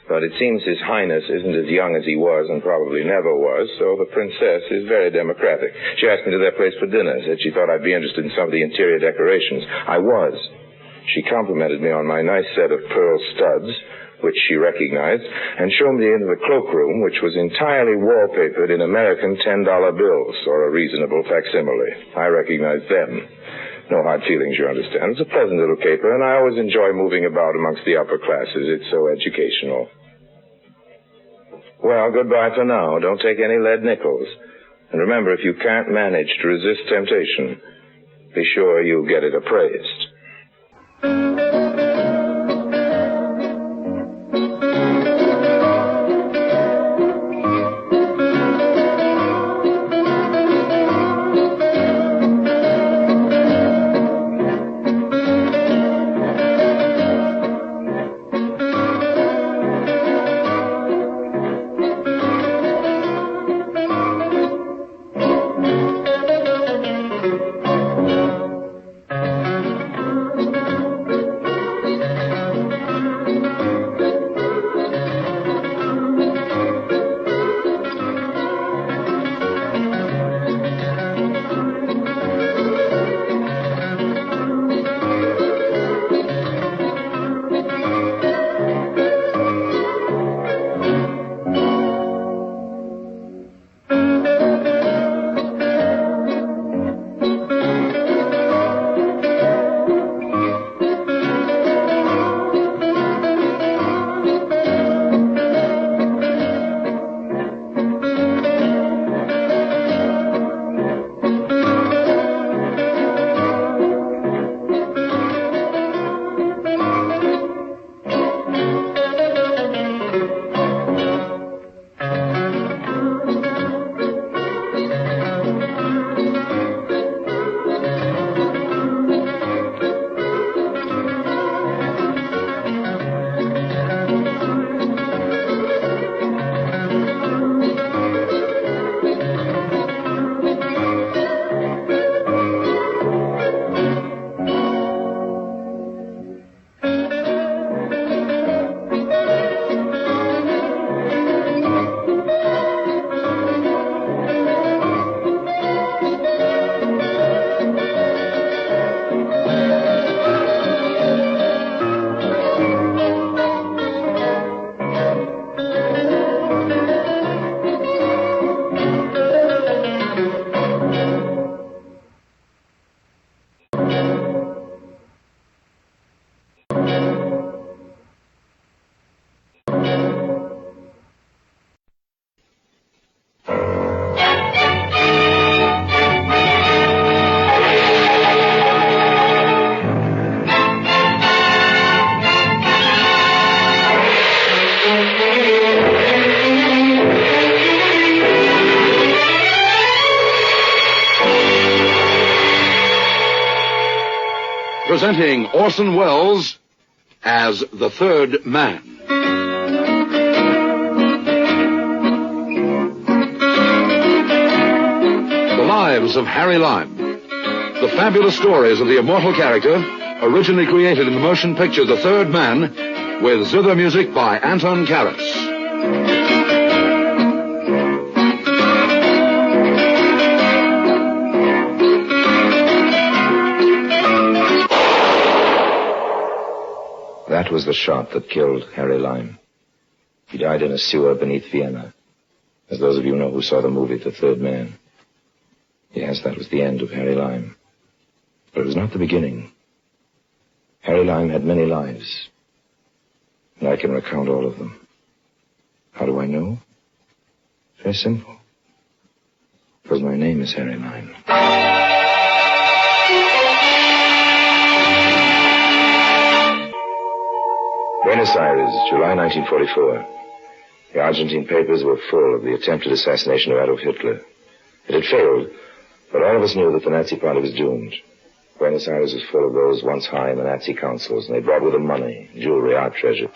S2: But it seems His Highness isn't as young as he was and probably never was, so the princess is very democratic. She asked me to their place for dinner, said she thought I'd be interested in some of the interior decorations. I was. She complimented me on my nice set of pearl studs, which she recognized, and showed me into the cloakroom, which was entirely wallpapered in American $10 bills, or a reasonable facsimile. I recognized them. No hard feelings, you understand. It's a pleasant little caper, and I always enjoy moving about amongst the upper classes. It's so educational. Well, goodbye for now. Don't take any lead nickels. And remember, if you can't manage to resist temptation, be sure you get it appraised.
S14: Presenting Orson Welles as the Third Man. The Lives of Harry Lime. The fabulous stories of the immortal character, originally created in the motion picture The Third Man, with zither music by Anton Karas.
S1: That was the shot that killed Harry Lime. He died in a sewer beneath Vienna, as those of you know who saw the movie The Third Man. Yes, that was the end of Harry Lime. But it was not the beginning. Harry Lime had many lives, and I can recount all of them. How do I know? Very simple. Because my name is Harry Lime. Buenos Aires, July 1944. The Argentine papers were full of the attempted assassination of Adolf Hitler. It had failed, but all of us knew that the Nazi Party was doomed. Buenos Aires was full of those once high in the Nazi councils, and they brought with them money, jewelry, art treasure.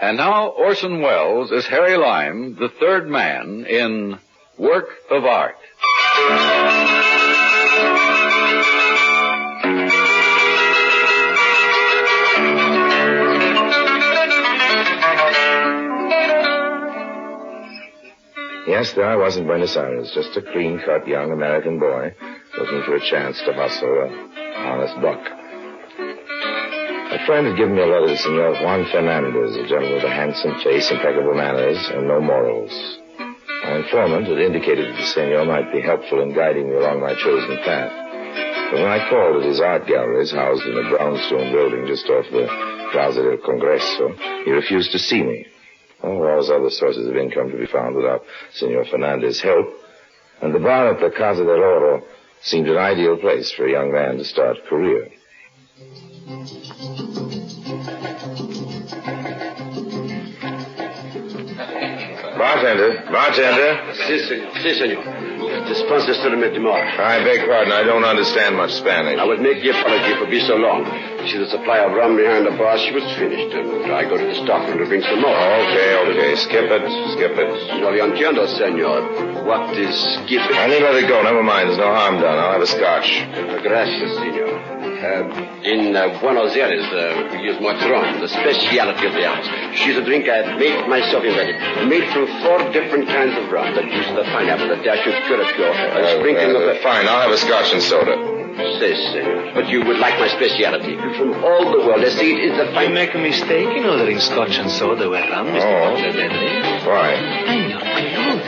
S14: And now Orson Welles is Harry Lime, the third man in Work of Art.
S1: Yes, there I was in Buenos Aires, just a clean-cut young American boy looking for a chance to hustle an honest buck. A friend had given me a letter to Senor Juan Fernandez, a gentleman with a handsome face, impeccable manners, and no morals. My informant had indicated that the senor might be helpful in guiding me along my chosen path. But when I called at his art galleries, housed in a brownstone building just off the Plaza del Congreso, he refused to see me. Oh, there was other sources of income to be found without Senor Fernandez's help, and the bar at the Casa del Oro seemed an ideal place for a young man to start a career. Bartender.
S10: Si, senor. Dispense to the metimor.
S1: I beg pardon, I don't understand much Spanish.
S10: I would make the apology for being so long. See the supply of rum behind the bar, she was finished, and I go to the stockroom to bring some more.
S1: Okay. Skip it.
S10: No le entiendo, senor. What is skipping?
S1: I need to let it go. Never mind, there's no harm done. I'll have a scotch.
S10: Gracias, senor. In Buenos Aires, we use much rum, the speciality of the house. She's a drink I have made myself invented. Made from 4 different kinds of rum. The juice of the pineapple, the dash of curacao, a sprinkling of the...
S1: Fine, I'll have a scotch and soda.
S10: Si, senor. But you would like my speciality. From all the world, I see it is the fine...
S7: You make a mistake in ordering scotch and soda where rum, Mr. Portrayal.
S1: Why?
S7: I'm your clothes.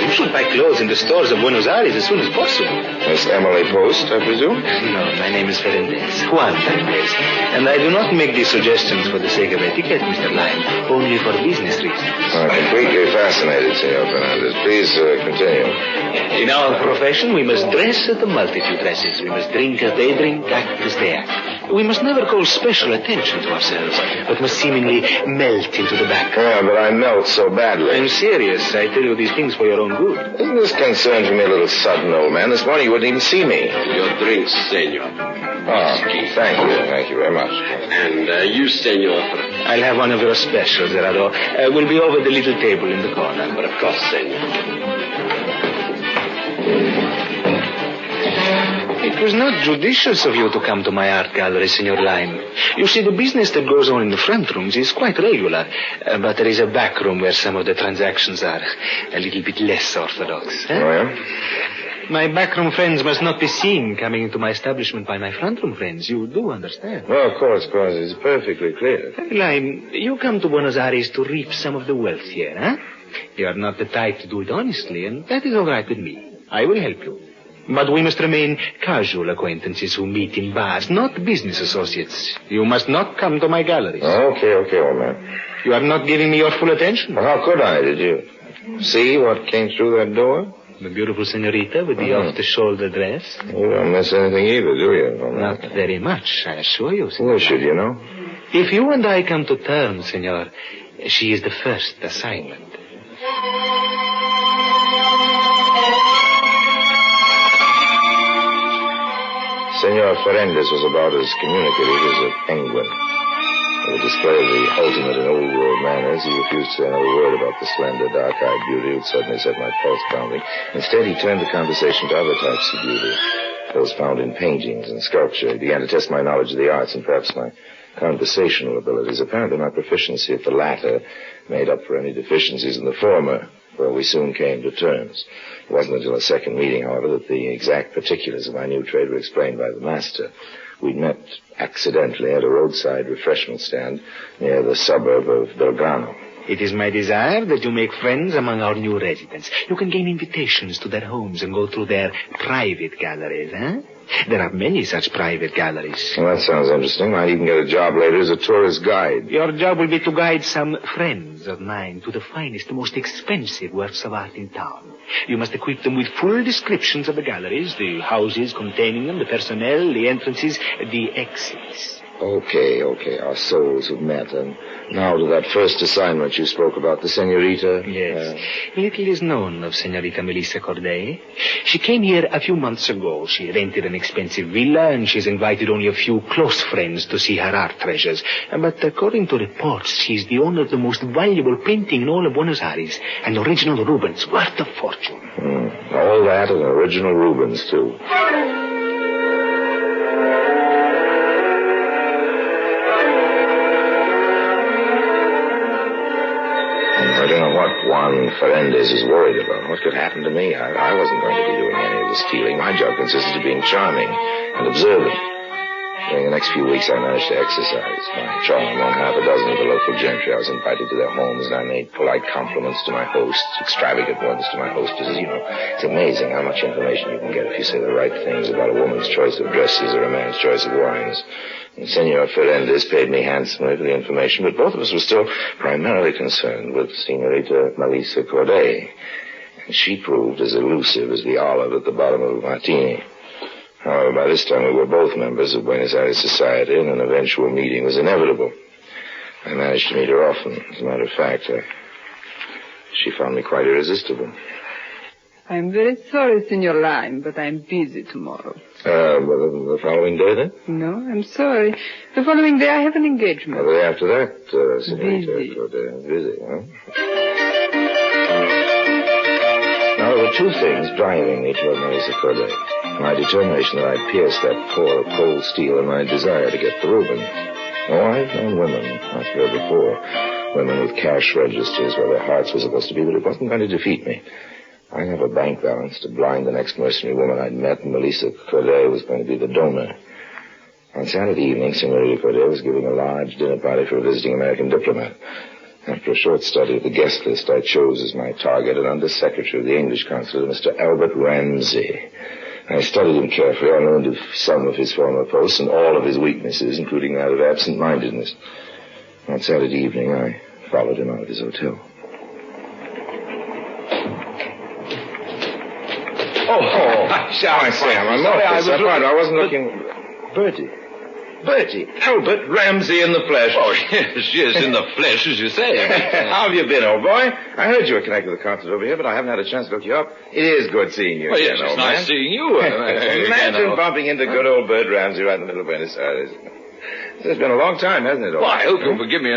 S7: You should buy clothes in the stores of Buenos Aires as soon as possible.
S1: Miss Emily Post, I presume?
S7: No, my name is Fernandez. Juan Fernandez. And I do not make these suggestions for the sake of etiquette, Mr. Lime, only for business reasons.
S1: I'm completely fascinated, Senor Fernandez. Please continue.
S7: In our profession, we must dress as the multitude dresses. We must drink as they drink, act as they act. We must never call special attention to ourselves, but must seemingly melt into the background.
S1: Yeah, but I melt so badly.
S7: I'm serious. I tell you these things for your own good.
S1: Isn't this concern for me a little sudden, old man? This morning you wouldn't even see me.
S10: Your drinks, senor.
S1: Oh, thank you very much.
S10: And you, senor.
S7: I'll have one of your specials, Gerardo. We'll be over the little table in the corner.
S10: But of course, senor.
S7: It was not judicious of you to come to my art gallery, Senor Lime. You see, the business that goes on in the front rooms is quite regular, but there is a back room where some of the transactions are a little bit less orthodox.
S1: Oh, yeah?
S7: My backroom friends must not be seen coming into my establishment by my front room friends. You do understand?
S1: Well, of course. It's perfectly clear.
S7: Lime, you come to Buenos Aires to reap some of the wealth here, huh? You are not the type to do it honestly, and that is all right with me. I will help you. But we must remain casual acquaintances who meet in bars, not business associates. You must not come to my galleries.
S1: Okay, old man.
S7: You are not giving me your full attention.
S1: Well, how could I? Did you see what came through that door?
S7: The beautiful senorita with the off-the-shoulder dress.
S1: You don't miss anything either, do you?
S7: Not very much, I assure you, senor.
S1: Well, should you know?
S7: If you and I come to terms, senor, she is the first assignment.
S1: Senor Fernandez was about as communicative as a penguin. With a display of the ultimate in old-world manners, he refused to say another word about the slender, dark-eyed beauty which suddenly set my pulse pounding. Instead, he turned the conversation to other types of beauty, those found in paintings and sculpture. He began to test my knowledge of the arts and perhaps my conversational abilities. Apparently, my proficiency at the latter made up for any deficiencies in the former. Well, we soon came to terms. It wasn't until a second meeting, however, that the exact particulars of my new trade were explained by the master. We'd met accidentally at a roadside refreshment stand near the suburb of Belgrano.
S7: It is my desire that you make friends among our new residents. You can gain invitations to their homes and go through their private galleries, huh? There are many such private galleries.
S1: Well, that sounds interesting. Might even get a job later as a tourist guide.
S7: Your job will be to guide some friends of mine to the finest, most expensive works of art in town. You must equip them with full descriptions of the galleries, the houses containing them, the personnel, the entrances, the exits.
S1: Okay. Our souls have met. And now to that first assignment you spoke about, the senorita.
S7: Yes. Little is known of Senorita Melissa Corday. She came here a few months ago. She rented an expensive villa, and she's invited only a few close friends to see her art treasures. But according to reports, she's the owner of the most valuable painting in all of Buenos Aires, an original Rubens, worth a fortune.
S1: All that and original Rubens, too. I don't know what Juan Fernandez is worried about. What could happen to me? I wasn't going to be doing any of the stealing. My job consisted of being charming and observant. During the next few weeks, I managed to exercise my charm among half a dozen of the local gentry. I was invited to their homes, and I made polite compliments to my hosts, extravagant ones to my hostesses. You know, it's amazing how much information you can get if you say the right things about a woman's choice of dresses or a man's choice of wines. And Senor Fernandez paid me handsomely for the information, but both of us were still primarily concerned with Senorita Melissa Corday. And she proved as elusive as the olive at the bottom of a martini. However, by this time we were both members of Buenos Aires society, and an eventual meeting was inevitable. I managed to meet her often. As a matter of fact, she found me quite irresistible.
S9: I'm very sorry, Senor Lime, but I'm busy tomorrow.
S1: The following day, then?
S9: No, I'm sorry. The following day I have an engagement.
S1: The day after that, Senorita Corday. Busy, huh? Now, there were two things driving me toward Melissa Corday. My determination that I'd pierce that core of cold steel and my desire to get the Rubens. Oh, I've known women, like her before. Women with cash registers where their hearts were supposed to be, but it wasn't going to defeat me. I'd have a bank balance to blind the next mercenary woman I'd met, and Melissa Corday was going to be the donor. On Saturday evening, Senorita Corday was giving a large dinner party for a visiting American diplomat. After a short study of the guest list, I chose as my target an undersecretary of the English consulate, Mr. Albert Ramsey. I studied him carefully. I learned of some of his former posts and all of his weaknesses, including that of absent-mindedness. On Saturday evening, I followed him out of his hotel. Sam, I'm not I wasn't looking... Bertie. Albert Ramsey in the flesh.
S17: Oh, yes, in the flesh, as you say.
S1: How have you been, old boy? I heard you were connected with the concert over here, but I haven't had a chance to look you up. It is good seeing you
S17: well,
S1: again,
S17: yes,
S1: old
S17: it's
S1: man.
S17: nice seeing you.
S1: Imagine bumping into good old Bert Ramsey right in the middle of Buenos Aires. It's been a long time, hasn't it?
S17: Well, I hope you'll forgive me,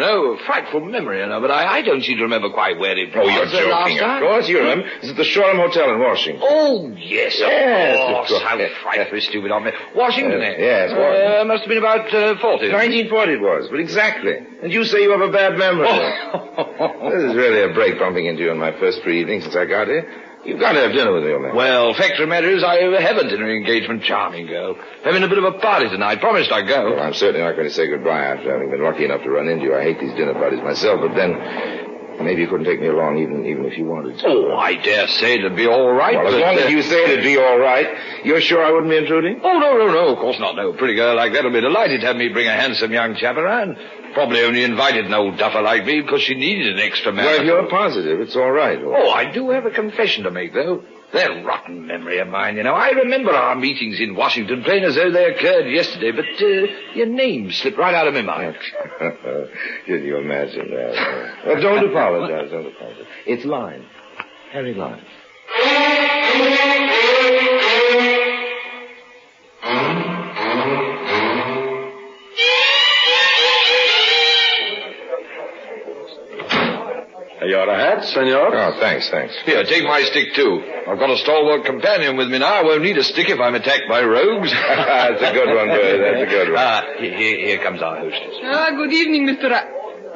S17: frightful memory, but I don't seem to remember quite where it was.
S1: Oh, you're joking, of course. You remember. It's at the Shoreham Hotel in Washington.
S17: Oh, yes, of course. How frightfully stupid of me. Washington, eh?
S1: Yes, Washington.
S17: Must have been about 40.
S1: 1940 it was, but exactly. And you say you have a bad memory. This is really a break bumping into you on my first free evening since I got here. You've got to have dinner with me, old man.
S17: Well, fact of the matter is, I have a dinner engagement. Charming girl. Having a bit of a party tonight. Promised I'd go.
S1: Well, I'm certainly not going to say goodbye after having been lucky enough to run into you. I hate these dinner parties myself, but then maybe you couldn't take me along even if you wanted to.
S17: Oh, I dare say it'd be all right.
S1: Well, as long as you say it'd be all right, you're sure I wouldn't be intruding?
S17: Oh, no, of course not. No, a pretty girl like that'll be delighted to have me bring a handsome young chap around. Probably only invited an old duffer like me because she needed an extra man.
S1: Well, if you're positive, it's all right.
S17: Oh, I do have a confession to make, though. That rotten memory of mine, I remember our meetings in Washington plain as though they occurred yesterday, but your name slipped right out of my mind.
S1: Can you imagine that? Well, don't apologize. It's Lime. Harry Lime.
S17: Your hat, senor?
S1: Oh, thanks.
S17: Here, take my stick, too. I've got a stalwart companion with me now. I won't need a stick if I'm attacked by rogues.
S1: That's a good one, Bert. That's a good one.
S17: Here comes our hostess.
S9: Good evening, Mr.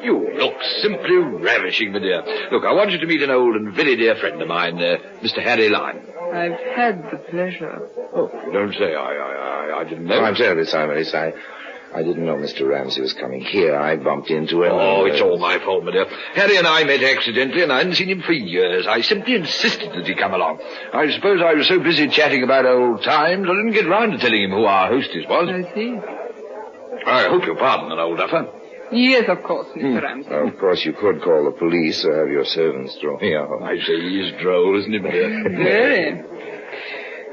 S17: You look simply ravishing, my dear. Look, I want you to meet an old and very dear friend of mine, Mr. Harry Lime.
S9: I've had the pleasure.
S17: Oh, you don't say. I didn't know.
S1: I'm terribly sorry, Maurice. I didn't know Mr. Ramsey was coming here. I bumped into him.
S17: Oh, it's all my fault, my dear. Harry and I met accidentally, and I hadn't seen him for years. I simply insisted that he come along. I suppose I was so busy chatting about old times, I didn't get round to telling him who our hostess was.
S9: I see.
S17: I hope you'll pardon an old duffer.
S9: Yes, of course, Mr. Ramsey.
S1: Well, of course, you could call the police or have your servants throw me out.
S17: I say he's droll, isn't he, my dear?
S9: Very.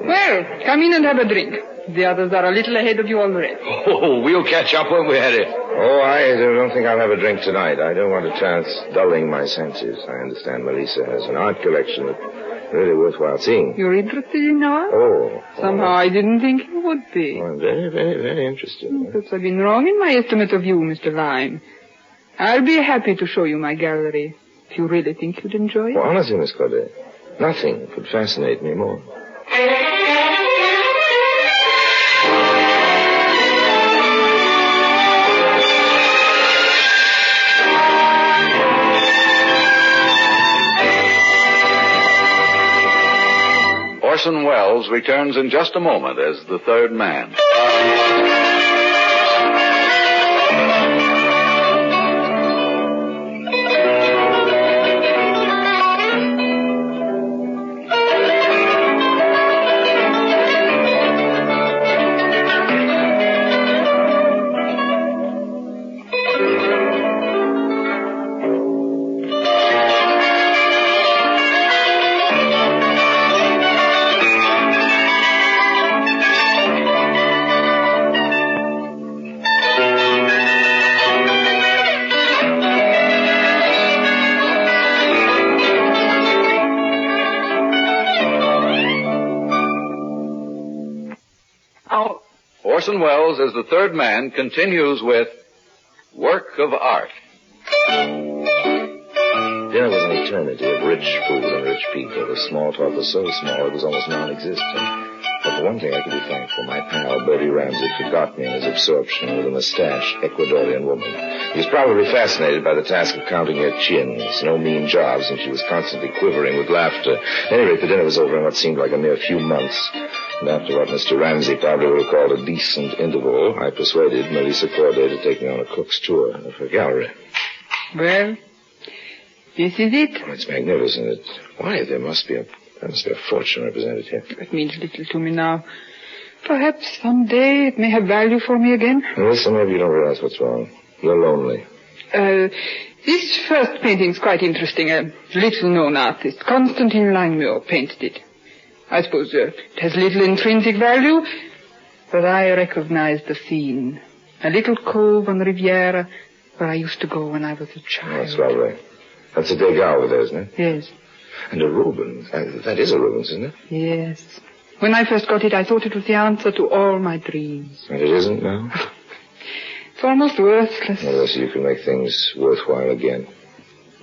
S9: Well, come in and have a drink. The others are a little ahead of you already.
S17: Oh, we'll catch up, won't we, Harry?
S1: Oh, I don't think I'll have a drink tonight. I don't want a chance dulling my senses. I understand Melissa has an art collection that's really worthwhile seeing.
S9: You're interested in art?
S1: Oh.
S9: Somehow I didn't think you would be.
S1: I'm very, very, very interested.
S9: Perhaps I've been wrong in my estimate of you, Mr. Lime. I'll be happy to show you my gallery, if you really think you'd enjoy it.
S1: Well, honestly, Miss Claudette, nothing could fascinate me more.
S14: Orson Welles returns in just a moment as the third man. Orson Welles as the third man continues with Work of Art.
S1: Dinner was an eternity of rich food and rich people. The small talk was so small it was almost non-existent. But for one thing I could be thankful. My pal, Bertie Ramsey, forgot me in his absorption with a mustached Ecuadorian woman. He was probably fascinated by the task of counting her chins. No mean job, since she was constantly quivering with laughter. At any rate, the dinner was over in what seemed like a mere few months. And after what Mr. Ramsey probably would have called a decent interval, I persuaded Melissa Corday to take me on a cook's tour of her gallery.
S9: Well, this is it.
S1: Oh, it's magnificent. Why, there must be a fortune represented here.
S9: It means little to me now. Perhaps someday it may have value for me again.
S1: Melissa, maybe you don't realize what's wrong. You're lonely.
S9: This first painting's quite interesting. A little-known artist, Constantine Langmuir, painted it. I suppose it has little intrinsic value, but I recognize the scene. A little cove on the Riviera where I used to go when I was a child.
S1: Oh, that's lovely. That's a Degas over there, isn't it?
S9: Yes.
S1: And a Rubens. That is a Rubens, isn't it?
S9: Yes. When I first got it, I thought it was the answer to all my dreams.
S1: And it isn't now?
S9: It's almost worthless.
S1: Melissa, you can make things worthwhile again.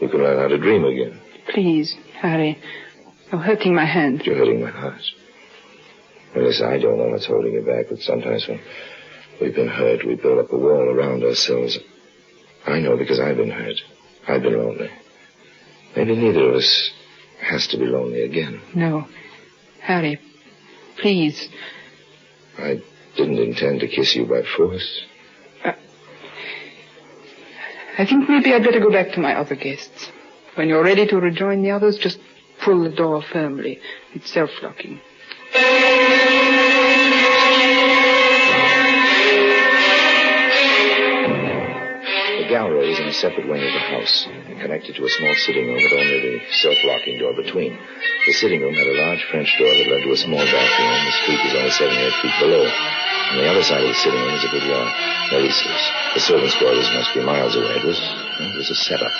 S1: You can learn how to dream again.
S9: Please, Harry. You're hurting my hand.
S1: You're hurting my heart. Melissa, I don't know what's holding you back, but sometimes when we've been hurt, we build up a wall around ourselves. I know because I've been hurt. I've been lonely. Maybe neither of us has to be lonely again.
S9: No. Harry, please.
S1: I didn't intend to kiss you by force.
S9: I think maybe I'd better go back to my other guests. When you're ready to rejoin the others, just pull the door firmly. It's self-locking.
S1: The gallery is in a separate wing of the house, connected to a small sitting room with only the self-locking door between. The sitting room had a large French door that led to a small bathroom. The street was only 7 or 8 feet below. On the other side of the sitting room was a boudoir, Melissa's. The servants' quarters must be miles away. It was a setup.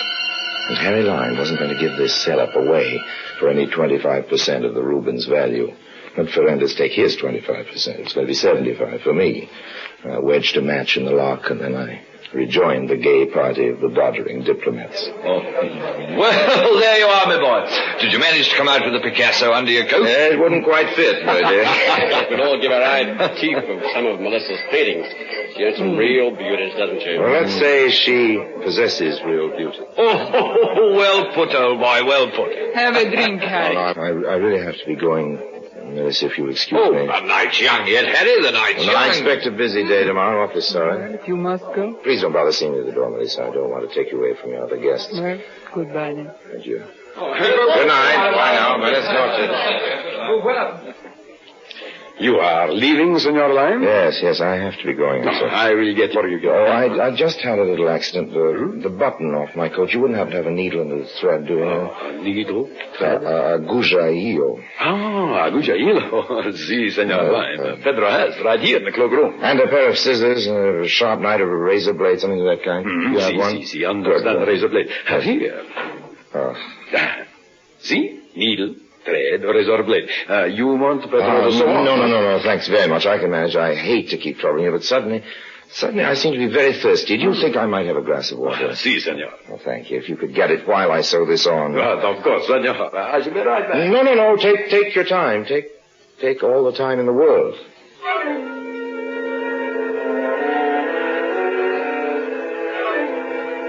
S1: And Harry Lime wasn't going to give this setup away for any 25% of the Rubens' value. Not for him to take his 25%. It's going to be 75 for me. I wedged a match in the lock, and then I rejoined the gay party of the doddering diplomats.
S17: Oh. Well, there you are, my boy. Did you manage to come out with a Picasso under your coat?
S1: It wouldn't quite fit, my dear.
S10: We could all give our eye teeth of some of Melissa's paintings. She had some real beauties, doesn't she?
S1: Well, let's say she possesses real beauty.
S17: Oh, well put, old boy, well put.
S9: Have a drink, Harry.
S1: I really have to be going, Melissa, if you'll excuse me.
S17: The night's young yet, Harry, the night's young.
S1: I expect a busy day tomorrow. Awfully sorry.
S9: You must go.
S1: Please don't bother seeing me at the door, Melissa. I don't want to take you away from your other guests.
S9: Well, goodbye then.
S1: Adieu.
S2: Good night. Bye now. Buenas noches. You are leaving, Senor Lime?
S1: Yes, I have to be going. Sir.
S2: I will get where you go.
S1: Oh, I just had a little accident. The button off my coat. You wouldn't happen to have a needle and a thread, do you?
S2: A needle?
S1: A gujaillo.
S2: Ah, gujaillo. Si, Senor Lime. Pedro has, right here in the cloakroom.
S1: And a pair of scissors, a sharp knife, or a razor blade, something of that kind. You have one?
S2: Si, understand the razor blade. Here. See? Needle. Thread, razor blade. You want Pedro to
S1: No, thanks very much. I can manage. I hate to keep troubling you, but suddenly I seem to be very thirsty. Do you think I might have a glass of water?
S2: Si, senor.
S1: Oh, thank you. If you could get it while I sew this on.
S2: Of course, senor. I shall be right back.
S1: No. Take your time. Take all the time in the world.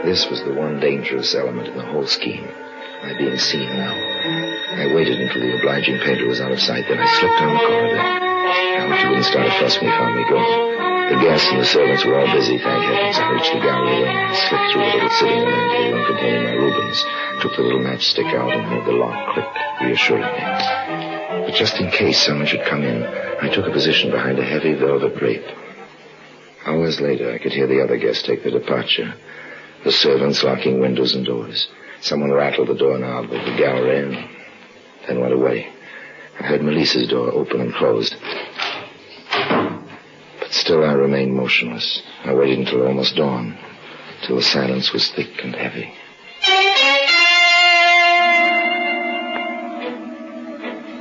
S1: This was the one dangerous element in the whole scheme. My being seen now. I waited until the obliging painter was out of sight, then I slipped down the corridor. I hoped he wouldn't start a fuss when he found me going. The guests and the servants were all busy, thank heavens. I reached the gallery wing and slipped through a little sitting room into the room containing my Rubens, took the little matchstick out and heard the lock click reassuringly. But just in case someone should come in, I took a position behind a heavy velvet drape. Hours later, I could hear the other guests take their departure, the servants locking windows and doors. Someone rattled the doorknob of the gallery and then went away. I heard Melissa's door open and closed. But still I remained motionless. I waited until almost dawn, till the silence was thick and heavy.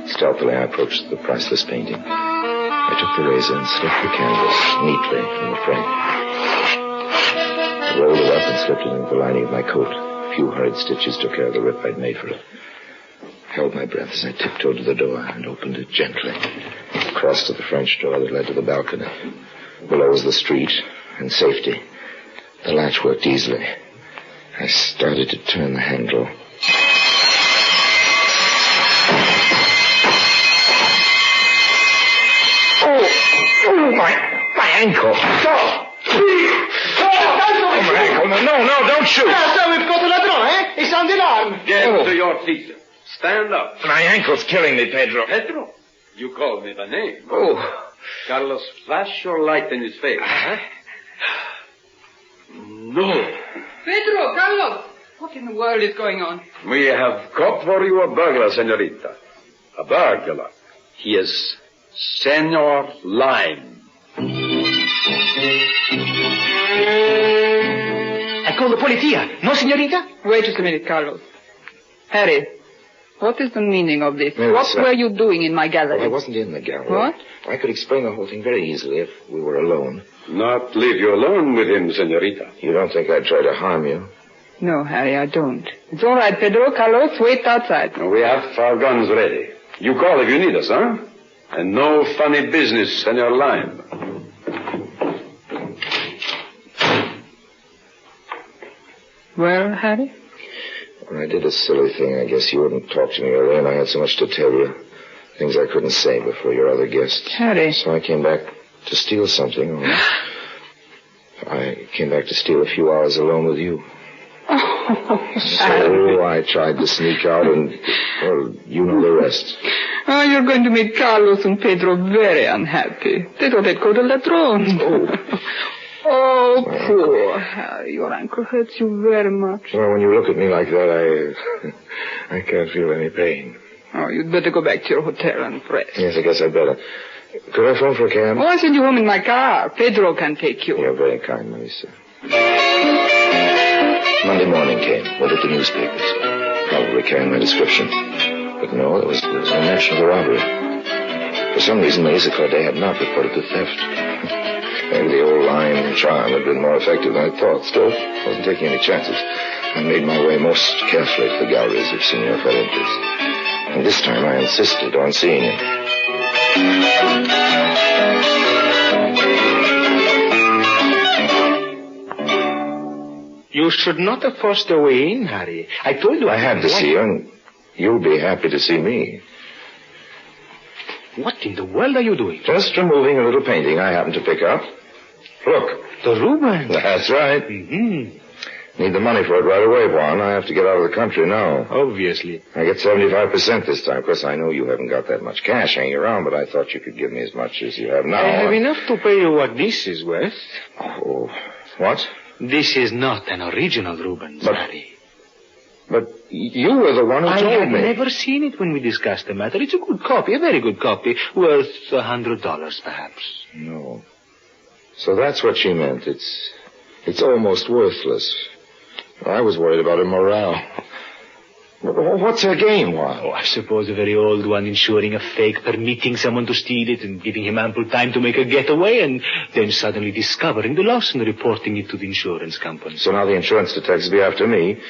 S1: Stealthily I approached the priceless painting. I took the razor and slipped the canvas neatly in the frame. I rolled it up and slipped it into the lining of my coat. A few hurried stitches took care of the rip I'd made for it. I held my breath as I tiptoed to the door and opened it gently. Crossed to the French door that led to the balcony. Below was the street and safety. The latch worked easily. I started to turn the handle. Oh, my ankle. Stop! Oh, my ankle. No, don't shoot.
S6: So we've got a ladron, eh? It's on the alarm.
S10: Get to your feet. Stand up.
S1: My ankle's killing me, Pedro.
S10: Pedro? You call me by name.
S1: Oh.
S10: Carlos, flash your light in his face. No.
S9: Pedro, Carlos, what in the world is going on?
S2: We have caught for you a burglar, senorita. A burglar. He is Senor Lime.
S6: I call the policia. No, senorita?
S9: Wait just a minute, Carlos. Harry, what is the meaning of this?
S1: Well,
S9: what were you doing in my gallery?
S1: Well, I wasn't in the gallery.
S9: What?
S1: I could explain the whole thing very easily if we were alone.
S2: Not leave you alone with him, senorita.
S1: You don't think I'd try to harm you?
S9: No, Harry, I don't. It's all right, Pedro. Carlos, wait outside.
S2: We have our guns ready. You call if you need us, huh? And no funny business, Senor Lime.
S9: Well, Harry?
S1: When I did a silly thing, I guess you wouldn't talk to me earlier, and I had so much to tell you. Things I couldn't say before your other guests.
S9: Harry.
S1: So I came back to steal something. I came back to steal a few hours alone with you. So I tried to sneak out and, well, you know the rest.
S9: Oh, you're going to make Carlos and Pedro very unhappy. They thought they'd go to Ladron. Oh, poor Harry. Your ankle hurts you very much.
S1: Well, when you look at me like that, I can't feel any pain.
S9: Oh, you'd better go back to your hotel and rest.
S1: Yes, I guess I'd better. Could I phone for a cab?
S9: Oh, I'll send you home in my car. Pedro can take you.
S1: You're very kind, Melissa. Monday morning came. Read at the newspapers. Probably carrying my description. But no, there was no mention of the robbery. For some reason, Melissa Corday had not reported the theft. Maybe the old lime charm had been more effective than I thought. Still, I wasn't taking any chances. I made my way most carefully to the galleries of Senor Ferentes. And this time I insisted on seeing him.
S7: You should not have forced your way in, Harry. I told you
S1: I had to see you, and you'll be happy to see me.
S7: What in the world are you doing?
S1: Just removing a little painting I happened to pick up. Look.
S7: The Rubens.
S1: That's right.
S7: Mm-hmm.
S1: Need the money for it right away, Juan. I have to get out of the country now.
S7: Obviously.
S1: I get 75% this time. Of course, I know you haven't got that much cash hanging around, but I thought you could give me as much as you have now.
S7: I have enough to pay you what this is worth.
S1: Oh, what?
S7: This is not an original Rubens, Harry.
S1: But you were the one who told me.
S7: I had never seen it when we discussed the matter. It's a good copy, a very good copy, worth $100 perhaps.
S1: No. So that's what she meant. It's almost worthless. I was worried about her morale. What's her game, Juan?
S7: Oh, I suppose a very old one, insuring a fake, permitting someone to steal it and giving him ample time to make a getaway and then suddenly discovering the loss and reporting it to the insurance company.
S1: So now the insurance detectives be after me,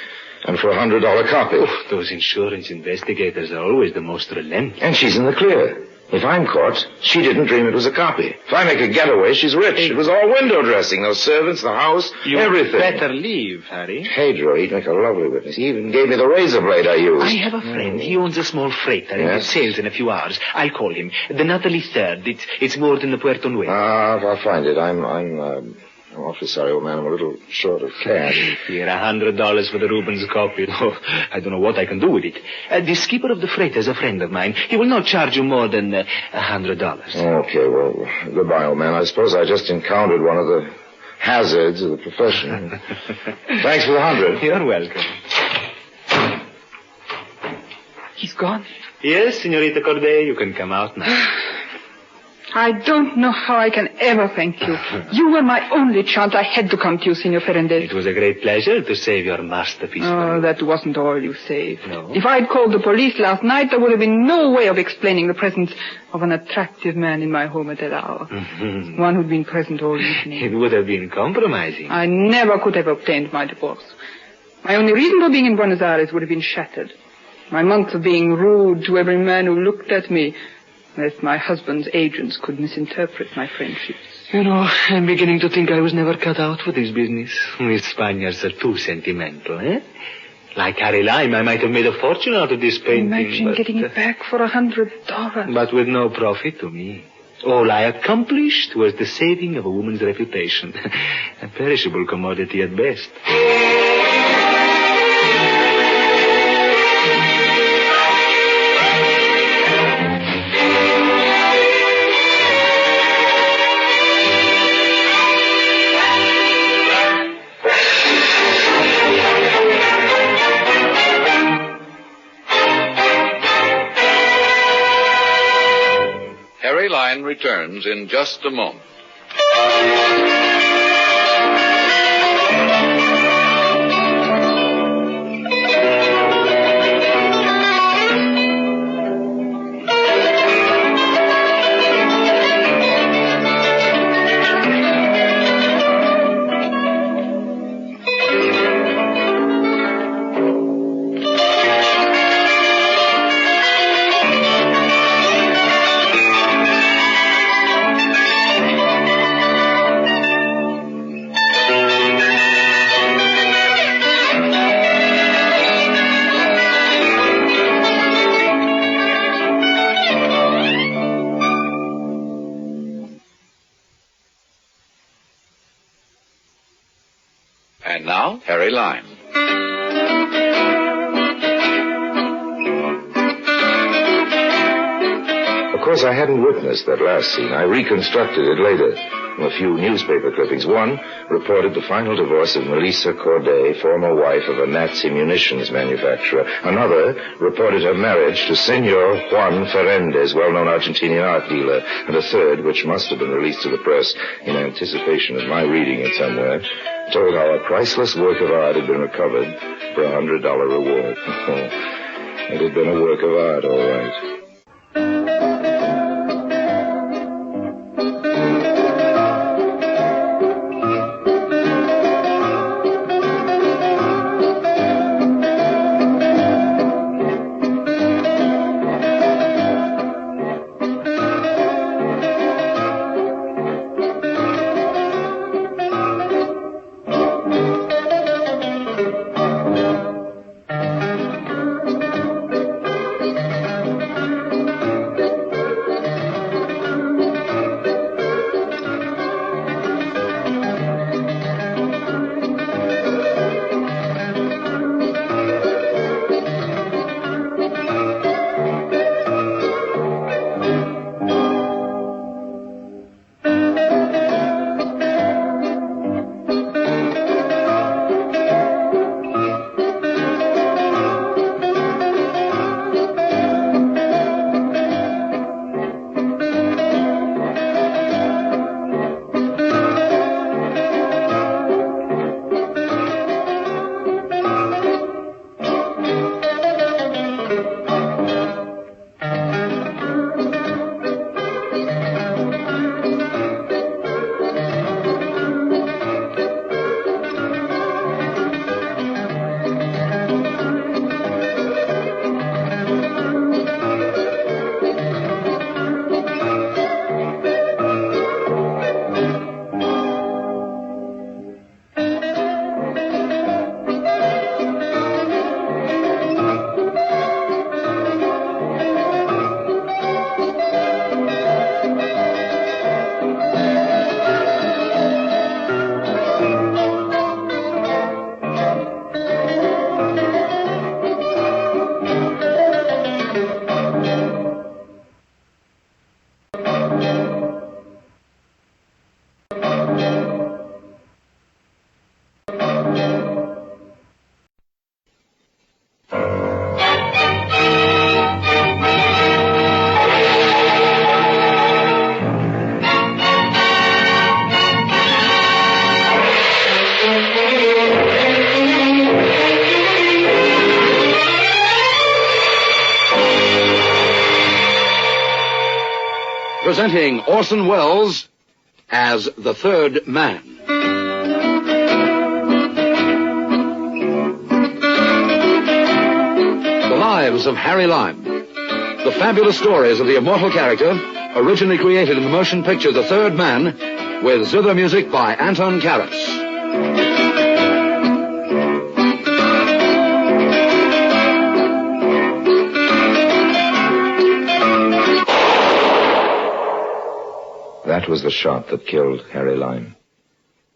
S1: and for $100 copy.
S7: Oh, those insurance investigators are always the most relentless.
S1: And she's in the clear. If I'm caught, she didn't dream it was a copy. If I make a getaway, she's rich. It was all window dressing. Those servants, the house, everything.
S7: You better leave, Harry.
S1: Pedro, he'd make a lovely witness. He even gave me the razor blade I used.
S7: I have a friend. He owns a small freighter and it sails in a few hours. I'll call him. The Natalie Third. It's moored in the Puerto Nuevo.
S1: I'll find it. I'm awfully sorry, old man. I'm a little short of cash.
S7: Here, $100 for the Rubens copy. Oh, I don't know what I can do with it. The skipper of the freighter is a friend of mine. He will not charge you more than $100.
S1: Okay, well, goodbye, old man. I suppose I just encountered one of the hazards of the profession. Thanks for the $100.
S7: You're welcome.
S9: He's gone?
S7: Yes, Senorita Corday, you can come out now.
S9: I don't know how I can ever thank you. You were my only chance. I had to come to you, Senor Ferendez.
S7: It was a great pleasure to save your masterpiece.
S9: Oh, that wasn't all you saved.
S7: No?
S9: If I'd called the police last night, there would have been no way of explaining the presence of an attractive man in my home at that hour.
S7: Mm-hmm.
S9: One who'd been present all evening.
S7: It would have been compromising.
S9: I never could have obtained my divorce. My only reason for being in Buenos Aires would have been shattered. My months of being rude to every man who looked at me, lest my husband's agents could misinterpret my friendships.
S7: You know, I'm beginning to think I was never cut out for this business. We Spaniards are too sentimental, eh? Like Harry Lime, I might have made a fortune out of this painting.
S9: Imagine getting it back for $100.
S7: But with no profit to me. All I accomplished was the saving of a woman's reputation. A perishable commodity at best.
S14: Returns in just a moment. And now, Harry Lime.
S1: Of course, I hadn't witnessed that last scene. I reconstructed it later from a few newspaper clippings. One reported the final divorce of Melissa Corday, former wife of a Nazi munitions manufacturer. Another reported her marriage to Senor Juan Ferendez, well-known Argentinian art dealer. And a third, which must have been released to the press in anticipation of my reading it somewhere, told how a priceless work of art had been recovered for a $100 reward. It had been a work of art, all right.
S14: Presenting Orson Welles as the third man. The Lives of Harry Lime. The fabulous stories of the immortal character, originally created in the motion picture The Third Man, with zither music by Anton Karas.
S1: That was the shot that killed Harry Lime.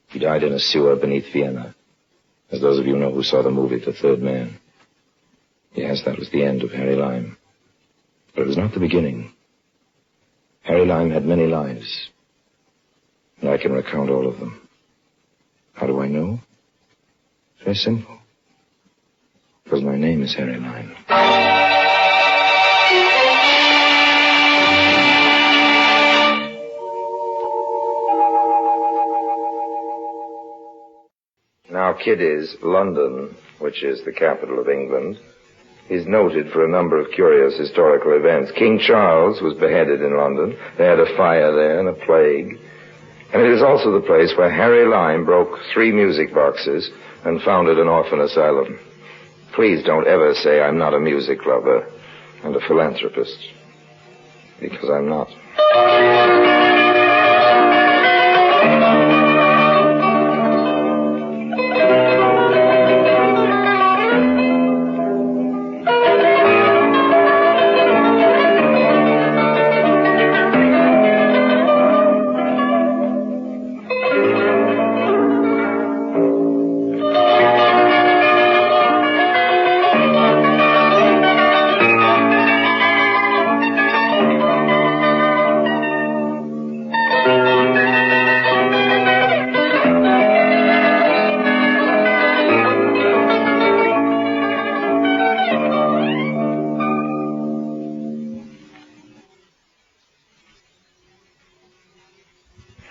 S1: He died in a sewer beneath Vienna, as those of you know who saw the movie The Third Man. Yes, that was the end of Harry Lime. But it was not the beginning. Harry Lime had many lives, and I can recount all of them. How do I know? Very simple. Because my name is Harry Lime. Now, Kiddies, London, which is the capital of England, is noted for a number of curious historical events. King Charles was beheaded in London. They had a fire there and a plague. And it is also the place where Harry Lime broke 3 music boxes and founded an orphan asylum. Please don't ever say I'm not a music lover and a philanthropist, because I'm not.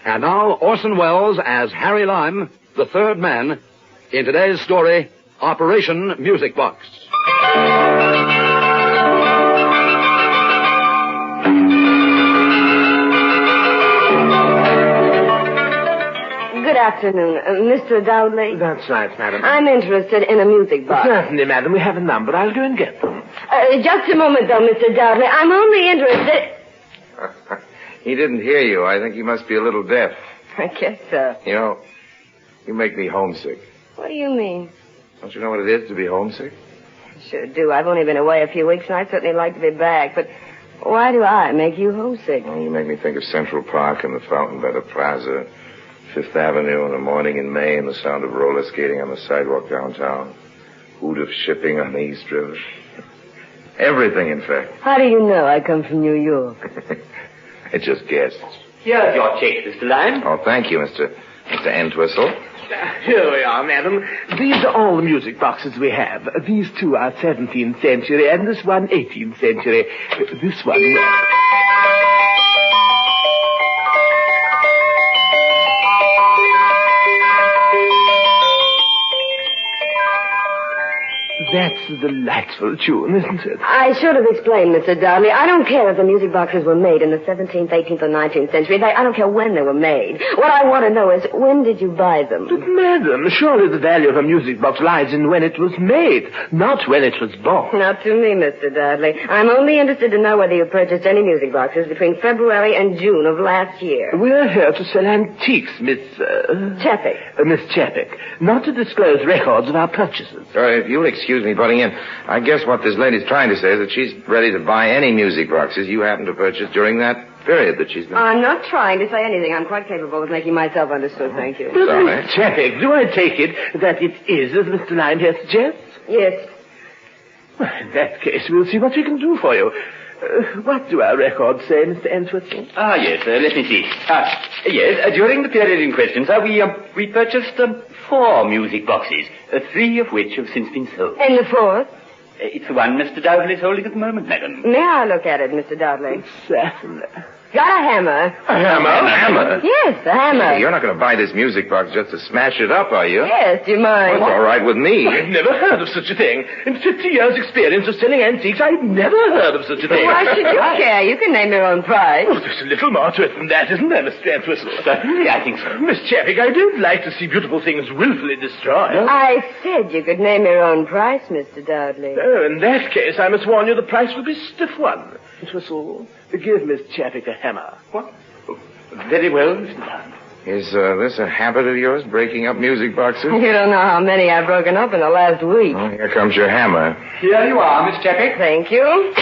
S14: And now, Orson Welles as Harry Lime, the third man, in today's story, Operation Music Box.
S3: Good afternoon, Mr. Dowdley.
S6: That's right, madam.
S3: I'm interested in a music box.
S6: Certainly, madam. We have a number. I'll go and get them.
S3: Just a moment, though, Mr. Dowdley. I'm only interested...
S1: He didn't hear you. I think he must be a little deaf.
S3: I guess so.
S1: You know, you make me homesick.
S3: What do you mean?
S1: Don't you know what it is to be homesick?
S3: I sure do. I've only been away a few weeks, and I'd certainly like to be back. But why do I make you homesick?
S1: Well, you make me think of Central Park and the fountain by the plaza, Fifth Avenue in the morning in May, and the sound of roller skating on the sidewalk downtown, hoot of shipping on the East River. Everything, in fact.
S3: How do you know I come from New York?
S1: I just guessed.
S22: Here's your check, Mr. Lime.
S1: Oh, thank you, Mr. Entwistle.
S6: Here we are, madam. These are all the music boxes we have. These 2 are 17th century, and this one 18th century. This one, well... That's a delightful tune, isn't it?
S3: I should have explained, Mr. Dowdley. I don't care if the music boxes were made in the 17th, 18th, or 19th century. I don't care when they were made. What I want to know is, when did you buy them?
S6: But, madam, surely the value of a music box lies in when it was made, not when it was bought.
S3: Not to me, Mr. Dowdley. I'm only interested to know whether you purchased any music boxes between February and June of last year.
S6: We're here to sell antiques, Miss...
S3: Chapek.
S6: Miss Chapek, not to disclose records of our purchases.
S1: If you'll excuse me butting in, I guess what this lady's trying to say is that she's ready to buy any music boxes you happen to purchase during that period that she's been...
S3: I'm not trying to say anything. I'm quite capable of making myself understood, thank you.
S6: But Miss Chapek, do I take it that it is as Mr. Lime here suggests?
S3: Yes.
S6: Well, in that case, we'll see what we can do for you.
S18: What do our records say, Mr. Entwistle?
S22: Yes, let me see. Yes, during the period in question, sir, we purchased 4 music boxes, 3 of which have since been sold.
S3: And the fourth?
S22: It's the one Mr. Dowdley is holding at the moment, madam.
S3: May I look at it, Mr. Dudley?
S18: Certainly.
S3: Got a hammer.
S2: A hammer? A hammer?
S3: Yes, a hammer.
S2: Hey, you're not going to buy this music box just to smash it up, are you?
S3: Yes, do you mind?
S2: Well, it's all right with me.
S18: I've never heard of such a thing. In 50 years' experience of selling antiques, I've never heard of such a thing.
S3: Why should you care? You can name your own price.
S18: Oh, there's a little more to it than that, isn't there, Mr. Entwistle?
S22: Certainly, I think so.
S18: Miss Chappick, I don't like to see beautiful things willfully destroyed.
S3: I said you could name your own price, Mr. Dudley.
S18: Oh, in that case, I must warn you the price will be a stiff one. Entwistle, give Miss Chappick a hammer.
S22: What?
S18: Very well, Mr. Dunn.
S2: Is this a habit of yours, breaking up music boxes?
S3: You don't know how many I've broken up in the last week.
S2: Oh, here comes your hammer.
S22: Here you are, Miss Chappick.
S3: Thank you.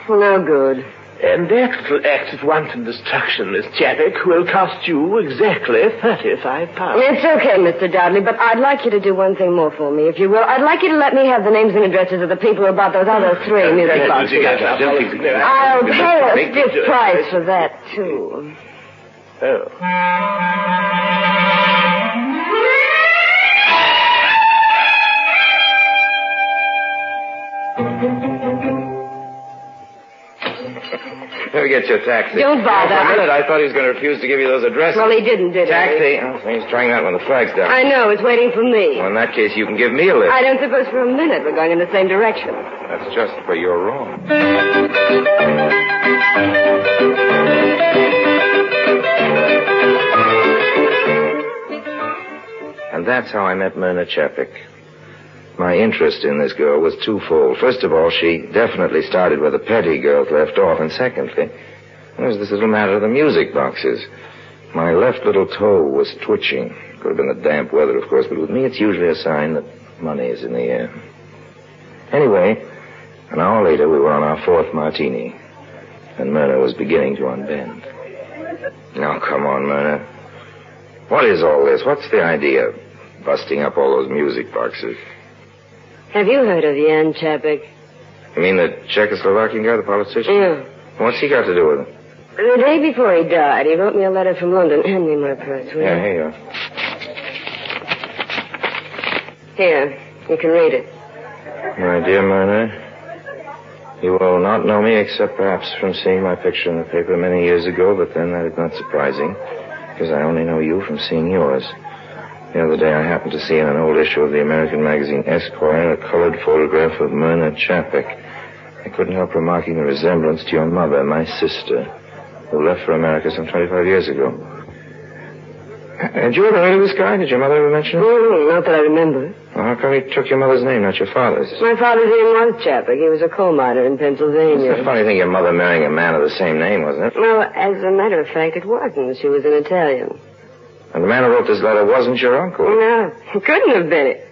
S3: No good.
S18: And that little act of wanton destruction, Miss Chappick, will cost you exactly £35.
S3: It's okay, Mr. Dudley, but I'd like you to do one thing more for me, if you will. I'd like you to let me have the names and addresses of the people who bought those other 3 music boxes. I'll pay a stiff price for that, too.
S2: Let me get you a taxi.
S3: Don't bother.
S2: For a minute, I thought he was going to refuse to give you those addresses.
S3: Well, he didn't, did he?
S2: Taxi. Oh, so he's trying that when the flag's down.
S3: I know. It's waiting for me.
S2: Well, in that case, you can give me a lift.
S3: I don't suppose for a minute we're going in the same direction.
S2: That's just where you're wrong. And that's how I met Myrna Chappick. My interest in this girl was twofold. First of all, she definitely started where the petty girls left off. And secondly, there was this little matter of the music boxes. My left little toe was twitching. Could have been the damp weather, of course, but with me it's usually a sign that money is in the air. Anyway, an hour later we were on our 4th martini, and Myrna was beginning to unbend. Now, come on, Myrna. What is all this? What's the idea? Busting up all those music boxes.
S3: Have you heard of Jan Chappick?
S2: You mean the Czechoslovakian guy, the politician?
S3: Yeah.
S2: What's he got to do with it?
S3: The day before he died, he wrote me a letter from London. Hand me my purse, will you?
S2: Yeah, here you are.
S3: Here, you can read it.
S2: My dear Myrna, you will not know me except perhaps from seeing my picture in the paper many years ago, but then that is not surprising, because I only know you from seeing yours. The other day I happened to see in an old issue of the American magazine Esquire a colored photograph of Myrna Chappick. I couldn't help remarking the resemblance to your mother, my sister, who left for America some 25 years ago. Had you ever heard of this guy? Did your mother ever mention him?
S3: Oh, not that I remember.
S2: Well, how come he took your mother's name, not your father's?
S3: My father's name was Chappick. He was a coal miner in Pennsylvania.
S2: It's a funny thing, your mother marrying a man of the same name, wasn't it?
S3: Well, as a matter of fact, it wasn't. She was an Italian.
S2: And the man who wrote this letter wasn't your uncle?
S3: No, it couldn't have been it.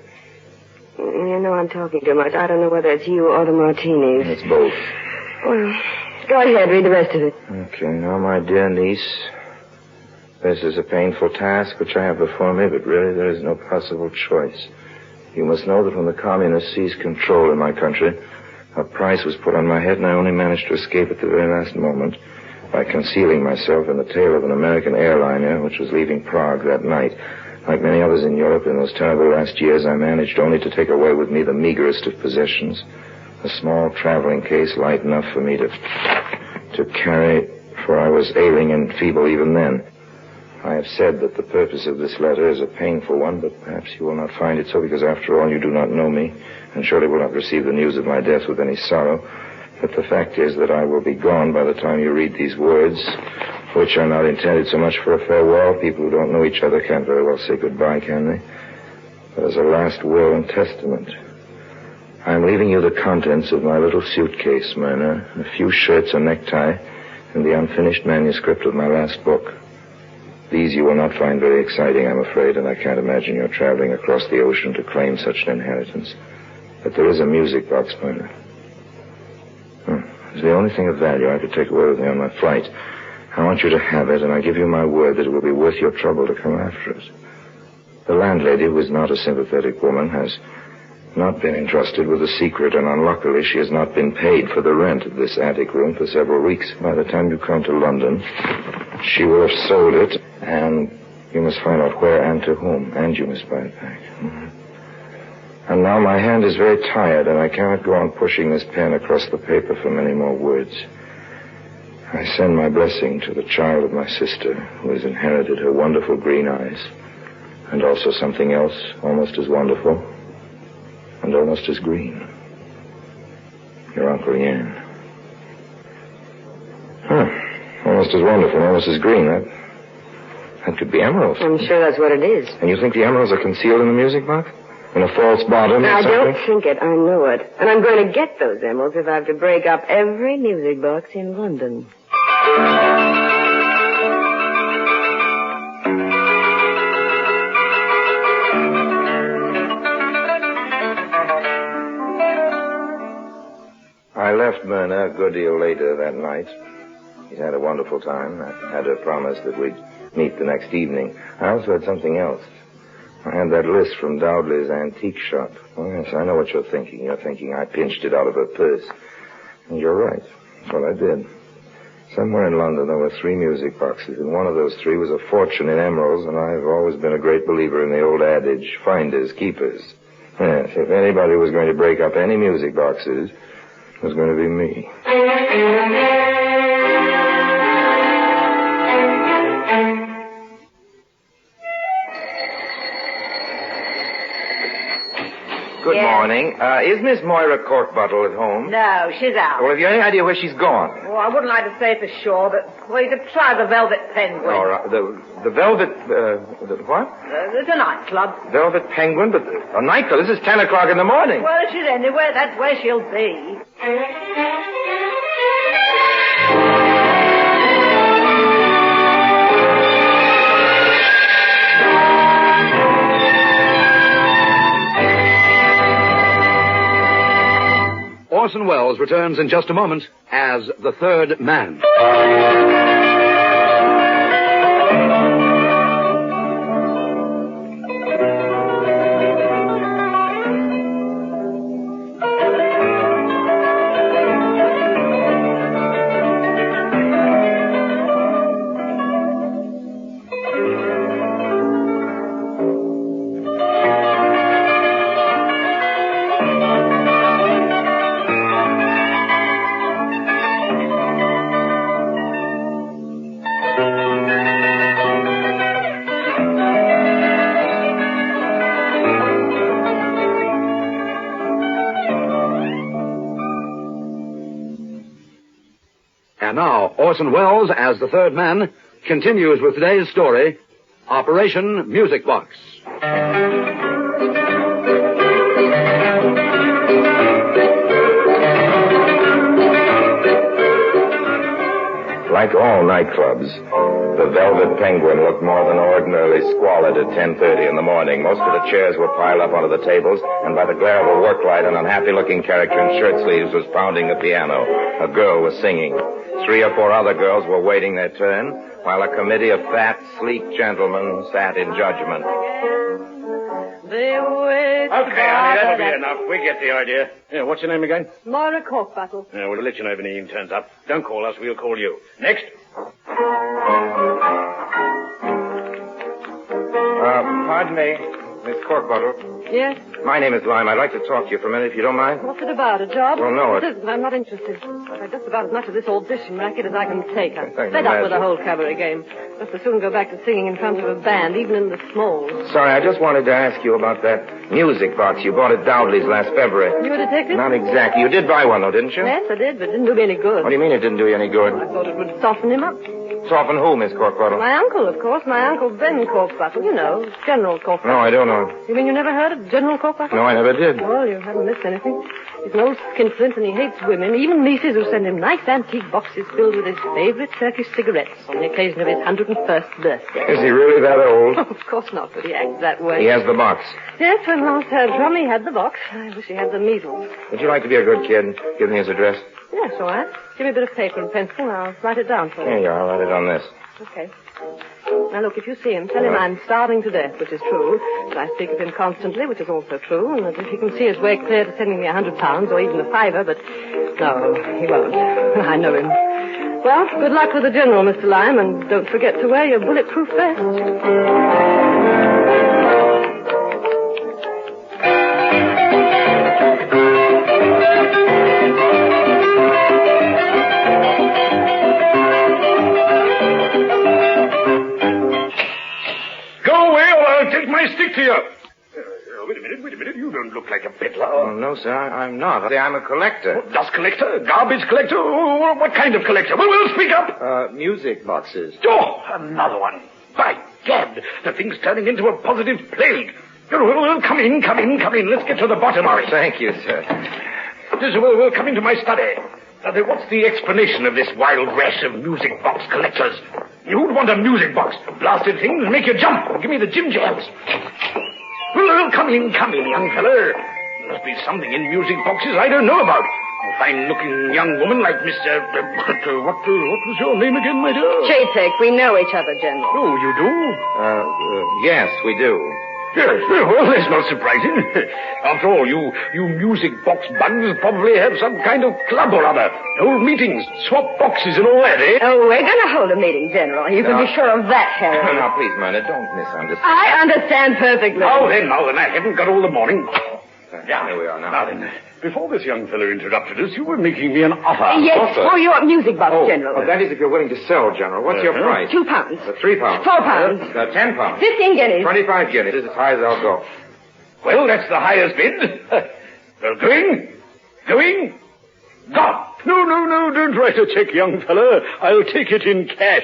S3: You know, I'm talking too much. I don't know whether it's you or the martinis.
S2: It's both.
S3: Well, go ahead, read the rest of it.
S2: Okay, now, my dear niece, this is a painful task which I have before me, but really there is no possible choice. You must know that when the communists seized control in my country, a price was put on my head, and I only managed to escape at the very last moment by concealing myself in the tail of an American airliner which was leaving Prague that night. Like many others in Europe in those terrible last years, I managed only to take away with me the meagerest of possessions, a small traveling case light enough for me to carry, for I was ailing and feeble even then. I have said that the purpose of this letter is a painful one, but perhaps you will not find it so, because after all you do not know me, and surely will not receive the news of my death with any sorrow. But the fact is that I will be gone by the time you read these words, which are not intended so much for a farewell. People who don't know each other can't very well say goodbye, can they? But as a last will and testament. I am leaving you the contents of my little suitcase, Myrna, a few shirts, a necktie, and the unfinished manuscript of my last book. These you will not find very exciting, I'm afraid, and I can't imagine you're traveling across the ocean to claim such an inheritance. But there is a music box, Myrna. It's the only thing of value I could take away with me on my flight.
S1: I want you to have it, and I give you my word that it will be worth your trouble to come after it. The landlady, who is not a sympathetic woman, has not been entrusted with the secret, and unluckily she has not been paid for the rent of this attic room for several weeks. By the time you come to London, she will have sold it, and you must find out where and to whom, and you must buy it back. Mm-hmm. And now my hand is very tired, and I cannot go on pushing this pen across the paper for many more words. I send my blessing to the child of my sister, who has inherited her wonderful green eyes, and also something else almost as wonderful and almost as green. Your Uncle Yan. Almost as wonderful, almost as green. That could be emeralds.
S19: I'm sure that's what it is.
S1: And you think the emeralds are concealed in the music box? In a false bottom or
S19: I
S1: something?
S19: don't think it. I know it. And I'm going to get those emeralds if I have to break up every music box in London.
S1: I left Myrna a good deal later that night. He'd had a wonderful time. I had her promise that we'd meet the next evening. I also had something else. I had that list from Dowdley's antique shop. Oh, yes, I know what you're thinking. You're thinking I pinched it out of her purse. And you're right. That's what I did. Somewhere in London there were 3 music boxes, and one of those 3 was a fortune in emeralds, and I've always been a great believer in the old adage, finders, keepers. Yes, if anybody was going to break up any music boxes, it was going to be me. Good morning. Is Miss Moira Corkbottle at home?
S20: No, she's out.
S1: Well, have you any idea where she's gone?
S20: Well, I wouldn't like to say for sure, but, well, you could try the Velvet Penguin.
S1: All right. The Velvet, the what?
S20: It's a nightclub.
S1: Velvet Penguin? But a nightclub. This is 10 o'clock in the morning.
S20: Well, if she's anywhere, that's where she'll be.
S14: Orson Welles returns in just a moment as the third man. And now, Orson Welles, as the third man, continues with today's story, Operation Music Box.
S1: Like all nightclubs, the Velvet Penguin looked more than ordinarily squalid at 10:30 in the morning. Most of the chairs were piled up onto the tables, and by the glare of a work light, an unhappy-looking character in shirt sleeves was pounding the piano. A girl was singing. 3 or 4 other girls were waiting their turn, while a committee of fat, sleek gentlemen sat in judgment.
S22: Okay, honey, that'll be enough. We get the idea. Yeah, what's your name again?
S19: Moira Corkbottle.
S22: Yeah, we'll let you know if anything turns up. Don't call us, we'll call you. Next.
S1: Pardon me, Miss Corkbottle.
S19: Yes?
S1: My name is Lime. I'd like to talk to you for a minute, if you don't mind.
S19: What's it about, a job?
S1: Well, no,
S19: It isn't. I'm not interested. I've had just about as much of this audition racket as I can take. I'm fed up with the whole cabaret game. Just as soon go back to singing in front of a band, even in the smalls.
S1: Sorry, I just wanted to ask you about that music box you bought at Dowdley's last February.
S19: You a detective?
S1: Not exactly. You did buy one, though, didn't you?
S19: Yes, I did, but it didn't do me any good.
S1: What do you mean it didn't do you any good?
S19: I thought it would soften him up.
S1: Soften who, Miss Corkbottle?
S19: My uncle, of course. My Uncle Ben Corkbottle. You know, General Corkbottle.
S1: No, I don't know.
S19: You mean you never heard of General Corkbottle?
S1: No, I never did.
S19: Well, you haven't missed anything. He's an old skinflint, and he hates women, even nieces who send him nice antique boxes filled with his favorite Turkish cigarettes on the occasion of his 101st birthday.
S1: Is he really that old?
S19: Oh, of course not, but he acts that way.
S1: He has the box.
S19: Yes, when last heard from, he had the box. I wish he had the measles.
S1: Would you like to be a good kid and give me his address?
S19: Yes, all right. Give me a bit of paper and pencil, and I'll write it down for you.
S2: Here you are. I'll write it on this.
S19: Okay. Now, look, if you see him, tell him I'm starving to death, which is true, that I speak of him constantly, which is also true, and that if he can see his way clear to sending me £100 or even a fiver, but no, he won't. I know him. Well, good luck with the General, Mr. Lime, and don't forget to wear your bulletproof vest.
S17: Take my stick to you. Wait a minute. You don't look like a peddler.
S2: Oh, no, sir, I'm not. I'm a collector.
S17: Dust collector? Garbage collector? What kind of collector? Well, speak up.
S2: Music boxes.
S17: Oh, another one. By gad, the thing's turning into a positive plague. Well, come in. Let's get to the bottom of it.
S2: Thank you, sir.
S17: Well, come into my study. What's the explanation of this wild rash of music box collectors? Who'd want a music box? Blasted things make you jump. Give me the Jim Jams. Well, come in, young feller. There must be something in music boxes I don't know about. A fine-looking young woman like Mr. What was your name again, my dear?
S19: Chapek, we know each other, General.
S17: Oh, you do?
S2: Yes, we do.
S17: Yes, well, that's not surprising. After all, you music box bugs probably have some kind of club or other. Hold meetings, swap boxes and all that, eh?
S19: Oh, we're going to hold a meeting, General. You can be sure of that, Harry.
S2: Now, please, Myrna, don't misunderstand.
S19: I understand perfectly.
S17: Now then, I haven't got all the morning.
S2: Yeah, here we are now.
S17: Now then, before this young fellow interrupted us, you were making me an offer.
S19: Yes, for your music box, General.
S2: Oh, that is if you're willing to sell, General. What's your price?
S19: £2.
S2: £3.
S19: £4.
S2: £10.
S19: 15 guineas.
S2: 25 guineas. This is as high as I'll go.
S17: Well, that's the highest bid. Well, going? Gone. No, don't write a check, young fella. I'll take it in cash.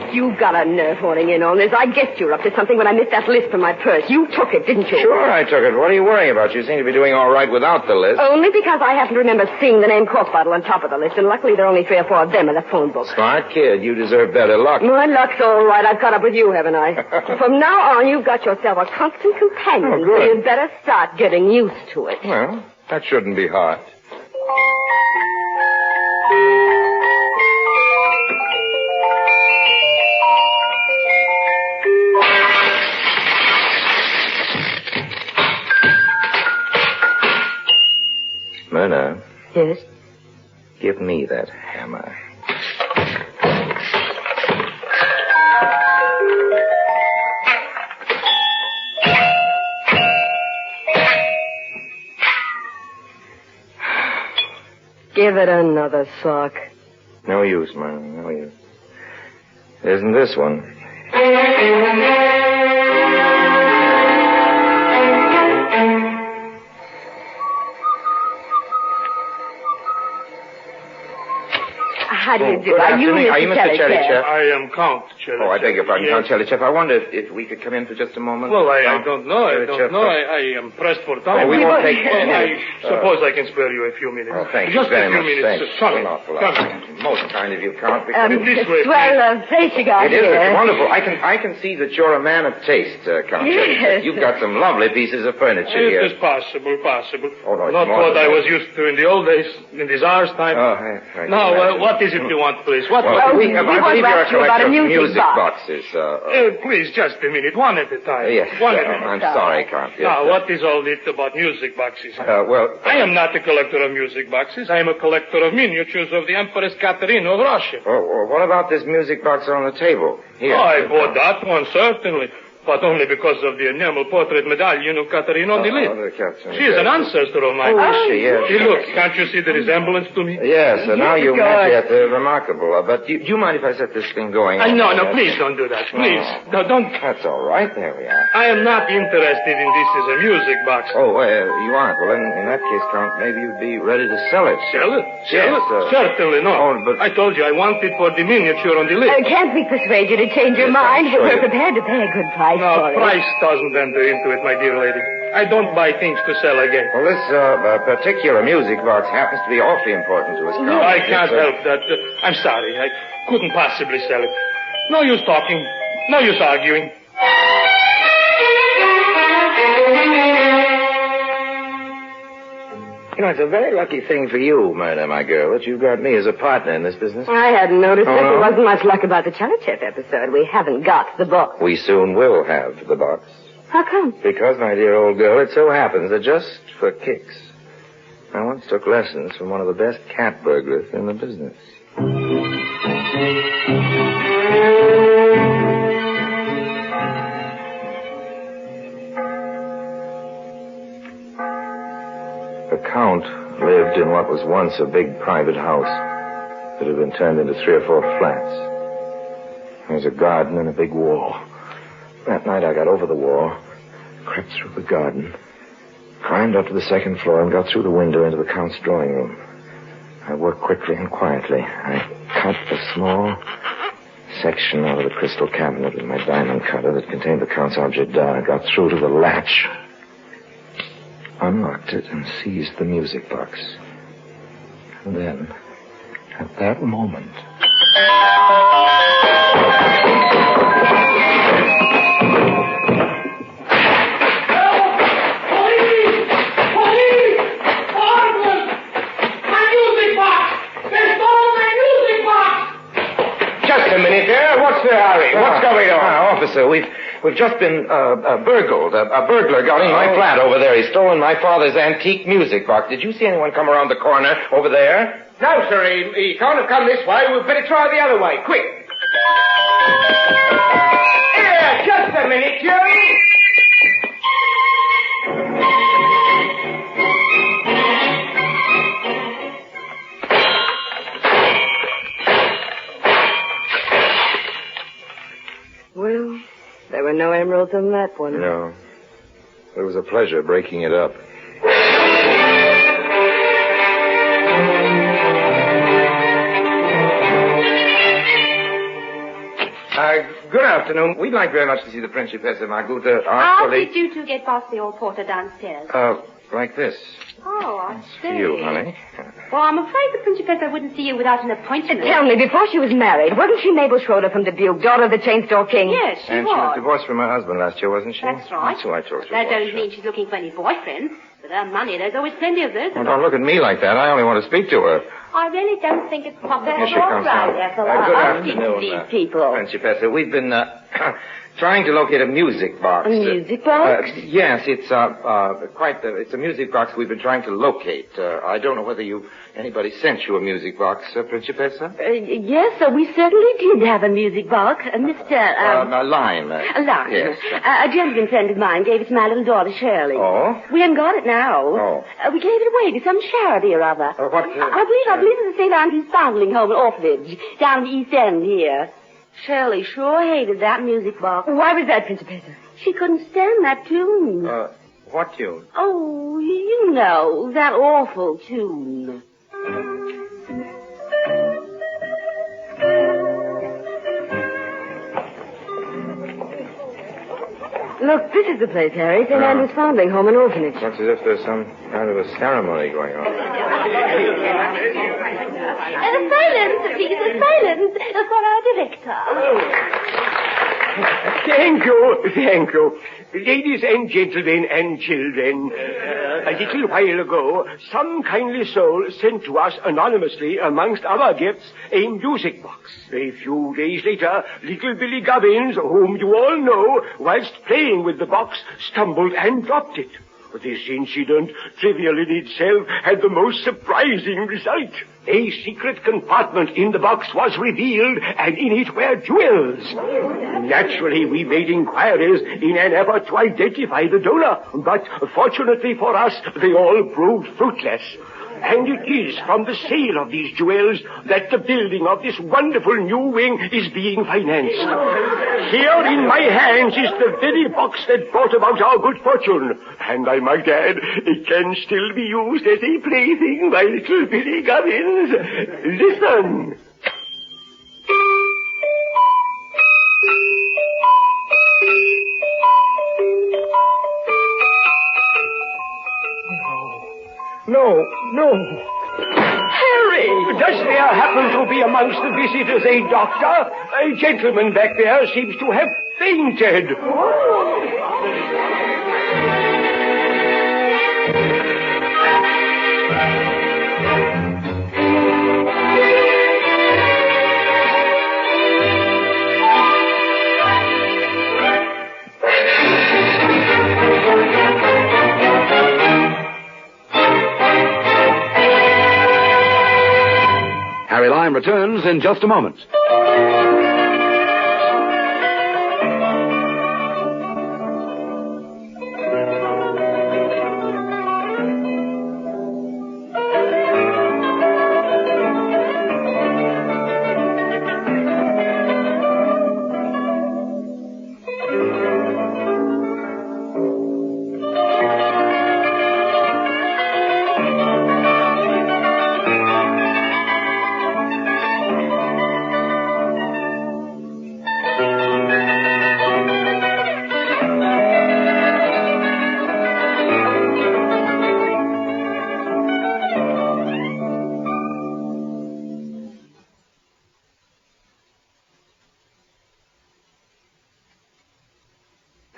S19: You've got a nerve horning in on this. I guessed you were up to something when I missed that list from my purse. You took it, didn't you?
S2: Sure, I took it. What are you worrying about? You seem to be doing all right without the list.
S19: Only because I happen to remember seeing the name Cork Bottle on top of the list, and luckily there are only 3 or 4 of them in the phone book.
S2: Smart kid. You deserve better luck.
S19: My luck's all right. I've caught up with you, haven't I? From now on, you've got yourself a constant companion,
S2: Oh, good.
S19: so you'd better start getting used to it.
S2: Well, that shouldn't be hard. Myrna.
S19: Yes?
S2: Give me that hammer.
S19: Give it another sock.
S2: No use, Myrna, no use. Isn't this one?
S19: How do you do?
S2: Good afternoon. Are you Mr. Cherichev?
S8: I am Count Cherichev.
S2: Oh, I beg your pardon,
S8: Yes.
S2: Count Cherichev. I wonder if we could come in for just a moment.
S8: Well, I
S2: Count
S8: don't know.
S2: Cherichev.
S8: I am pressed for time.
S2: Oh, we won't take...
S8: I suppose I can spare you a few minutes.
S2: Oh, thank
S8: Just
S2: you very
S8: a few
S2: much.
S8: minutes.
S2: Thanks.
S8: Come in.
S2: An awful lot.
S8: Come in.
S2: Most kind of you, Count.
S8: This way,
S19: Swell place you got
S2: It is.
S19: here.
S2: It's wonderful. I can see that you're a man of taste, Count
S19: Yes.
S2: Cherichev. You've got some lovely pieces of furniture
S8: It
S2: here.
S8: is possible.
S2: Oh, no, it's
S8: Not
S2: more
S8: what
S2: than
S8: I
S2: that.
S8: was used to in the old days, in the Tsar's time.
S2: Oh, I
S8: Now,
S2: can imagine.
S8: what is it you want, please? What?
S2: Well,
S19: we
S2: I
S19: want
S2: believe
S19: to
S2: you're a
S19: ask you about
S2: collector
S19: a
S2: of
S19: music
S2: music
S19: box.
S2: boxes.
S8: Please, just a minute. One at a time.
S2: Yes,
S8: One at a
S2: I'm
S8: time.
S2: sorry, Count. Yes,
S8: Now, what is all this about music boxes?
S2: well...
S8: I am not a collector of music boxes. I am a collector of miniatures of the Empress Katerina of Russia.
S2: Oh, what about this music box on the table? Here.
S8: I bought that one, certainly. But only because of the enamel portrait medallion of Katerina on the lid.
S2: the Catherine.
S8: She is an ancestor of mine.
S2: Oh, is she? Yes.
S8: See, look, can't you see the resemblance to me?
S2: Yes, now you
S19: good.
S2: match it. Remarkable. But do you mind if I set this thing going?
S8: No, please don't do that. Please. No, don't.
S2: That's all right. There we are.
S8: I am not interested in this as a music box.
S2: Oh, you aren't. Well, in that case, Count, maybe you'd be ready to sell it.
S8: Sell it?
S2: Yes,
S8: Certainly not.
S2: Oh, but...
S8: I told you I want it for the miniature on the lid.
S19: Can't we persuade you to change your
S2: Yes,
S19: mind?
S2: I'm sure
S19: We're
S2: you-
S19: prepared to pay a good price
S8: No,
S19: for it.
S8: price doesn't enter into it, my dear lady. I don't buy things to sell again.
S2: Well, this particular music box happens to be awfully important to us, Count.
S8: I can't
S2: It's,
S8: help that. I'm sorry. I couldn't possibly sell it. No use talking. No use arguing.
S1: You know, it's a very lucky thing for you, Myrna, my girl, that you've got me as a partner in this business.
S19: I hadn't noticed
S1: Oh,
S19: that.
S1: no?
S19: There wasn't much luck about the Chalichep episode. We haven't got the box.
S1: We soon will have the box.
S19: How come?
S1: Because, my dear old girl, it so happens that just for kicks, I once took lessons from one of the best cat burglars in the business. The Count lived in what was once a big private house that had been turned into 3 or 4 flats. There was a garden and a big wall. That night I got over the wall, crept through the garden, climbed up to the 2nd floor, and got through the window into the Count's drawing room. I worked quickly and quietly. I cut a small section out of the crystal cabinet with my diamond cutter that contained the Count's object d'art. I got through to the latch, unlocked it, and seized the music box. And then, at that moment...
S17: Just a minute there. What's the hurry? What's going on?
S1: Officer, we've just been burgled. A burglar got in my flat over there. He's stolen my father's antique music box. Did you see anyone come around the corner over there?
S17: No, sir. He can't have come this way. We'd better try the other way. Quick. Here, just a minute, Jerry.
S19: Well, there were no emeralds on that one.
S1: No. It was a pleasure breaking it up. Good afternoon. We'd like very much to see the Principessa, my good
S5: How
S1: colleague.
S5: did you two get past the old porter downstairs?
S1: Like this.
S5: Oh, I see.
S1: For you, honey.
S5: Well, I'm afraid the Principessa wouldn't see you without an appointment.
S19: Tell me, before she was married, wasn't she Mabel Schroeder from Dubuque, daughter of the Chain Store King?
S5: Yes, she
S1: And she was divorced from her husband last year, wasn't she?
S5: That's right.
S1: That's who I told you.
S5: That don't mean she's looking for any boyfriends. With her money, there's always plenty of those.
S1: Well, don't look at me like that. I only want to speak to her.
S5: I really don't think it's proper.
S1: Here she comes now. Good afternoon,
S19: these people.
S1: Principessa. We've been trying to locate a music box.
S19: A music box?
S1: Yes, it's it's a music box we've been trying to locate. I don't know whether anybody sent you a music box, Principessa?
S3: Yes, sir, we certainly did have a music box. Mr.
S1: A line.
S3: A line.
S1: Yes.
S3: A gentleman friend of mine gave it to my little daughter, Shirley.
S1: Oh?
S3: We haven't got it now.
S1: Oh.
S3: We gave it away to some charity or other.
S1: What?
S3: I believe it's the St. Andrew's Foundling Home and Orphanage down the East End here. Shirley sure hated that music box.
S19: Why was that, Principessa?
S3: She couldn't stand that tune.
S1: What tune?
S3: Oh, you know, that awful tune.
S19: Look, this is the place, Harry. St. Andrew's Foundling Home and Orphanage.
S1: Looks as if there's some kind of a ceremony going on.
S3: Silence, please, silence for our director.
S17: Thank you. Ladies and gentlemen and children, a little while ago, some kindly soul sent to us anonymously, amongst other gifts, a music box. A few days later, little Billy Gubbins, whom you all know, whilst playing with the box, stumbled and dropped it. This incident, trivial in itself, had the most surprising result. A secret compartment in the box was revealed, and in it were jewels. Naturally, we made inquiries in an effort to identify the donor, but fortunately for us, they all proved fruitless. And it is from the sale of these jewels that the building of this wonderful new wing is being financed. Here in my hands is the very box that brought about our good fortune. And I might add, it can still be used as a plaything by little Billy Gubbins. Listen. No. Harry! Does there happen to be amongst the visitors a doctor? A gentleman back there seems to have fainted.
S14: Harry Lime returns in just a moment.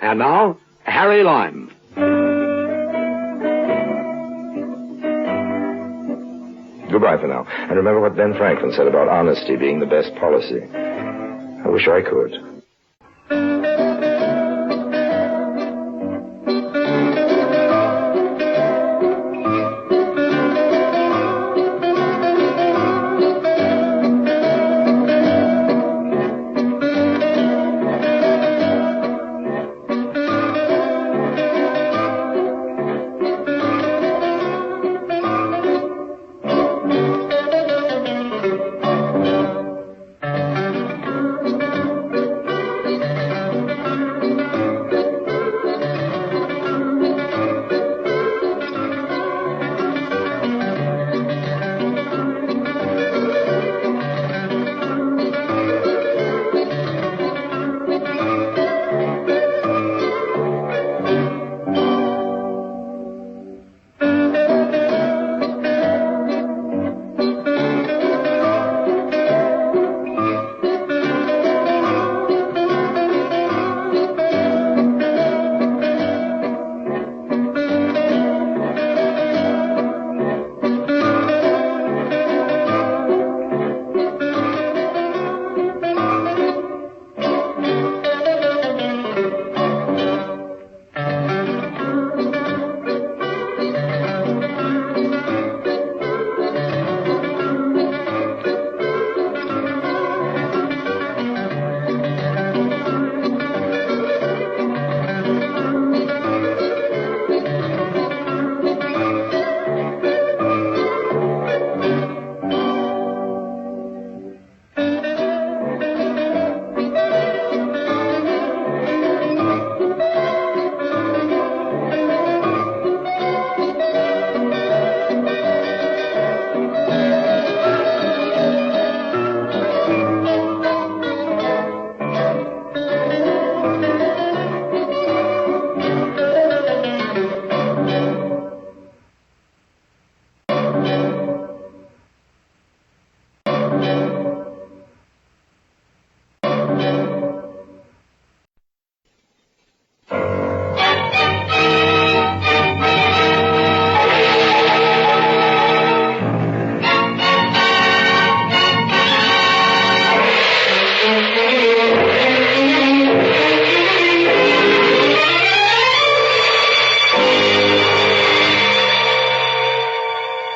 S14: And now, Harry Lime.
S1: Goodbye for now. And remember what Ben Franklin said about honesty being the best policy. I wish I could.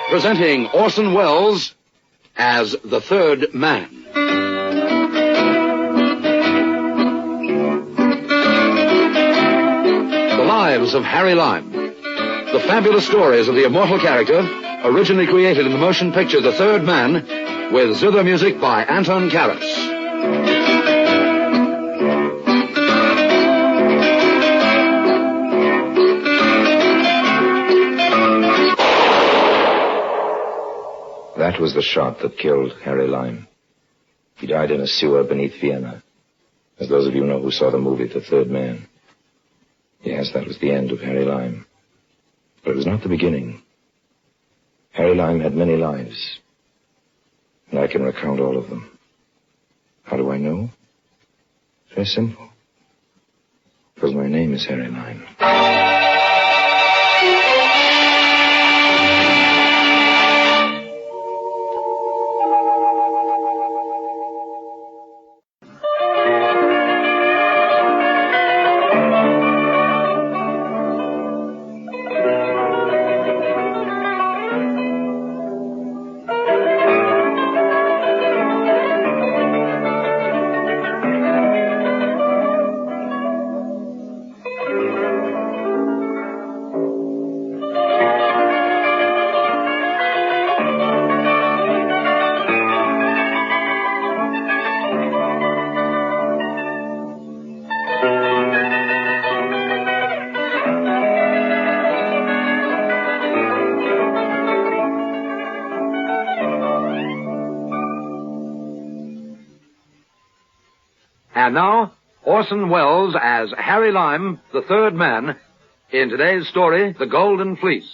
S14: Presenting Orson Welles as the third man. The Lives of Harry Lime. The fabulous stories of the immortal character, originally created in the motion picture The Third Man, with zither music by Anton Karas.
S1: That was the shot that killed Harry Lime. He died in a sewer beneath Vienna. As those of you know who saw the movie The Third Man. Yes, that was the end of Harry Lime. But it was not the beginning. Harry Lime had many lives. And I can recount all of them. How do I know? Very simple. Because my name is Harry Lime.
S14: And now, Orson Welles as Harry Lime, the third man, in today's story, The Golden Fleece.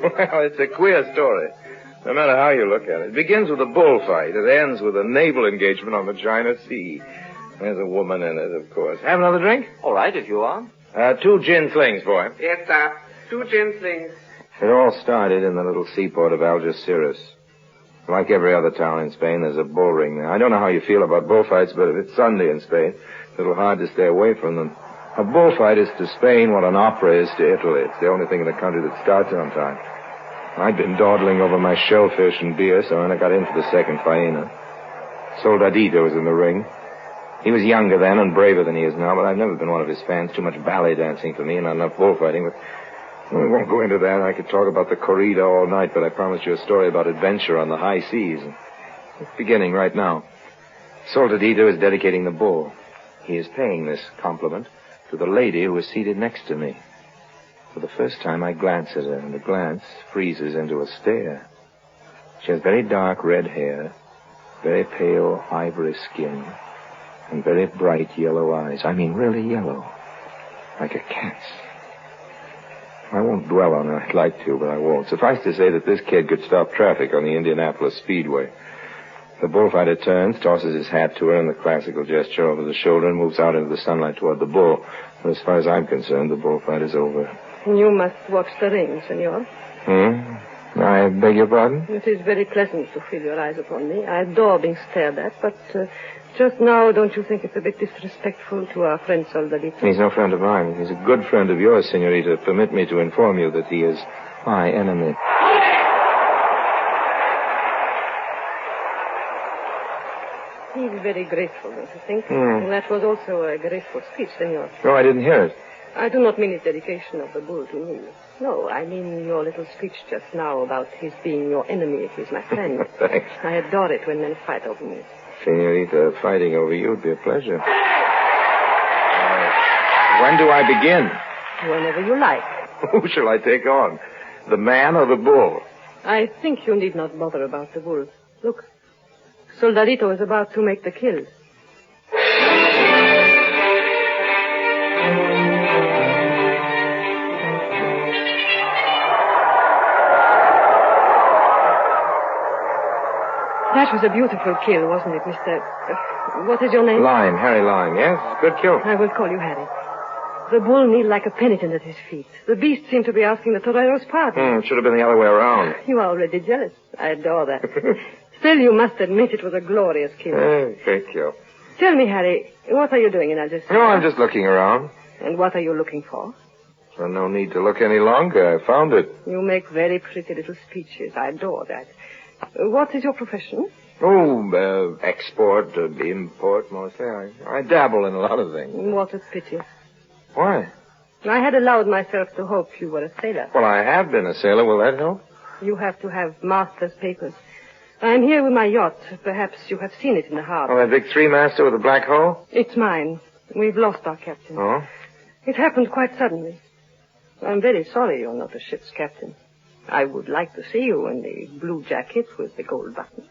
S2: Well, it's a queer story, no matter how you look at it. It begins with a bullfight. It ends with a naval engagement on the China Sea. There's a woman in it, of course. Have another drink?
S22: All right, if you are.
S2: 2 gin slings, boy.
S22: Yes, sir. 2 gin slings.
S2: It all started in the little seaport of Algeciras. Like every other town in Spain, there's a bull ring there. I don't know how you feel about bullfights, but if it's Sunday in Spain, it's a little hard to stay away from them. A bullfight is to Spain what an opera is to Italy. It's the only thing in the country that starts on time. I'd been dawdling over my shellfish and beer, so when I got into the second faena, Soldadito was in the ring. He was younger then and braver than he is now, but I've never been one of his fans. Too much ballet dancing for me and not enough bullfighting, but we won't go into that. I could talk about the corrida all night, but I promised you a story about adventure on the high seas. It's beginning right now. Soldadito is dedicating the bull. He is paying this compliment to the lady who is seated next to me. For the first time, I glance at her, and the glance freezes into a stare. She has very dark red hair, very pale ivory skin, and very bright yellow eyes. I mean, really yellow, like a cat's. I won't dwell on her. I'd like to, but I won't. Suffice to say that this kid could stop traffic on the Indianapolis Speedway. The bullfighter turns, tosses his hat to her in the classical gesture over the shoulder, and moves out into the sunlight toward the bull. But as far as I'm concerned, the bullfight is over.
S19: You must watch the ring, senor.
S2: I beg your pardon?
S19: It is very pleasant to feel your eyes upon me. I adore being stared at, but just now, don't you think it's a bit disrespectful to our friend Soldadito?
S2: He's no friend of mine. He's a good friend of yours, senorita. Permit me to inform you that he is my enemy.
S19: He's very grateful, don't you think? That was also a grateful speech, senor.
S2: No, I didn't hear it.
S19: I do not mean his dedication of the bull to me. No, I mean your little speech just now about his being your enemy if he's my friend.
S2: Thanks.
S19: I adore it when men fight over me.
S2: Senorita, fighting over you would be a pleasure. When do I begin?
S19: Whenever you like.
S2: Who shall I take on? The man or the bull?
S19: I think you need not bother about the bull. Look, Soldadito is about to make the kill. That was a beautiful kill, wasn't it, Mr. What is your name?
S2: Lime, Harry Lime, yes? Good kill.
S19: I will call you Harry. The bull kneeled like a penitent at his feet. The beast seemed to be asking the torero's pardon.
S2: It should have been the other way around.
S19: You are already jealous. I adore that. Still, you must admit it was a glorious kill.
S2: Great kill.
S19: Tell me, Harry, what are you doing in Algeciras?
S2: No, I'm just looking around.
S19: And what are you looking for?
S2: Well, no need to look any longer. I found it.
S19: You make very pretty little speeches. I adore that. What is your profession?
S2: Export, import, mostly. I dabble in a lot of things.
S19: What a pity.
S2: Why?
S19: I had allowed myself to hope you were a sailor.
S2: Well, I have been a sailor. Will that help?
S19: You have to have master's papers. I'm here with my yacht. Perhaps you have seen it in the harbor.
S2: Oh, that big three-master with a black hull?
S19: It's mine. We've lost our captain.
S2: Oh?
S19: It happened quite suddenly. I'm very sorry you're not a ship's captain. I would like to see you in the blue jacket with the gold buttons.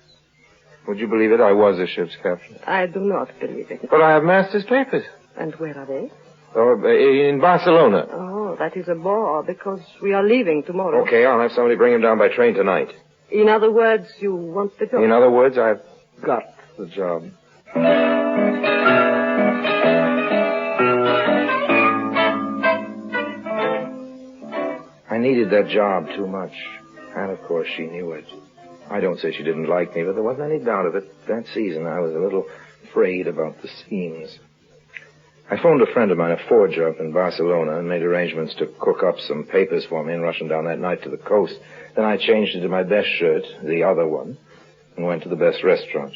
S2: Would you believe it? I was a ship's captain.
S19: I do not believe it.
S2: But I have master's papers.
S19: And where are they?
S2: Oh, in Barcelona.
S19: Oh, that is a bore, because we are leaving tomorrow.
S2: Okay, I'll have somebody bring him down by train tonight.
S19: In other words, you want the job?
S2: In other words, I've got the job. I needed that job too much. And, of course, she knew it. I don't say she didn't like me, but there wasn't any doubt of it. That season, I was a little afraid about the seams. I phoned a friend of mine, a forger up in Barcelona, and made arrangements to cook up some papers for me and rush them down that night to the coast. Then I changed into my best shirt, the other one, and went to the best restaurant.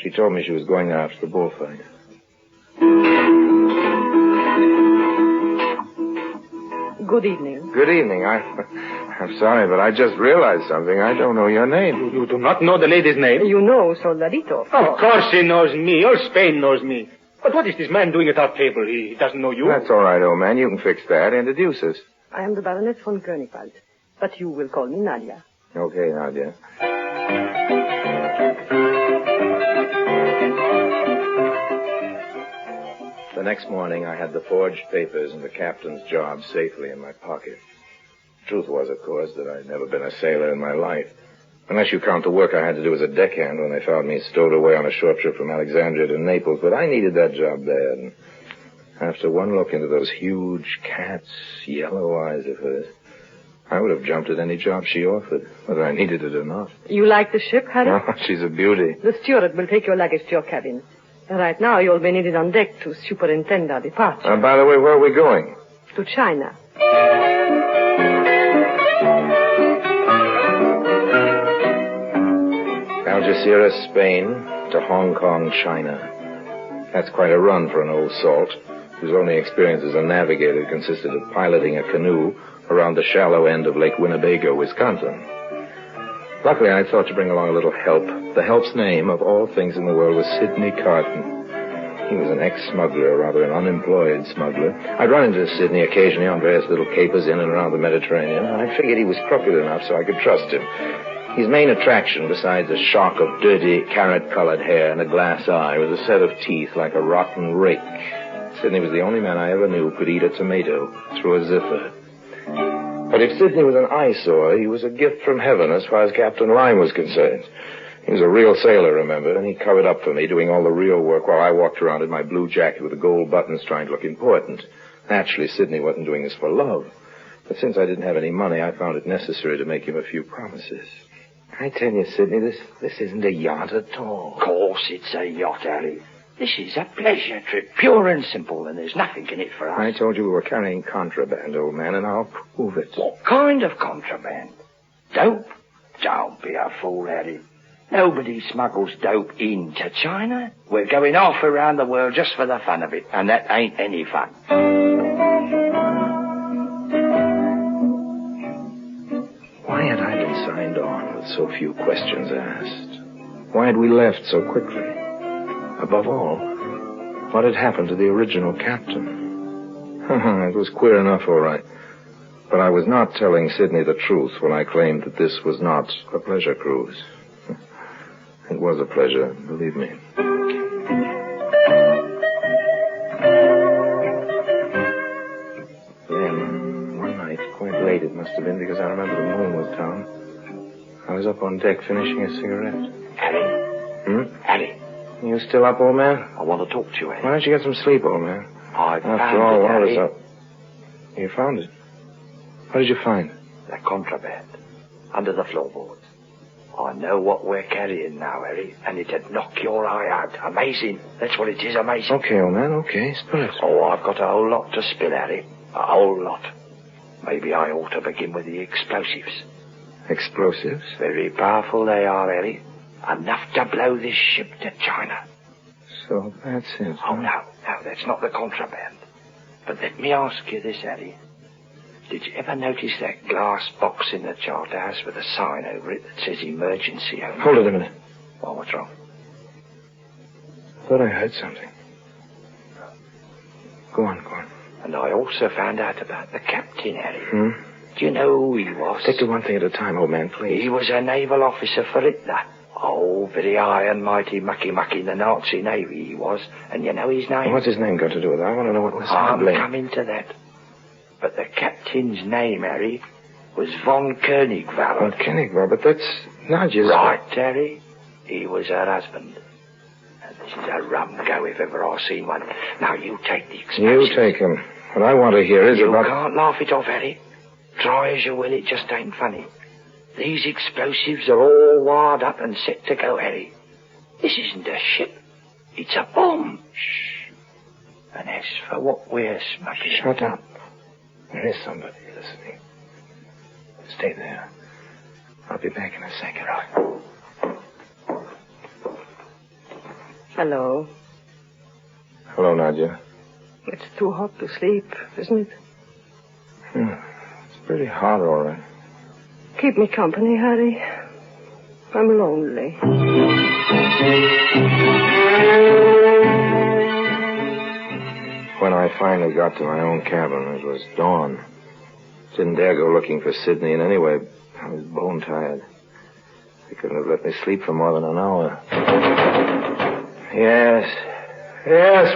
S2: She told me she was going after the bullfight.
S19: Good evening.
S2: Good evening. I'm sorry, but I just realized something. I don't know your name.
S17: You do not know the lady's name?
S19: You know Soldadito.
S17: Of course he knows me. All Spain knows me. But what is this man doing at our table? He doesn't know you.
S2: That's all right, old man. You can fix that. Introduce us.
S19: I am the Baroness von Königswald. But you will call me Nadia.
S2: Okay, Nadia. The next morning, I had the forged papers and the captain's job safely in my pocket. The truth was, of course, that I'd never been a sailor in my life. Unless you count the work I had to do as a deckhand when they found me stowed away on a short trip from Alexandria to Naples. But I needed that job bad. And after one look into those huge cat's yellow eyes of hers, I would have jumped at any job she offered, whether I needed it or not.
S19: You like the ship, Harry?
S2: Oh, she's a beauty.
S19: The steward will take your luggage to your cabin. Right now, you'll be needed on deck to superintend our departure.
S2: By the way, where are we going?
S19: To China.
S2: Algeciras, Spain, to Hong Kong, China. That's quite a run for an old salt, whose only experience as a navigator consisted of piloting a canoe around the shallow end of Lake Winnebago, Wisconsin. Luckily, I thought to bring along a little help. The help's name, of all things in the world, was Sidney Carton. He was an ex-smuggler, rather an unemployed smuggler. I'd run into Sidney occasionally on various little capers in and around the Mediterranean. I figured he was crooked enough so I could trust him. His main attraction, besides a shock of dirty, carrot-colored hair and a glass eye, was a set of teeth like a rotten rake. Sidney was the only man I ever knew who could eat a tomato through a zipper. But if Sidney was an eyesore, he was a gift from heaven as far as Captain Lime was concerned. He was a real sailor, remember, and he covered up for me, doing all the real work while I walked around in my blue jacket with the gold buttons trying to look important. Naturally, Sidney wasn't doing this for love. But since I didn't have any money, I found it necessary to make him a few promises. I tell you, Sidney, this isn't a yacht at all.
S17: Of course it's a yacht, Harry. This is a pleasure trip, pure and simple, and there's nothing in it for us.
S2: I told you we were carrying contraband, old man, and I'll prove it.
S17: What kind of contraband? Dope? Don't be a fool, Harry. Nobody smuggles dope into China. We're going half around the world just for the fun of it, and that ain't any fun.
S2: Why had I been signed on with so few questions asked? Why had we left so quickly? Above all, what had happened to the original captain? It was queer enough, all right. But I was not telling Sidney the truth when I claimed that this was not a pleasure cruise. It was a pleasure, believe me. Then, one night, quite late it must have been because I remember the moon was down, I was up on deck finishing a cigarette.
S17: Harry? Harry?
S2: You still up, old man?
S17: I want to talk to you, Harry.
S2: Why don't you get some sleep, old man?
S17: After all,
S2: I was up. You found it? What did you find?
S17: The contraband. Under the floorboards. I know what we're carrying now, Harry, and it'd knock your eye out. Amazing. That's what it is, amazing.
S2: Okay, old man, okay. Spill it.
S17: Oh, I've got a whole lot to spill, Harry. A whole lot. Maybe I ought to begin with the explosives.
S2: Explosives?
S17: Very powerful they are, Harry. Enough to blow this ship to China.
S2: So that's it.
S17: Oh, no, that's not the contraband. But let me ask you this, Harry. Did you ever notice that glass box in the charterhouse with a sign over it that says emergency only?
S2: Hold it a minute.
S17: Oh, what's wrong?
S2: I thought I heard something. Go on.
S17: And I also found out about the captain, Harry. Do you know who he was?
S2: Take it one thing at a time, old man, please.
S17: He was a naval officer for Hitler. Oh, very high and mighty mucky in the Nazi Navy he was. And you know his name?
S2: Well, what's his name got to do with it? I want to know what was
S17: happening. I'm coming to that. But the captain's name, Harry, was von Koenigwald.
S2: Von Koenigwald, but that's Nadia's...
S17: Right, Harry. He was her husband. And this is a rum go if ever I've seen one. Now, you take the explosives.
S2: You take him. What I want to hear is
S17: you
S2: about...
S17: You can't laugh it off, Harry. Try as you will, it just ain't funny. These explosives are all wired up and set to go, Harry. This isn't a ship. It's a bomb. Shh. And as for what we're smuggling...
S2: Shut up. There is somebody listening. Stay there. I'll be back in a second.
S19: Hello.
S2: Hello, Nadia.
S19: It's too hot to sleep, isn't it?
S2: It's pretty hot, all right.
S19: Keep me company, Harry. I'm lonely.
S2: When I finally got to my own cabin, it was dawn.
S1: Didn't dare go looking for Sydney in any way. I was bone tired. They couldn't have let me sleep for more than an hour. Yes,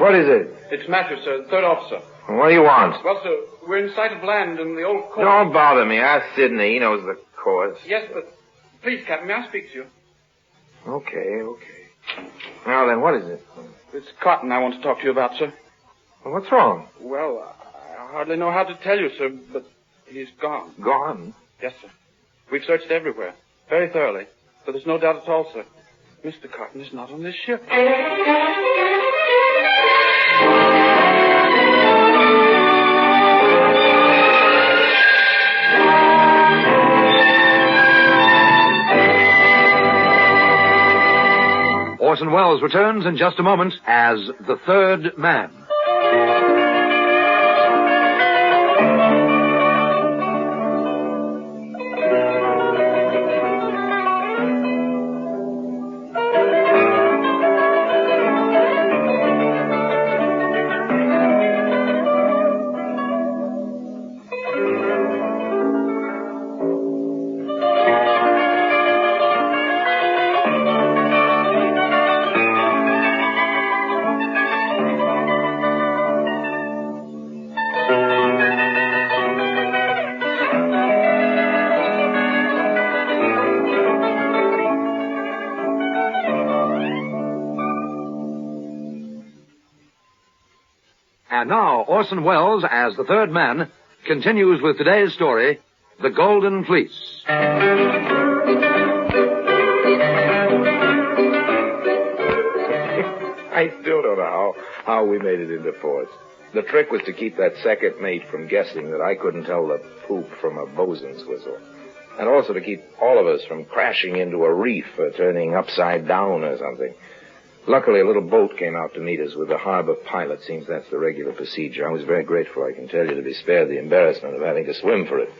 S1: what is it?
S4: It's Matthews, sir, third officer.
S1: What do you want?
S4: Well, sir, we're in sight of land in the old court.
S1: Don't bother me. Ask Sydney. He knows the course.
S4: Yes, but please, Captain, may I speak to you?
S1: Okay. Now then, what is it?
S4: It's Cotton I want to talk to you about, sir.
S1: Well, what's wrong?
S4: Well, I hardly know how to tell you, sir, but he's gone.
S1: Gone?
S4: Yes, sir. We've searched everywhere, very thoroughly, but there's no doubt at all, sir. Mr. Cotton is not on this ship.
S14: Orson Welles returns in just a moment as the third man. And now, Orson Welles, as the third man, continues with today's story, The Golden Fleece.
S1: I still don't know how we made it into ports. The trick was to keep that second mate from guessing that I couldn't tell the poop from a bosun's whistle. And also to keep all of us from crashing into a reef or turning upside down or something. Luckily, a little boat came out to meet us with the harbor pilot. Seems that's the regular procedure. I was very grateful, I can tell you, to be spared the embarrassment of having to swim for it.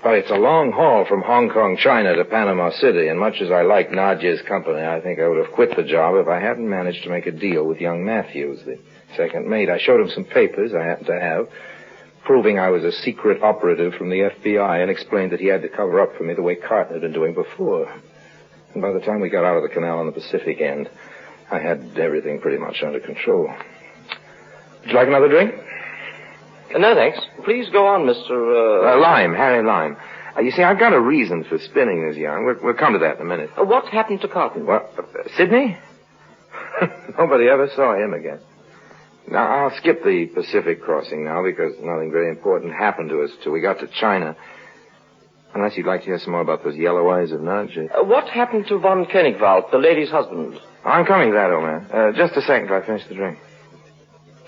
S1: But it's a long haul from Hong Kong, China to Panama City, and much as I like Nadia's company, I think I would have quit the job if I hadn't managed to make a deal with young Matthews, the second mate. I showed him some papers I happened to have, proving I was a secret operative from the FBI, and explained that he had to cover up for me the way Carton had been doing before. And by the time we got out of the canal on the Pacific end, I had everything pretty much under control. Would you like another drink?
S11: No, thanks. Please go on, Mr.
S1: Lime, Harry Lime. You see, I've got a reason for spinning this yarn. We'll come to that in a minute.
S11: What happened to Cotton?
S1: What? Sydney? Nobody ever saw him again. Now, I'll skip the Pacific crossing now because nothing very important happened to us till we got to China. Unless you'd like to hear some more about those yellow eyes of Nadja.
S11: What happened to von Koenigwald, the lady's husband?
S1: I'm coming to that, old man. Just a second till I finish the drink.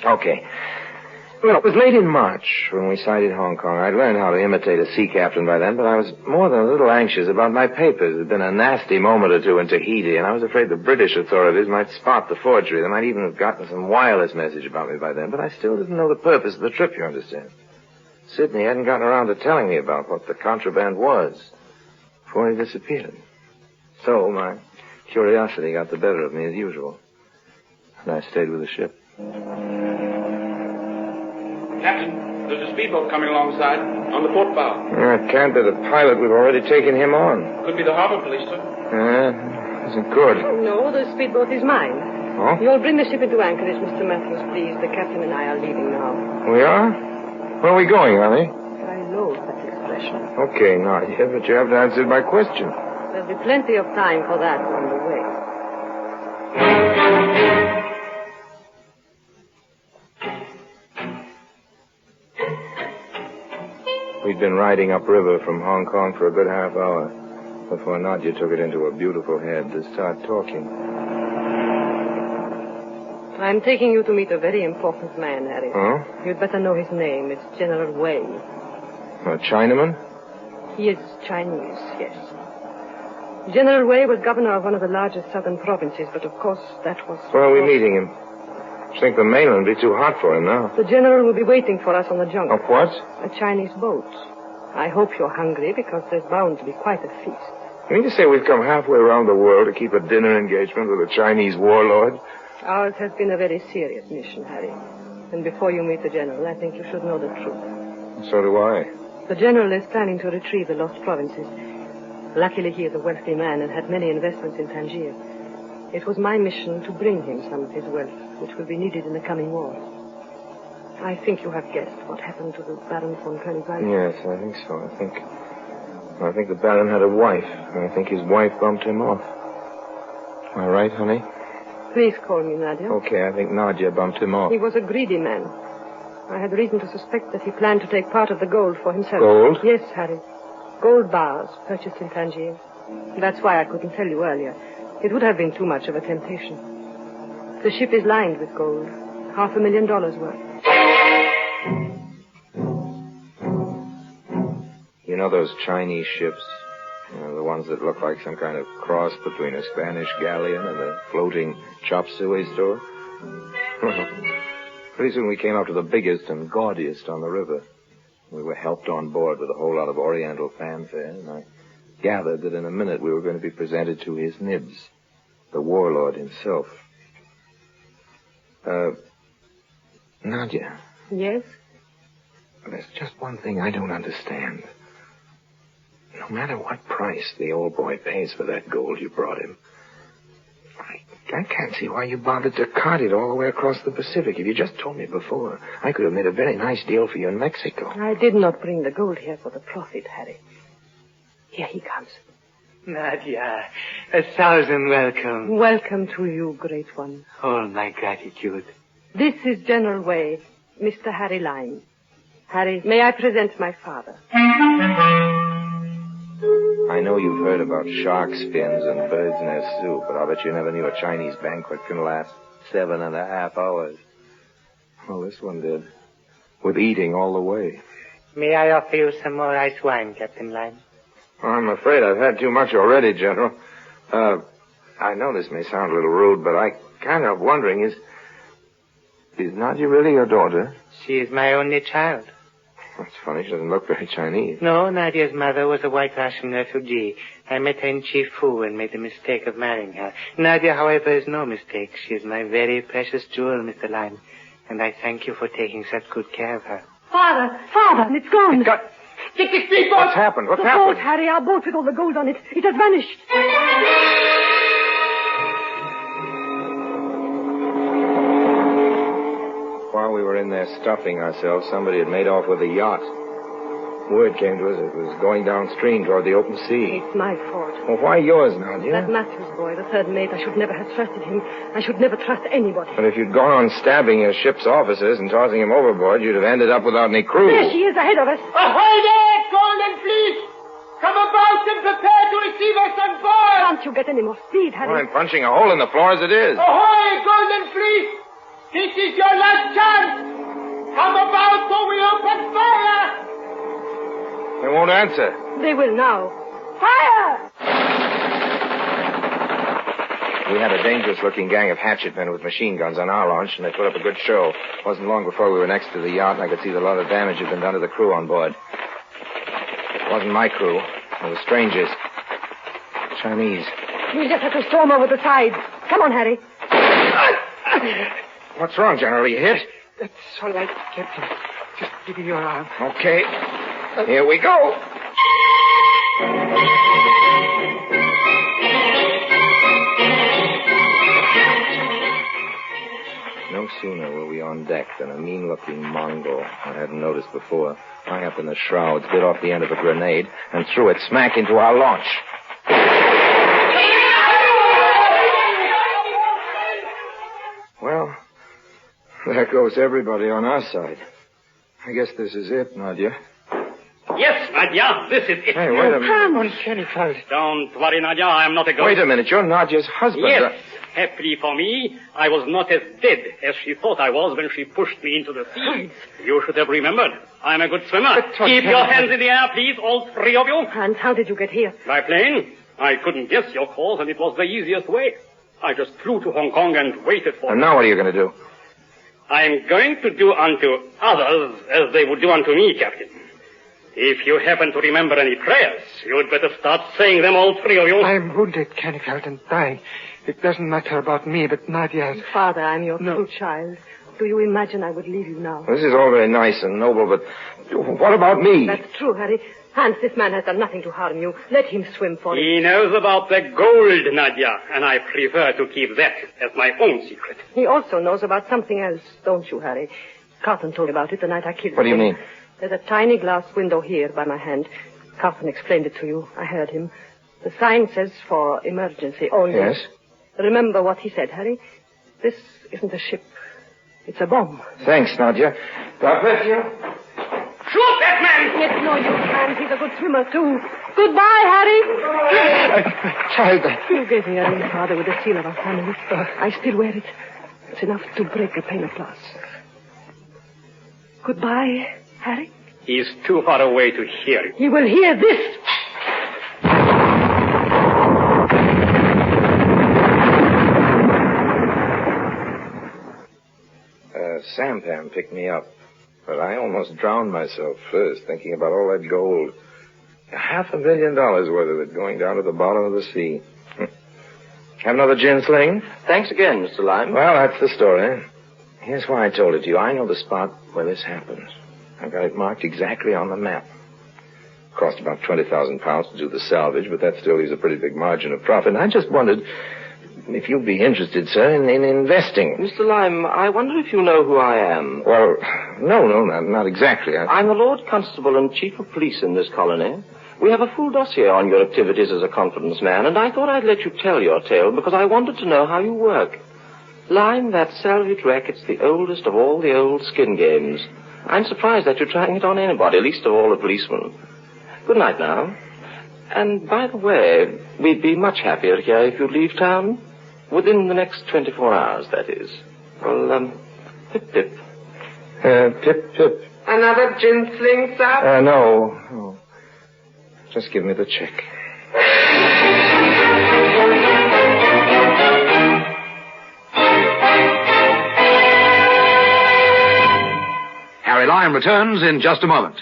S1: Okay. Well, it was late in March when we sighted Hong Kong. I'd learned how to imitate a sea captain by then, but I was more than a little anxious about my papers. It had been a nasty moment or two in Tahiti, and I was afraid the British authorities might spot the forgery. They might even have gotten some wireless message about me by then, but I still didn't know the purpose of the trip, you understand. Sydney hadn't gotten around to telling me about what the contraband was before he disappeared. So my curiosity got the better of me as usual, and I stayed with the ship.
S4: Captain, there's a speedboat coming alongside on the port bow.
S1: It can't be the pilot. We've already taken him on.
S4: Could be the harbor police, sir.
S1: Isn't good.
S19: No, the speedboat is mine.
S1: Oh?
S19: You'll bring the ship into anchorage, Mr. Matthews, please. The captain and I are leaving now.
S1: We are? Where are we going, honey?
S19: I know that expression.
S1: Okay, Nadia, but you haven't answered my question.
S19: There'll be plenty of time for that on the way.
S1: We'd been riding upriver from Hong Kong for a good half hour before Nadia took it into her beautiful head to start talking.
S19: I'm taking you to meet a very important man, Harry.
S1: Huh?
S19: You'd better know his name. It's General Wei.
S1: A Chinaman?
S19: He is Chinese, yes. General Wei was governor of one of the largest southern provinces, but of course that was...
S1: Where are we meeting him? I think the mainland would be too hot for him now.
S19: The general will be waiting for us on the jungle.
S1: Of what?
S19: A Chinese boat. I hope you're hungry, because there's bound to be quite a feast.
S1: You mean to say we've come halfway around the world to keep a dinner engagement with a Chinese warlord?
S19: Ours has been a very serious mission, Harry. And before you meet the general, I think you should know the truth.
S1: So do I.
S19: The general is planning to retrieve the lost provinces. Luckily, he is a wealthy man and had many investments in Tangier. It was my mission to bring him some of his wealth, which will be needed in the coming war. I think you have guessed what happened to the Baron von Königswald.
S2: Yes, I think so. I think the Baron had a wife, and I think his wife bumped him off. Am I right, honey?
S19: Please call me Nadia.
S2: Okay, I think Nadia bumped him off.
S19: He was a greedy man. I had reason to suspect that he planned to take part of the gold for himself.
S2: Gold?
S19: Yes, Harry. Gold bars purchased in Tangier. That's why I couldn't tell you earlier. It would have been too much of a temptation. The ship is lined with gold. $500,000 worth.
S2: You know those Chinese ships? The ones that look like some kind of cross between a Spanish galleon and a floating chop suey store? Well, pretty soon we came up to the biggest and gaudiest on the river. We were helped on board with a whole lot of oriental fanfare, and I gathered that in a minute we were going to be presented to his nibs, the warlord himself. Nadia.
S19: Yes?
S2: There's just one thing I don't understand. No matter what price the old boy pays for that gold you brought him, I can't see why you bothered to cart it all the way across the Pacific. If you just told me before, I could have made a very nice deal for you in Mexico.
S19: I did not bring the gold here for the profit, Harry. Here he comes.
S7: Nadia, 1,000 welcome.
S19: Welcome to you, great one.
S7: All my gratitude.
S19: This is General Way, Mr. Harry Lyme. Harry, may I present my father?
S2: I know you've heard about shark fins and bird's nest soup, but I'll bet you never knew a Chinese banquet can last 7.5 hours. Well, this one did. With eating all the way.
S7: May I offer you some more ice wine, Captain Lyme?
S2: I'm afraid I've had too much already, General. I know this may sound a little rude, but I can't help wondering, is Nadia really your daughter?
S7: She is my only child.
S2: That's funny. She doesn't look very Chinese.
S7: No, Nadia's mother was a white Russian refugee. I met her in Chifu and made the mistake of marrying her. Nadia, however, is no mistake. She is my very precious jewel, Mr. Lyme. And I thank you for taking such good care of her.
S19: Father, it's gone.
S17: Get the speedboat!
S2: What's happened?
S19: The boat, Harry, our boat with all the gold on it. It has vanished.
S2: While we were in there stuffing ourselves, somebody had made off with a yacht. Word came to us it was going downstream toward the open sea.
S19: It's my fault.
S2: Well, why yours, Nadia?
S19: That Matthews boy, the third mate, I should never have trusted him. I should never trust anybody.
S2: But if you'd gone on stabbing your ship's officers and tossing him overboard, you'd have ended up without any crew.
S19: There she is ahead of us.
S17: Ahoy there, Golden Fleece! Come about and prepare to receive us on board!
S19: Can't you get any more speed, Harry?
S2: Well, I'm punching a hole in the floor as it is.
S17: Ahoy, Golden Fleece! This is your last chance! Come about or we open fire!
S2: They won't answer.
S19: They will now. Fire!
S2: We had a dangerous-looking gang of hatchetmen with machine guns on our launch, and they put up a good show. It wasn't long before we were next to the yacht, and I could see that a lot of damage had been done to the crew on board. It wasn't my crew. It was strangers. Chinese.
S19: We'll just have to storm over the side. Come on, Harry.
S2: What's wrong, General? Are you hit?
S7: That's all right, Captain. Just give me your arm.
S2: Okay. Here we go. No sooner were we on deck than a mean-looking Mongol I hadn't noticed before, high up in the shrouds, bit off the end of a grenade and threw it smack into our launch. Well, there goes everybody on our side. I guess this is it, Nadia.
S12: Yes, Nadia, this is it.
S2: Hey, wait a minute.
S12: Don't worry, Nadia, I am not a ghost.
S2: Wait a minute, you're Nadia's husband.
S12: Yes, happily for me, I was not as dead as she thought I was when she pushed me into the sea. You should have remembered. I'm a good swimmer. Keep your hands in the air, please, all three of you.
S19: And how did you get here?
S12: By plane. I couldn't guess your course, and it was the easiest way. I just flew to Hong Kong and waited for
S2: And now what are you going to do?
S12: I'm going to do unto others as they would do unto me, Captain. If you happen to remember any prayers, you'd better start saying them, all three of you.
S7: I'm wounded, Kennicout, and dying. It doesn't matter about me, but Nadia's...
S19: Father, I'm your true child. Do you imagine I would leave you now?
S1: This is all very nice and noble, but what about me?
S19: That's true, Harry. Hans, this man has done nothing to harm you. Let him swim for it.
S12: He knows about the gold, Nadia, and I prefer to keep that as my own secret.
S19: He also knows about something else, don't you, Harry? Carton told about it the night I killed him.
S1: What do you mean?
S19: There's a tiny glass window here by my hand. Carton explained it to you. I heard him. The sign says for emergency only.
S1: Yes?
S19: Remember what he said, Harry? This isn't a ship. It's a bomb.
S1: Thanks, Nadia. God bless you.
S12: Shoot that man!
S19: It's no use, Hans. He's a good swimmer, too. Goodbye, Harry.
S1: Child.
S19: You gave me a ring, Father, with the seal of our family. I still wear it. It's enough to break a pane of glass. Goodbye, Harry.
S12: He's too far away to hear you.
S19: He will hear this.
S1: Sampan picked me up, but I almost drowned myself first, thinking about all that gold. $500,000 worth of it going down to the bottom of the sea. Have another gin sling?
S11: Thanks again, Mr. Lime.
S1: Well, that's the story. Here's why I told it to you. I know the spot where this happened. I've got it marked exactly on the map. Cost about 20,000 pounds to do the salvage, but that still leaves a pretty big margin of profit. And I just wondered if you'd be interested, sir, in investing.
S11: Mr. Lime, I wonder if you know who I am.
S1: Well, no, not exactly.
S11: I'm the Lord Constable and Chief of Police in this colony. We have a full dossier on your activities as a confidence man, and I thought I'd let you tell your tale because I wanted to know how you work. Lime, that salvage racket's the oldest of all the old skin games. I'm surprised that you're trying it on anybody, least of all a policeman. Good night now. And by the way, we'd be much happier here if you'd leave town. Within the next 24 hours, that is. Well, pip-pip.
S1: Pip-pip.
S9: Another gin sling, sir?
S1: No. Just give me the check.
S14: Harry Lime returns in just a moment.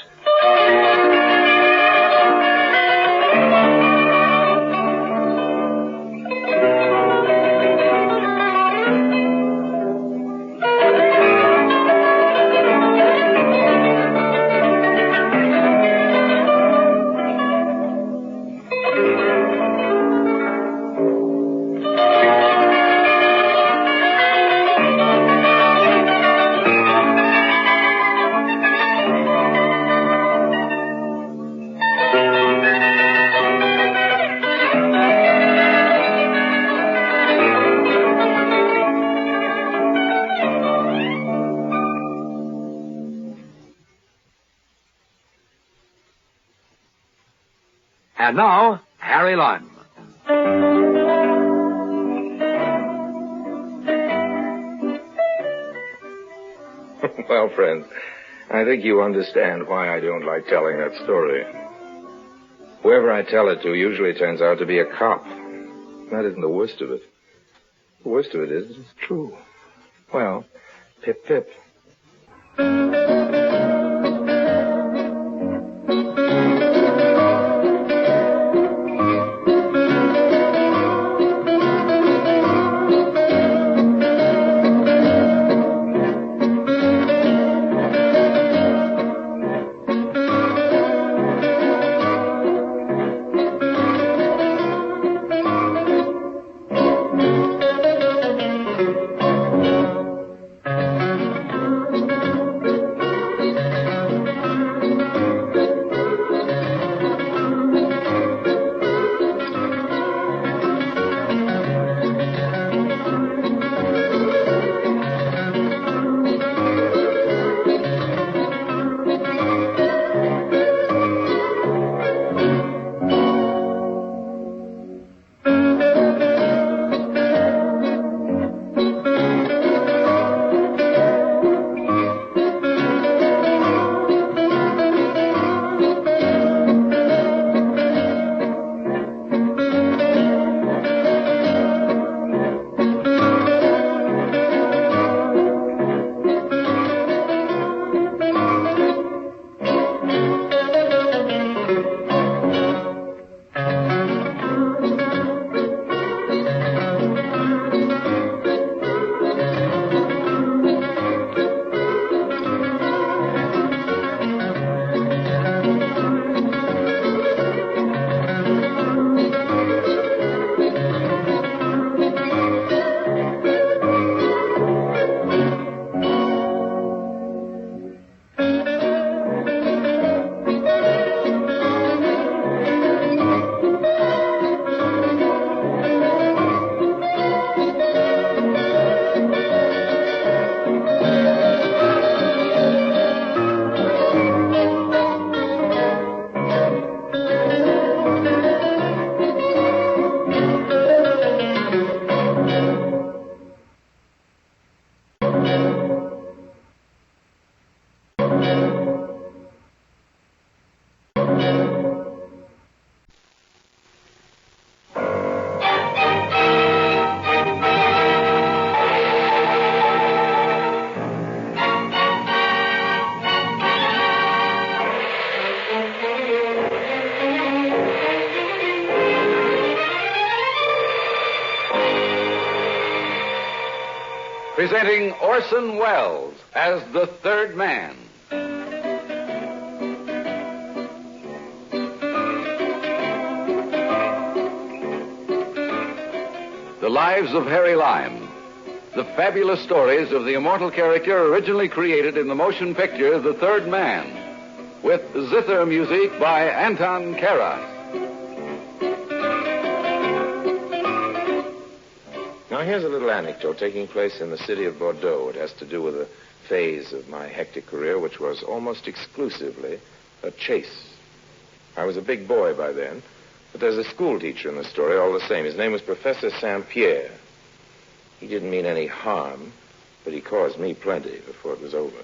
S14: And now, Harry Lime.
S1: Well, friends, I think you understand why I don't like telling that story. Whoever I tell it to usually turns out to be a cop. That isn't the worst of it. The worst of it is it's true. Well, pip-pip.
S14: Presenting Orson Welles as the third man. The Lives of Harry Lime. The fabulous stories of the immortal character originally created in the motion picture The Third Man, with zither music by Anton Karas.
S1: Now, here's a little anecdote taking place in the city of Bordeaux. It has to do with a phase of my hectic career which was almost exclusively a chase. I was a big boy by then, but there's a school teacher in the story all the same. His name was Professor Saint-Pierre. He didn't mean any harm, but he caused me plenty before it was over.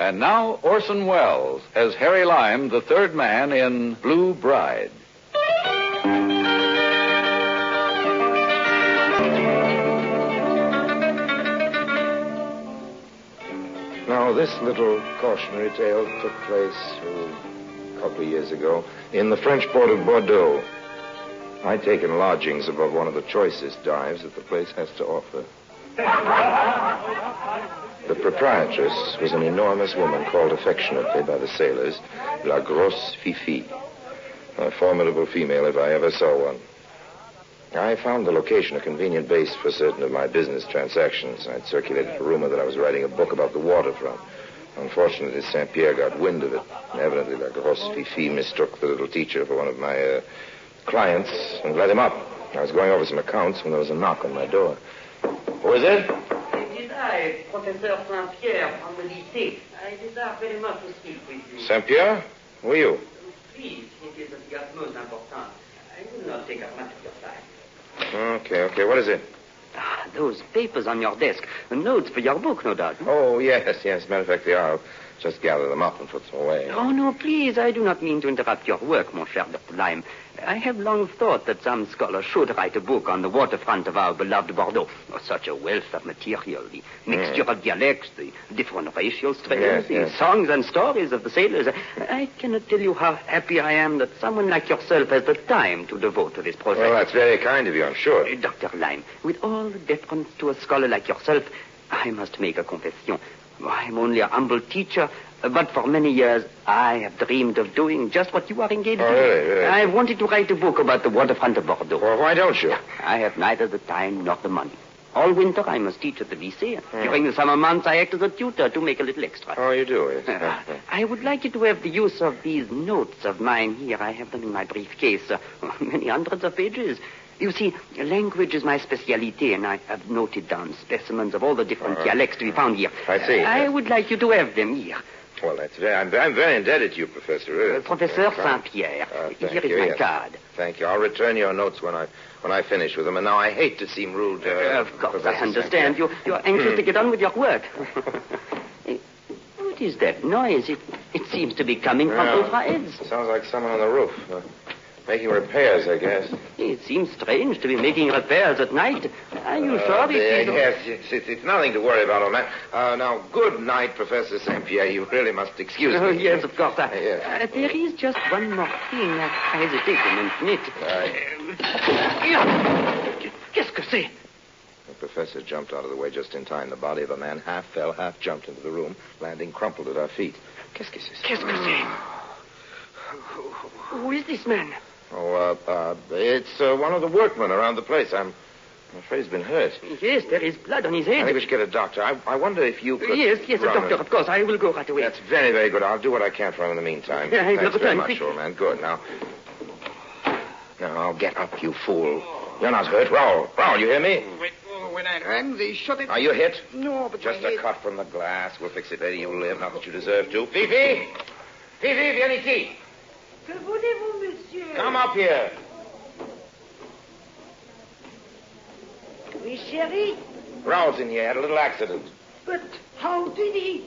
S14: And now Orson Welles as Harry Lime, the third man in Blue Bride.
S1: Now, this little cautionary tale took place a couple of years ago in the French port of Bordeaux. I'd taken lodgings above one of the choicest dives that the place has to offer. The proprietress was an enormous woman called affectionately by the sailors La Grosse Fifi, a formidable female if I ever saw one. I found the location a convenient base for certain of my business transactions. I'd circulated a rumor that I was writing a book about the waterfront. Unfortunately, Saint-Pierre got wind of it, and evidently La Grosse Fifi mistook the little teacher for one of my clients and let him up. I was going over some accounts when there was a knock on my door. Who is it?
S13: It is I, Professor Saint-Pierre from the lycée. I desire very much to speak with you.
S1: Saint-Pierre? Who are you?
S13: Please, it is of the utmost importance. I will not take up much of your time.
S1: Okay. What is it?
S13: Those papers on your desk. Notes for your book, no doubt.
S1: Oh, yes. As a matter of fact, they are. I'll just gather them up and put them away.
S13: Oh, no, please. I do not mean to interrupt your work, mon cher Dr. Lime. I have long thought that some scholar should write a book on the waterfront of our beloved Bordeaux. Such a wealth of material, the mixture of dialects, the different racial strains, the songs and stories of the sailors. I cannot tell you how happy I am that someone like yourself has the time to devote to this project.
S1: Well, that's very kind of you, I'm sure.
S13: Dr. Lime, with all the deference to a scholar like yourself, I must make a confession. I'm only a humble teacher, but for many years I have dreamed of doing just what you are engaged in.
S1: Really?
S13: I've wanted to write a book about the waterfront of Bordeaux.
S1: Well, why don't you?
S13: I have neither the time nor the money. All winter I must teach at the lycée. During the summer months I act as a tutor to make a little extra.
S1: Oh, you do?
S13: I would like you to have the use of these notes of mine here. I have them in my briefcase. Many hundreds of pages. You see, language is my speciality, and I have noted down specimens of all the different dialects to be found here.
S1: I see.
S13: I would like you to have them here.
S1: Well, I'm very indebted to you, Professor.
S13: Professor Saint-Pierre. Here is my card.
S1: Thank you. I'll return your notes when I finish with them. And now I hate to seem rude.
S13: Of course, I understand. You're anxious to get on with your work. What is that noise? It seems to be coming from overhead.
S1: Sounds like someone on the roof. Making repairs, I guess.
S13: It seems strange to be making repairs at night. Are you sure?
S1: Yes, it's nothing to worry about, old man. Now, good night, Professor Saint-Pierre. You really must excuse me.
S13: Oh, yes, of course. There is just one more thing. I hesitate to mention it. Qu'est-ce que c'est?
S1: The professor jumped out of the way just in time. The body of a man half fell, half jumped into the room, landing crumpled at our feet.
S13: Qu'est-ce que c'est? Who is this man?
S1: It's one of the workmen around the place. I'm afraid he's been hurt.
S13: Yes, there is blood on his head.
S1: I think we should get a doctor. I wonder if you could...
S13: Yes, a doctor, of course. I will go right away.
S1: That's very, very good. I'll do what I can for him in the meantime. Thanks very much, old man. Good. Now, I'll get up, you fool. You're not hurt. Raoul, you hear me?
S15: Wait, when I ran, they shot it.
S1: Are you hit?
S15: No, but
S1: Just
S15: my
S1: a
S15: head...
S1: cut from the glass. We'll fix it later. You live, not that you deserve to. Fifi! Fifi, viens ici.
S21: Que voulez-vous, monsieur?
S1: Come up here.
S21: Oui, chérie.
S1: Raoul's in here. Had a little accident.
S21: But how did he?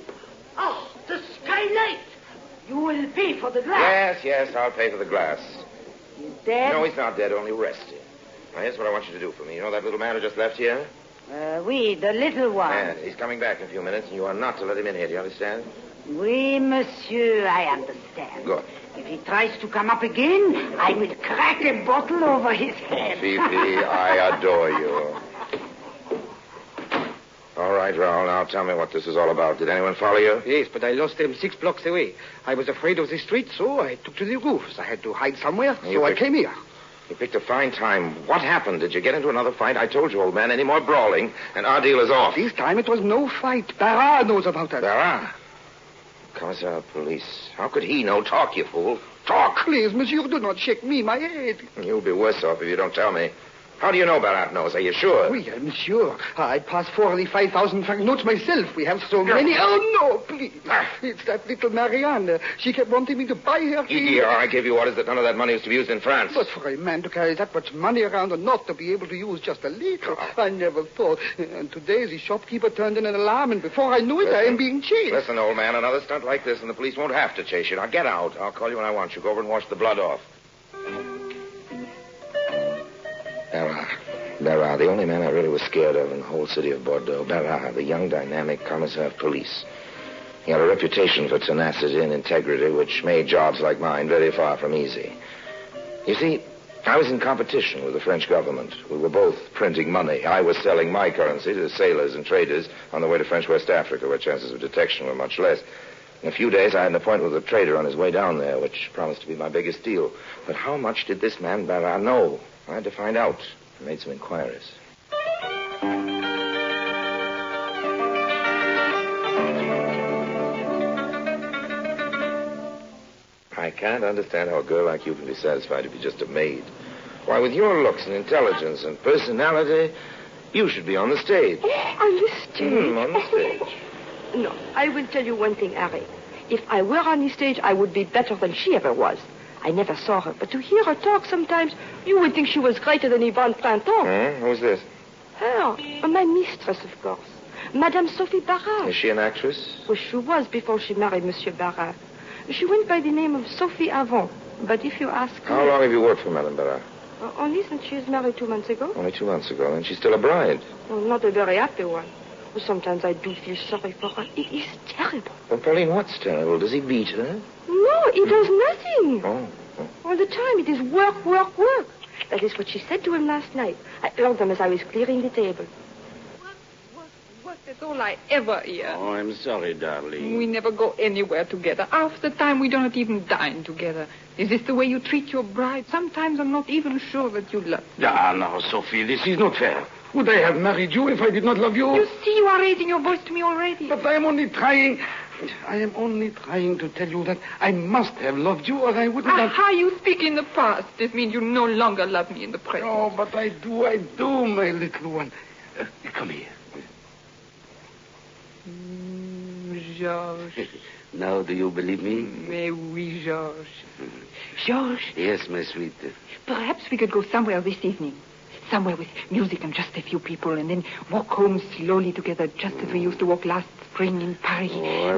S21: Oh, the skylight. You will pay for the glass.
S1: Yes, I'll pay for the glass.
S21: He's dead?
S1: No, he's not dead, only resting. Now, here's what I want you to do for me. You know that little man who just left here?
S21: Oui, the little one.
S1: And he's coming back in a few minutes, and you are not to let him in here. Do you understand?
S21: Oui, monsieur, I understand.
S1: Good.
S21: If he tries to come up again, I will crack a bottle over his head.
S1: Fifi, I adore you. All right, Raoul, now tell me what this is all about. Did anyone follow you?
S15: Yes, but I lost them 6 blocks away. I was afraid of the street, so I took to the roofs. I had to hide somewhere, so I came here.
S1: You picked a fine time. What happened? Did you get into another fight? I told you, old man, any more brawling, and our deal is off.
S15: This time it was no fight. Barras knows about us.
S1: Barras? Commissar of Police. How could he know? Talk, you fool.
S15: Talk! Please, monsieur, do not shake me, my head.
S1: You'll be worse off if you don't tell me. How do you know Barras knows? Are you sure?
S15: Oui, I'm sure. I passed 4 of the 5,000 franc notes myself. We have so many. Oh, no, please. It's that little Marianne. She kept wanting me to buy her.
S1: Here, I gave you orders that none of that money was to be used in France.
S15: But for a man to carry that much money around and not to be able to use just a little, I never thought. And today the shopkeeper turned in an alarm, and before I knew it, I am being chased.
S1: Listen, old man, another stunt like this, and the police won't have to chase you. Now get out. I'll call you when I want you. Go over and wash the blood off. Barras, the only man I really was scared of in the whole city of Bordeaux. Barras, the young, dynamic commissar of police. He had a reputation for tenacity and integrity, which made jobs like mine very far from easy. You see, I was in competition with the French government. We were both printing money. I was selling my currency to sailors and traders on the way to French West Africa, where chances of detection were much less. In a few days, I had an appointment with a trader on his way down there, which promised to be my biggest deal. But how much did this man Barras know? I had to find out. I made some inquiries. I can't understand how a girl like you can be satisfied to be just a maid. Why, with your looks and intelligence and personality, you should be on the stage.
S3: On the stage?
S1: On the stage.
S3: No, I will tell you one thing, Harry. If I were on the stage, I would be better than she ever was. I never saw her, but to hear her talk sometimes, you would think she was greater than Yvonne Printemps.
S1: Who's this?
S3: Her, my mistress, of course. Madame Sophie Barras.
S1: Is she an actress?
S3: Well, she was before she married Monsieur Barras. She went by the name of Sophie Avant. But if you ask me...
S1: How long have you worked for Madame Barras?
S3: Only since she was married 2 months ago.
S1: Only 2 months ago, and she's still a bride.
S3: Well, not a very happy one. Well, sometimes I do feel sorry for her. It is terrible.
S1: Well, Pauline, what's terrible? Does he beat her?
S3: No, he does nothing.
S1: Oh.
S3: All the time, it is work, work, work. That is what she said to him last night. I heard them as I was clearing the table.
S9: What? That's all I ever hear.
S10: Oh, I'm sorry, darling.
S9: We never go anywhere together. Half the time, we do not even dine together. Is this the way you treat your bride? Sometimes I'm not even sure that you love me.
S17: No, Sophie, this is not fair. Would I have married you if I did not love you?
S9: You see, you are raising your voice to me already.
S17: But I am only trying to tell you that I must have loved you, or I wouldn't have...
S9: Aha, you speak in the past. This means you no longer love me in the present.
S17: Oh, but I do, my little one. Come here.
S9: Georges.
S10: Now, do you believe me?
S9: Mais oui, Georges. Georges?
S10: Yes, my sweet.
S9: Perhaps we could go somewhere this evening. Somewhere with music and just a few people, and then walk home slowly together, just as we used to walk last spring in Paris.
S17: Oh,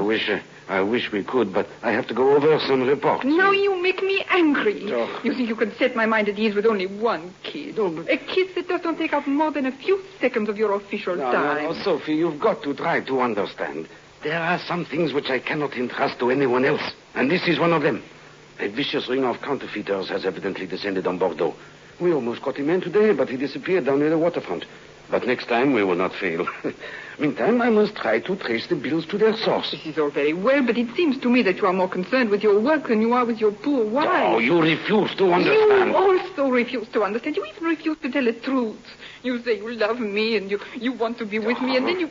S17: I wish we could, but I have to go over some reports.
S9: Now you make me angry.
S17: Oh.
S9: You think you can set my mind at ease with only one kiss?
S17: No, but...
S9: A kiss that does not take up more than a few seconds of your official time.
S17: No, Sophie, you've got to try to understand. There are some things which I cannot entrust to anyone else, and this is one of them. A vicious ring of counterfeiters has evidently descended on Bordeaux. We almost caught him in today, but he disappeared down near the waterfront. But next time we will not fail. Meantime, I must try to trace the bills to their source.
S9: This is all very well, but it seems to me that you are more concerned with your work than you are with your poor wife.
S17: Oh, you refuse to understand.
S9: You also refuse to understand. You even refuse to tell the truth. You say you love me and you want to be with me, and then you...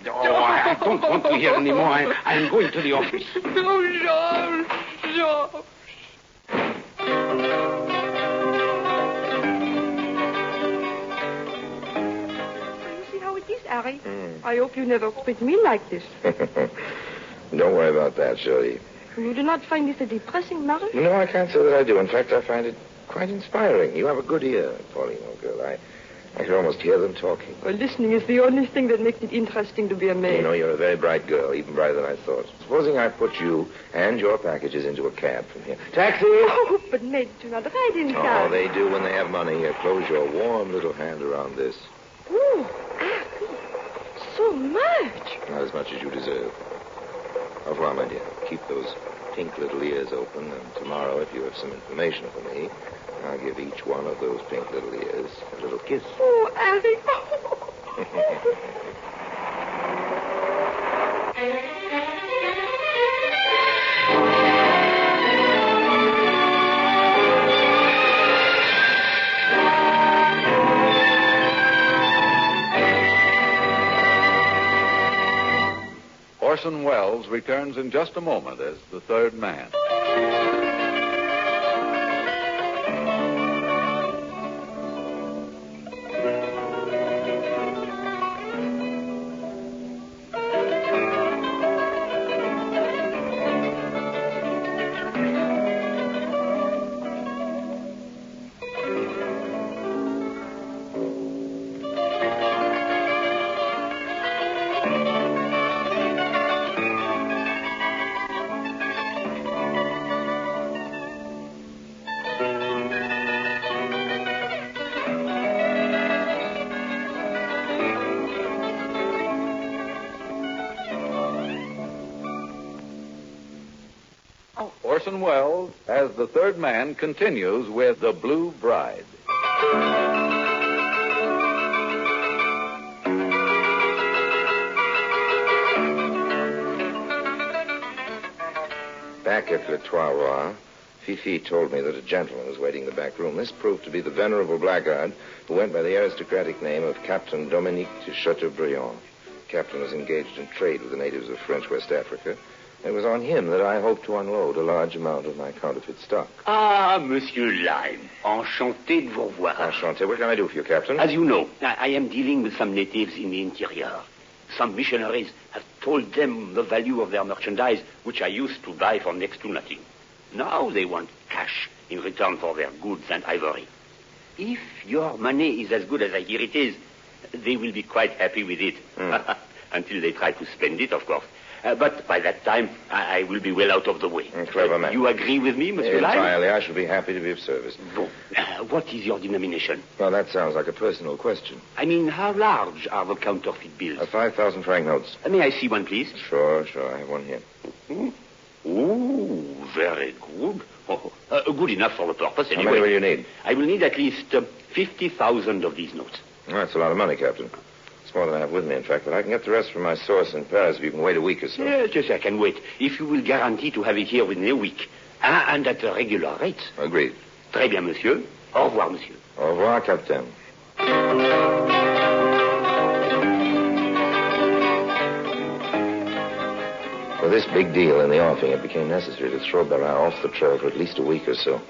S17: Oh, I don't want to hear anymore. I am going to the office.
S9: No, Georges.
S3: I hope you never treat me like this.
S1: Don't worry about that, Shirley.
S3: You do not find this a depressing marriage?
S1: No, I can't say that I do. In fact, I find it quite inspiring. You have a good ear, Pauline, old girl. I can almost hear them talking.
S3: Well, listening is the only thing that makes it interesting to be a maid.
S1: You know, you're a very bright girl, even brighter than I thought. Supposing I put you and your packages into a cab from here. Taxi!
S3: Oh, but maids do not ride in cabs.
S1: Oh, they do when they have money. Here, close your warm little hand around this.
S3: Ooh, so much.
S1: Not as much as you deserve. Au revoir, my dear. Keep those pink little ears open, and tomorrow, if you have some information for me, I'll give each one of those pink little ears a little kiss.
S3: Oh, Allie.
S14: Orson Welles returns in just a moment as the third man. Orson Welles, as the third man, continues with The Blue Bride.
S1: Back at Le Trois, Fifi told me that a gentleman was waiting in the back room. This proved to be the venerable blackguard who went by the aristocratic name of Captain Dominique de Chateaubriand. The captain was engaged in trade with the natives of French West Africa. It was on him that I hoped to unload a large amount of my counterfeit stock.
S6: Ah, Monsieur Lime. Enchanté de vous voir.
S1: Enchanté. What can I do for you, Captain?
S6: As you know, I am dealing with some natives in the interior. Some missionaries have told them the value of their merchandise, which I used to buy for next to nothing. Now they want cash in return for their goods and ivory. If your money is as good as I hear it is, they will be quite happy with it. Until they try to spend it, of course. But by that time, I will be well out of the way.
S1: Clever man.
S6: You agree with me, Monsieur Lime?
S1: Entirely. I shall be happy to be of service.
S6: Bon. What is your denomination?
S1: Well, that sounds like a personal question.
S6: I mean, how large are the counterfeit bills?
S1: 5,000 franc notes.
S6: May I see one, please?
S1: Sure. I have one here.
S6: Ooh, very good. Good enough for the purpose, anyway.
S1: How many will you need?
S6: I will need at least 50,000 of these notes.
S1: That's a lot of money, Captain. It's more than I have with me, in fact, but I can get the rest from my source in Paris if you can wait a week or so.
S6: Yes, I can wait. If you will guarantee to have it here within a week. And at a regular rate.
S1: Agreed.
S6: Très bien, monsieur. Au revoir, monsieur.
S1: Au revoir, Captain. For this big deal in the offing, it became necessary to throw Barra off the trail for at least a week or so.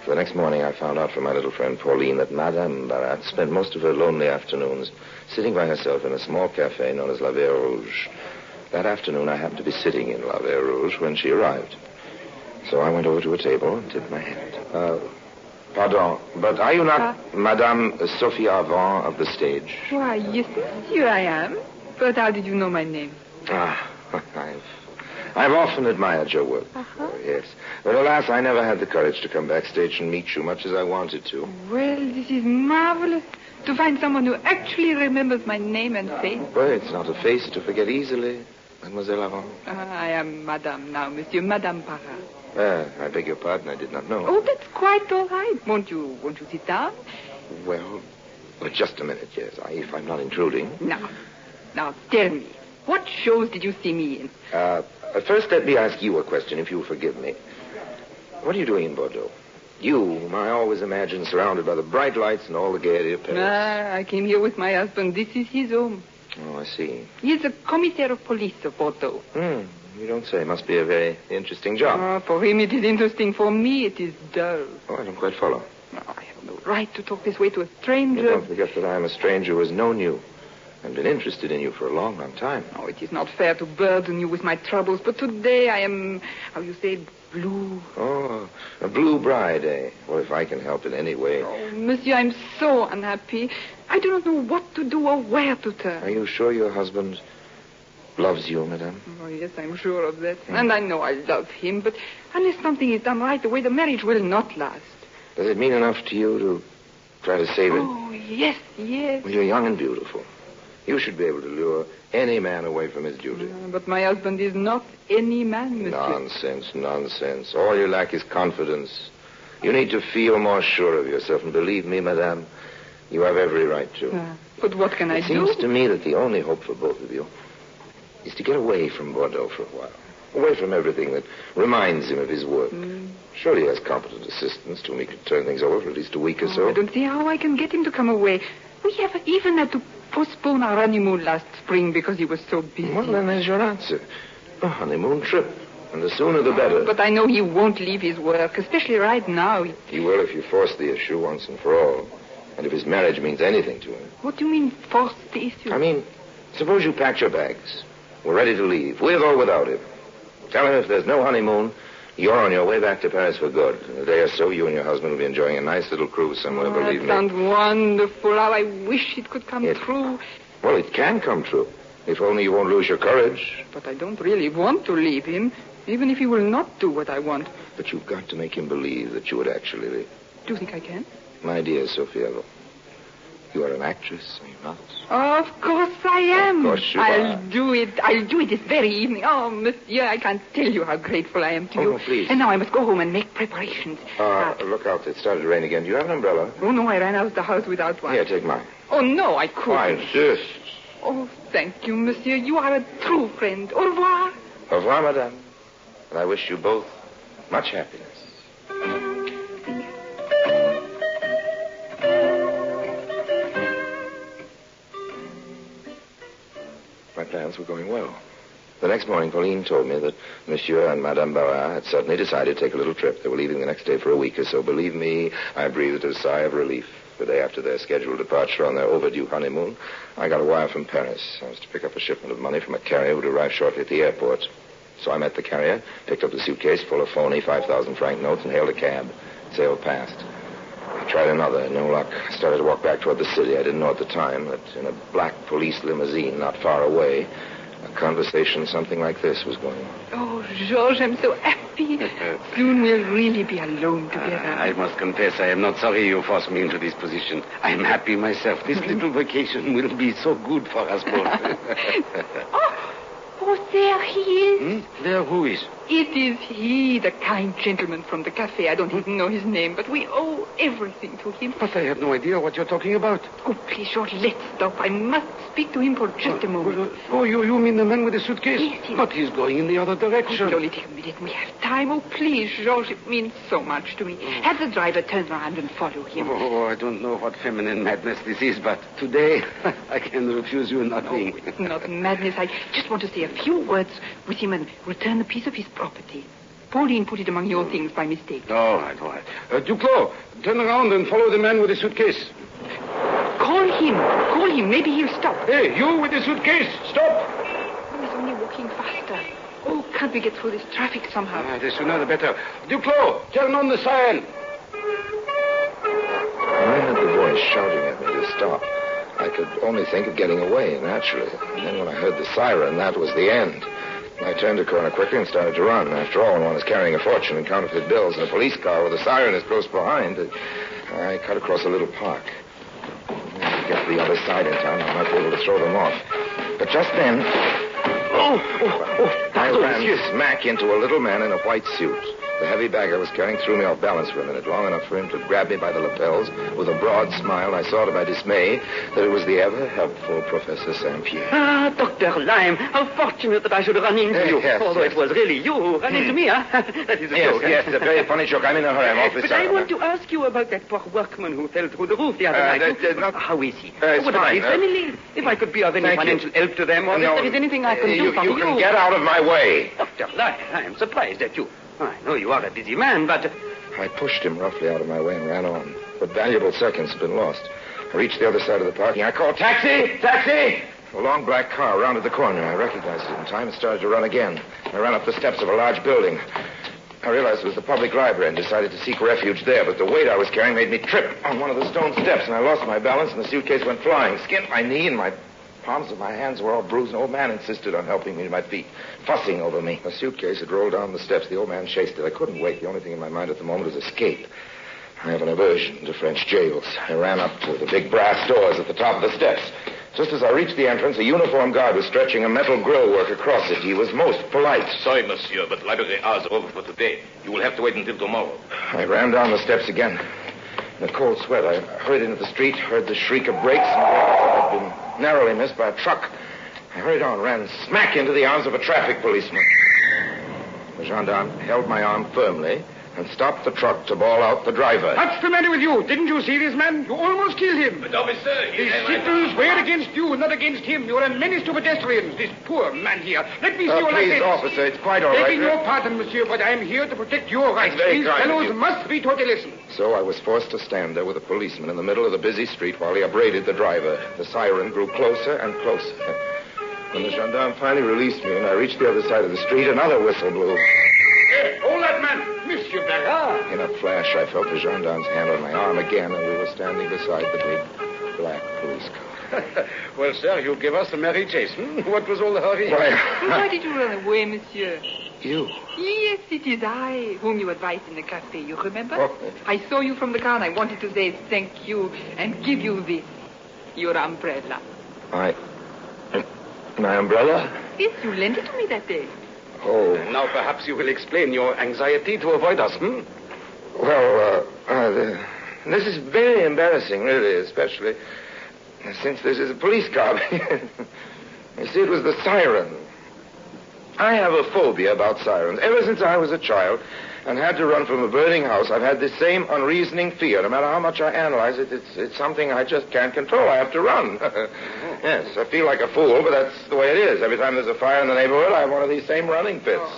S1: So the next morning, I found out from my little friend Pauline that Madame Barat spent most of her lonely afternoons sitting by herself in a small cafe known as La Verre Rouge. That afternoon, I happened to be sitting in La Verre Rouge when she arrived. So I went over to a table and tipped my hand. Pardon, but are you not Madame Sophie Avant of the stage?
S9: Why, yes, monsieur, I am. But how did you know my name?
S1: I've often admired your work. Yes. But alas, I never had the courage to come backstage and meet you, much as I wanted to.
S9: Well, this is marvelous. To find someone who actually remembers my name and face.
S1: Well, it's not a face to forget easily, Mademoiselle Avant.
S9: I am Madame now, monsieur. Madame Parra.
S1: I beg your pardon, I did not know.
S9: Oh, that's quite all right. Won't you sit down?
S1: Well, just a minute, yes, if I'm not intruding.
S9: Now, tell me, what shows did you see me in?
S1: First, let me ask you a question, if you'll forgive me. What are you doing in Bordeaux? You, whom I always imagine surrounded by the bright lights and all the gaiety of Paris.
S9: I came here with my husband. This is his home.
S1: Oh, I see.
S9: He is a commissaire of police of Bordeaux.
S1: You don't say. Must be a very interesting job.
S9: For him it is interesting. For me it is dull.
S1: Oh, I don't quite follow.
S9: I have no right to talk this way to a stranger.
S1: You don't forget that I am a stranger who has known you I've been interested in you for a long, long time.
S9: Oh, it is not fair to burden you with my troubles, but today I am, how you say, blue.
S1: Oh, a blue bride, eh? Well, if I can help in any way.
S9: Oh, monsieur, I'm so unhappy. I do not know what to do or where to turn.
S1: Are you sure your husband loves you, madame?
S9: Oh, yes, I'm sure of that. And I know I love him, but unless something is done right away, the marriage will not last.
S1: Does it mean enough to you to try to save it?
S9: Oh, yes, yes.
S1: Well, you're young and beautiful. You should be able to lure any man away from his duty.
S9: But my husband is not any man, monsieur.
S1: Nonsense, nonsense. All you lack is confidence. You need to feel more sure of yourself. And believe me, madame, you have every right to.
S9: But what can I do?
S1: It seems to me that the only hope for both of you is to get away from Bordeaux for a while. Away from everything that reminds him of his work. Surely he has competent assistants to whom he could turn things over for at least a week or so.
S9: I don't see how I can get him to come away. We have even had to postpone our honeymoon last spring because he was so busy.
S1: Well, then there's your answer. A honeymoon trip. And the sooner the better.
S9: But I know he won't leave his work, especially right now.
S1: He will if you force the issue once and for all. And if his marriage means anything to him.
S9: What do you mean, force the issue?
S1: I mean, suppose you packed your bags. We're ready to leave, with or without him. Tell him if there's no honeymoon, you're on your way back to Paris for good. In a day or so, you and your husband will be enjoying a nice little cruise somewhere, believe me.
S9: That sounds wonderful. How I wish it could come true.
S1: Well, it can come true. If only you won't lose your courage.
S9: But I don't really want to leave him, even if he will not do what I want.
S1: But you've got to make him believe that you would actually leave.
S9: Do you think I can?
S1: My dear Sophia, you are an actress, are you not?
S9: Of course I am.
S1: Of course you
S9: I'll
S1: are.
S9: do it. I'll do it this very evening. Oh, monsieur, I can't tell you how grateful I am to you.
S1: Oh, please.
S9: And now I must go home and make preparations.
S1: Look out. It started to rain again. Do you have an umbrella?
S9: Oh, no, I ran out of the house without one.
S1: Here, take mine.
S9: Oh, no, I couldn't.
S1: I insist.
S9: Oh, thank you, monsieur. You are a true friend. Au revoir.
S1: Au revoir, madame. And I wish you both much happiness. My plans were going well. The next morning, Pauline told me that Monsieur and Madame Barras had suddenly decided to take a little trip. They were leaving the next day for a week or so. Believe me, I breathed a sigh of relief. The day after their scheduled departure on their overdue honeymoon, I got a wire from Paris. I was to pick up a shipment of money from a carrier who'd arrive shortly at the airport. So I met the carrier, picked up the suitcase full of phony 5,000-franc notes, and hailed a cab. Sailed past. I tried another, no luck. I started to walk back toward the city. I didn't know at the time that in a black police limousine not far away, a conversation something like this was going on.
S9: Oh, Georges, I'm so happy. Soon we'll really be alone together.
S6: I must confess, I am not sorry you forced me into this position. I am happy myself. This little vacation will be so good for us both.
S9: Oh, there he is.
S6: There, who is?
S9: It is he, the kind gentleman from the cafe. I don't even know his name, but we owe everything to him.
S6: But I have no idea what you're talking about.
S9: Oh, please, George, let's stop. I must speak to him for just a moment.
S6: You mean the man with the suitcase?
S9: Yes.
S6: But he's going in the other direction.
S9: It will only take a minute. We have time. Oh, please, George, it means so much to me. Have the driver turn around and follow him.
S6: Oh, I don't know what feminine madness this is, but today I can refuse you nothing.
S9: Oh, it's not madness. I just want to say a few words with him and return a piece of his property. Pauline put it among your things by mistake.
S6: All right. Duclos, turn around and follow the man with the suitcase.
S9: Call him. Maybe he'll stop.
S6: Hey, you with the suitcase, stop.
S9: Oh, he's only walking faster. Oh, can't we get through this traffic somehow?
S6: The sooner the better. Duclos, turn on the siren.
S1: I heard the voice shouting at me to stop. I could only think of getting away, naturally. And then when I heard the siren, that was the end. I turned a corner quickly and started to run. After all, when one is carrying a fortune and counterfeit bills in a police car with a siren is close behind, I cut across a little park. To get to the other side in time, I might be able to throw them off. But just then, I ran smack into a little man in a white suit. The heavy bag I was carrying threw me off balance for a minute, long enough for him to grab me by the lapels. With a broad smile, I saw to my dismay that it was the ever-helpful Professor St. Pierre.
S13: Ah, Dr. Lyme, how fortunate that I should run into you. Although it was really you who ran into me, huh? That is a joke.
S1: Yes, a very funny joke. I'm in a hurry. I'm awfully
S13: But
S1: sorry.
S13: I want to ask you about that poor workman who fell through the roof the other night. How is he?
S1: It's
S13: Would
S1: fine.
S13: I family? If I could be of any financial help to them, or if there is anything I can do for you.
S1: You can get out of my way.
S13: Dr. Lyme, I am surprised at you. I know you are a busy man, but...
S1: I pushed him roughly out of my way and ran on. But valuable seconds had been lost. I reached the other side of the parking. I called, taxi! Taxi! A long black car rounded the corner. I recognized it in time and started to run again. I ran up the steps of a large building. I realized it was the public library and decided to seek refuge there, but the weight I was carrying made me trip on one of the stone steps, and I lost my balance, and the suitcase went flying, skinned my knee, and my palms of my hands were all bruised. An old man insisted on helping me to my feet, fussing over me. The suitcase had rolled down the steps. The old man chased it. I couldn't wait. The only thing in my mind at the moment was escape. I have an aversion to French jails. I ran up to the big brass doors at the top of the steps. Just as I reached the entrance, a uniformed guard was stretching a metal grill work across it. He was most polite.
S17: Sorry, monsieur, but library hours are over for today. You will have to wait until tomorrow.
S1: I ran down the steps again. In a cold sweat, I hurried into the street, heard the shriek of brakes, and realized I'd been narrowly missed by a truck. I hurried on, ran smack into the arms of a traffic policeman. The gendarme held my arm firmly and stopped the truck to bawl out the driver.
S15: What's the matter with you? Didn't you see this man? You almost killed him.
S17: But officer,
S15: These signals were against you, not against him. You're a menace to pedestrians. This poor man here. Let me see your
S1: please,
S15: license.
S1: officer, it's quite all right.
S15: Begging your pardon, monsieur, but I am here to protect your rights.
S1: very
S15: These
S1: kind of
S15: fellows
S1: you.
S15: must be taught a lesson.
S1: So I was forced to stand there with a policeman in the middle of the busy street while he upbraided the driver. The siren grew closer and closer. When the gendarme finally released me and I reached the other side of the street, another whistle blew.
S15: Hey, hold that man. Monsieur Barras.
S1: In a flash, I felt the gendarme's hand on my arm again, and we were standing beside the big black police car.
S17: Well, sir, you gave us a merry chase. What was all the hurry?
S9: Why did you run away, monsieur?
S1: You?
S9: Yes, it is I whom you advised in the cafe, you remember?
S1: Oh.
S9: I saw you from the car and I wanted to say thank you and give you this, your umbrella.
S1: My umbrella?
S9: Yes, you lent it to me that day.
S1: Oh.
S17: Now perhaps you will explain your anxiety to avoid us,
S1: Well, this is very embarrassing, really, especially since this is a police car. You see, it was the siren. I have a phobia about sirens. Ever since I was a child and had to run from a burning house, I've had this same unreasoning fear. No matter how much I analyze it, it's something I just can't control. I have to run. Yes, I feel like a fool, but that's the way it is. Every time there's a fire in the neighborhood, I have one of these same running fits.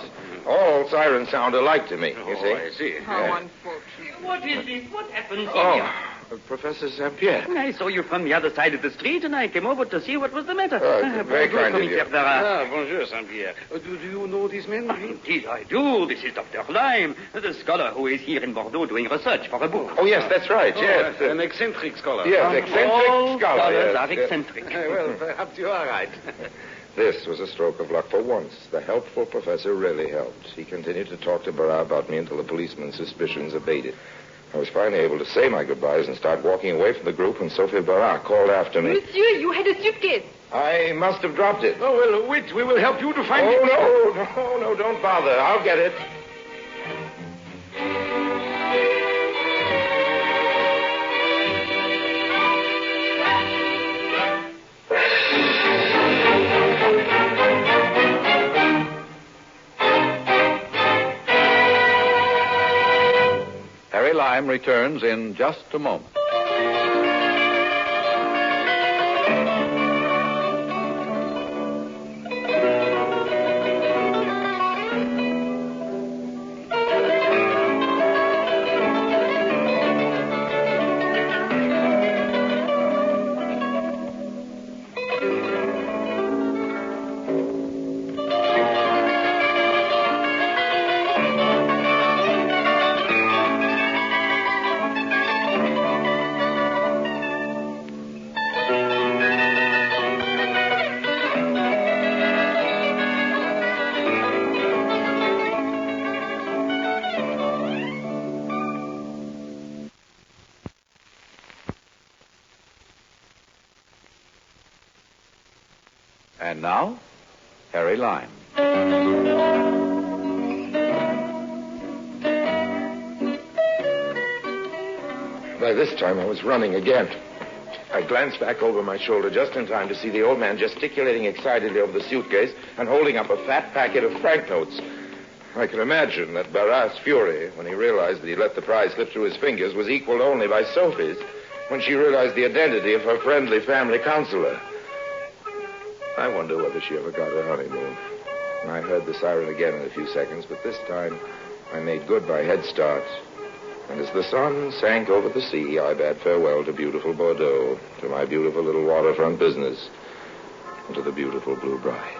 S1: All sirens sound alike to me, you see.
S17: I see.
S9: How unfortunate.
S12: What is this? What happened?
S1: Professor St. Pierre.
S12: I saw you from the other side of the street, and I came over to see what was the matter.
S1: Very kind of you.
S17: Bonjour, Saint-Pierre. Do you know these men?
S12: Indeed, I do. This is Dr. Lime, the scholar who is here in Bordeaux doing research for a book.
S1: Oh, yes, that's right, yes.
S17: An eccentric scholar.
S1: Yes, eccentric
S12: All
S1: scholar.
S12: scholars
S1: Yes.
S12: are eccentric.
S17: Well, perhaps you are right.
S1: This was a stroke of luck for once. The helpful professor really helped. He continued to talk to Barras about me until the policeman's suspicions abated. I was finally able to say my goodbyes and start walking away from the group when Sophie Barras called after me.
S9: Monsieur, you had a suitcase.
S1: I must have dropped it.
S17: Oh, well, wait. We will help you to find it.
S1: Oh, no, don't bother. I'll get it.
S14: Harry Lime returns in just a moment. And now, Harry Lime.
S1: By this time, I was running again. I glanced back over my shoulder just in time to see the old man gesticulating excitedly over the suitcase and holding up a fat packet of franc notes. I can imagine that Barras' fury, when he realized that he let the prize slip through his fingers, was equaled only by Sophie's when she realized the identity of her friendly family counselor. I wonder whether she ever got her honeymoon. I heard the siren again in a few seconds, but this time I made good by head start. And as the sun sank over the sea, I bade farewell to beautiful Bordeaux, to my beautiful little waterfront business. and to the beautiful blue bride.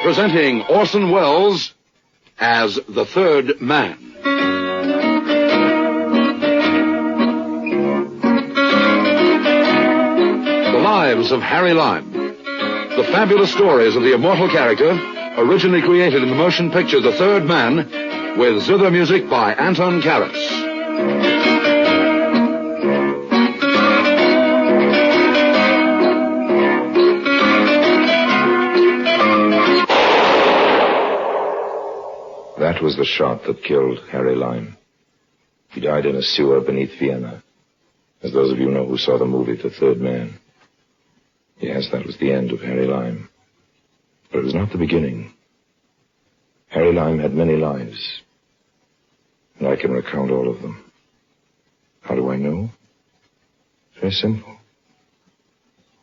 S14: Presenting Orson Welles as the Third Man. The Lives of Harry Lime. The fabulous stories of the immortal character, originally created in the motion picture The Third Man, with zither music by Anton Karas.
S1: That was the shot that killed Harry Lime. He died in a sewer beneath Vienna. As those of you know who saw the movie The Third Man. Yes, that was the end of Harry Lime. But it was not the beginning. Harry Lime had many lives. And I can recount all of them. How do I know? Very simple.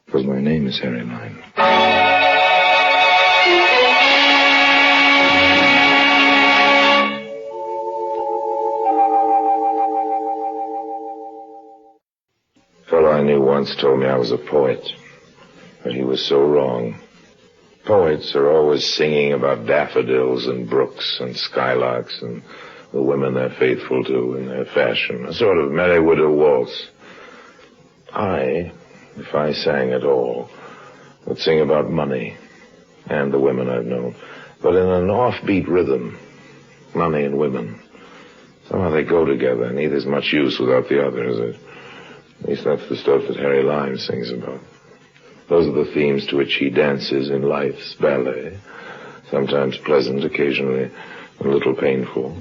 S1: Because my name is Harry Lime. A fellow I knew once told me I was a poet, but he was so wrong. Poets are always singing about daffodils and brooks and skylarks and the women they're faithful to in their fashion, a sort of merry widow waltz. I, if I sang at all, would sing about money and the women I've known, but in an offbeat rhythm. Money and women. Somehow they go together, neither's much use without the other, is it? At least that's the stuff that Harry Lime sings about. Those are the themes to which he dances in life's ballet. Sometimes pleasant, occasionally a little painful.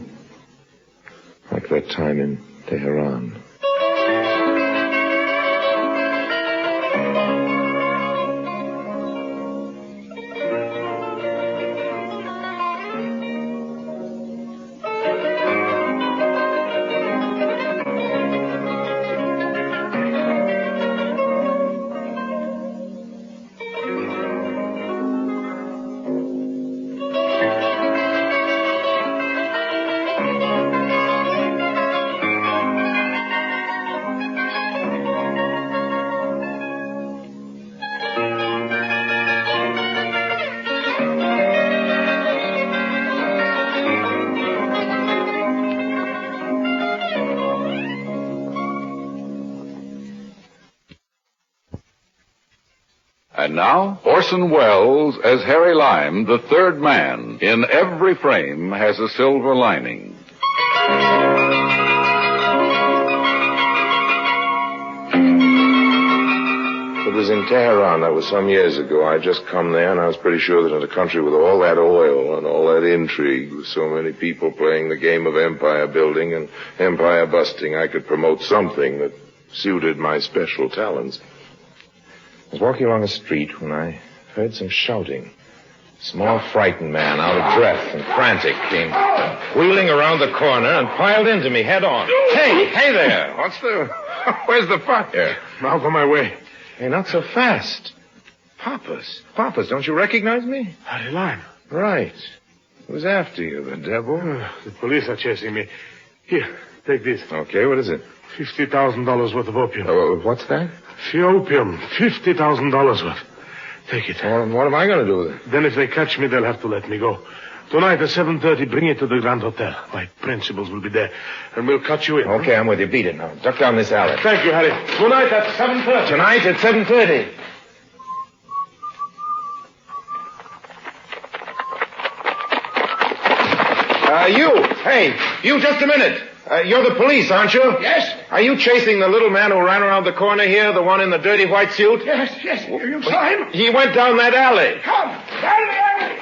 S1: Like that time in Tehran.
S14: And now, Orson Welles as Harry Lime, the third man. In every frame has a silver lining.
S2: It was in Tehran. That was some years ago. I'd just come there, and I was pretty sure that in a country with all that oil and all that intrigue, with so many people playing the game of empire building and empire busting, I could promote something that suited my special talents. I was walking along a street when I heard some shouting. A small, frightened man, out of breath and frantic, came wheeling around the corner and piled into me head on. Hey there! Where's the fire?
S17: Out of my way.
S2: Hey, not so fast. Papas, don't you recognize me?
S17: Harry Lime.
S2: Right. Who's after you, the devil?
S17: The police are chasing me. Here, take this.
S2: Okay, what is it?
S17: $50,000 worth of opium.
S2: What's that?
S17: Opium. $50,000 worth. Take it.
S2: Well, what am I going to do with it?
S17: Then if they catch me, they'll have to let me go. Tonight at 7:30, bring it to the Grand Hotel. My principals will be there, and we'll cut you in.
S2: Okay, I'm with you. Beat it now. Duck down this alley.
S17: Thank you, Harry. Tonight at 7:30.
S2: Tonight at 7:30. You, just a minute. You're the police, aren't you?
S17: Yes.
S2: Are you chasing the little man who ran around the corner here, the one in the dirty white suit?
S17: Yes. You saw him?
S2: He went down that alley.
S17: Come, down the alley.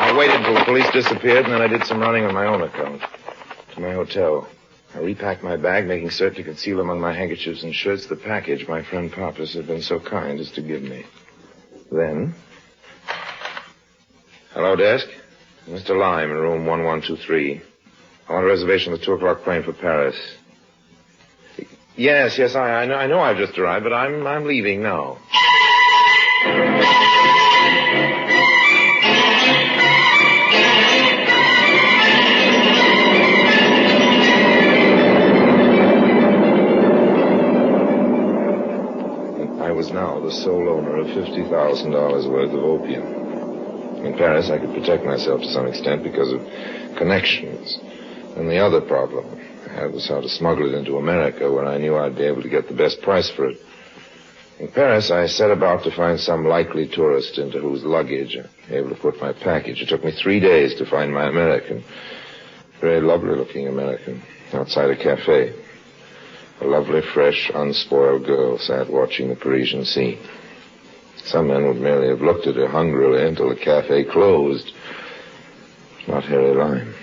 S2: I waited until the police disappeared, and then I did some running on my own account to my hotel. I repacked my bag, making certain to conceal among my handkerchiefs and shirts the package my friend Pappas had been so kind as to give me. Then... Hello, desk. Mr. Lime in room 1123. I want a reservation of the 2 o'clock plane for Paris. Yes, I know I've just arrived, but I'm leaving now. I was now the sole owner of $50,000 worth of opium. In Paris, I could protect myself to some extent because of connections. And the other problem I had was how to smuggle it into America, where I knew I'd be able to get the best price for it. In Paris, I set about to find some likely tourist into whose luggage I'd be able to put my package. It took me 3 days to find my American. Very lovely-looking American, outside a cafe. A lovely, fresh, unspoiled girl sat watching the Parisian scene. Some men would merely have looked at her hungrily until the cafe closed. Not Harry Lime.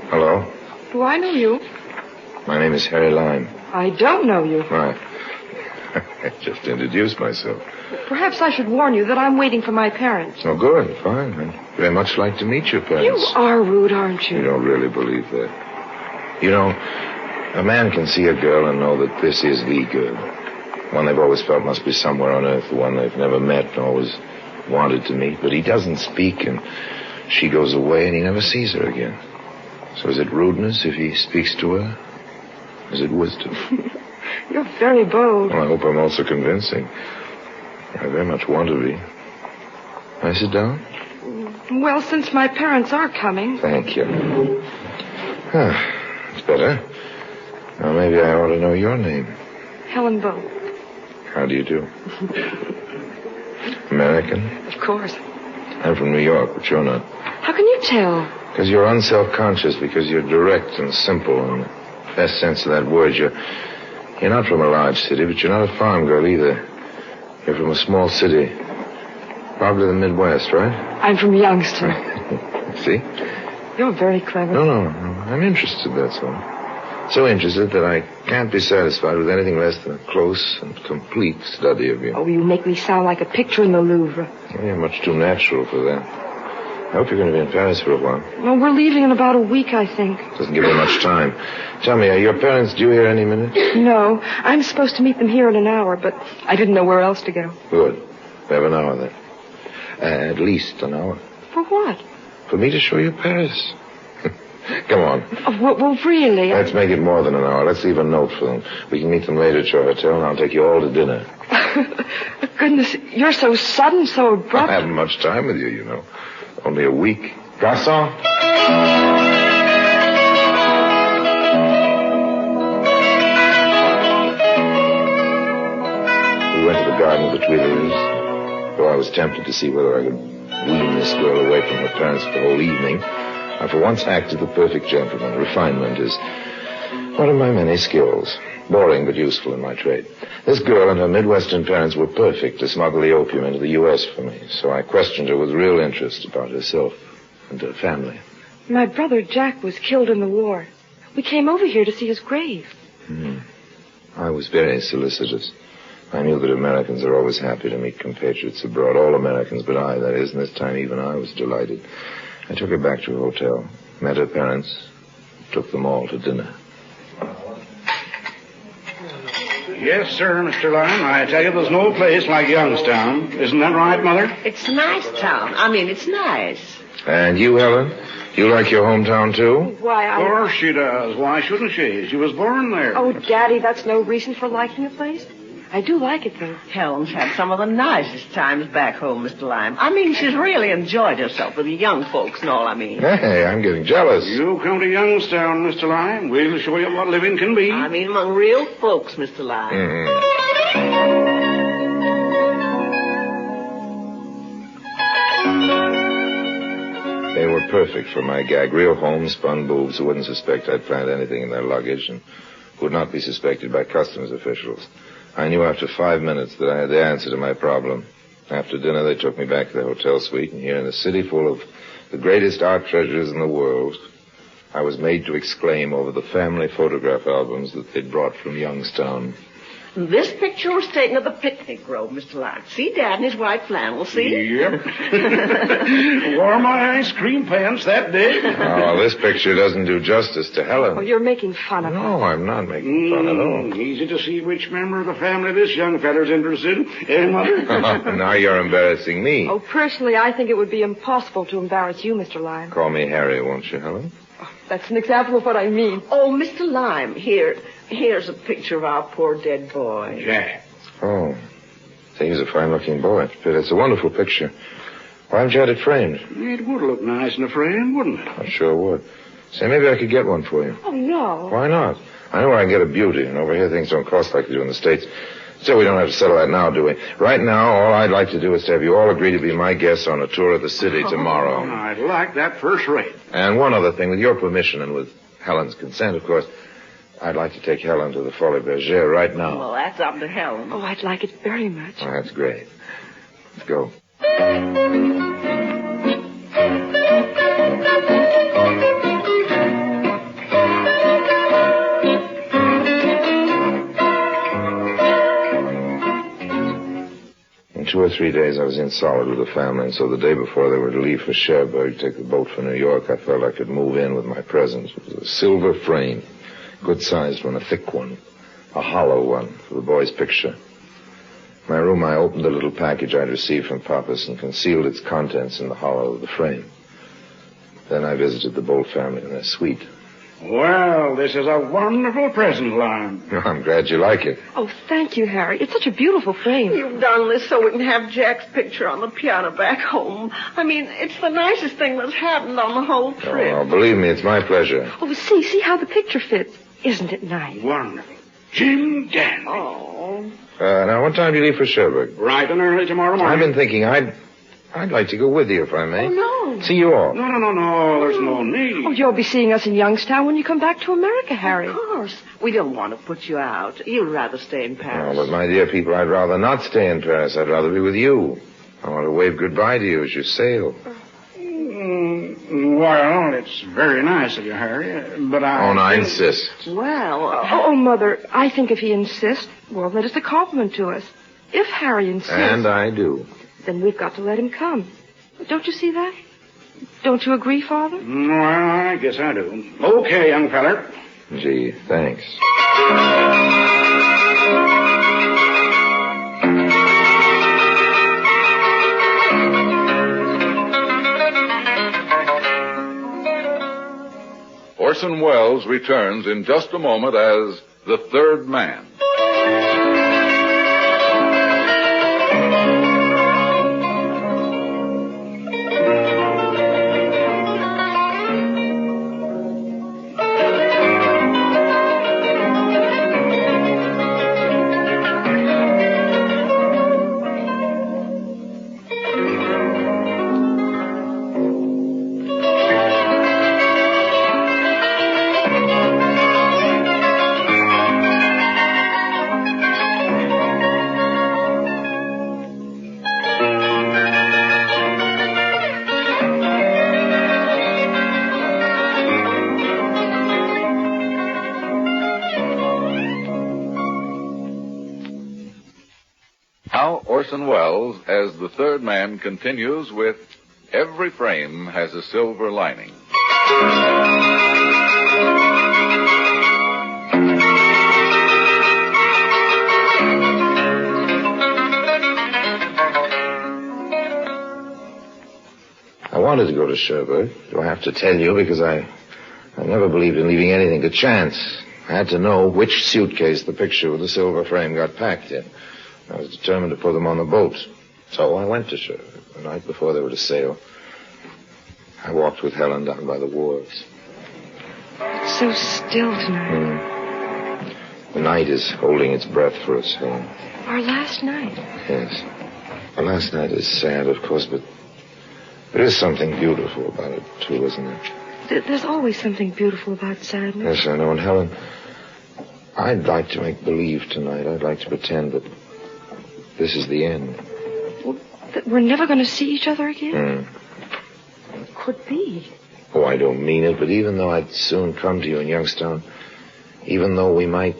S2: Hello?
S9: Do I know you?
S2: My name is Harry Lime.
S9: I don't know you.
S2: Right. I just introduced myself.
S9: Perhaps I should warn you that I'm waiting for my parents.
S2: Oh, good. Fine. I'd very much like to meet your parents.
S9: You are rude, aren't you?
S2: You don't really believe that. You know, a man can see a girl and know that this is the girl. One they've always felt must be somewhere on earth, the one they've never met and always wanted to meet. But he doesn't speak, and she goes away, and he never sees her again. So is it rudeness if he speaks to her? Is it wisdom?
S9: You're very bold.
S2: Well, I hope I'm also convincing. I very much want to be. May I sit down?
S9: Well, since my parents are coming.
S2: Thank you. It's better. Now, maybe I ought to know your name.
S9: Helen Bow.
S2: How do you do? American?
S9: Of course.
S2: I'm from New York, but you're not.
S9: How can you tell?
S2: Because you're unself-conscious, because you're direct and simple in the best sense of that word. You're not from a large city, but you're not a farm girl either. You're from a small city. Probably the Midwest, right?
S9: I'm from Youngstown.
S2: See?
S9: You're very clever.
S2: No. I'm interested, that's all. So interested that I can't be satisfied with anything less than a close and complete study of you.
S9: Oh, you make me sound like a picture in the Louvre.
S2: You're much too natural for that. I hope you're going to be in Paris for a while.
S9: Well, we're leaving in about a week, I think.
S2: Doesn't give me much time. Tell me, are your parents due here any minute?
S9: No. I'm supposed to meet them here in an hour, but I didn't know where else to go.
S2: Good. We have an hour then. At least an hour.
S9: For what?
S2: For me to show you Paris. Come on.
S9: Oh, well, really?
S2: Let's make it more than an hour. Let's leave a note for them. We can meet them later at your hotel, and I'll take you all to dinner.
S9: Goodness, you're so sudden, so abrupt.
S2: I haven't much time with you, you know. Only a week. Garçon? I was tempted to see whether I could wean this girl away from her parents for the whole evening. I for once acted the perfect gentleman. Refinement is one of my many skills. Boring but useful in my trade. This girl and her Midwestern parents were perfect to smuggle the opium into the U.S. for me, so I questioned her with real interest about herself and her family.
S3: My brother Jack was killed in the war. We came over here to see his grave.
S2: I was very solicitous. I knew that Americans are always happy to meet compatriots abroad. All Americans but I, that is, and this time even I was delighted. I took her back to her hotel, met her parents, took them all to dinner.
S17: Yes, sir, Mr. Lyon. I tell you, there's no place like Youngstown. Isn't that right, Mother?
S21: It's a nice town. I mean, it's nice.
S2: And you, Helen? You like your hometown, too?
S3: Why,
S17: Of course she does. Why shouldn't she? She was born there.
S3: Oh, Daddy, that's no reason for liking a place. I do like it, though.
S21: Helen's had some of the nicest times back home, Mr. Lime. I mean, she's really enjoyed herself with the young folks and all, I mean.
S2: Hey, I'm getting jealous.
S17: You come to Youngstown, Mr. Lyon. We'll show you what living can be.
S21: I mean, among real folks, Mr. Lime.
S2: They were perfect for my gag. Real homespun boobs who wouldn't suspect I'd planned anything in their luggage and would not be suspected by customs officials. I knew after 5 minutes that I had the answer to my problem. After dinner, they took me back to the hotel suite, and here in a city full of the greatest art treasures in the world, I was made to exclaim over the family photograph albums that they'd brought from Youngstown.
S21: This picture was taken at the picnic grove, Mr. Lime. See Dad in his white flannel, see?
S17: Yep. Wore my ice cream pants that day.
S2: Oh, this picture doesn't do justice to Helen.
S3: Oh, you're making fun of her.
S2: No, I'm not making fun at all.
S17: Easy to see which member of the family this young feller's interested in. Eh, Mother?
S2: Now you're embarrassing me.
S3: Oh, personally, I think it would be impossible to embarrass you, Mr. Lime.
S2: Call me Harry, won't you, Helen?
S3: That's an example of what I mean.
S21: Oh, Mr. Lime, here's a picture of our poor dead boy.
S17: Jack.
S2: Oh. Say, he's a fine-looking boy. It's a wonderful picture. Why haven't you had it framed?
S17: It would look nice in a frame, wouldn't it?
S2: I sure would. Say, maybe I could get one for you.
S3: Oh, no.
S2: Why not? I know where I can get a beauty, and over here things don't cost like they do in the States. So we don't have to settle that now, do we? Right now, all I'd like to do is to have you all agree to be my guests on a tour of the city tomorrow.
S17: I'd like that first rate.
S2: And one other thing, with your permission and with Helen's consent, of course, I'd like to take Helen to the Folie Bergère right now.
S21: Well, that's up to Helen.
S3: Oh, I'd like it very much.
S2: Oh, that's great. Let's go. In 2 or 3 days, I was in solid with the family, and so the day before they were to leave for Cherbourg, take the boat for New York, I felt I could move in with my presents. It was a silver frame, good-sized one, a thick one, a hollow one for the boy's picture. In my room, I opened the little package I'd received from Pappas and concealed its contents in the hollow of the frame. Then I visited the Bolt family in their suite.
S17: Well, this is a wonderful present, Lime.
S2: I'm glad you like it.
S3: Oh, thank you, Harry. It's such a beautiful frame.
S21: You've done this so we can have Jack's picture on the piano back home. I mean, it's the nicest thing that's happened on the whole trip.
S2: Oh, believe me, it's my pleasure.
S3: Oh, see how the picture fits. Isn't it nice?
S17: Wonderful. Jim Dandy.
S21: Oh.
S2: Now, what time do you leave for Cherbourg?
S17: Bright and early tomorrow morning.
S2: I've been thinking I'd like to go with you, if I may.
S21: Oh, no.
S2: See you all.
S17: No, there's no need.
S3: Oh, you'll be seeing us in Youngstown when you come back to America, Harry.
S21: Of course. We don't want to put you out. You'd rather stay in
S2: Oh,
S21: Paris.
S2: but my dear people, I'd rather not stay in Paris. I'd rather be with you. I want to wave goodbye to you as you sail.
S17: Well, it's very nice of you, Harry, but I...
S2: Oh, no, I insist.
S21: Well...
S3: Oh, Mother, I think if he insists, well, that is a compliment to us. If Harry insists...
S2: And I do.
S3: Then we've got to let him come. Don't you see that? Don't you agree, Father?
S17: Well, I guess I do. Okay, young feller.
S2: Gee, thanks.
S14: Orson Welles returns in just a moment as the third man. now, Orson Welles as the third man continues with Every Frame Has a Silver Lining.
S1: I wanted to go to Cherbourg. Do I have to tell you? Because I never believed in leaving anything to chance. I had to know which suitcase the picture with the silver frame got packed in. I was determined to put them on the boat. So I went to Cherbourg the night before they were to sail. I walked with Helen down by the wharves.
S9: It's so still tonight.
S1: The night is holding its breath for us, Helen.
S9: Our last night.
S1: Yes. Our last night is sad, of course, but there is something beautiful about it, too, isn't there?
S9: There's always something beautiful about sadness.
S1: Yes, I know. And Helen, I'd like to make believe tonight. I'd like to pretend that this is the end.
S9: Well, that we're never going to see each other again?
S3: It could be.
S1: Oh, I don't mean it, but even though I'd soon come to you in Youngstown, even though we might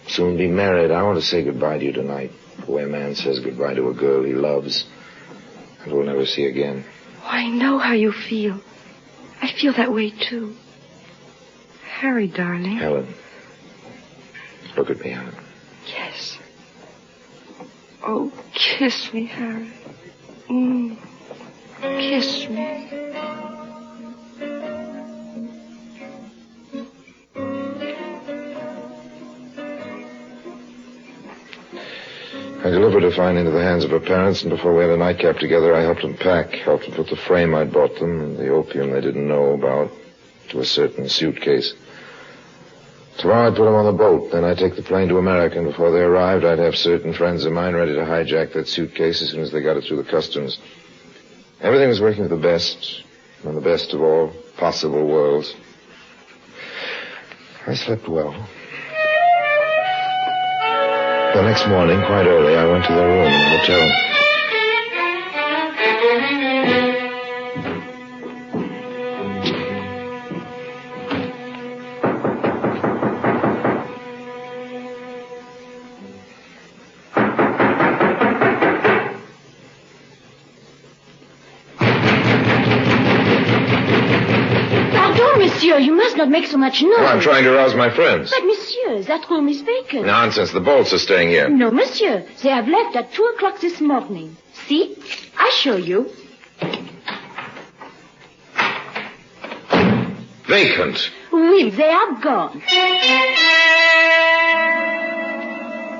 S1: soon be married, I want to say goodbye to you tonight, the way a man says goodbye to a girl he loves and will never see again.
S9: Oh, I know how you feel. I feel that way, too. Harry, darling.
S1: Helen. Look at me, Helen.
S9: Yes. Oh, kiss me, Harry. Kiss me.
S1: I delivered her fine into the hands of her parents, and before we had a nightcap together, I helped them pack, helped them put the frame I'd bought them and the opium they didn't know about to a certain suitcase. Tomorrow I'd put them on the boat, then I'd take the plane to America, and before they arrived, I'd have certain friends of mine ready to hijack that suitcase as soon as they got it through the customs. Everything was working for the best, and the best of all possible worlds. I slept well. The next morning, quite early, I went to their room in the hotel.
S3: You must not make so much noise.
S1: Well, I'm trying to rouse my friends.
S3: But, monsieur, that room is vacant.
S1: Nonsense. The bolts are staying here.
S3: No, monsieur. They have left at 2 o'clock this morning. See? I show you.
S1: Vacant.
S3: Oui, they are gone.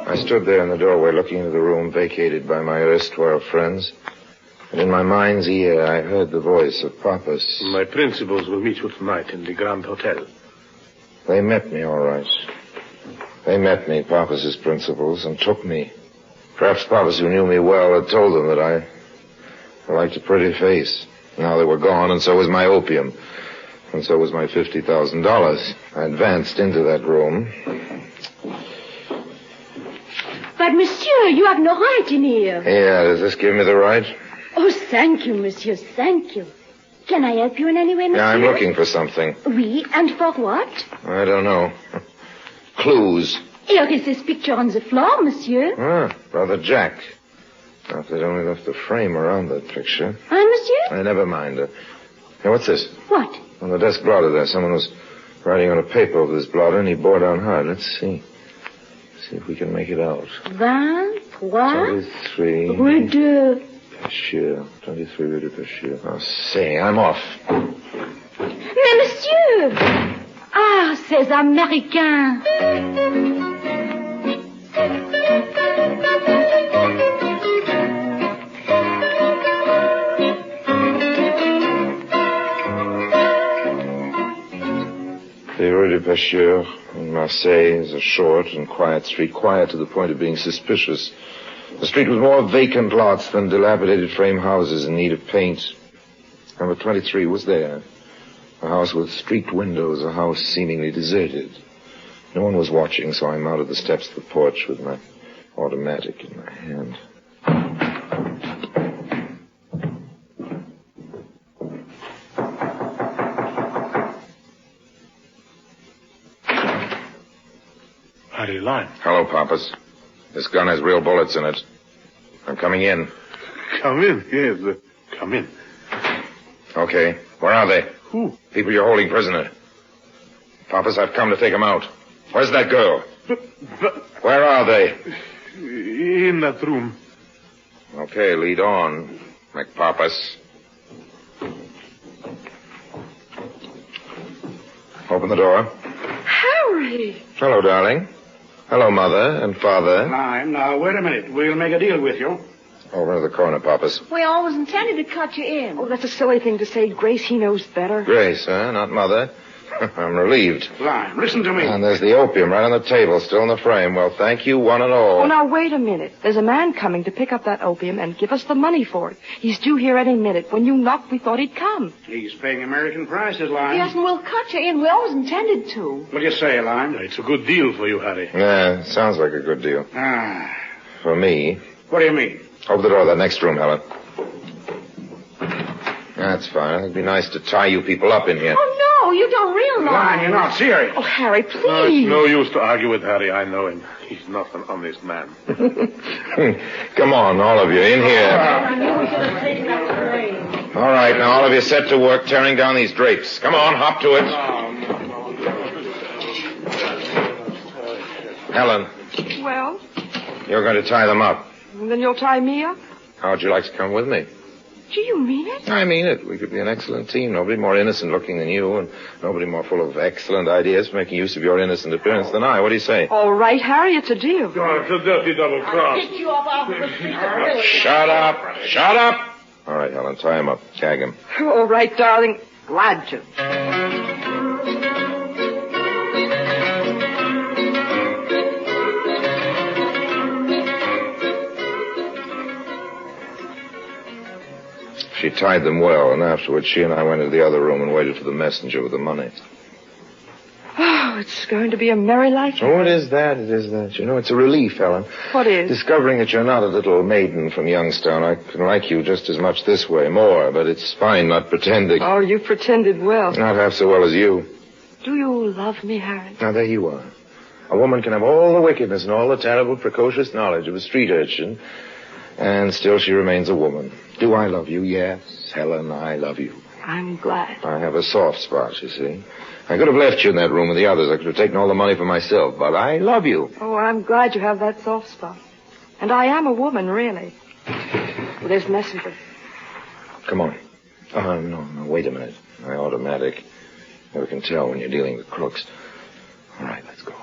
S1: I stood there in the doorway looking into the room vacated by my erstwhile friends. And in my mind's ear, I heard the voice of Pappas.
S17: My principals will meet you tonight in the Grand Hotel.
S1: They met me, all right. They met me, Pappas's principals, and took me. Perhaps Pappas, who knew me well, had told them that I liked a pretty face. Now they were gone, and so was my opium. And so was my $50,000. I advanced into that room.
S3: But, monsieur, you have no right in here.
S1: Yeah, does this give me the right?
S3: Oh, thank you, monsieur, thank you. Can I help you in any way, monsieur?
S1: Yeah, I'm looking for something.
S3: Oui, and for what?
S1: I don't know. Clues.
S3: Here is this picture on the floor, monsieur.
S1: Ah, Brother Jack. Now, if they'd only left the frame around that picture.
S3: Monsieur?
S1: Never mind. Hey, what's this?
S3: What?
S1: On the desk blotter there, someone was writing on a paper over this blotter, and he bore down hard. Let's see. See if we can make it out. 23.
S3: Rue de...
S1: Pêcheur. 23 Rue de Pêcheur. Oh, say, I'm off.
S3: Mais, monsieur! Ah, ces Américains!
S1: The Rue de Pêcheur in Marseille is a short and quiet street, quiet to the point of being suspicious. The street with more vacant lots than dilapidated frame houses in need of paint. Number 23 was there. A house with street windows, a house seemingly deserted. No one was watching, so I mounted the steps of the porch with my automatic in my hand.
S17: Harry Lime.
S1: Hello, Pappas. This gun has real bullets in it.
S2: I'm coming in.
S16: Come in, yes. Come in.
S2: Okay. Where are they?
S16: Who?
S2: People you're holding prisoner. Papas, I've come to take them out. Where's that girl? Where are they?
S16: In that room.
S2: Okay, lead on, McPapas. Open the door.
S21: Harry!
S2: Hello, darling. Hello, Mother and Father.
S17: Now, wait a minute. We'll make a deal with you.
S2: Over to the corner, Papas.
S21: We always intended to cut you in.
S19: Oh, that's a silly thing to say. Grace, he knows better.
S2: Grace, huh? Not Mother. I'm relieved.
S17: Lime, listen to me.
S2: And there's the opium right on the table, still in the frame. Well, thank you, one and all.
S19: Oh, now, wait a minute. There's a man coming to pick up that opium and give us the money for it. He's due here any minute. When you knocked, we thought he'd come.
S17: He's paying American prices, Lime.
S21: Yes, and we'll cut you in. We always intended to.
S17: What do you say, Lime?
S16: It's a good deal for you, Harry.
S2: Yeah, sounds like a good deal.
S17: Ah.
S2: For me.
S17: What do you mean?
S2: Open the door of that next room, Helen. That's fine. It'd be nice to tie you people up in here.
S21: Oh, no, you don't realize.
S17: Lime, you're not serious.
S21: Oh, Harry, please.
S16: It's no use to argue with Harry. I know him. He's not an honest man.
S2: Come on, all of you, in here.
S21: I knew we should have taken that train.
S2: All right, now all of you set to work tearing down these drapes. Come on, hop to it. Helen,
S19: Well,
S2: you're going to tie them up.
S19: then you'll tie me up?
S2: How would you like to come with me?
S19: Do you mean it?
S2: I mean it. We could be an excellent team. Nobody more innocent looking than you, and nobody more full of excellent ideas for making use of your innocent appearance than I. What do you say?
S19: All right, Harry, it's a deal.
S16: Oh, it's a dirty double cross.
S21: Pick you up off of the street.
S2: Shut up! Shut up! All right, Helen, tie him up. Gag him.
S19: All right, darling. Glad to.
S2: She tied them well, and afterwards she and I went into the other room and waited for the messenger with the money.
S19: Oh, it's going to be a merry life.
S2: Oh, it is that. It is that. You know, it's a relief, Helen.
S19: What is?
S2: Discovering that you're not a little maiden from Youngstown. I can like you just as much this way, more, but it's fine not pretending.
S19: Oh, you pretended well.
S2: Not half so well as you.
S19: Do you love me, Harry?
S2: Now, there you are. A woman can have all the wickedness and all the terrible, precocious knowledge of a street urchin, and still she remains a woman. Do I love you? Yes, Helen, I love you.
S19: I'm glad.
S2: I have a soft spot, you see. I could have left you in that room with the others. I could have taken all the money for myself, but I love you.
S19: Oh, I'm glad you have that soft spot. And I am a woman, really. Well, there's the messenger.
S2: Come on. Oh, no, wait a minute. My automatic. Never can tell when you're dealing with crooks. All right, let's go.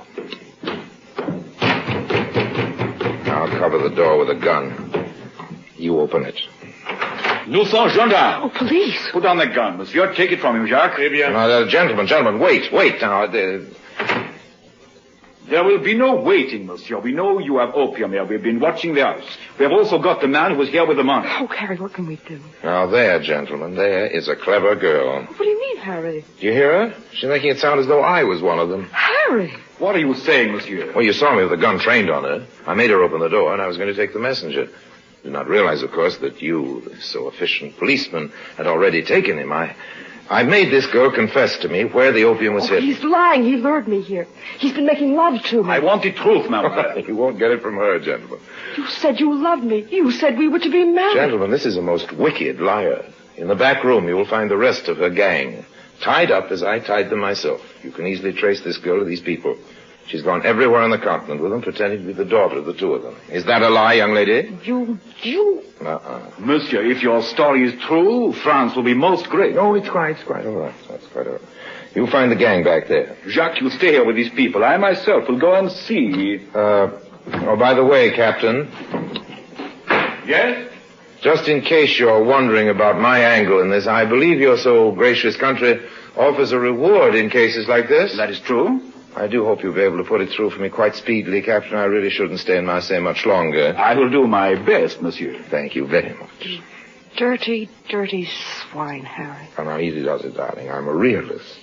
S2: I'll cover the door with a gun. You open it.
S18: Nous sommes gendarmes.
S19: Oh, police.
S18: Put down that gun, monsieur. Take it from him, Jacques.
S2: Now, gentlemen, wait. Now,
S18: There will be no waiting, monsieur. We know you have opium here. We've been watching the house. We have also got the man who was here with the money.
S19: Oh, Harry, what can we do?
S2: Now, there, gentlemen, there is a clever girl.
S19: What do you mean, Harry?
S2: Do you hear her? She's making it sound as though I was one of them.
S19: Harry!
S18: What are you saying, monsieur?
S2: Well, you saw me with the gun trained on her. I made her open the door, and I was going to take the messenger. Did not realize, of course, that you, the so efficient policeman, had already taken him. I made this girl confess to me where the opium was hidden.
S19: He's lying. He lured me here. He's been making love to me.
S18: I want the truth, mademoiselle.
S2: You won't get it from her, gentlemen.
S19: You said you loved me. You said we were to be married.
S2: Gentlemen, this is a most wicked liar. In the back room, you will find the rest of her gang, tied up as I tied them myself. You can easily trace this girl to these people. She's gone everywhere on the continent with them, pretending to be the daughter of the two of them. Is that a lie, young lady?
S19: You...
S18: Monsieur, if your story is true, France will be most great.
S2: No, it's quite all right. That's quite all right. You'll find the gang back there.
S18: Jacques, you stay here with these people. I myself will go and see.
S2: Oh, by the way, Captain.
S18: Yes?
S2: Just in case you're wondering about my angle in this, I believe your so gracious country offers a reward in cases like this.
S18: That is true.
S2: I do hope you'll be able to put it through for me quite speedily, Captain. I really shouldn't stay in Marseille much longer.
S18: I will do my best, monsieur.
S2: Thank you very much.
S19: Dirty, dirty swine, Harry.
S2: Oh, now, easy does it, darling. I'm a realist.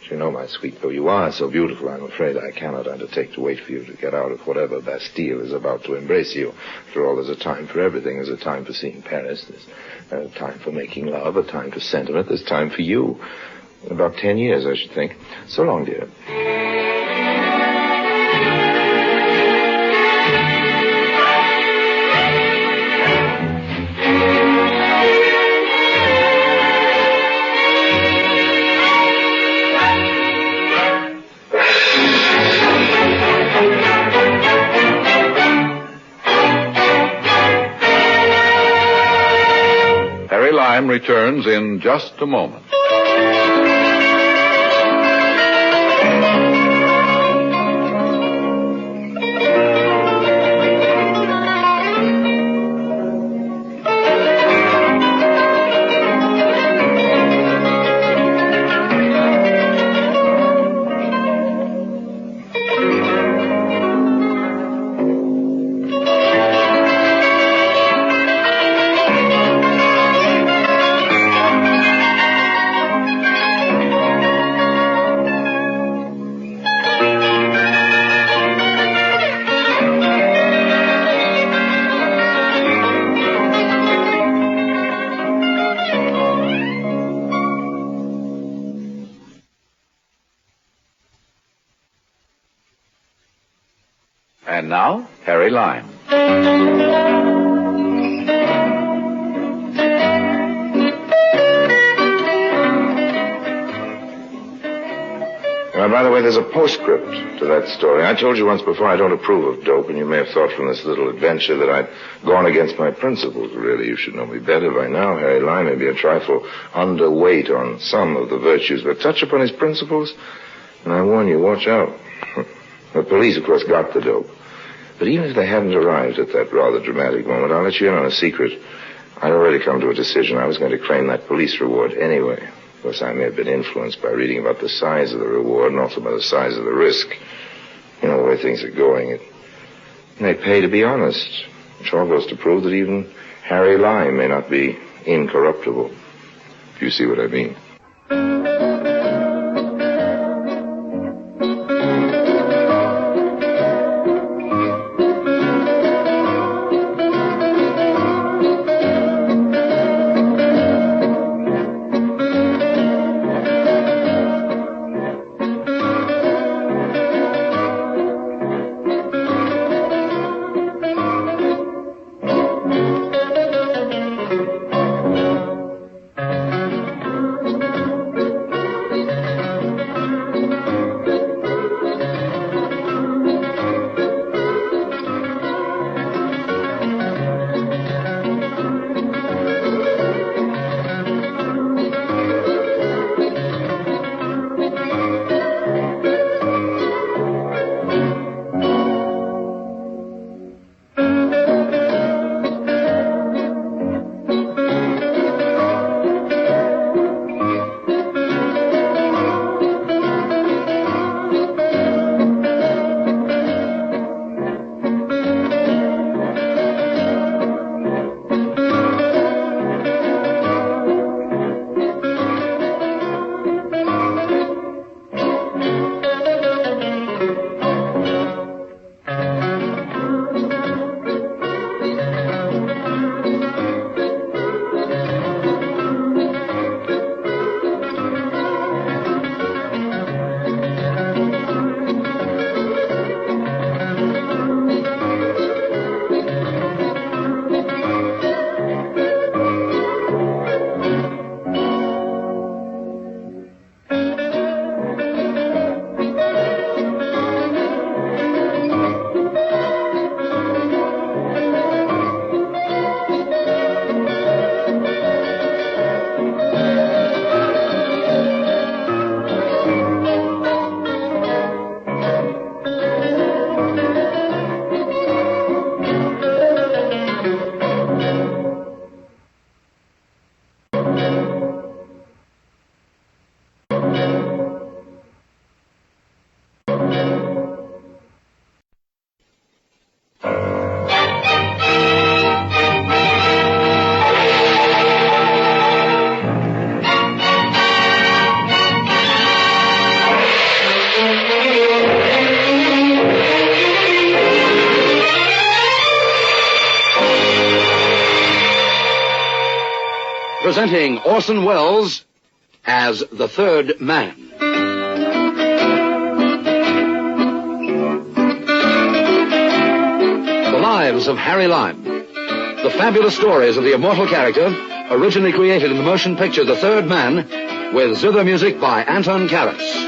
S2: You know, my sweet, though you are so beautiful, I'm afraid I cannot undertake to wait for you to get out of whatever Bastille is about to embrace you. After all, there's a time for everything. There's a time for seeing Paris. There's a time for making love, a time for sentiment. There's time for you. In about 10 years, I should think. So long, dear.
S14: Lime returns in just a moment. And now, Harry Lime.
S2: By the way, there's a postscript to that story. I told you once before I don't approve of dope, and you may have thought from this little adventure that I'd gone against my principles. Really, you should know me better by now. Harry Lime may be a trifle underweight on some of the virtues, but touch upon his principles, and I warn you, watch out. The police, of course, got the dope. But even if they hadn't arrived at that rather dramatic moment, I'll let you in on a secret. I'd already come to a decision. I was going to claim that police reward anyway. Of course, I may have been influenced by reading about the size of the reward and also by the size of the risk. You know, the way things are going. It may pay to be honest. Which all goes to prove that even Harry Lime may not be incorruptible. If you see what I mean.
S14: Presenting Orson Welles as the Third Man. The Lives of Harry Lime. The fabulous stories of the immortal character, originally created in the motion picture The Third Man, with zither music by Anton Karas.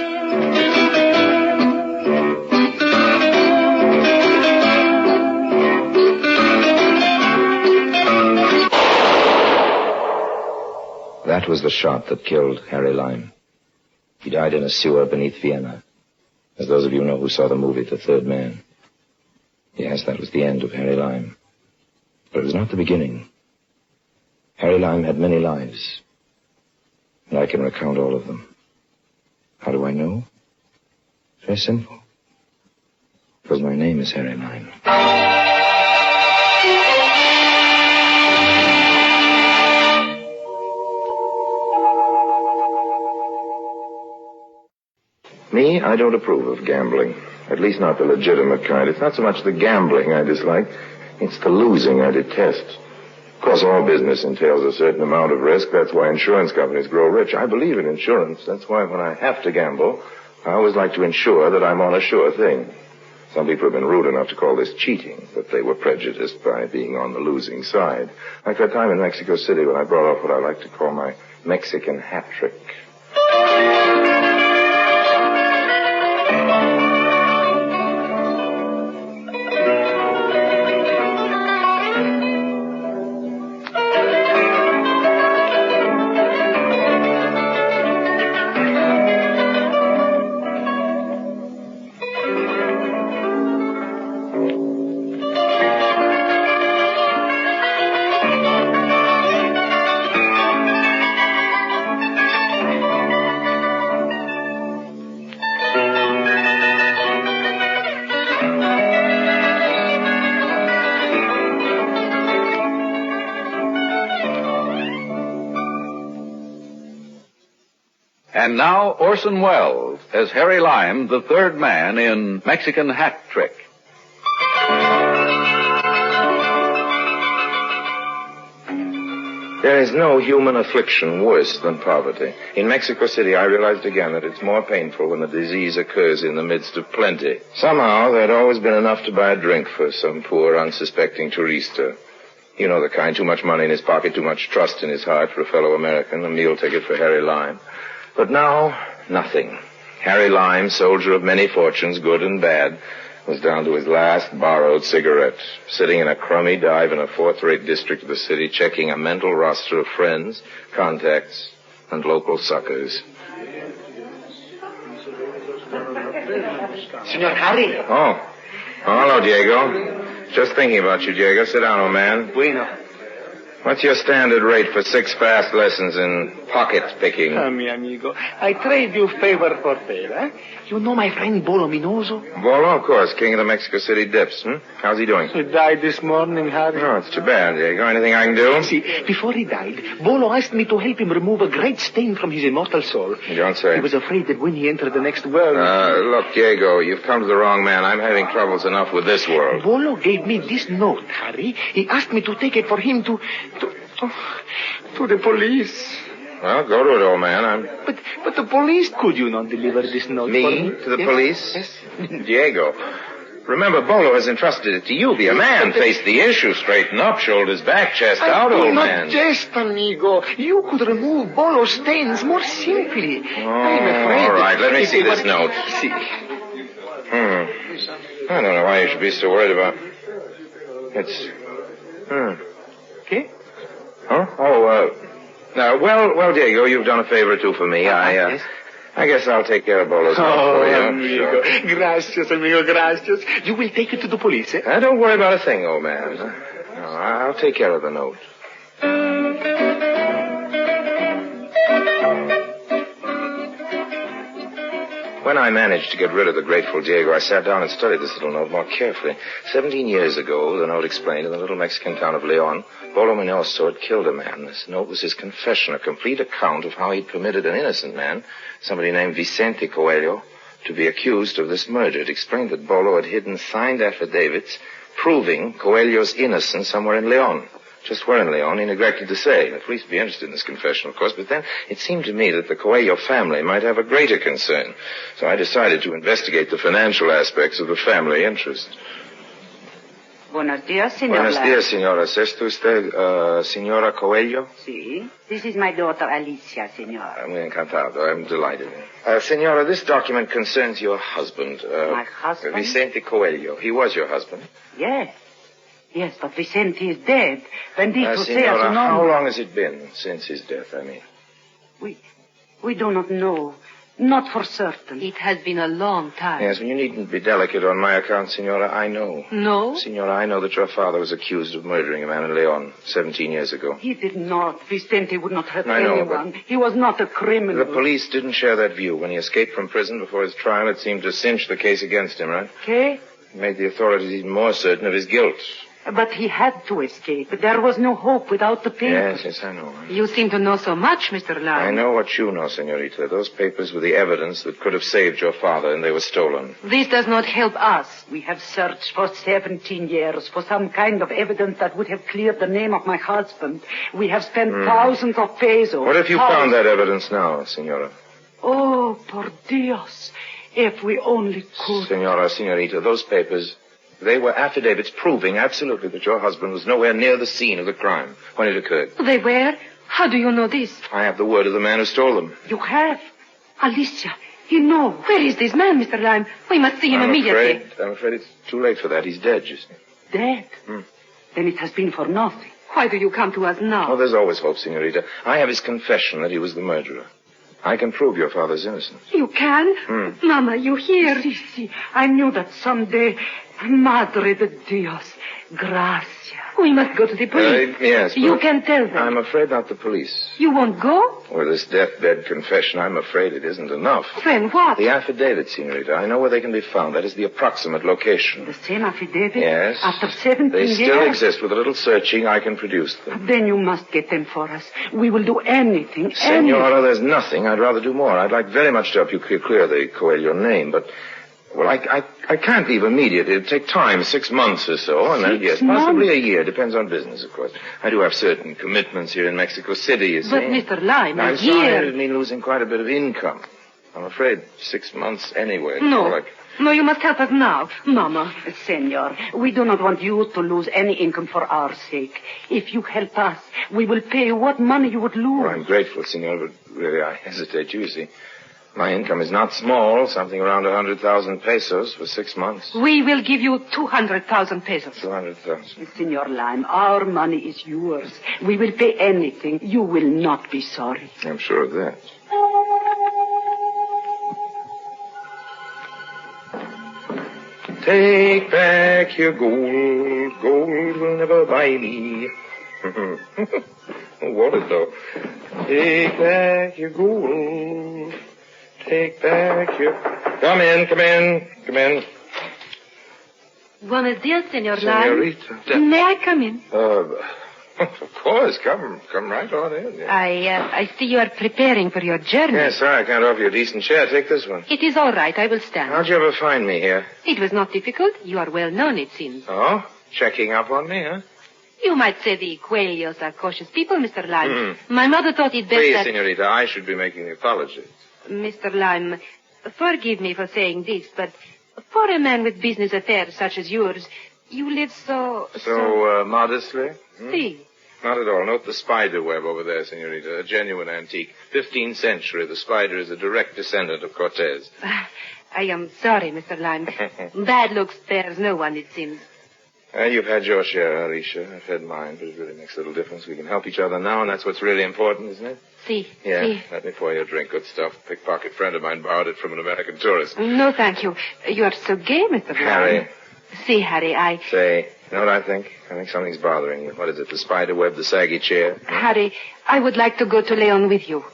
S1: That was the shot that killed Harry Lime. He died in a sewer beneath Vienna. As those of you know who saw the movie The Third Man. Yes, that was the end of Harry Lime. But it was not the beginning. Harry Lime had many lives. And I can recount all of them. How do I know? Very simple. Because my name is Harry Lime. Me, I don't approve of gambling. At least not the legitimate kind. It's not so much the gambling I dislike. It's the losing I detest. Of course, all business entails a certain amount of risk. That's why insurance companies grow rich. I believe in insurance. That's why when I have to gamble, I always like to ensure that I'm on a sure thing. Some people have been rude enough to call this cheating, but they were prejudiced by being on the losing side. Like that time in Mexico City when I brought off what I like to call my Mexican hat trick.
S14: And now Orson Welles as Harry Lime, the third man in Mexican Hat Trick.
S1: There is no human affliction worse than poverty. In Mexico City, I realized again that it's more painful when the disease occurs in the midst of plenty. Somehow, there'd always been enough to buy a drink for some poor, unsuspecting tourista. You know the kind, too much money in his pocket, too much trust in his heart for a fellow American, a meal ticket for Harry Lime. But now, nothing. Harry Lime, soldier of many fortunes, good and bad, was down to his last borrowed cigarette, sitting in a crummy dive in a fourth-rate district of the city, checking a mental roster of friends, contacts, and local suckers.
S8: Senor Harry.
S1: Oh, hello, Diego. Just thinking about you, Diego. Sit down, old man.
S8: Bueno.
S1: What's your standard rate for 6 fast lessons in pocket picking?
S8: Mi amigo, I trade you favor for favor. You know my friend Bolo Minoso?
S1: Bolo, of course, king of the Mexico City dips. How's he doing?
S8: He died this morning, Harry.
S1: Oh, it's too bad, Diego. Anything I can do?
S8: See, before he died, Bolo asked me to help him remove a great stain from his immortal soul.
S1: You don't say.
S8: He was afraid that when he entered the next world...
S1: Look, Diego, you've come to the wrong man. I'm having troubles enough with this world.
S8: Bolo gave me this note, Harry. He asked me to take it for him to the police.
S1: Well, go to it, old man.
S8: But the police, could you not deliver this note for me?
S1: To the
S8: Yes?
S1: police?
S8: Yes.
S1: Diego, remember, Bolo has entrusted it to you. Be a man, face the issue, straighten up, shoulders back, chest out, old man.
S8: Not jest, amigo. You could remove Bolo stains more simply. I'm afraid.
S1: All right, let me see this note.
S8: See.
S1: I don't know why you should be so worried about it's...
S8: Okay.
S1: Huh? Oh, well, Diego, you've done a favor or two for me.
S8: Yes.
S1: I guess I'll take care of Bolo's note for you.
S8: Amigo.
S1: Sure.
S8: Gracias, amigo, gracias. You will take it to the police, eh?
S1: Don't worry about a thing, old man. No, I'll take care of the note. When I managed to get rid of the grateful Diego, I sat down and studied this little note more carefully. 17 years ago, the note explained, in the little Mexican town of Leon, Bolo Minoso had killed a man. This note was his confession, a complete account of how he'd permitted an innocent man, somebody named Vicente Coelho, to be accused of this murder. It explained that Bolo had hidden signed affidavits proving Coelho's innocence somewhere in Leon. Just where in Leon, he neglected to say. The police would be interested in this confession, of course, but then it seemed to me that the Coelho family might have a greater concern. So I decided to investigate the financial aspects of the family interest.
S20: Buenos días, señor.
S1: Buenos días, señora. ¿Es esto usted, señora Coelho?
S20: Sí. This is my daughter, Alicia, señor.
S1: I'm encantado. I'm delighted. Senora, this document concerns your husband.
S20: My husband?
S1: Vicente Coelho. He was your husband?
S20: Yes. Yes, but Vicente is dead. Bendito sea
S1: Senora,
S20: su nombre.
S1: how long has it been since his death, I mean?
S20: We do not know. Not for certain.
S19: It has been a long time.
S1: Yes, well, you needn't be delicate on my account, Signora. I know.
S19: No?
S1: Signora, I know that your father was accused of murdering a man in Leon 17 years ago.
S20: He did not. Vicente would not hurt
S1: I know,
S20: anyone. He was not a criminal.
S1: The police didn't share that view. When he escaped from prison before his trial, it seemed to cinch the case against him, right?
S20: Okay.
S1: It made the authorities even more certain of his guilt.
S20: But he had to escape. There was no hope without the papers.
S1: Yes, I know.
S19: You seem to know so much, Mr. Lyle.
S1: I know what you know, Senorita. Those papers were the evidence that could have saved your father, and they were stolen.
S19: This does not help us.
S20: We have searched for 17 years for some kind of evidence that would have cleared the name of my husband. We have spent thousands of pesos.
S1: What if you found that evidence now, Senora?
S20: Oh, por Dios. If we only could.
S1: Senorita, those papers... They were affidavits proving absolutely that your husband was nowhere near the scene of the crime when it occurred.
S19: They were? How do you know this?
S1: I have the word of the man who stole them.
S20: You have? Alicia, you know.
S19: Where is this man, Mr. Lime? We must see him immediately.
S1: I'm afraid it's too late for that. He's dead, you see.
S20: Dead? Then it has been for nothing.
S19: Why do you come to us now?
S1: Oh, there's always hope, Senorita. I have his confession that he was the murderer. I can prove your father's innocence.
S19: You can? Mama, you hear?
S20: Si. I knew that someday. Madre de Dios. Gracias.
S19: We must go to the police.
S1: Yes,
S19: you can tell them.
S1: I'm afraid not the police.
S19: You won't go?
S1: With this deathbed confession, I'm afraid it isn't enough.
S19: Then what?
S1: The affidavit, Senorita. I know where they can be found. That is the approximate location.
S20: The same affidavit?
S1: Yes.
S20: After 17 years?
S1: They still exist. With a little searching, I can produce them.
S20: Then you must get them for us. We will do anything.
S1: Senora, there's nothing. I'd rather do more. I'd like very much to help you clear the Coelho name, but... Well, I can't leave immediately. It'd take time, 6 months or so, and then, yes, possibly a year. Depends on business, of course. I do have certain commitments here in Mexico City, you see.
S19: But, Mr. Lime,
S1: I'm sorry, it'd mean losing quite a bit of income. I'm afraid 6 months anyway.
S19: No. No, you must help us now. Mama.
S20: Senor, we do not want you to lose any income for our sake. If you help us, we will pay you what money you would lose.
S1: Well, I'm grateful, Senor, but really I hesitate, you see. My income is not small, something around 100,000 pesos for 6 months.
S19: We will give you 200,000 pesos.
S1: 200,000.
S20: Senor Lime, our money is yours. We will pay anything. You will not be sorry.
S1: I'm sure of that. Take back your gold. Gold will never buy me. What it though? Take back your gold. Take back your... Come in.
S19: Buenos dias, Senor Lime.
S1: Senorita.
S19: May I come in?
S1: Of course. Come right on in. Yeah.
S19: I see you are preparing for your journey.
S1: Yes, sorry, I can't offer you a decent chair. Take this one.
S19: It is all right. I will stand.
S1: How'd you ever find me here?
S19: It was not difficult. You are well known, it seems.
S1: Oh? Checking up on me, huh?
S19: You might say the Coelhos are cautious people, Mr. Lime. My mother thought it best
S1: Please, Senorita, I should be making the apology.
S19: Mr. Lime, forgive me for saying this, but for a man with business affairs such as yours, you live so...
S1: So modestly?
S19: Si.
S1: Not at all. Note the spider web over there, Senorita. A genuine antique. 15th century. The spider is a direct descendant of Cortez.
S19: I am sorry, Mr. Lime. Bad luck spares no one, it seems.
S1: You've had your share, Alicia. I've had mine, but it really makes little difference. We can help each other now, and that's what's really important, isn't it?
S19: Si.
S1: Yeah.
S19: Si.
S1: Let me pour you a drink. Good stuff. A pickpocket friend of mine borrowed it from an American tourist.
S19: No, thank you. You are so gay, Mr. Lime.
S1: Harry.
S19: See, Harry,
S1: Say, you know what I think? I think something's bothering you. What is it, the spider web, the saggy chair?
S19: Harry, I would like to go to Leon with you.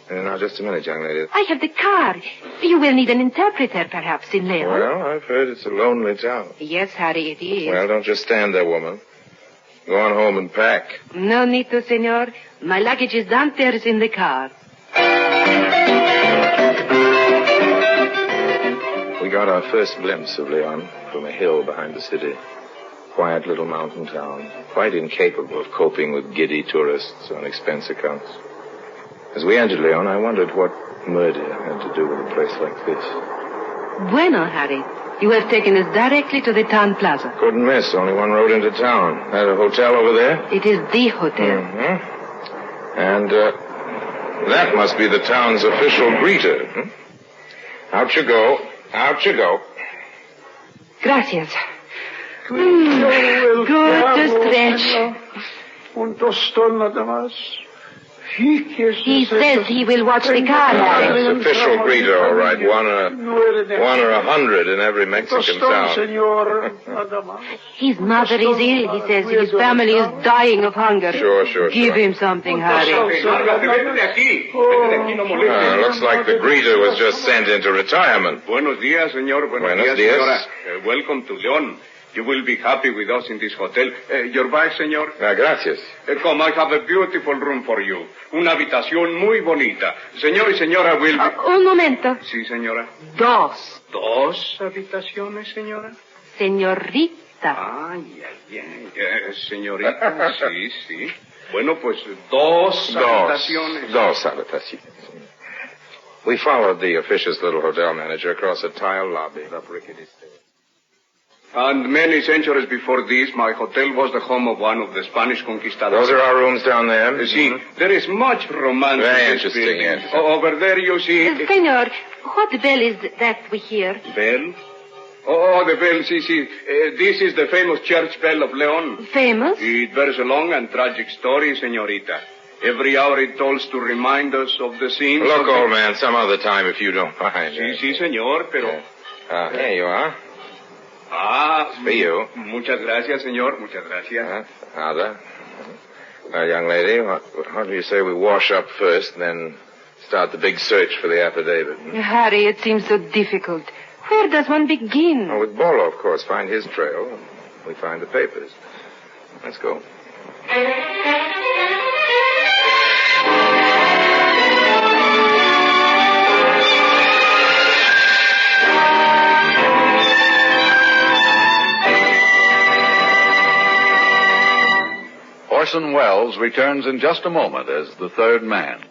S1: Now, just a minute, young lady.
S19: I have the car. You will need an interpreter, perhaps, in Leon.
S1: Well, I've heard it's a lonely town.
S19: Yes, Harry, it is.
S1: Well, don't just stand there, woman. Go on home and pack.
S19: No need to, senor. My luggage is downstairs in the car.
S1: We got our first glimpse of Leon from a hill behind the city. Quiet little mountain town, quite incapable of coping with giddy tourists on expense accounts. As we entered Leon, I wondered what murder had to do with a place like this.
S19: Bueno, Harry. You have taken us directly to the town plaza.
S1: Couldn't miss. Only one road into town. That a hotel over there?
S19: It is the hotel.
S1: Mm-hmm. And that must be the town's official greeter. Hmm? Out you go. Out you go.
S19: Gracias. Good to stretch.
S17: Un tostón nada más.
S21: He says he will watch the car, Harry.
S2: It's official greeter, all right. One or 100 in every Mexican town.
S21: His mother is ill, he says. His family is dying of hunger.
S2: Sure.
S21: Give him something, Harry.
S2: Looks like the greeter was just sent into retirement.
S5: Buenos días, señor.
S2: Buenos días.
S5: Señora. Welcome to León. You will be happy with us in this hotel. Your bag, señor?
S2: Gracias.
S5: Come, I have a beautiful room for you. Una habitación muy bonita. Señor y señora will be...
S21: Un momento.
S5: Sí, señora.
S21: Dos.
S5: ¿Dos habitaciones, señora?
S21: Señorita.
S5: Ay. Señorita, sí. Bueno, pues dos habitaciones.
S2: Dos habitaciones. We followed the officious little hotel manager across a tile lobby up rickety stairs.
S5: And many centuries before this, my hotel was the home of one of the Spanish conquistadors.
S2: Those are our rooms down there?
S5: See, there is much romance
S2: Very
S5: in this
S2: interesting,
S5: building.
S2: yes.
S5: Over there you see...
S21: Senor, what bell is that we hear?
S5: Bell? Oh, the bell, see. This is the famous church bell of León.
S21: Famous?
S5: It bears a long and tragic story, señorita. Every hour it tolls to remind us of the scenes...
S2: Look, old man, some other time if you don't mind.
S5: Sí, señor, pero...
S2: Here you are.
S5: It's
S2: for you.
S5: Muchas gracias, señor. Muchas gracias.
S2: Nada. Young lady, how do you say we wash up first and then start the big search for the affidavit?
S21: Harry, it seems so difficult. Where does one begin?
S2: With Bolo, of course. Find his trail. We find the papers. Let's go.
S14: Orson Welles returns in just a moment as the third man.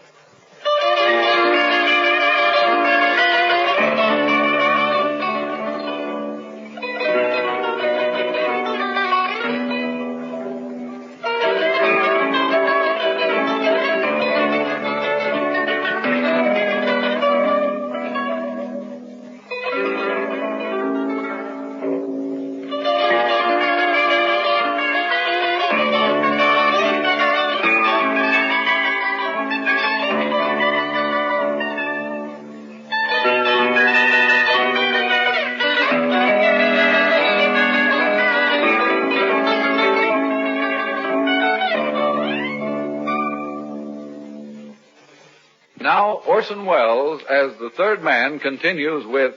S14: Now, Orson Welles, as the third man, continues with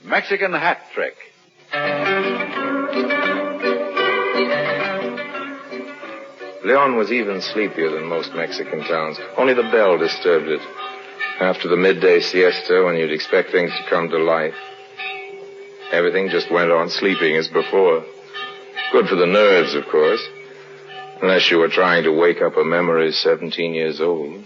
S14: Mexican Hat Trick.
S2: León was even sleepier than most Mexican towns. Only the bell disturbed it. After the midday siesta, when you'd expect things to come to life, everything just went on sleeping as before. Good for the nerves, of course. Unless you were trying to wake up a memory 17 years old.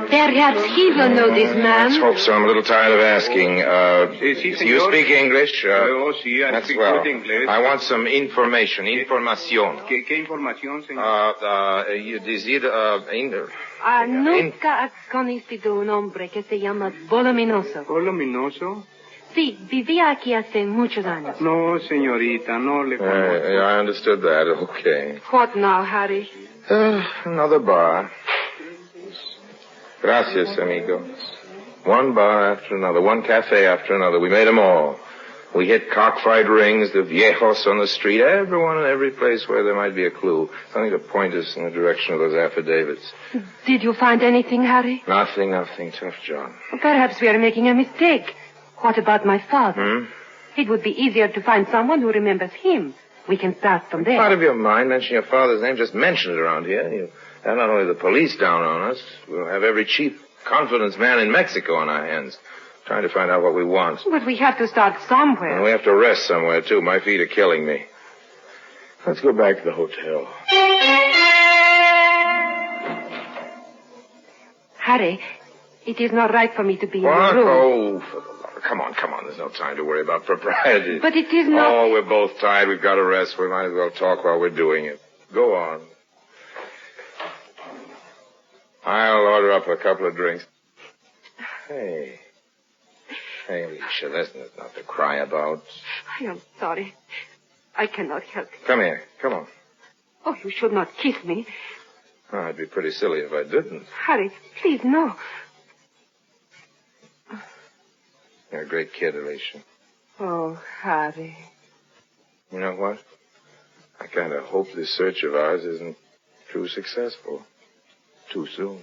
S21: Perhaps he will know this man.
S2: Let's hope so. I'm a little tired of asking. You speak English?
S5: I speak
S2: well.
S5: good English.
S2: I want some information. Información.
S5: ¿Qué información, señor?
S21: Nunca has conocido un hombre que se llama Voluminoso.
S5: ¿Voluminoso?
S21: Sí, vivía aquí hace muchos años.
S5: No, señorita, no le conozco.
S2: I understood that. Okay.
S21: What now, Harry?
S2: Another bar. Gracias, amigo. One bar after another, one cafe after another. We made them all. We hit cockfight rings, the viejos on the street, everyone and every place where there might be a clue. Something to point us in the direction of those affidavits.
S21: Did you find anything, Harry?
S2: Nothing. Tough job.
S21: Perhaps we are making a mistake. What about my father? It would be easier to find someone who remembers him. We can start from there.
S2: Out of your mind, mention your father's name. Just mention it around here. You have not only the police down on us, we'll have every chief confidence man in Mexico on our hands, trying to find out what we want.
S21: But we have to start somewhere.
S2: And we have to rest somewhere, too. My feet are killing me. Let's go back to the hotel.
S21: Harry, it is not right for me to be
S2: What?
S21: in the room.
S2: Oh, for the love of... Come on. There's no time to worry about propriety.
S21: But it is not...
S2: Oh, we're both tired. We've got to rest. We might as well talk while we're doing it. Go on. I'll order up a couple of drinks. Hey, Alicia, that's not to cry about.
S21: I am sorry. I cannot help it.
S2: Come here. Come on.
S21: Oh, you should not kiss me.
S2: Oh, I'd be pretty silly if I didn't.
S21: Harry, please, no.
S2: You're a great kid, Alicia.
S21: Oh, Harry.
S2: You know what? I kind of hope this search of ours isn't too successful. Too soon.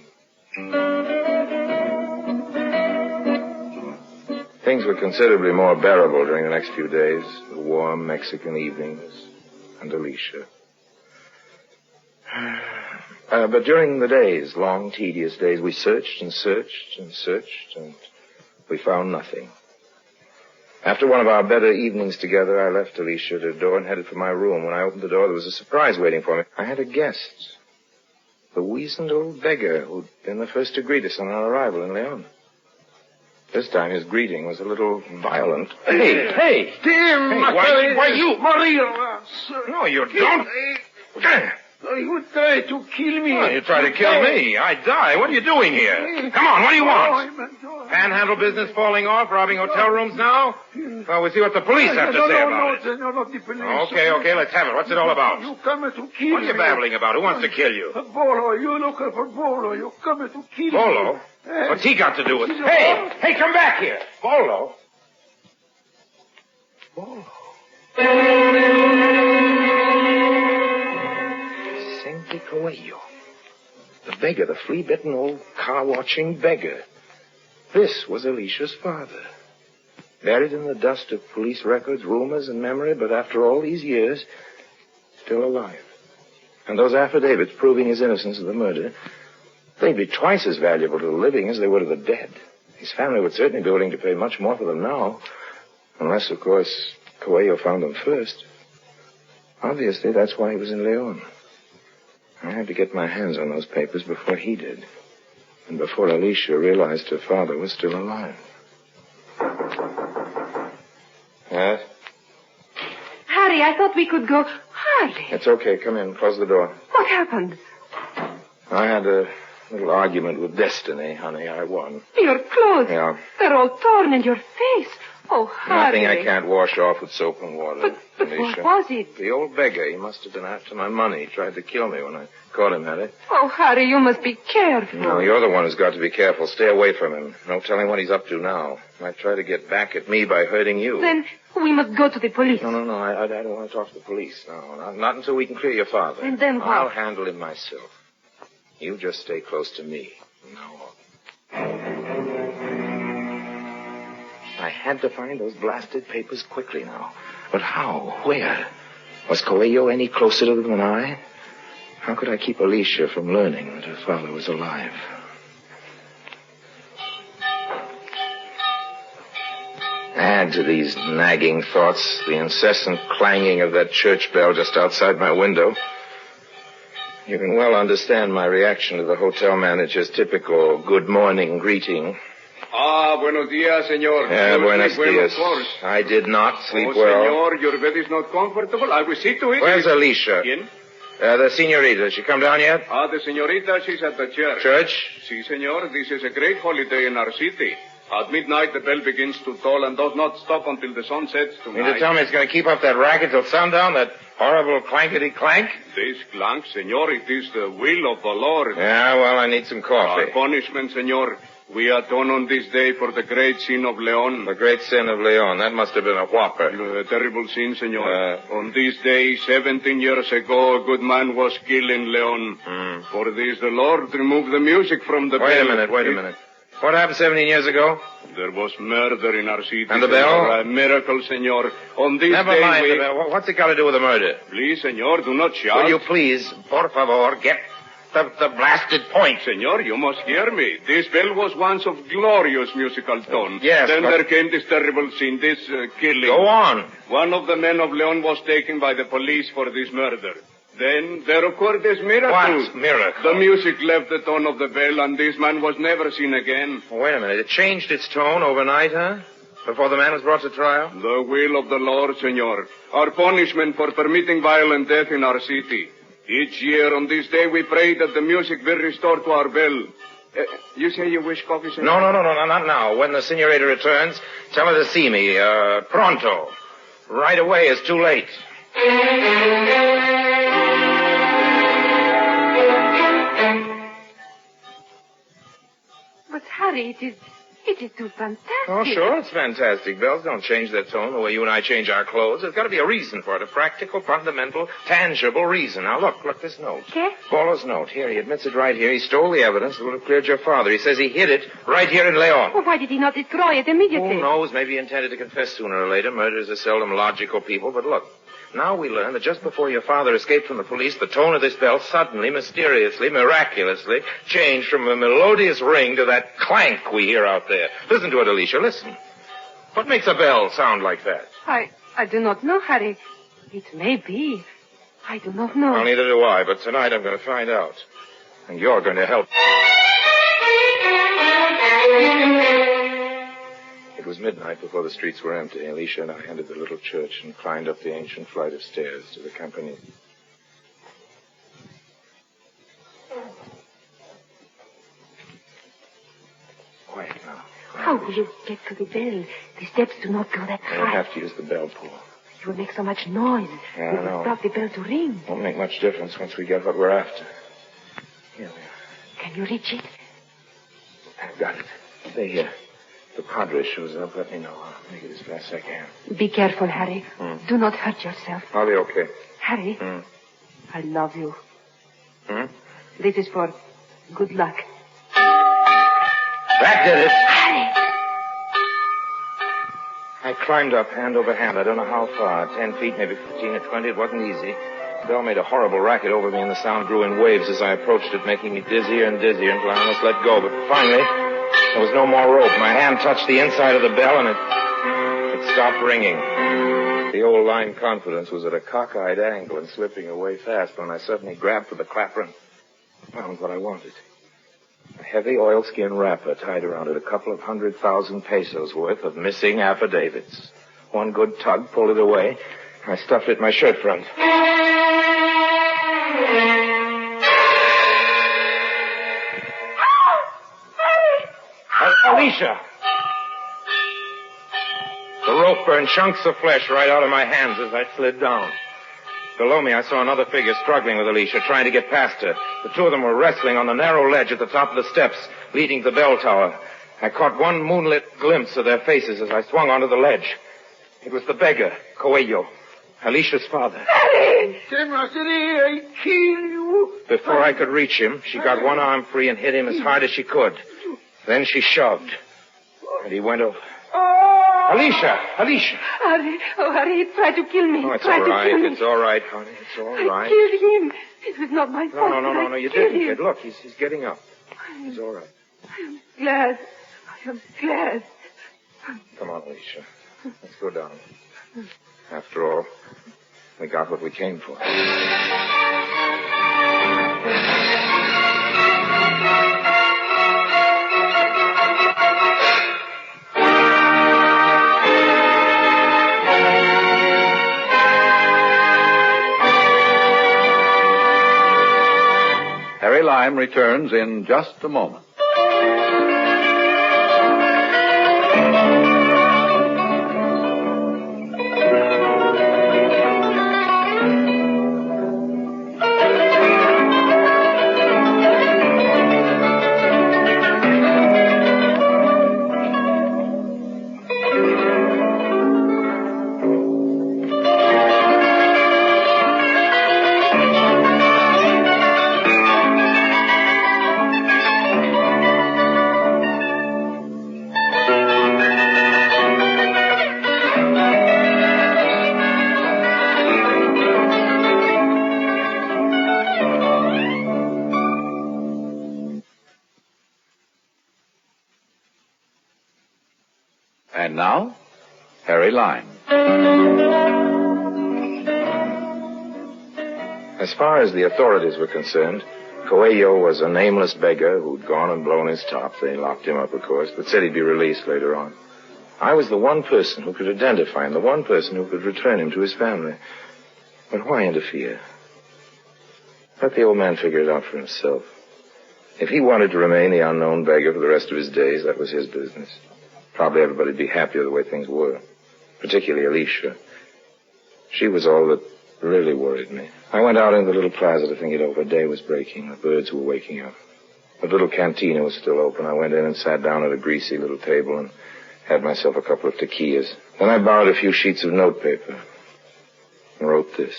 S2: Things were considerably more bearable during the next few days. The warm Mexican evenings and Alicia. But during the days, long, tedious days, we searched and searched and searched, and we found nothing. After one of our better evenings together, I left Alicia at her door and headed for my room. When I opened the door, there was a surprise waiting for me. I had a guest. The weazened old beggar who'd been the first to greet us on our arrival in Leon. This time his greeting was a little violent. Hey!
S17: Damn!
S2: Hey, why you?
S17: Maria!
S2: No, you don't.
S17: You try to kill me.
S2: Oh, you try to kill me. I die. What are you doing here? Come on, what do you want? Panhandle business falling off, robbing hotel rooms now? Well, we'll see what the police have to say about it.
S17: No, not the police.
S2: Okay, let's have it. What's it all about?
S17: You come to kill me.
S2: What are you babbling about? Who wants to kill you?
S17: Bolo, you looking for Bolo. You come to kill me.
S2: Bolo? What's he got to do with it? Hey, come back here. Bolo? Vicente Coelho. The beggar, the flea-bitten old car-watching beggar. This was Alicia's father. Buried in the dust of police records, rumors, and memory, but after all these years, still alive. And those affidavits proving his innocence of the murder, they'd be twice as valuable to the living as they were to the dead. His family would certainly be willing to pay much more for them now. Unless, of course, Coelho found them first. Obviously, that's why he was in Leon. I had to get my hands on those papers before he did. And before Alicia realized her father was still alive. Yes?
S21: Harry, I thought we could go. Harry!
S2: It's okay. Come in. Close the door.
S21: What happened?
S2: I had a little argument with destiny, honey. I won.
S21: Your clothes.
S2: Yeah.
S21: They're all torn in your face. Oh, Harry.
S2: Nothing I can't wash off with soap and water.
S21: But
S2: Alicia.
S21: what was it?
S2: The old beggar. He must have been after my money. He tried to kill me when I caught him at it.
S21: Oh, Harry, you must be careful.
S2: No, you're the one who's got to be careful. Stay away from him. No telling what he's up to now. Might try to get back at me by hurting you.
S21: Then we must go to the police.
S2: No. I don't want to talk to the police. No, not until we can clear your father.
S21: And then what?
S2: I'll handle him myself. You just stay close to me from now on. I had to find those blasted papers quickly now. But how? Where? Was Coelho any closer to them than I? How could I keep Alicia from learning that her father was alive? Add to these nagging thoughts the incessant clanging of that church bell just outside my window. You can well understand my reaction to the hotel manager's typical good morning greeting.
S5: Buenos dias, senor.
S2: Buenos dias.
S5: Of course.
S2: I did not sleep well.
S5: Senor, your bed is not comfortable. I will see to it.
S2: Where's Alicia?
S5: ¿Quién?
S2: The senorita. Did she come down yet?
S5: The senorita, she's at the church.
S2: Church?
S5: Si, senor. This is a great holiday in our city. At midnight, the bell begins to toll and does not stop until the sun sets tonight.
S2: You mean to tell me it's going to keep up that racket till sundown, that horrible clankety-clank?
S5: This clank, senor, it is the will of the Lord.
S2: Yeah, well, I need some coffee.
S5: Our punishment, senor. We atone on this day for the great sin of Leon.
S2: The great sin of Leon. That must have been a whopper.
S5: A terrible sin, senor. On this day, 17 years ago, a good man was killed in Leon. For this, the Lord removed the music from the bell.
S2: Wait a minute. What happened 17 years ago?
S5: There was murder in our city.
S2: And the bell?
S5: Senor. A miracle, senor. On this
S2: Never
S5: day
S2: mind the bell. What's it got to do with the murder?
S5: Please, senor, do not shout.
S2: Will you please, por favor, get the blasted point?
S5: Senor, you must hear me. This bell was once of glorious musical tone.
S2: Yes,
S5: Then there came this terrible sin, this killing.
S2: Go on.
S5: One of the men of Leon was taken by the police for this murder. Then there occurred this miracle.
S2: What miracle?
S5: The music left the tone of the bell, and this man was never seen again.
S2: Wait a minute. It changed its tone overnight, huh? Before the man was brought to trial?
S5: The will of the Lord, senor. Our punishment for permitting violent death in our city. Each year on this day we pray that the music will restore to our bell. You say you wish coffee, senor?
S2: No, not now. When the senorita returns, tell her to see me, pronto. Right away is too late.
S21: Harry, it is too fantastic.
S1: Oh, sure, it's fantastic. Bells don't change their tone the way you and I change our clothes. There's got to be a reason for it, a practical, fundamental, tangible reason. Now, look, this note.
S21: Yes?
S1: Bolo's note. Here, he admits it right here. He stole the evidence that would have cleared your father. He says he hid it right here in Leon.
S21: Well, why did he not destroy it immediately?
S1: Who knows? Maybe he intended to confess sooner or later. Murderers are seldom logical people, but look. Now we learn that just before your father escaped from the police, the tone of this bell suddenly, mysteriously, miraculously changed from a melodious ring to that clank we hear out there. Listen to it, Alicia, listen. What makes a bell sound like that?
S21: I do not know, Harry. It may be. I do not know.
S1: Well, neither do I, but tonight I'm going to find out. And you're going to help. It was midnight before the streets were empty. Alicia and I entered the little church and climbed up the ancient flight of stairs to the company. Quiet now.
S21: How will you get to the bell? The steps do not go that
S1: I'll
S21: high.
S1: have to use the bell pull.
S21: You will make so much noise.
S1: Yeah,
S21: You
S1: I know.
S21: will stop the bell to ring.
S1: Won't make much difference once we get what we're after. Here we are.
S21: Can you reach it?
S1: I've got it. Stay here. If the Padre shows up, let me know. I'll make it as fast as I can.
S21: Be careful, Harry. Do not hurt yourself.
S1: I'll be okay.
S21: Harry, I love you.
S1: Hmm?
S21: This is for good luck.
S1: That did it.
S21: Harry!
S1: I climbed up hand over hand. I don't know how far. 10 feet, maybe 15 or 20. It wasn't easy. The bell made a horrible racket over me, and the sound grew in waves as I approached it, making me dizzier and dizzier until I almost let go. But finally, there was no more rope. My hand touched the inside of the bell, and it stopped ringing. The old line confidence was at a cockeyed angle and slipping away fast when I suddenly grabbed for the clapper and found what I wanted. A heavy oilskin wrapper tied around it, a couple of 100,000 pesos worth of missing affidavits. One good tug pulled it away. I stuffed it in my shirt front. Alicia! The rope burned chunks of flesh right out of my hands as I slid down. Below me, I saw another figure struggling with Alicia, trying to get past her. The two of them were wrestling on the narrow ledge at the top of the steps leading to the bell tower. I caught one moonlit glimpse of their faces as I swung onto the ledge. It was the beggar, Coelho, Alicia's father.
S15: I kill you.
S1: Before I could reach him, she got one arm free and hit him as hard as she could. Then she shoved, and he went over. Alicia!
S21: Harry, Harry, he tried to kill me.
S1: Oh, it's
S21: Tried
S1: all
S21: to
S1: right.
S21: kill me.
S1: It's all right, honey. It's all right.
S21: I killed him. It was not my fault.
S1: No, you didn't, kid. Look, he's getting up. He's all right.
S21: Glad. I am glad.
S1: Come on, Alicia. Let's go down. After all, we got what we came for.
S14: Harry Lime returns in just a moment. And now, Harry Lime.
S1: As far as the authorities were concerned, Coelho was a nameless beggar who'd gone and blown his top. They locked him up, of course, but said he'd be released later on. I was the one person who could identify him, the one person who could return him to his family. But why interfere? Let the old man figure it out for himself. If he wanted to remain the unknown beggar for the rest of his days, that was his business. Probably everybody'd be happier the way things were, particularly Alicia. She was all that really worried me. I went out into the little plaza to think it over. Day was breaking. The birds were waking up.
S2: The little cantina was still open. I went in and sat down at a greasy little table and had myself a couple of tequillas. Then I borrowed a few sheets of notepaper and wrote this.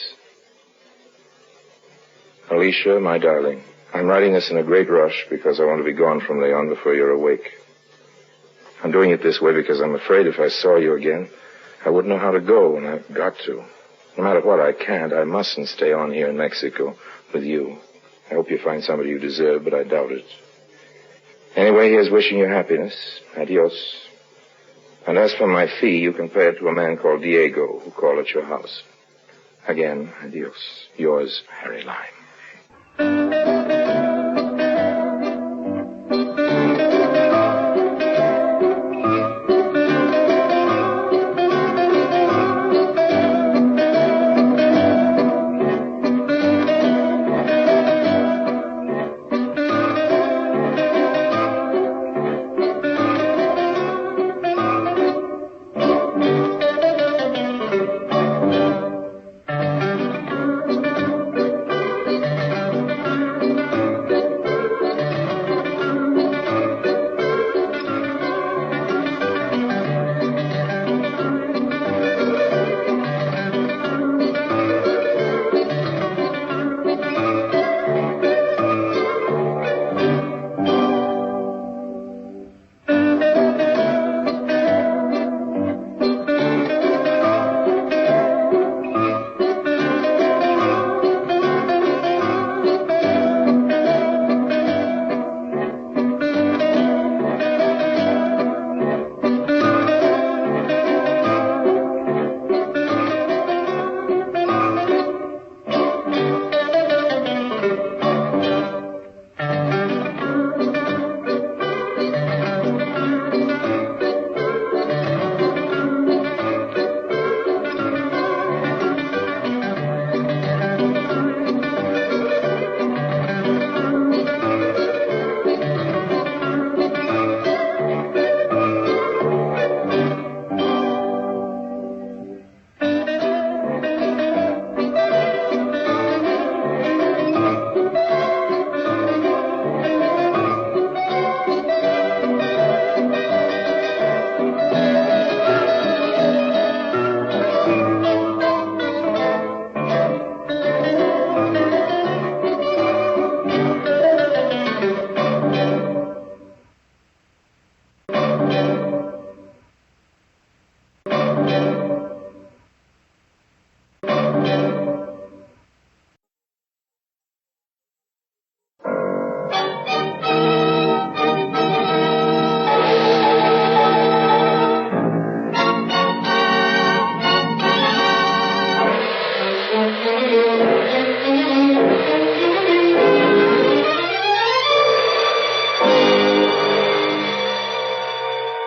S2: Alicia, my darling, I'm writing this in a great rush because I want to be gone from Leon before you're awake. I'm doing it this way because I'm afraid if I saw you again, I wouldn't know how to go, and I've got to. No matter what, I mustn't stay on here in Mexico with you. I hope you find somebody you deserve, but I doubt it. Anyway, here's wishing you happiness. Adios. And as for my fee, you can pay it to a man called Diego, who called at your house. Again, adios. Yours, Harry Lime.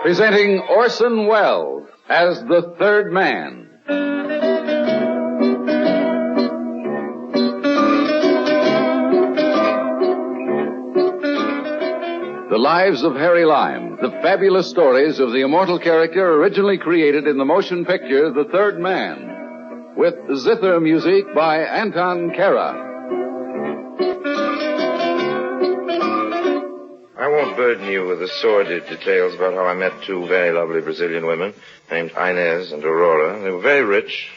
S14: Presenting Orson Welles as the third man. The Lives of Harry Lime, the fabulous stories of the immortal character originally created in the motion picture The Third Man, with zither music by Anton Kara.
S2: I won't burden you with the sordid details about how I met two very lovely Brazilian women named Inez and Aurora. They were very rich.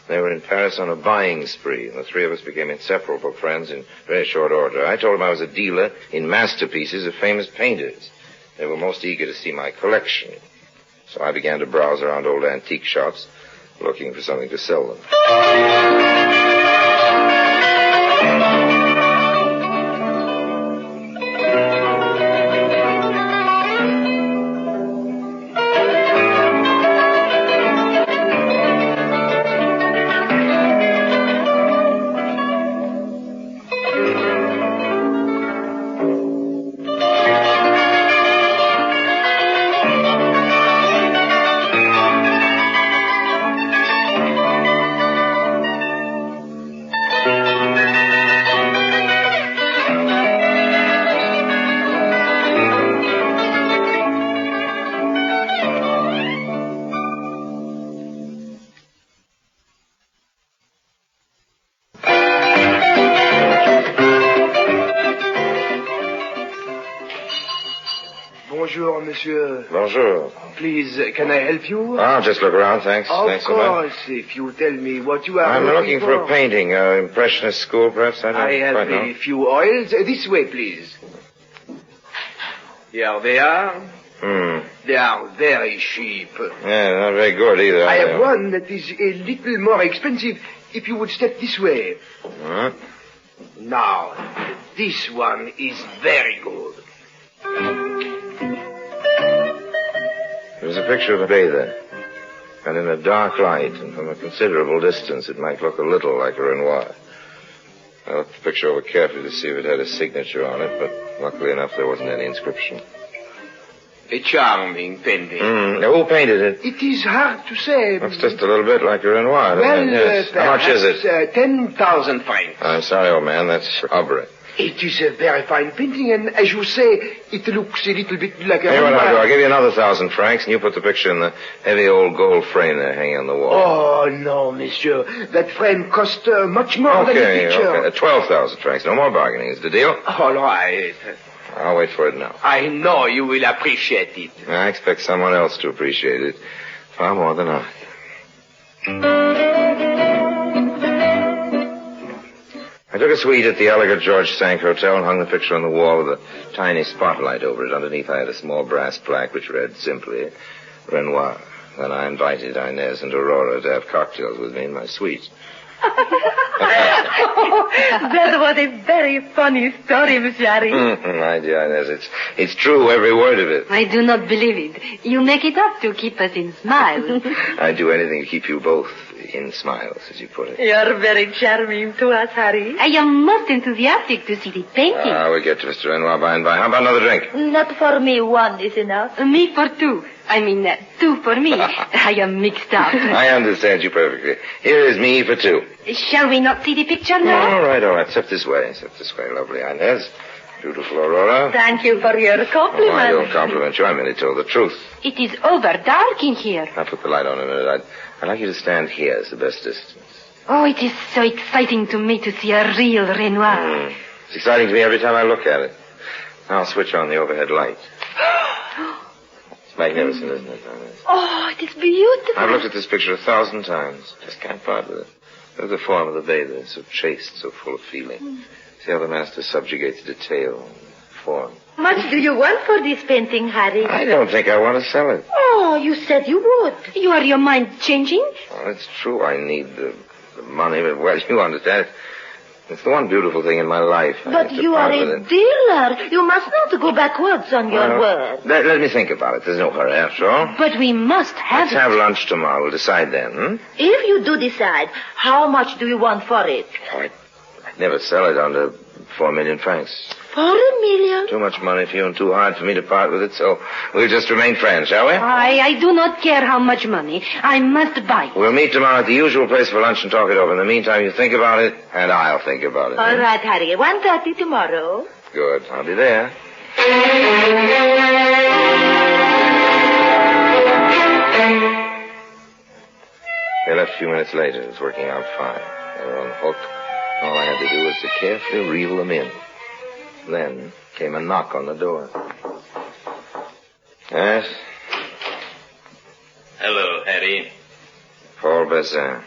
S2: They were in Paris on a buying spree, and the three of us became inseparable friends in very short order. I told them I was a dealer in masterpieces of famous painters. They were most eager to see my collection. So I began to browse around old antique shops, looking for something to sell them.
S4: Bonjour, monsieur.
S1: Bonjour.
S4: Please, can I help you?
S1: I'll just look around, thanks. Thanks
S4: Of
S1: so much.
S4: course, if you tell me what you are
S1: I'm looking for a painting, Impressionist school, perhaps. I
S4: I
S1: don't
S4: have
S1: quite know.
S4: a few oils. This way, please. Here they are. They are very cheap.
S1: Yeah, not very good either.
S4: I
S1: are
S4: have
S1: they?
S4: one that is a little more expensive if you would step this way.
S1: Huh?
S4: Now, this one is very good.
S1: There's a picture of a bather. And in a dark light, and from a considerable distance, it might look a little like a Renoir. I looked the picture over carefully to see if it had a signature on it, but luckily enough there wasn't any inscription.
S4: A charming painting.
S1: Now, who painted it?
S4: It is hard to say.
S1: Looks just a little bit like a Renoir. doesn't it? Yes. How much is it?
S4: 10,000 francs.
S1: I'm sorry, old man, that's robbery.
S4: It is a very fine painting, and as you say, it looks a little bit like a
S1: Hey, what
S4: Renoir.
S1: I'll give you another 1,000 francs, and you put the picture in the heavy old gold frame there hanging on the wall.
S4: Oh, no, monsieur. That frame cost much more than the picture.
S1: Okay. 12,000 francs. No more bargaining. Is the deal?
S4: All right.
S1: I'll wait for it now.
S4: I know you will appreciate it.
S1: I expect someone else to appreciate it far more than I. I took a suite at the elegant George Sank Hotel and hung the picture on the wall with a tiny spotlight over it. Underneath I had a small brass plaque which read simply, Renoir. Then I invited Inez and Aurora to have cocktails with me in my suite.
S21: That was a very funny story, Monsieur Harry.
S1: My dear Inez, it's true, every word of it.
S21: I do not believe it. You make it up to keep us in smiles.
S1: I'd do anything to keep you both in smiles, as you put it.
S21: You're very charming to us, Harry. I am most enthusiastic to see the painting.
S1: We'll get to Mr. Renoir by and by. How about another drink?
S21: Not for me, one is enough. Me for two. I mean, two for me. I am mixed up.
S1: I understand you perfectly. Here is me for two.
S21: Shall we not see the picture now?
S1: All right. Step this way. Lovely Inez. Beautiful Aurora.
S21: Thank you for your compliment.
S1: I don't compliment you. I merely told the truth.
S21: It is over dark in here.
S1: I'll put the light on in a minute. I'd like you to stand here as the best distance.
S21: Oh, it is so exciting to me to see a real Renoir.
S1: It's exciting to me every time I look at it. Now I'll switch on the overhead light. It's magnificent, isn't it, Inez?
S21: Oh, it is beautiful.
S1: I've looked at this picture 1,000 times. Just can't part with it. Look at the form of the bather. So chaste, so full of feeling. See how the master subjugates detail and form.
S21: How much do you want for this painting, Harry?
S1: I don't think I want to sell it.
S21: Oh, you said you would. You are your mind changing?
S1: Well, it's true I need the money, but, well, you understand. It's the one beautiful thing in my life.
S21: But you are a dealer. You must not go backwards on your word.
S1: Let me think about it. There's no hurry, after all.
S21: But we must have
S1: Let's have lunch tomorrow. We'll decide then,
S21: If you do decide, how much do you want for it?
S1: I'd never sell it under 4 million francs.
S21: 4 million?
S1: Too much money for you and too hard for me to part with it, so we'll just remain friends, shall we?
S21: I do not care how much money. I must buy.
S1: We'll meet tomorrow at the usual place for lunch and talk it over. In the meantime, you think about it, and I'll think about it.
S21: All right, Harry. 1:30 tomorrow.
S1: Good. I'll be there. They left a few minutes later. It was working out fine. They were on the hook. All I had to do was to carefully reel them in. Then came a knock on the door. Yes?
S22: Hello, Harry.
S1: Paul Bessin.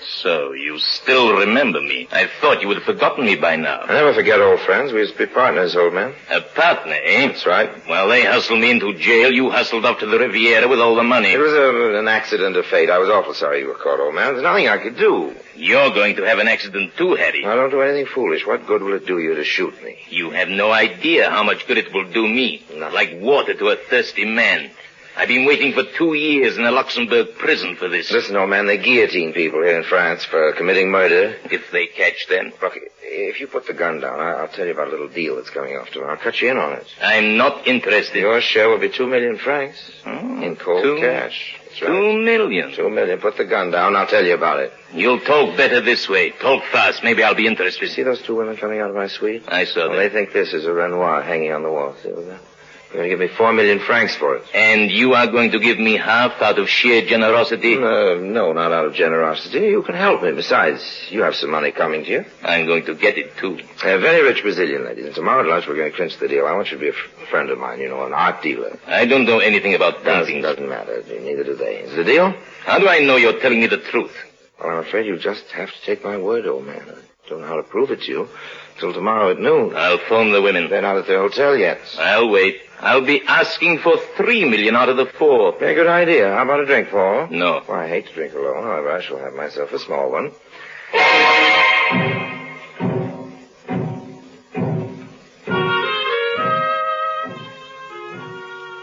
S22: So, you still remember me. I thought you would have forgotten me by now.
S1: I never forget old friends. We used to be partners, old man.
S22: A partner, eh?
S1: That's right.
S22: Well, they hustled me into jail. You hustled off to the Riviera with all the money.
S1: It was an accident of fate. I was awful sorry you were caught, old man. There's nothing I could do.
S22: You're going to have an accident too, Harry.
S1: I don't do anything foolish. What good will it do you to shoot me?
S22: You have no idea how much good it will do me.
S1: Nothing.
S22: Like water to a thirsty man. I've been waiting for 2 years in a Luxembourg prison for this.
S1: Listen, old man, they guillotine people here in France for committing murder.
S22: If they catch them.
S1: Look, if you put the gun down, I'll tell you about a little deal that's coming off tomorrow. I'll cut you in on it.
S22: I'm not interested.
S1: Your share will be 2 million francs. In cold cash. That's right.
S22: 2 million.
S1: 2 million. Put the gun down. I'll tell you about it.
S22: You'll talk better this way. Talk fast. Maybe I'll be interested.
S1: See those two women coming out of my suite?
S22: I saw
S1: Well,
S22: them.
S1: they think this is a Renoir hanging on the wall. See with that? You're going to give me 4 million francs for it.
S22: And you are going to give me half out of sheer generosity?
S1: No, not out of generosity. You can help me. Besides, you have some money coming to you.
S22: I'm going to get it, too.
S1: A very rich Brazilian lady. And tomorrow at lunch, we're going to clinch the deal. I want you to be a friend of mine, an art dealer.
S22: I don't know anything about paintings.
S1: Doesn't matter. Neither do they. Is it a deal?
S22: How do I know you're telling me the truth?
S1: Well, I'm afraid you just have to take my word, old man. I don't know how to prove it to you till tomorrow at noon.
S22: I'll phone the women.
S1: They're not at their hotel yet.
S22: I'll wait. I'll be asking for 3 million out of the 4.
S1: Very good idea. How about a drink, Paul?
S22: No.
S1: Well, I hate to drink alone. However, I shall have myself a small one.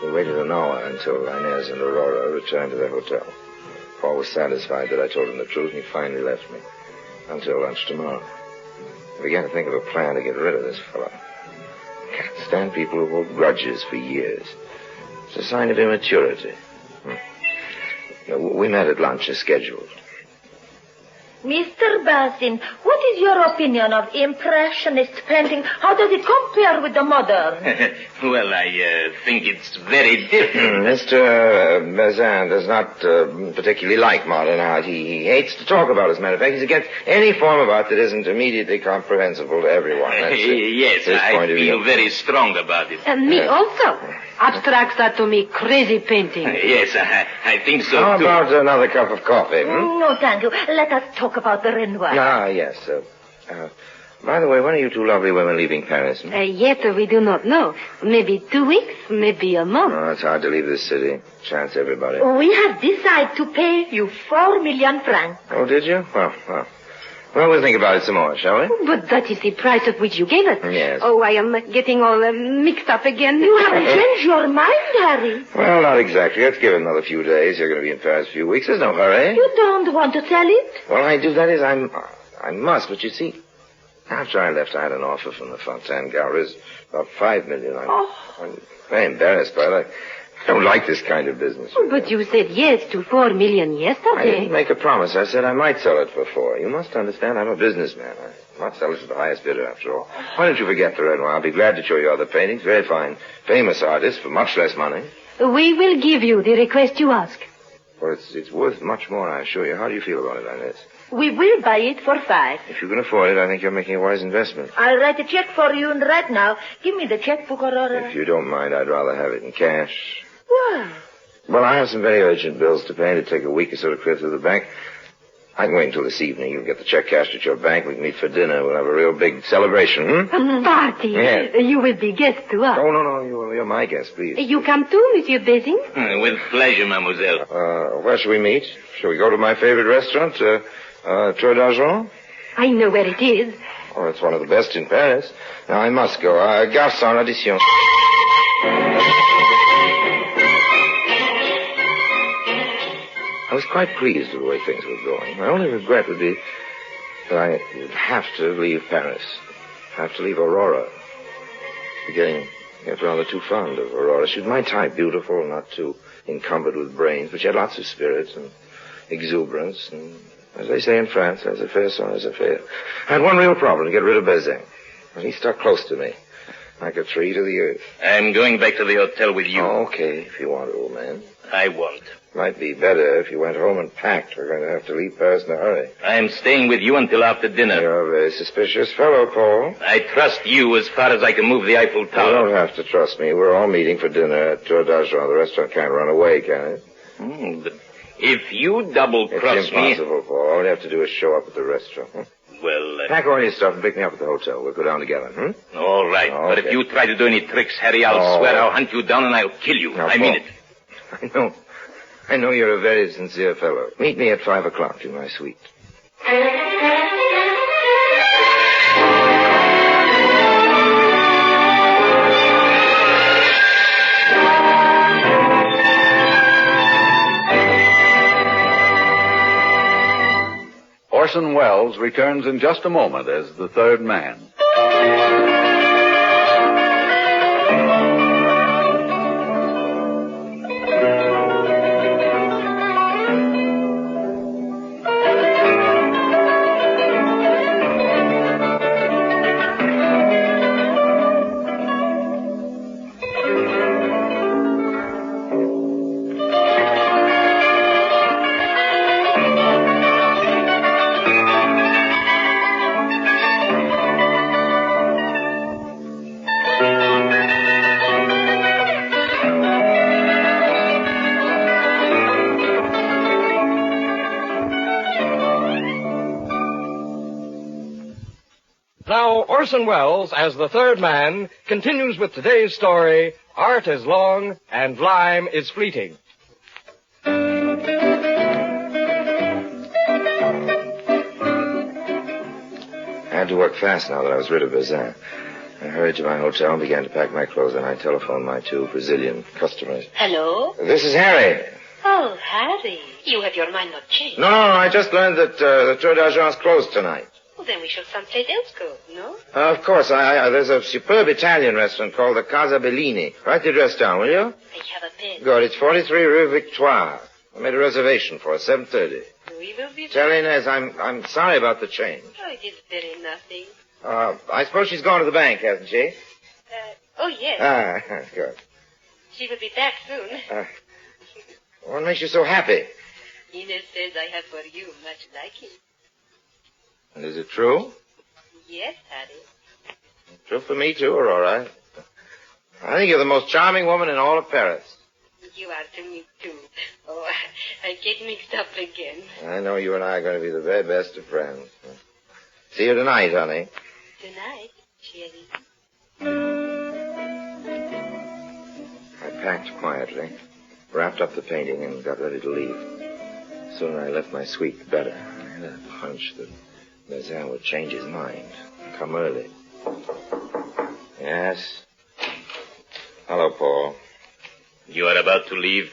S1: We waited an hour until Inez and Aurora returned to their hotel. Paul was satisfied that I told him the truth, and he finally left me. Until lunch tomorrow. I began to think of a plan to get rid of this fellow. I can't stand people who hold grudges for years. It's a sign of immaturity. We met at lunch as scheduled.
S7: Mr. Basin, what is your opinion of Impressionist painting? How does it compare with the modern?
S22: Well, I think it's very different.
S1: Mr. Bazin does not particularly like modern art. He hates to talk about it, as a matter of fact. He's against any form of art that isn't immediately comprehensible to everyone.
S22: Yes, I feel very strong about it.
S21: And me also. Abstracts are to me crazy painting.
S22: Yes, I think so,
S1: How
S22: too.
S1: about another cup of coffee?
S7: No, thank you. Let us talk about the Renoir.
S1: Ah, yes. By the way, when are you two lovely women leaving Paris?
S21: Yet we do not know. Maybe 2 weeks, maybe a month.
S1: Oh, it's hard to leave this city. Chance everybody.
S7: We have decided to pay you 4 million francs.
S1: Oh, did you? Well, we'll think about it some more, shall we?
S21: But that is the price at which you gave it.
S1: Yes.
S21: Oh, I am getting all mixed up again.
S7: You haven't changed your mind, Harry.
S1: Well, not exactly. Let's give it another few days. You're going to be in Paris a few weeks. There's no hurry.
S7: You don't want to sell it?
S1: Well, I do. That is, I must. But you see, after I left, I had an offer from the Fontaine Galleries, about 5 million. I'm very embarrassed by it. I don't like this kind of business.
S21: But you said yes to 4 million yesterday.
S1: I didn't make a promise. I said I might sell it for 4. You must understand, I'm a businessman. I must sell it to the highest bidder, after all. Why don't you forget the Renoir? I'll be glad to show you other paintings. Very fine, famous artists for much less money.
S21: We will give you the request you ask.
S1: Well, it's worth much more, I assure you. How do you feel about it, Inez?
S7: We will buy it for 5.
S1: If you can afford it, I think you're making a wise investment.
S7: I'll write a check for you right now. Give me the checkbook, Aurora.
S1: If you don't mind, I'd rather have it in cash.
S7: Why?
S1: Well, I have some very urgent bills to pay. It'll take a week or so to clear through the bank. I can wait until this evening. You'll get the check cashed at your bank. We can meet for dinner. We'll have a real big celebration,
S21: A party.
S1: Yeah.
S21: You will be guest to us.
S1: Oh, no. You're my guest, please.
S21: You come too, Monsieur Basin?
S22: With pleasure, mademoiselle.
S1: Where shall we meet? Shall we go to my favorite restaurant, Tour d'Argent?
S21: I know where it is.
S1: Oh, it's one of the best in Paris. Now, I must go. Garçon, addition. I was quite pleased with the way things were going. My only regret would be that I would have to leave Paris. Have to leave Aurora. I'm getting rather too fond of Aurora. She was my type, beautiful, not too encumbered with brains, but she had lots of spirits and exuberance, and as they say in France, as a fair son, as a fair. I had one real problem, to get rid of Bazin. And he stuck close to me, like a tree to the earth.
S22: I'm going back to the hotel with you.
S1: Oh, okay, if you want, old man.
S22: I won't.
S1: Might be better if you went home and packed. We're going to have to leave Paris in a hurry.
S22: I'm staying with you until after dinner.
S1: You're a very suspicious fellow, Paul.
S22: I trust you as far as I can move the Eiffel Tower.
S1: You don't have to trust me. We're all meeting for dinner at Tour d'Argent. The restaurant can't run away, can it?
S22: But if you double-cross
S1: It's impossible, Paul. All we have to do is show up at the restaurant.
S22: Well,
S1: pack all your stuff and pick me up at the hotel. We'll go down together,
S22: All right.
S1: Oh,
S22: But
S1: okay.
S22: if you try to do any tricks, Harry, I'll swear I'll hunt you down and I'll kill you.
S1: Now,
S22: I mean it.
S1: I know you're a very sincere fellow. Meet me at 5 o'clock in my suite.
S14: Orson Welles returns in just a moment as the third man.
S10: Now, Orson Welles, as the third man, continues with today's story, Art is Long and Lime is Fleeting.
S1: I had to work fast now that I was rid of Bazin. I hurried to my hotel and began to pack my clothes, and I telephoned my 2 Brazilian customers.
S11: Hello?
S1: This is Harry.
S11: Oh, Harry. You have your mind not changed.
S1: No, I just learned that the Tour d'Argent's closed tonight.
S11: Well, then we shall someplace else go, no?
S1: Of course. There's a superb Italian restaurant called the Casa Bellini. Write the address down, will you?
S11: I have a pen.
S1: Good. It's 43 Rue Victoire. I made a reservation for 7:30.
S11: We will be...
S1: Tell Inez I'm sorry about the change.
S11: Oh, it is very nothing.
S1: I suppose she's gone to the bank, hasn't she?
S11: Oh, yes.
S1: Good.
S11: She will be back soon.
S1: What makes you so happy?
S11: Inez says I have for you much liking.
S1: And is it true?
S11: Yes, Harry.
S1: True for me, too, Aurora. I think you're the most charming woman in all of Paris.
S11: You are to me, too. Oh, I get mixed up again.
S1: I know you and I are going to be the very best of friends. See you tonight, honey.
S11: Tonight, Chérie.
S1: I packed quietly, wrapped up the painting, and got ready to leave. Soon I left my suite better. I had a hunch that Bazin would change his mind and come early. Yes? Hello, Paul.
S22: You are about to leave?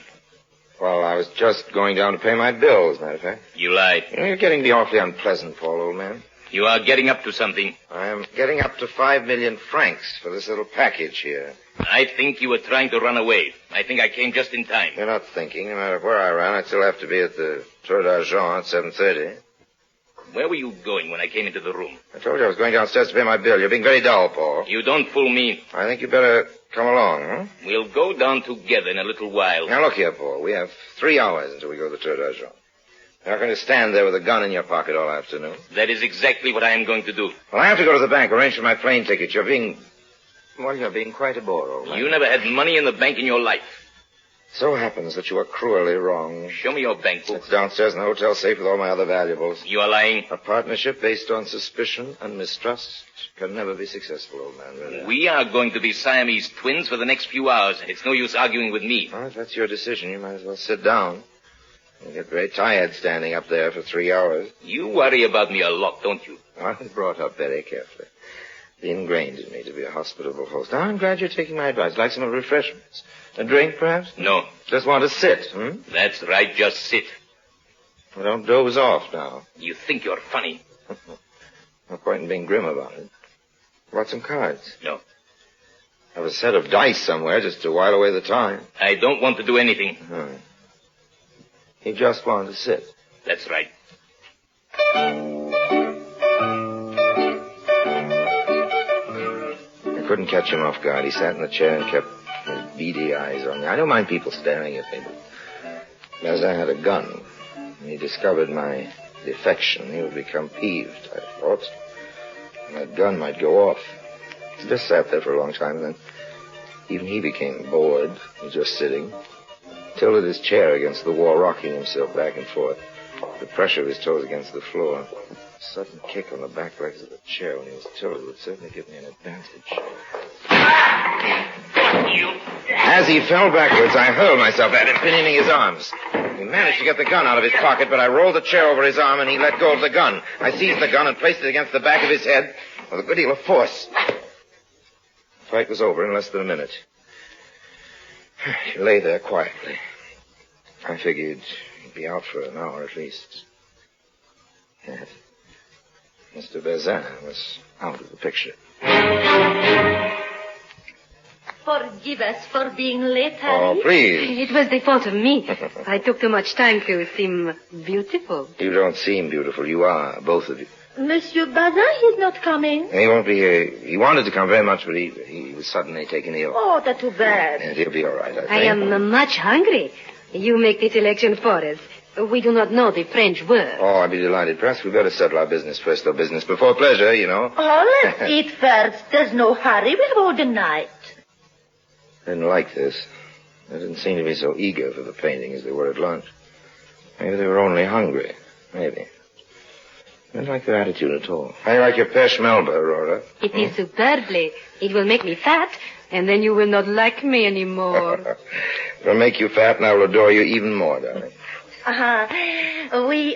S1: Well, I was just going down to pay my bills, matter of fact.
S22: You lied.
S1: You're getting to be awfully unpleasant, Paul, old man.
S22: You are getting up to something.
S1: I am getting up to 5 million francs for this little package here.
S22: I think you were trying to run away. I think I came just in time.
S1: You're not thinking. No matter where I ran, I'd still have to be at the Tour d'Argent at 7:30.
S22: Where were you going when I came into the room?
S1: I told you I was going downstairs to pay my bill. You're being very dull, Paul.
S22: You don't fool me.
S1: I think you better come along, huh?
S22: We'll go down together in a little while.
S1: Now, look here, Paul. We have 3 hours until we go to the Tour d'Argent. You're not going to stand there with a gun in your pocket all afternoon.
S22: That is exactly what I am going to do.
S1: Well, I have to go to the bank, arrange for my plane ticket. You're being quite a bore, old man.
S22: You never had money in the bank in your life.
S1: So happens that you are cruelly wrong.
S22: Show me your bank book.
S1: It's downstairs in the hotel safe with all my other valuables.
S22: You are lying.
S1: A partnership based on suspicion and mistrust can never be successful, old man, really.
S22: We are going to be Siamese twins for the next few hours. It's no use arguing with me.
S1: Well, if that's your decision, you might as well sit down. You get very tired standing up there for 3 hours.
S22: You worry about me a lot, don't you?
S1: I was brought up very carefully. It's ingrained in me to be a hospitable host. Now, I'm glad you're taking my advice. Like some refreshments. A drink, perhaps?
S22: No.
S1: Just want to sit,
S22: That's right, just sit.
S1: Well, don't doze off now.
S22: You think you're funny.
S1: No point in being grim about it. Want some cards?
S22: No.
S1: Have a set of dice somewhere just to while away the time.
S22: I don't want to do anything.
S1: You just want to sit.
S22: That's right.
S1: I couldn't catch him off guard. He sat in the chair and kept his beady eyes on me. I don't mind people staring at me, but as I had a gun, and he discovered my defection, he would become peeved, I thought. And that gun might go off. He just sat there for a long time, and then even he became bored. He was just sitting. Tilted his chair against the wall, rocking himself back and forth. The pressure of his toes against the floor. A sudden kick on the back legs of the chair when he was tilted would certainly give me an advantage. As he fell backwards, I hurled myself at him, pinioning his arms. He managed to get the gun out of his pocket, but I rolled the chair over his arm and he let go of the gun. I seized the gun and placed it against the back of his head with a good deal of force. The fight was over in less than a minute. He lay there quietly. I figured he'd be out for an hour at least. Yes. Mr. Bazin was out of the picture.
S7: Forgive us for being late, Harry.
S1: Oh, please.
S21: It was the fault of me. I took too much time to seem beautiful.
S1: You don't seem beautiful. You are, both of you.
S7: Monsieur Bazin, he's not coming.
S1: He won't be here. He wanted to come very much, but he was suddenly taken ill.
S7: Oh, that's too bad.
S1: And he'll be all right, I think.
S21: I am much hungry. You make the selection for us. We do not know the French word.
S1: Oh, I'd be delighted. Perhaps we'd better settle our business first, though. Business before pleasure, you know.
S7: Oh, let's eat first. There's no hurry. We'll have all the night.
S1: I didn't like this. They didn't seem to be so eager for the painting as they were at lunch. Maybe they were only hungry. Maybe. I don't like your attitude at all. I like your peshmelba, Aurora.
S21: It is superbly. It will make me fat, and then you will not like me anymore.
S1: It'll make you fat, and I will adore you even more, darling.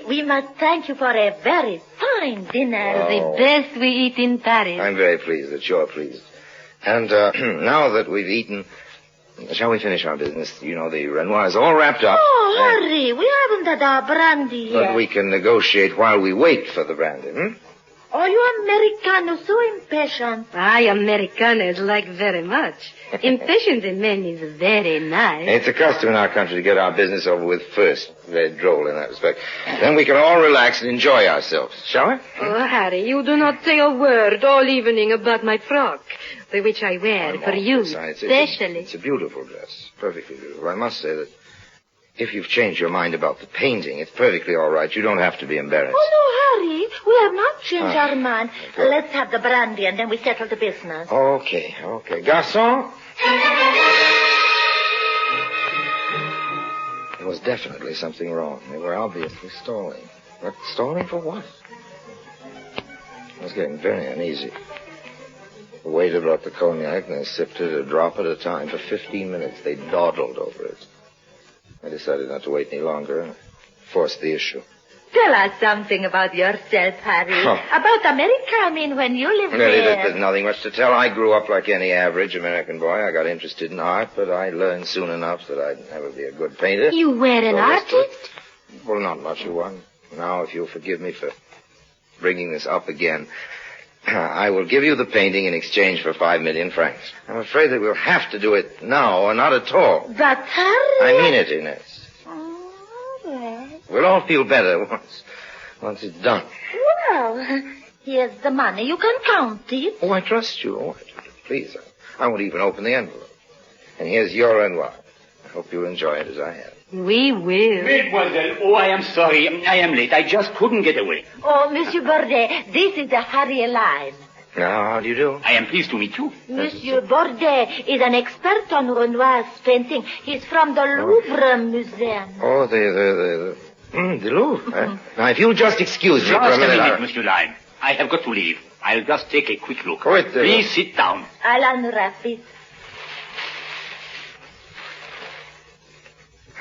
S7: We must thank you for a very fine dinner.
S21: The best we eat in Paris.
S1: I'm very pleased that you're pleased. And now that we've eaten, shall we finish our business? You know, the Renoir is all wrapped up.
S7: Oh, hurry. We haven't had our brandy yet.
S1: But we can negotiate while we wait for the brandy,
S7: Oh, you Americanos so impatient.
S21: I Americanos like very much. Impatient in men is very nice.
S1: It's a custom in our country to get our business over with first. Very droll in that respect. Then we can all relax and enjoy ourselves, shall we?
S21: Oh, Harry, you do not say a word all evening about my frock, which I wear for you, especially.
S1: It's a beautiful dress. Perfectly beautiful. I must say that if you've changed your mind about the painting, it's perfectly all right. You don't have to be embarrassed.
S7: Oh, no, Harry. We have not changed our mind. Let's have the brandy and then we settle the business.
S1: Okay. Garçon? There was definitely something wrong. They were obviously stalling. But stalling for what? I was getting very uneasy. The waiter brought the cognac, and they sipped it a drop at a time. For 15 minutes, they dawdled over it. I decided not to wait any longer and forced the issue.
S7: Tell us something about yourself, Harry. About America, I mean, when you lived there.
S1: There's nothing much to tell. I grew up like any average American boy. I got interested in art, but I learned soon enough that I'd never be a good painter.
S7: You were an artist?
S1: Well, not much of one. Now, if you'll forgive me for bringing this up again, I will give you the painting in exchange for 5 million francs. I'm afraid that we'll have to do it now or not at all.
S7: But, Harry...
S1: I mean it, Inez. We'll all feel better once it's done.
S7: Well, here's the money. You can count it.
S1: Oh, I trust you. Please, I won't even open the envelope. And here's your Renoir. I hope you'll enjoy it as I have.
S21: We will.
S18: Mademoiselle, I am sorry. I am late. I just couldn't get away.
S7: Oh, Monsieur Bordet, this is the Harry line.
S1: Now, how do you do?
S18: I am pleased to meet you.
S7: Monsieur Bordet is an expert on Renoir's painting. He's from the Louvre Museum.
S1: Oh, the Louvre, eh? Now, if you'll just excuse me for a minute...
S18: Monsieur Lime. I have got to leave. I'll just take a quick look.
S1: Wait,
S18: please sit down.
S7: Alan Rapid.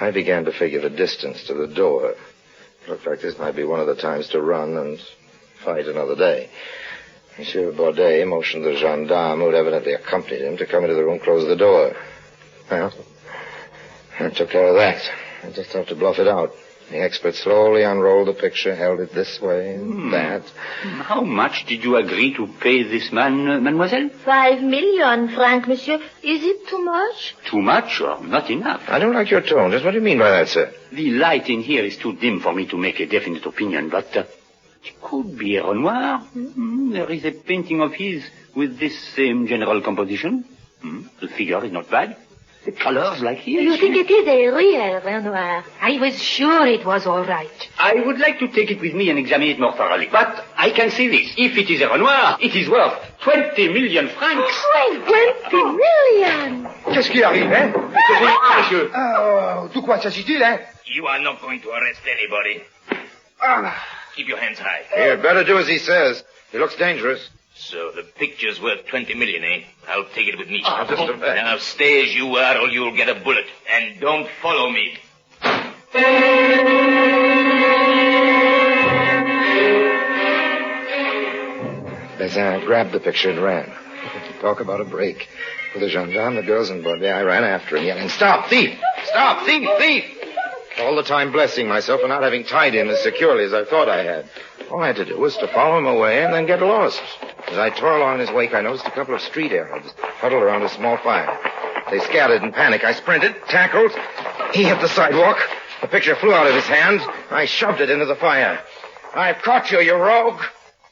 S1: I began to figure the distance to the door. It looked like this might be one of the times to run and fight another day. Monsieur Bordet motioned the gendarme who had evidently accompanied him to come into the room, close the door. Well, I took care of that. I just have to bluff it out. The expert slowly unrolled the picture, held it this way and that.
S18: How much did you agree to pay this man, mademoiselle?
S7: 5 million francs, monsieur. Is it too much?
S18: Too much or not enough?
S1: I don't like your tone. Just what do you mean by that, sir?
S18: The light in here is too dim for me to make a definite opinion, but it could be a Renoir. There is a painting of his with this same general composition. The figure is not bad. The colors like his.
S7: You think it is a real Renoir?
S21: I was sure it was all right.
S18: I would like to take it with me and examine it more thoroughly. But I can say this. If it is a Renoir, it is worth 20 million francs.
S7: 20 million!
S4: Qu'est-ce qui arrive, hein? Monsieur. De quoi s'agit-il, hein?
S22: You are not going to arrest anybody. Keep your hands high.
S1: You'd better do as he says. He looks dangerous.
S22: So the picture's worth 20 million, eh? I'll take it with me.
S1: Just a fact.
S22: Now stay as you are or you'll get a bullet. And don't follow me.
S1: Bazin grabbed the picture and ran. Talk about a break. With the gendarme, the girls, and Bordet, I ran after him, yelling, "Stop, thief! Stop, thief, thief!" All the time blessing myself for not having tied him as securely as I thought I had. All I had to do was to follow him away and then get lost. As I tore along in his wake, I noticed a couple of street Arabs huddled around a small fire. They scattered in panic. I sprinted, tackled. He hit the sidewalk. The picture flew out of his hand. I shoved it into the fire. "I've caught you, you rogue.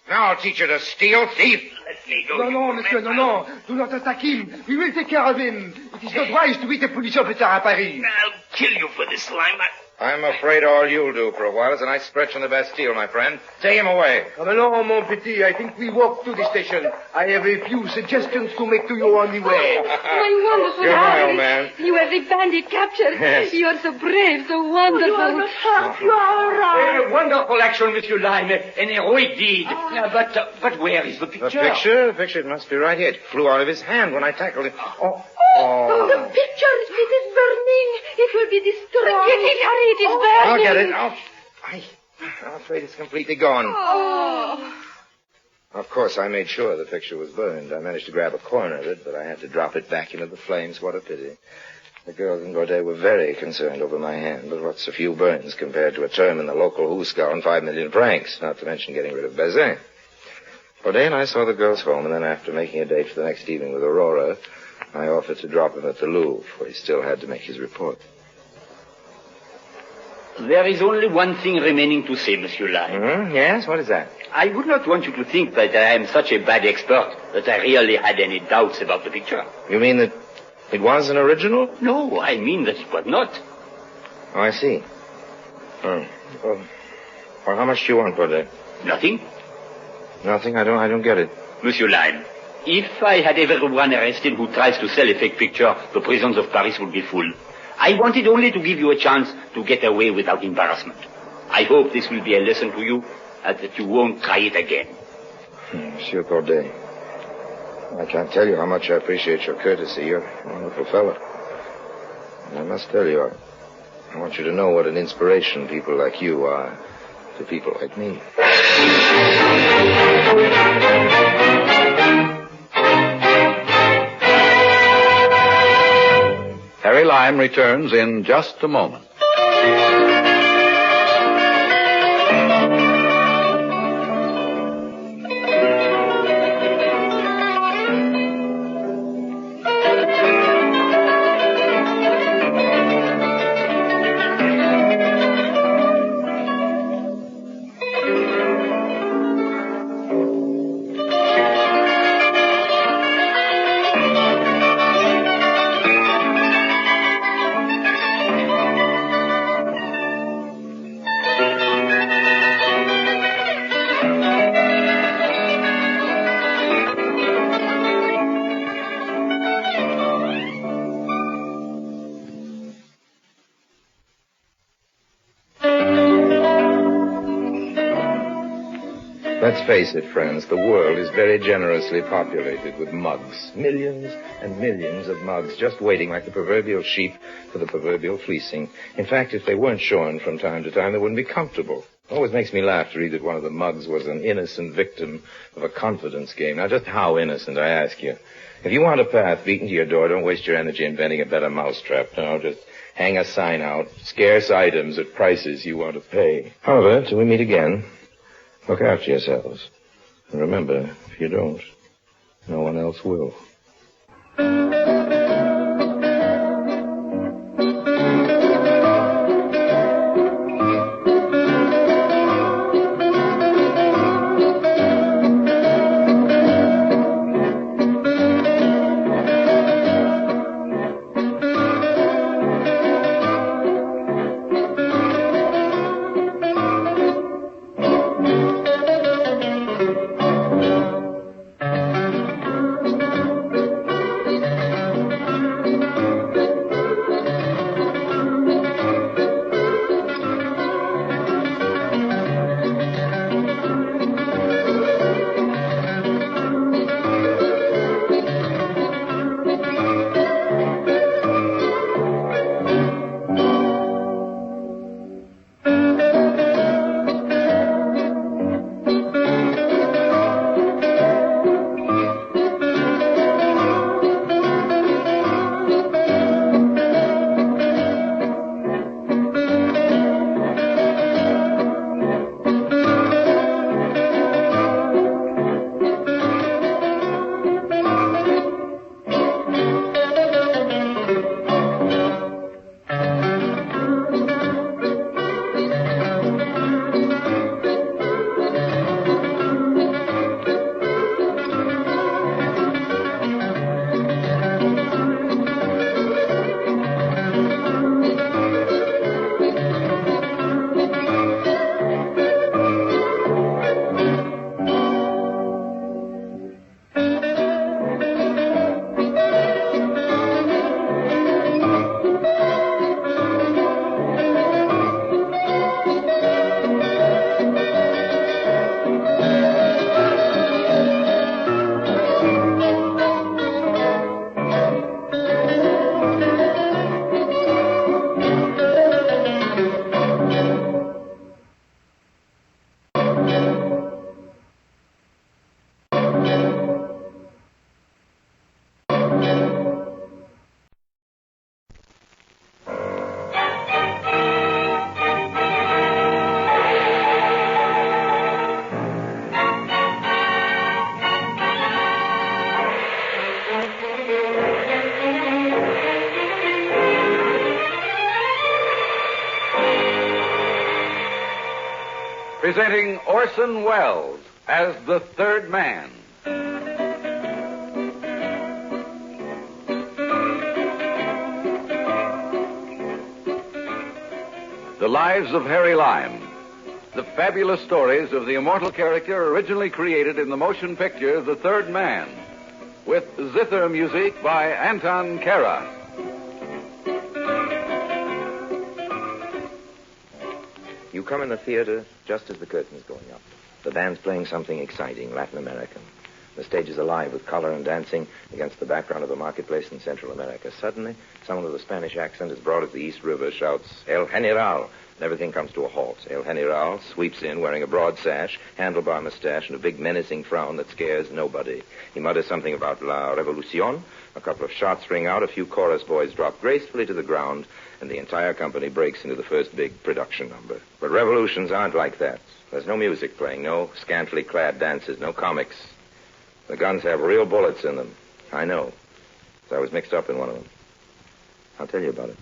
S1: Now I'll teach you to steal, thief."
S22: Let me go.
S4: No, monsieur, no. Do not attack him. We will take care of him. It is not wise to beat a police officer at Paris.
S22: I'll kill you for this slime.
S1: I'm afraid all you'll do for a while is a nice stretch from the Bastille, my friend. Take him away.
S4: Come along, mon petit. I think we walk to the station. I have a few suggestions to make to you on the way.
S21: My wonderful
S1: Goodbye,
S21: Harry.
S1: old man.
S21: You have the bandit captured.
S1: Yes.
S21: You're so brave, so wonderful.
S7: You are all right.
S18: a wonderful action, Monsieur Lime. An heroic deed. But where is the picture?
S1: The picture, it must be right here. It flew out of his hand when I tackled him.
S7: Oh, the picture, it is burning. It will be destroyed. Get it, Harry, it is burning.
S1: I'll get it. I'm afraid it's completely gone.
S7: Oh.
S1: Of course, I made sure the picture was burned. I managed to grab a corner of it, but I had to drop it back into the flames. What a pity. The girls in Godet were very concerned over my hand, but what's a few burns compared to a term in the local Hooskow and 5 million francs, not to mention getting rid of Bazin. Godet and I saw the girls home, and then after making a date for the next evening with Aurora, I offered to drop him at the Louvre, where he still had to make his report.
S18: There is only one thing remaining to say, Monsieur Lime.
S1: Mm-hmm. Yes? What is that?
S18: I would not want you to think that I am such a bad expert that I really had any doubts about the picture.
S1: You mean that it was an original?
S18: No, I mean that it was not.
S1: Oh, I see. Well, how much do you want for that?
S18: Nothing.
S1: Nothing? I don't get it.
S18: Monsieur Lime, if I had everyone arrested who tries to sell a fake picture, the prisons of Paris would be full. I wanted only to give you a chance to get away without embarrassment. I hope this will be a lesson to you, and that you won't try it again.
S1: Monsieur Corday, I can't tell you how much I appreciate your courtesy. You're a wonderful fellow. And I must tell you, I want you to know what an inspiration people like you are to people like me.
S14: Harry Lime returns in just a moment.
S1: Let's face it, friends, the world is very generously populated with mugs. Millions and millions of mugs just waiting like the proverbial sheep for the proverbial fleecing. In fact, if they weren't shorn from time to time, they wouldn't be comfortable. It always makes me laugh to read that one of the mugs was an innocent victim of a confidence game. Now, just how innocent, I ask you? If you want a path beaten to your door, don't waste your energy inventing a better mousetrap. No, just hang a sign out, scarce items at prices you want to pay. However, till we meet again, look after yourselves. And remember, if you don't, no one else will.
S14: Presenting Orson Welles as the third man. The Lives of Harry Lime. The fabulous stories of the immortal character originally created in the motion picture The Third Man, with zither music by Anton Kara.
S1: You come in the theater just as the curtain's going up. The band's playing something exciting, Latin American. The stage is alive with color and dancing against the background of a marketplace in Central America. Suddenly, someone with a Spanish accent as broad as the East River shouts, El General, and everything comes to a halt. El General sweeps in wearing a broad sash, handlebar mustache, and a big menacing frown that scares nobody. He mutters something about La Revolucion. A couple of shots ring out, a few chorus boys drop gracefully to the ground, and the entire company breaks into the first big production number. But revolutions aren't like that. There's no music playing, no scantily clad dances, no comics. The guns have real bullets in them. I know, 'cause I was mixed up in one of them. I'll tell you about it.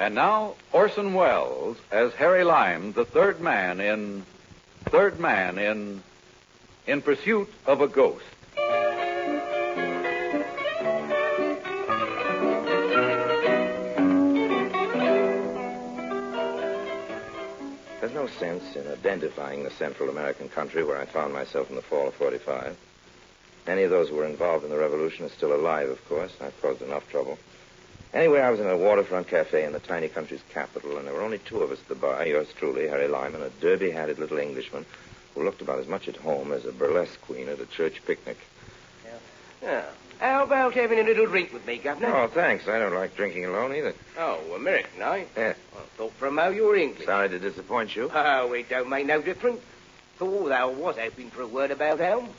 S14: And now, Orson Welles as Harry Lime, the third man in In Pursuit of a Ghost. There's no sense in identifying the Central American country where I found myself in the fall of 45. Any of those who were involved in the revolution are still alive, of course. I've caused enough trouble. Anyway, I was in a waterfront cafe in the tiny country's capital, and there were only two of us at the bar, yours truly, Harry Lime, and a derby-hatted little Englishman who looked about as much at home as a burlesque queen at a church picnic.
S6: Yeah. How about having a little drink with me, Governor?
S1: Oh, thanks. I don't like drinking alone either.
S6: Oh, American, eh?
S1: Yeah.
S6: I thought from how you were English.
S1: Sorry to disappoint you.
S6: Oh, it don't make no difference. Thought I was hoping for a word about home.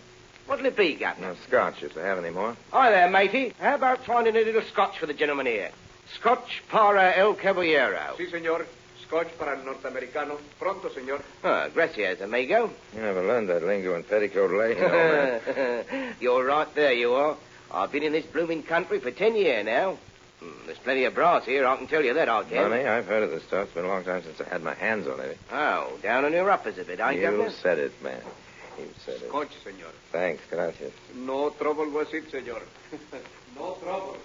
S6: What'll it be, Governor?
S1: No, scotch, if they have any more.
S6: Hi there, matey. How about finding a little scotch for the gentleman here? Scotch para el caballero.
S5: Sí, señor. Scotch para el norteamericano. Pronto, señor.
S6: Ah, gracias, amigo.
S1: You never learned that lingo in Petticoat Lane, you know, man.
S6: You're right there, you are. I've been in this blooming country for 10 years now. There's plenty of brass here, I can tell you that, I can.
S1: Money, I've heard of this stuff. It's been a long time since I had my hands on it.
S6: Oh, down on your uppers a bit, ain't you?
S1: You said it, man. You said it.
S5: Scotch, señor.
S1: Thanks, gracias.
S5: No trouble with it, señor. No trouble.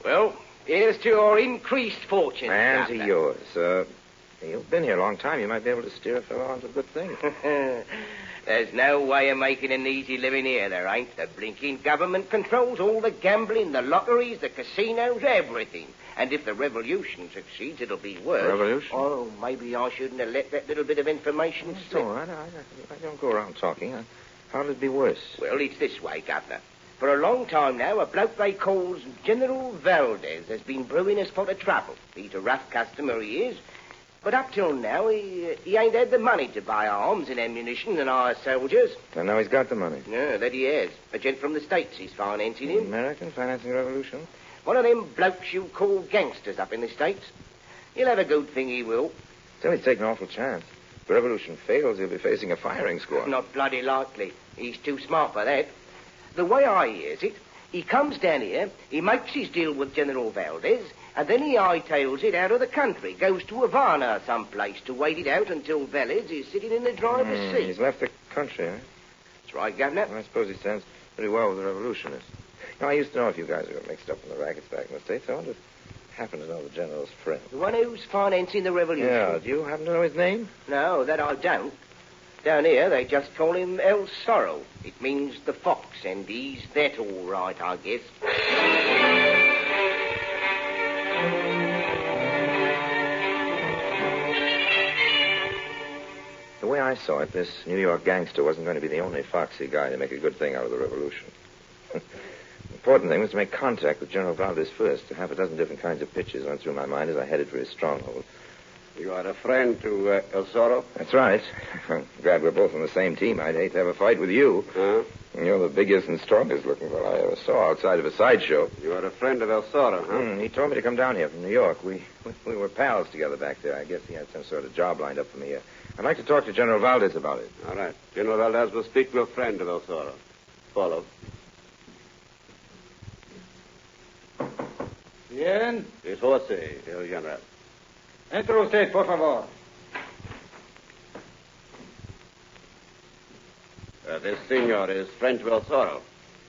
S6: Well, here's to your increased fortune.
S1: And to yours. You've been here a long time. You might be able to steer a fellow onto good things.
S6: There's no way of making an easy living here, there ain't. The blinking government controls all the gambling, the lotteries, the casinos, everything. And if the revolution succeeds, it'll be worse.
S1: Revolution?
S6: Oh, maybe I shouldn't have let that little bit of information slip.
S1: All right. I don't go around talking. How'd it be worse?
S6: Well, it's this way, Governor. For a long time now, a bloke they calls General Valdez has been brewing us for the trouble. He's a rough customer, he is. But up till now, he ain't had the money to buy arms and ammunition and hire soldiers.
S1: And now he's got the money.
S6: No, that he has. A gent from the States is financing him.
S1: American financing the revolution?
S6: One of them blokes you call gangsters up in the States. He'll have a good thing, he will.
S1: So he's taking an awful chance. If the revolution fails, he'll be facing a firing squad.
S6: Not bloody likely. He's too smart for that. The way I hears it, he comes down here, he makes his deal with General Valdez, and then he hightails it out of the country, goes to Havana someplace to wait it out until Valdez is sitting in the driver's seat.
S1: He's left the country, eh?
S6: That's right, Governor.
S1: Well, I suppose he stands pretty well with the revolutionists. I used to know if you guys got mixed up in the rackets back in the States. I wonder if you happen to know the General's friend.
S6: The one who's financing the revolution?
S1: Yeah, do you happen to know his name?
S6: No, that I don't. Down here, they just call him El Zorro. It means the fox, and he's that all right, I guess.
S1: saw it, this New York gangster wasn't going to be the only foxy guy to make a good thing out of the revolution. The important thing was to make contact with General Valdez first. Half a dozen different kinds of pitches went through my mind as I headed for his stronghold.
S12: You are a friend to El Zorro?
S1: That's right. I'm glad we're both on the same team. I'd hate to have a fight with you.
S12: Huh?
S1: You're the biggest and strongest looking fellow I ever saw outside of a sideshow.
S12: You are a friend of El Zorro, huh?
S1: He told me to come down here from New York. We were pals together back there. I guess he had some sort of job lined up for me. I'd like to talk to General Valdez about it.
S12: All right. General Valdez will speak to a friend of El Zorro. Follow.
S13: Bien.
S12: Es Jose, el general.
S13: Entre usted, por favor.
S12: This senor is friend to El Zorro.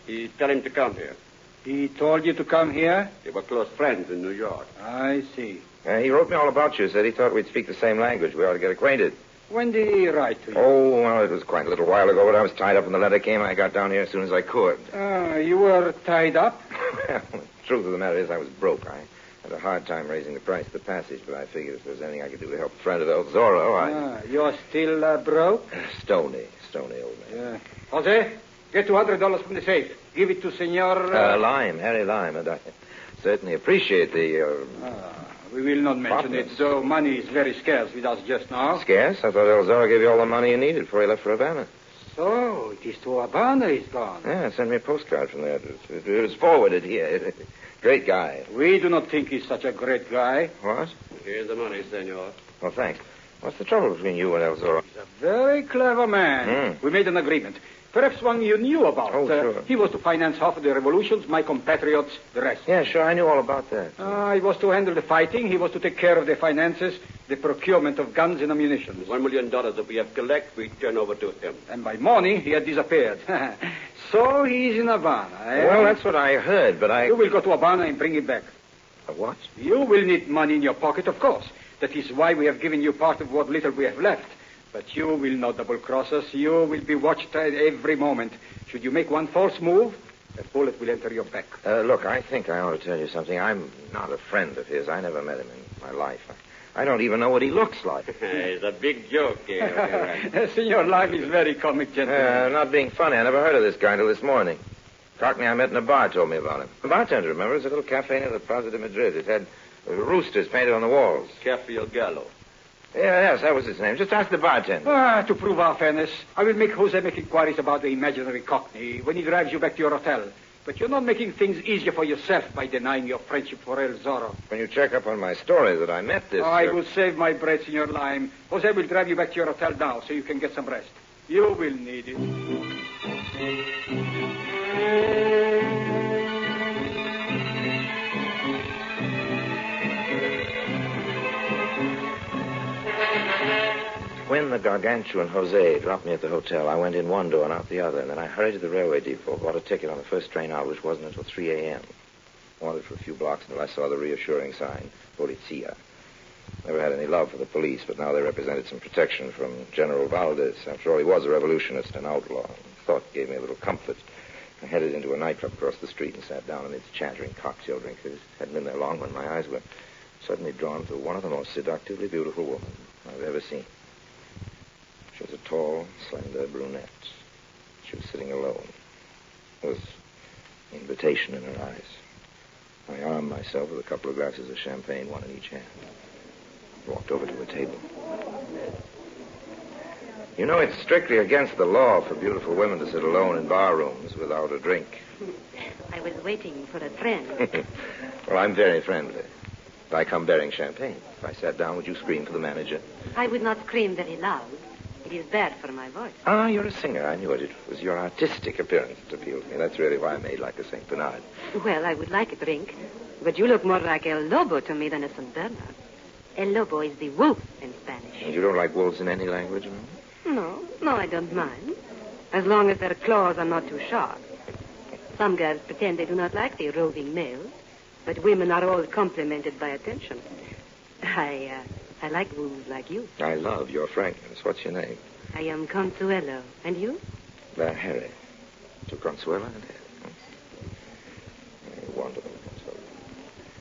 S12: He tell him to come here.
S13: He told you to come here?
S12: They were close friends in New York.
S13: I see.
S1: He wrote me all about you. Said he thought we'd speak the same language. We ought to get acquainted.
S13: When did he write to you?
S1: Oh, well, it was quite a little while ago, but I was tied up when the letter came. I got down here as soon as I could.
S13: You were tied up?
S1: Well, the truth of the matter is I was broke. I had a hard time raising the price of the passage, but I figured if there was anything I could do to help a friend of El Zorro,
S13: You're still broke?
S1: Stony old man.
S13: Jose, get $200 from the safe. Give it to Senor...
S1: Harry Lime, and I certainly appreciate the...
S13: We will not mention it, though money is very scarce with us just now.
S1: Scarce? I thought El Zorro gave you all the money you needed before he left for Havana.
S13: So, it is to Havana he's gone.
S1: Yeah, sent me a postcard from there. It was forwarded here. Great guy.
S13: We do not think he's such a great guy.
S1: What?
S12: Here's the money, senor.
S1: Well, thanks. What's the trouble between you and El Zorro?
S13: He's a very clever man. We made an agreement. Perhaps one you knew about.
S1: Oh, sure.
S13: He was to finance half of the revolutions, my compatriots, the rest.
S1: Yeah, sure. I knew all about that.
S13: He was to handle the fighting. He was to take care of the finances, the procurement of guns and ammunition.
S12: $1 million that we have collect, we turn over to him.
S13: And by morning, he had disappeared. So he's in Havana, eh?
S1: Well, that's what I heard, but
S13: You will go to Havana and bring it back.
S1: What?
S13: You will need money in your pocket, of course. That is why we have given you part of what little we have left. But you will not double-cross us. You will be watched at every moment. Should you make one false move, a bullet will enter your back.
S1: Look, I think I ought to tell you something. I'm not a friend of his. I never met him in my life. I don't even know what he looks like.
S12: It's a big joke here.
S13: Senor Lime is very comic, gentleman.
S1: Not being funny. I never heard of this guy until this morning. Cockney I met in a bar told me about him. The bartender, remember? It was a little cafe near the Plaza de Madrid. It had roosters painted on the walls.
S12: Cafe El Gallo.
S1: Yes, that was his name. Just ask the bartender.
S13: To prove our fairness, I will make Jose make inquiries about the imaginary Cockney when he drives you back to your hotel. But you're not making things easier for yourself by denying your friendship for El Zorro.
S1: When you check up on my story that I met this...
S13: I will save my breath, Senor Lime. Jose will drive you back to your hotel now so you can get some rest. You will need it.
S1: When the gargantuan Jose dropped me at the hotel, I went in one door and out the other, and then I hurried to the railway depot, bought a ticket on the first train out, which wasn't until 3 a.m. Wandered for a few blocks until I saw the reassuring sign, Polizia. Never had any love for the police, but now they represented some protection from General Valdez. After all, he was a revolutionist, an outlaw. Thought gave me a little comfort. I headed into a nightclub across the street and sat down amidst chattering cocktail drinkers. Hadn't been there long when my eyes were suddenly drawn to one of the most seductively beautiful women I've ever seen. She was a tall, slender brunette. She was sitting alone. There was invitation in her eyes. I armed myself with a couple of glasses of champagne, one in each hand. Walked over to a table. You know, it's strictly against the law for beautiful women to sit alone in bar rooms without a drink.
S21: I was waiting for a friend.
S1: Well, I'm very friendly. I come bearing champagne. If I sat down, would you scream for the manager?
S21: I would not scream very loud. It is bad for my voice.
S1: Ah, you're a singer. I knew it. It was your artistic appearance that appealed to me. That's really why I made like a St. Bernard.
S21: Well, I would like a drink, but you look more like El Lobo to me than a St. Bernard. El Lobo is the wolf in Spanish.
S1: And you don't like wolves in any language,
S21: No, I don't mind. As long as their claws are not too sharp. Some girls pretend they do not like the roving males, but women are all complimented by attention. I like wolves like you.
S1: I love your frankness. What's your name?
S21: I am Consuelo. And you?
S1: Harry. To Consuelo and Harry. Very wonderful, Consuelo.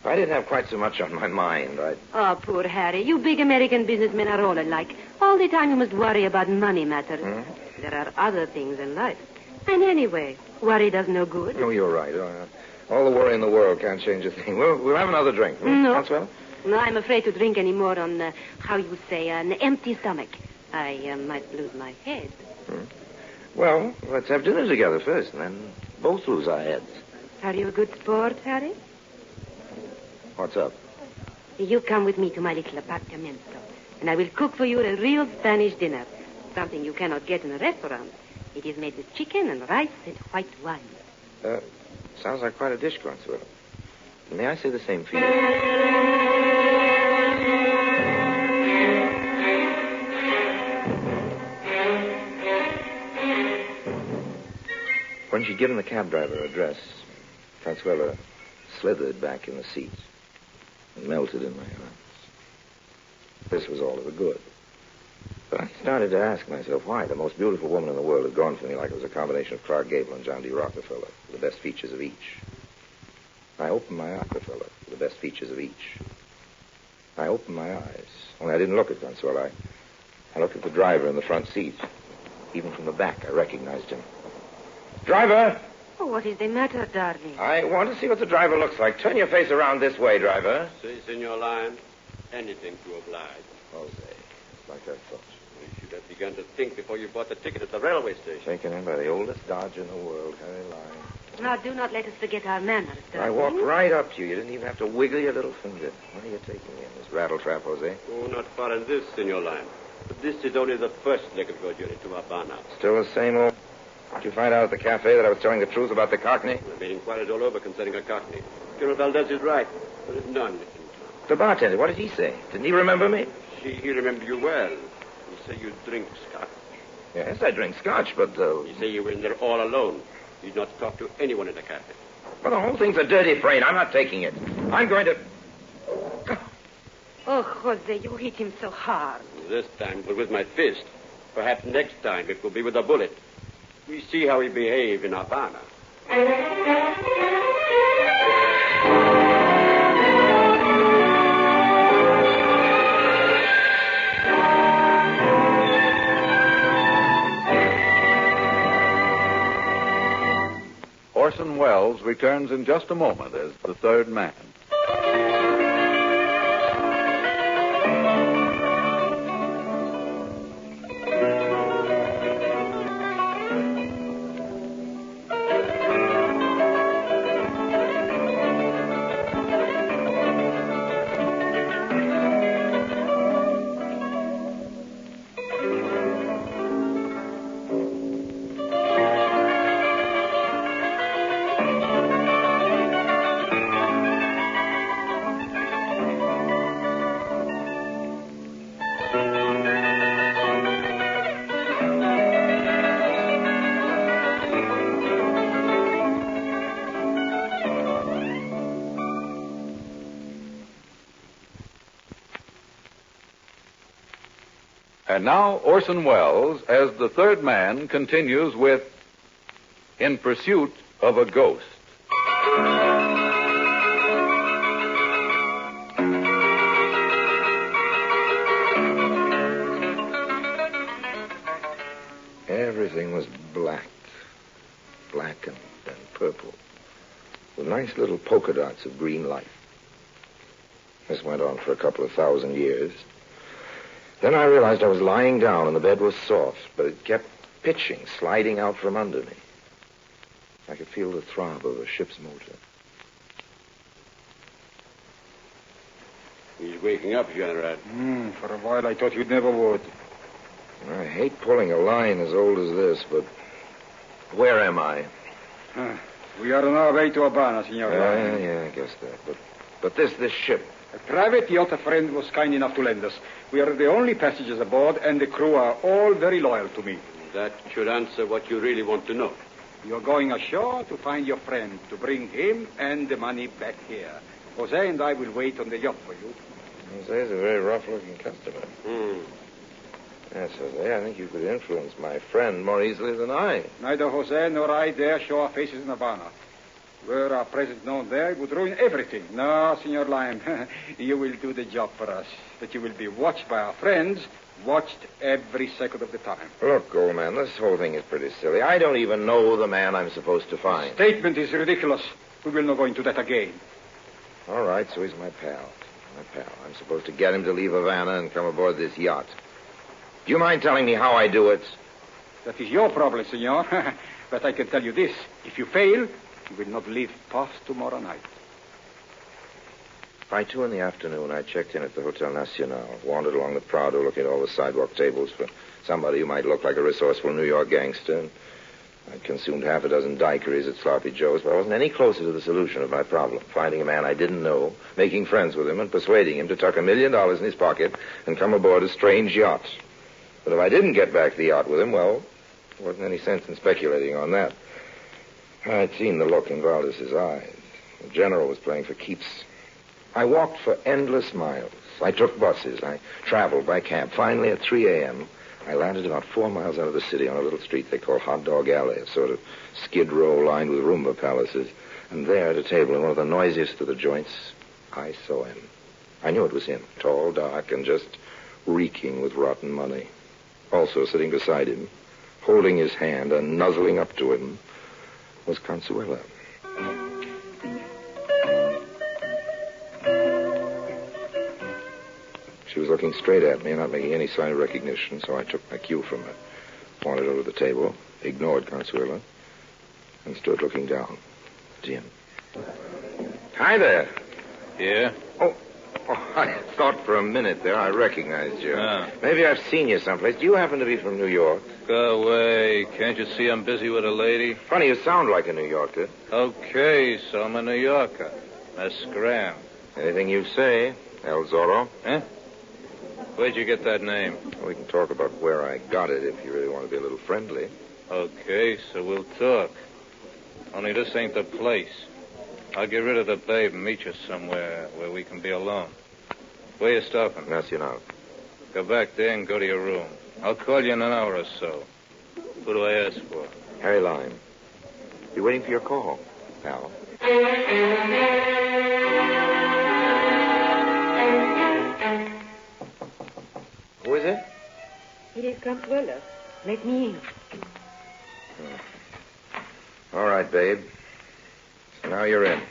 S1: If I didn't have quite so much on my mind, I'd...
S21: Oh, poor Harry. You big American businessmen are all alike. All the time you must worry about money matters. There are other things in life. And anyway, worry does no good.
S1: No, you're right. All the worry in the world can't change a thing. We'll have another drink.
S21: No.
S1: Consuelo?
S21: No, I'm afraid to drink any more on, how you say, an empty stomach. I might lose my head.
S1: Well, let's have dinner together first, and then both lose our heads.
S21: Are you a good sport, Harry?
S1: What's up?
S21: You come with me to my little apartamento, and I will cook for you a real Spanish dinner. Something you cannot get in a restaurant. It is made with chicken and rice and white wine.
S1: Sounds like quite a dish, Consuelo. May I say the same for you? When she'd given the cab driver her address, Consuelo slithered back in the seat and melted in my arms. This was all of the good. But I started to ask myself why the most beautiful woman in the world had gone for me like it was a combination of Clark Gable and John D. Rockefeller, the best features of each. I opened my Rockefeller, the best features of each. I opened my eyes. Only I didn't look at Consuelo. I looked at the driver in the front seat. Even from the back, I recognized him. Driver!
S21: Oh, what is the matter, darling?
S1: I want to see what the driver looks like. Turn your face around this way, driver.
S12: Si, Senor Lyon. Anything to oblige.
S1: Jose, it's like I thought.
S12: You should have begun to think before you bought the ticket at the railway station.
S1: Taken in by the oldest Dodge in the world, Harry Lyon.
S21: Now, do not let us forget our manners, darling.
S1: I walked right up to you. You didn't even have to wiggle your little finger. Where are you taking me in this rattletrap, Jose?
S12: Oh, not far in this, Senor Lyon. But this is only the first leg of your journey to Havana.
S1: Still the same old... Did you find out at the cafe that I was telling the truth about the Cockney?
S12: I've made inquiries all over concerning a Cockney. General Valdez is right. There is none in town.
S1: The bartender, what did he say? Didn't he remember me?
S12: He remembered you well. You say you drink scotch.
S1: Yes, I drink scotch, but...
S12: You say you were in there all alone. You did not talk to anyone in the cafe.
S1: Well, the whole thing's a dirty freight. I'm not taking it. I'm going to...
S21: Oh, Jose, you hit him so hard.
S12: This time it was with my fist. Perhaps next time it will be with a bullet. We see how he behaved in Havana.
S14: Orson Welles returns in just a moment as the third man. And now Orson Welles, as the third man, continues with In Pursuit of a Ghost.
S1: Everything was black and purple, with nice little polka dots of green light. This went on for a couple of thousand years. Then I realized I was lying down and the bed was soft, but it kept pitching, sliding out from under me. I could feel the throb of a ship's motor.
S12: He's waking up, General.
S13: For a while I thought you never would.
S1: I hate pulling a line as old as this, but where am I?
S13: We are on our way to Havana, Senor.
S1: Yeah, I guess that. But this ship...
S13: A private yacht a friend was kind enough to lend us. We are the only passengers aboard, and the crew are all very loyal to me.
S12: That should answer what you really want to know.
S13: You're going ashore to find your friend, to bring him and the money back here. Jose and I will wait on the yacht for you.
S1: Jose's a very rough-looking customer. Yes, Jose, I think you could influence my friend more easily than I.
S13: Neither Jose nor I dare show our faces in Havana. Were our presence known there, it would ruin everything. No, Senor Lime, you will do the job for us. But you will be watched by our friends, watched every second of the time.
S2: Look, old man, this whole thing is pretty silly. I don't even know the man I'm supposed to find.
S13: The statement is ridiculous. We will not go into that again.
S2: All right, so he's my pal. My pal. I'm supposed to get him to leave Havana and come aboard this yacht. Do you mind telling me how I do it?
S13: That is your problem, senor. But I can tell you this. If you fail, you will not leave past tomorrow night.
S2: By 2 in the afternoon, I checked in at the Hotel Nacional, wandered along the Prado looking at all the sidewalk tables for somebody who might look like a resourceful New York gangster. I'd consumed half a dozen daiquiris at Sloppy Joe's, but I wasn't any closer to the solution of my problem, finding a man I didn't know, making friends with him, and persuading him to tuck $1 million in his pocket and come aboard a strange yacht. But if I didn't get back to the yacht with him, well, there wasn't any sense in speculating on that. I'd seen the look in Valdez's eyes. The general was playing for keeps. I walked for endless miles. I took buses. I traveled by cab. Finally, at 3 a.m., I landed about 4 miles out of the city on a little street they call Hot Dog Alley, a sort of skid row lined with Roomba palaces. And there, at a table in one of the noisiest of the joints, I saw him. I knew it was him, tall, dark, and just reeking with rotten money. Also sitting beside him, holding his hand and nuzzling up to him, was Consuela. She was looking straight at me and not making any sign of recognition, so I took my cue from her, wandered over the table, ignored Consuela, and stood looking down at him. Hi there.
S3: Yeah?
S2: Oh, I thought for a minute there I recognized you.
S3: Ah.
S2: Maybe I've seen you someplace. Do you happen to be from New York?
S3: Go away. Can't you see I'm busy with a lady?
S2: Funny, you sound like a New Yorker.
S3: Okay, so I'm a New Yorker. A scram.
S2: Anything you say, El Zorro.
S3: Huh? Where'd you get that name?
S2: Well, we can talk about where I got it if you really want to be a little friendly.
S3: Okay, so we'll talk. Only this ain't the place. I'll get rid of the babe and meet you somewhere where we can be alone. Where you stopping?
S2: Nacional.
S3: Go back there and go to your room. I'll call you in an hour or so. Who do I ask for?
S2: Harry Lime. Be waiting for your call, pal. Who is it?
S21: It is Consuelo. Let me in.
S2: All right, babe. So now you're in.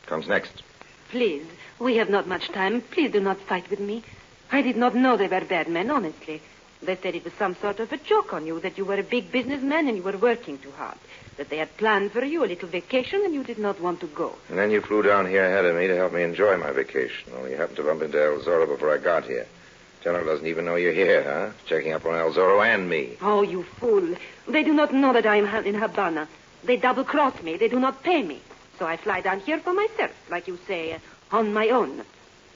S2: Comes next.
S21: Please, we have not much time. Please do not fight with me. I did not know they were bad men, honestly. They said it was some sort of a joke on you, that you were a big businessman and you were working too hard. That they had planned for you a little vacation and you did not want to go.
S2: And then you flew down here ahead of me to help me enjoy my vacation. Only you happened to bump into El Zorro before I got here. General doesn't even know you're here, huh? Checking up on El Zorro and me.
S21: Oh, you fool. They do not know that I am in Havana. They double-cross me. They do not pay me. So I fly down here for myself, like you say, on my own.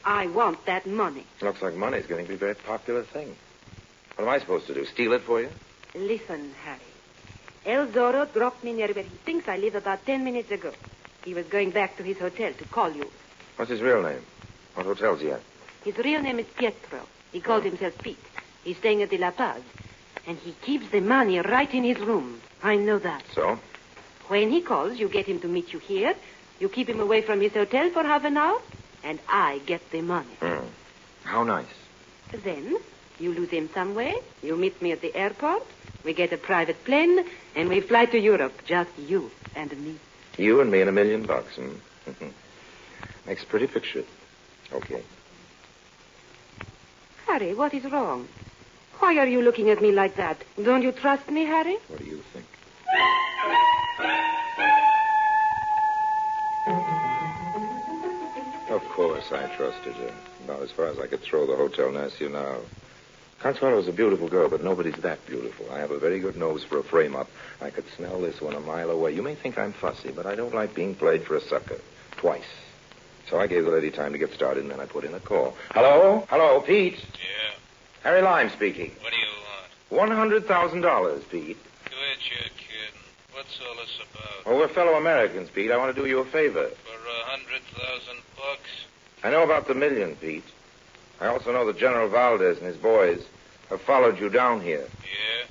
S21: I want that money.
S2: Looks like money's going to be a very popular thing. What am I supposed to do, steal it for you?
S21: Listen, Harry. El Zorro dropped me near where he thinks I live about 10 minutes ago. He was going back to his hotel to call you.
S2: What's his real name? What hotel's he at?
S21: His real name is Pietro. He called himself Pete. He's staying at the La Paz. And he keeps the money right in his room. I know that.
S2: So?
S21: When he calls, you get him to meet you here. You keep him away from his hotel for half an hour. And I get the money.
S2: How nice.
S21: Then, you lose him somewhere. You meet me at the airport. We get a private plane. And we fly to Europe. Just you and me.
S2: You and me and $1 million, Makes a pretty picture. Okay.
S21: Harry, what is wrong? Why are you looking at me like that? Don't you trust me, Harry?
S2: What do you think? Of course I trusted her. About as far as I could throw the Hotel Nacional. Consuelo is a beautiful girl, but nobody's that beautiful. I have a very good nose for a frame-up. I could smell this one a mile away. You may think I'm fussy, but I don't like being played for a sucker. Twice. So I gave the lady time to get started, and then I put in a call. Hello? Hello, Pete?
S3: Yeah?
S2: Harry Lime speaking.
S3: What do you want?
S2: $100,000, Pete.
S3: Quit your kidding. What's all this about?
S2: Well, we're fellow Americans, Pete. I want to do you a favor.
S3: For $100,000?
S2: I know about the $1 million, Pete. I also know that General Valdez and his boys have followed you down here.
S3: Yeah?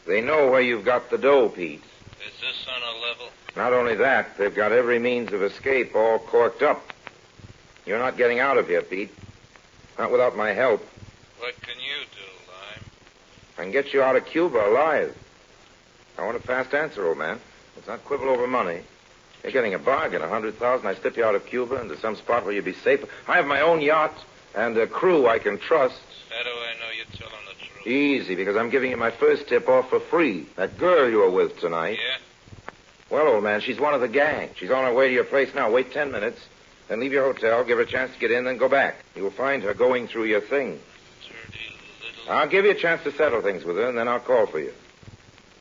S2: They know where you've got the dough, Pete.
S3: Is this on a level?
S1: Not only that, they've got every means of escape all corked up. You're not getting out of here, Pete. Not without my help.
S3: What can you do, Lime?
S1: I can get you out of Cuba alive. I want a fast answer, old man. Let's not quibble over money. You're getting a bargain, 100,000. I slip you out of Cuba into some spot where you'll be safe. I have my own yacht and a crew I can trust.
S3: How do I know you're telling the truth?
S1: Easy, because I'm giving you my first tip off for free. That girl you were with tonight.
S3: Yeah?
S1: Well, old man, she's one of the gang. She's on her way to your place now. Wait 10 minutes. Then leave your hotel, give her a chance to get in, then go back. You'll find her going through your things. I'll give you a chance to settle things with her, and then I'll call for you.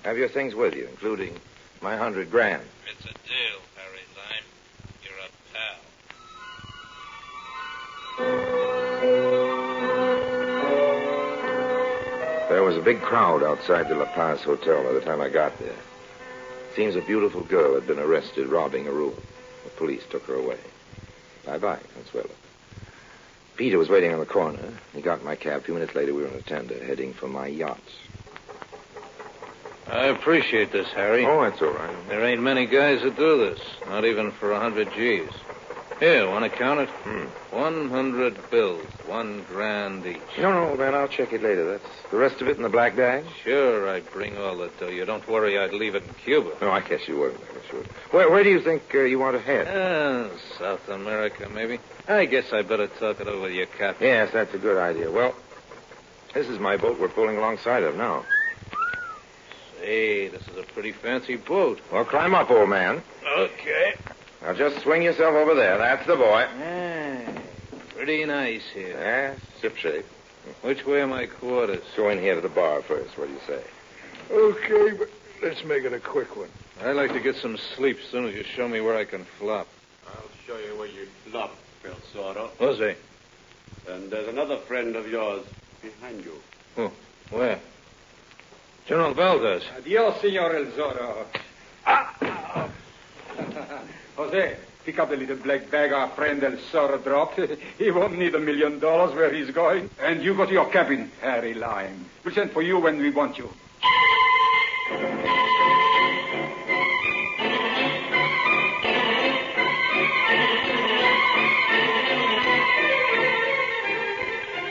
S1: Have your things with you, including my $100,000.
S3: It's a deal, Harry Lime. You're a pal.
S1: There was a big crowd outside the La Paz Hotel by the time I got there. Seems a beautiful girl had been arrested robbing a room. The police took her away. Bye-bye, Consuelo. Peter was waiting on the corner. He got in my cab. A few minutes later, we were on a tender heading for my yacht.
S3: I appreciate this, Harry.
S1: Oh, that's all right.
S3: There ain't many guys that do this, not even for 100 G's. Here, want to count it? 100 bills, $1,000 each.
S1: No, man, I'll check it later. That's the rest of it in the black bag?
S3: Sure, I'd bring all the dough. You don't worry, I'd leave it in Cuba.
S1: No, I guess you wouldn't. I guess you wouldn't. Where do you think you want to head?
S3: South America, maybe. I guess I better talk it over with your captain.
S1: Yes, that's a good idea. Well, this is my boat we're pulling alongside of now.
S3: Say, this is a pretty fancy boat.
S1: Well, climb up, old man.
S3: Okay.
S1: Now, just swing yourself over there. That's the boy.
S3: Pretty nice here.
S1: Yes, shipshape.
S3: Which way are my quarters?
S1: Go in here to the bar first. What do you say?
S9: Okay, but let's make it a quick one.
S3: I'd like to get some sleep as soon as you show me where I can flop.
S12: I'll show you where you flop, Persoro.
S3: Jose.
S12: And there's another friend of yours behind you.
S3: Oh, where? General Valdez.
S13: Adios, Senor El Zorro. Jose, pick up the little black bag our friend El Zorro dropped. He won't need $1 million where he's going. And you go to your cabin, Harry Lime. We'll send for you when we want you.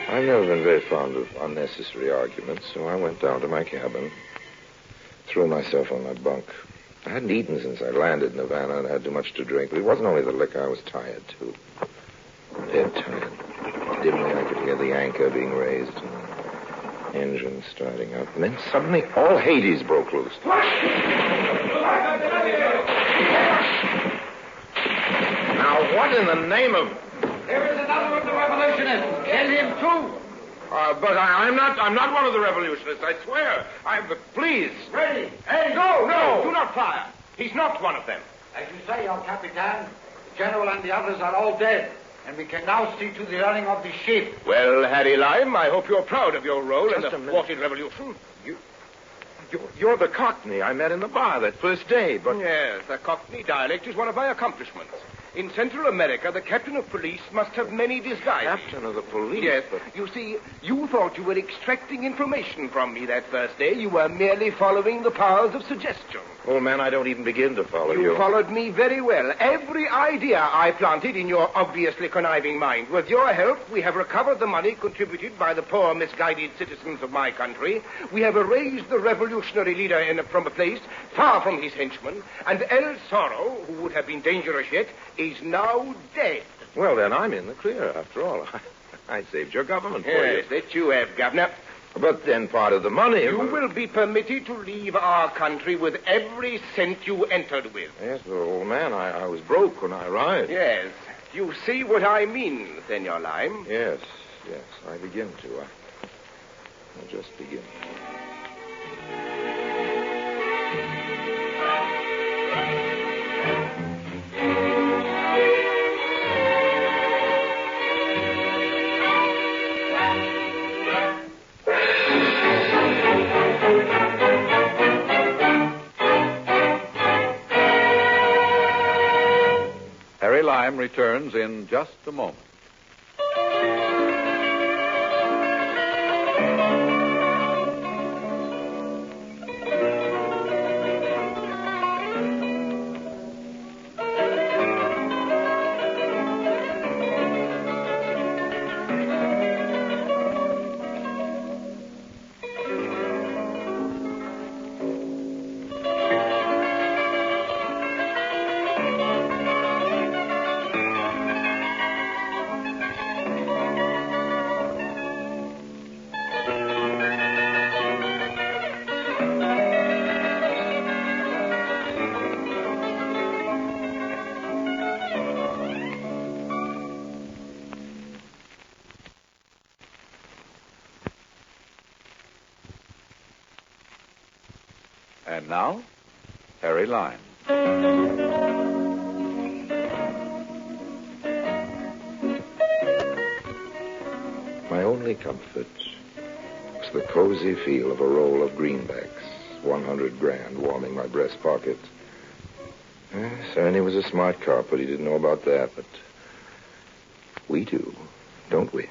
S1: I've never been very fond of unnecessary arguments, so I went down to my cabin, threw myself on my bunk. I hadn't eaten since I landed in Havana and had too much to drink, but it wasn't only the liquor. I was tired, too. Dead tired. Dimly, I could hear the anchor being raised and the engine starting up. And then suddenly, all Hades broke loose. Now, what in the name of...
S8: There is another of the revolutionists. Kill him, too.
S1: But I'm not one of the revolutionists, I swear. Please.
S8: Ready. Hey,
S1: No.
S8: Do not fire. He's not one of them. As you say, your Capitan, the General and the others are all dead. And we can now see to the running of the ship.
S4: Well, Harry Lime, I hope you're proud of your role in the thwarted revolution.
S1: You're the Cockney I met in the bar that first day, but...
S4: Yes, the Cockney dialect is one of my accomplishments. In Central America, the captain of police must have many disguises.
S1: Captain of the police?
S4: Yes.
S1: But...
S4: You see, you thought you were extracting information from me that first day. You were merely following the powers of suggestion.
S1: Old man, I don't even begin to follow you.
S4: You followed me very well. Every idea I planted in your obviously conniving mind. With your help, we have recovered the money contributed by the poor, misguided citizens of my country. We have erased the revolutionary leader from a place far from his henchmen. And El Zorro, who would have been dangerous yet, is now dead.
S1: Well, then, I'm in the clear, after all. I saved your government for you.
S4: Yes, that you have, Governor.
S1: But then part of the money...
S4: You will be permitted to leave our country with every cent you entered with.
S1: Yes, but, old man, I was broke when I arrived.
S4: Yes. You see what I mean, Senor Lime?
S1: Yes, I begin to. I just begin.
S14: Harry Lime returns in just a moment. And now, Harry Lime.
S1: My only comfort was the cozy feel of a roll of greenbacks, 100 grand warming my breast pocket. Yes, Ernie was a smart cop, but he didn't know about that. But we do, don't we?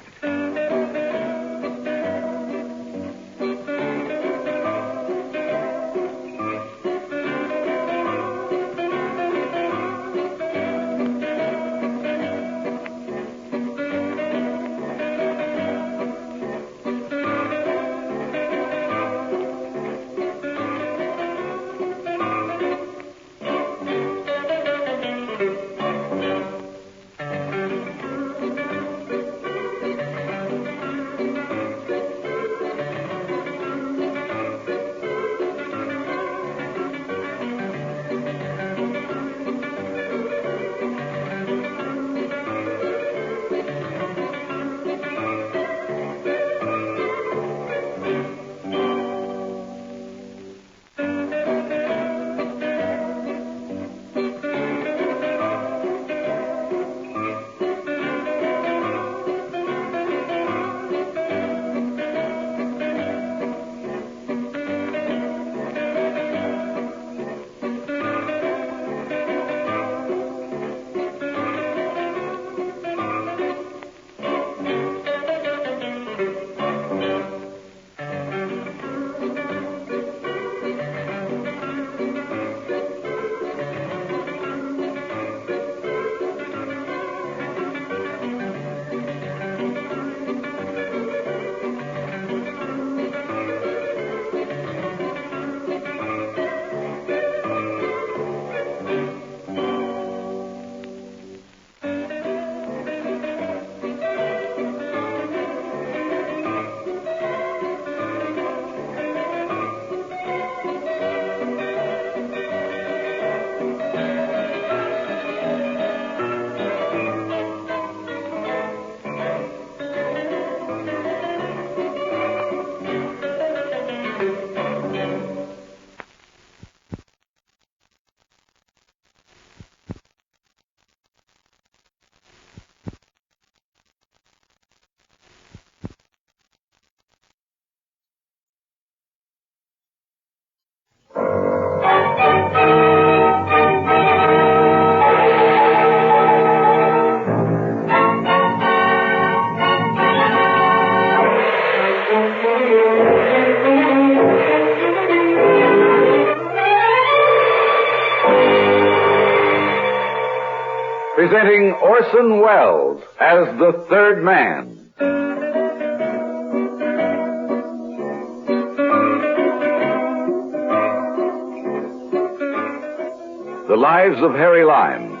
S14: Presenting Orson Welles as the third man. The Lives of Harry Lime.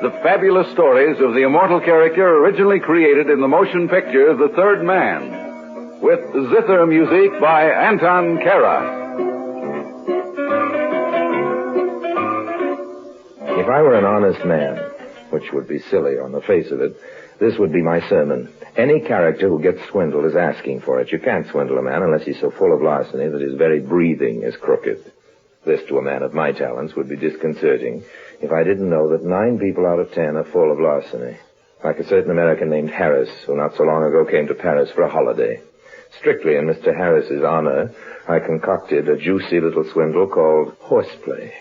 S14: The fabulous stories of the immortal character originally created in the motion picture The Third Man, with zither music by Anton Karas.
S1: If I were an honest man, which would be silly on the face of it, this would be my sermon. Any character who gets swindled is asking for it. You can't swindle a man unless he's so full of larceny that his very breathing is crooked. This, to a man of my talents, would be disconcerting if I didn't know that 9 people out of 10 are full of larceny. Like a certain American named Harris, who not so long ago came to Paris for a holiday. Strictly in Mr. Harris's honor, I concocted a juicy little swindle called horseplay.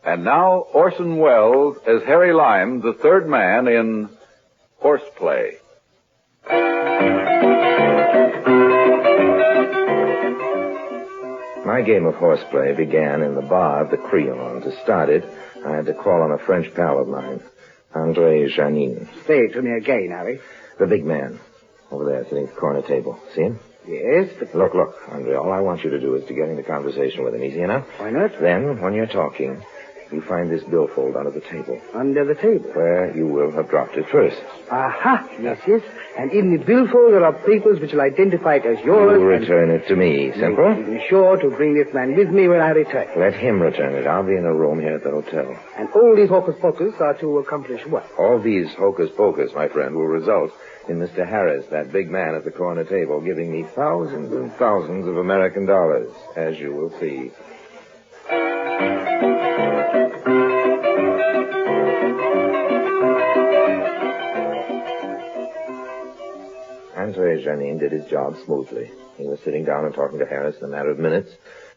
S14: And now, Orson Welles as Harry Lime, the third man in Horseplay.
S1: My game of horseplay began in the bar of the Creole. To start it, I had to call on a French pal of mine, André Janin.
S8: Say it to me again, Harry.
S1: The big man. Over there, sitting at the corner table. See him?
S8: Yes, but...
S1: Look, Andre, all I want you to do is to get into conversation with him. Easy enough?
S8: Why not?
S1: Then, when you're talking, you find this billfold under the table.
S8: Under the table?
S1: Where you will have dropped it first.
S8: Aha, yes. And in the billfold there are papers which will identify it as yours.
S1: You return it to me. Simple?
S8: Be sure to bring this man with me when I return.
S1: Let him return it. I'll be in a room here at the hotel.
S8: And all these hocus pocus are to accomplish what?
S1: All these hocus pocus, my friend, will result in Mr. Harris, that big man at the corner table, giving me thousands and thousands of American dollars, as you will see. Andre Janin did his job smoothly. He was sitting down and talking to Harris in a matter of minutes,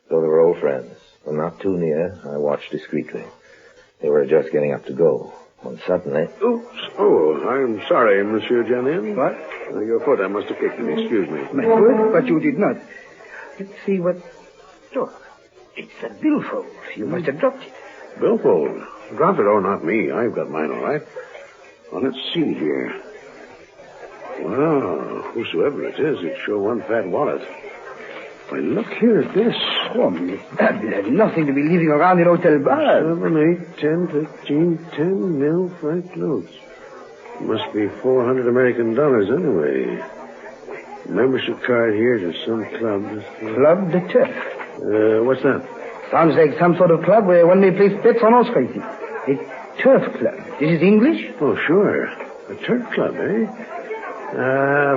S1: though they were old friends. When not too near, I watched discreetly. They were just getting up to go. When suddenly...
S16: Oops. Oh, I'm sorry, Monsieur Janin.
S8: What?
S16: Your foot, I must have kicked it. Excuse me.
S8: My foot? But you did not. Let's see what... Look, it's a billfold. You must have dropped it.
S16: Billfold? Dropped it? Oh, not me. I've got mine all right. Well, let's see here. Well, whosoever it is, it's sure one fat wallet. Why, look here at this.
S8: Oh, there's nothing to be leaving around in hotel bars.
S16: 7, 8, 10, 15, 10 mil franc notes. Must be $400 American anyway. Membership card here to some club.
S8: Club de Turf.
S16: What's that?
S8: Sounds like some sort of club where one may place bets on horse racing. A turf club. This is English?
S16: Oh, sure. A turf club, eh?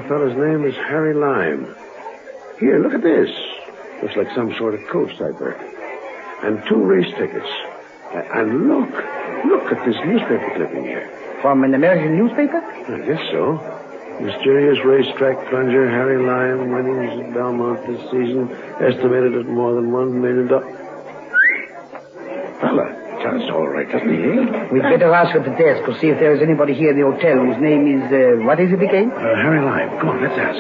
S16: Fellow's name is Harry Lime. Here, look at this. Looks like some sort of coach typer. And 2 race tickets. And look at this newspaper clipping here.
S8: From an American newspaper?
S16: I guess so. Mysterious racetrack plunger Harry Lime winnings at Belmont this season, estimated at more than $1 million. Fella, tells us all right, doesn't he, eh?
S8: We'd better ask at the desk to see if there is anybody here in the hotel whose name is, what is it again?
S16: Harry Lime. Come on, let's ask.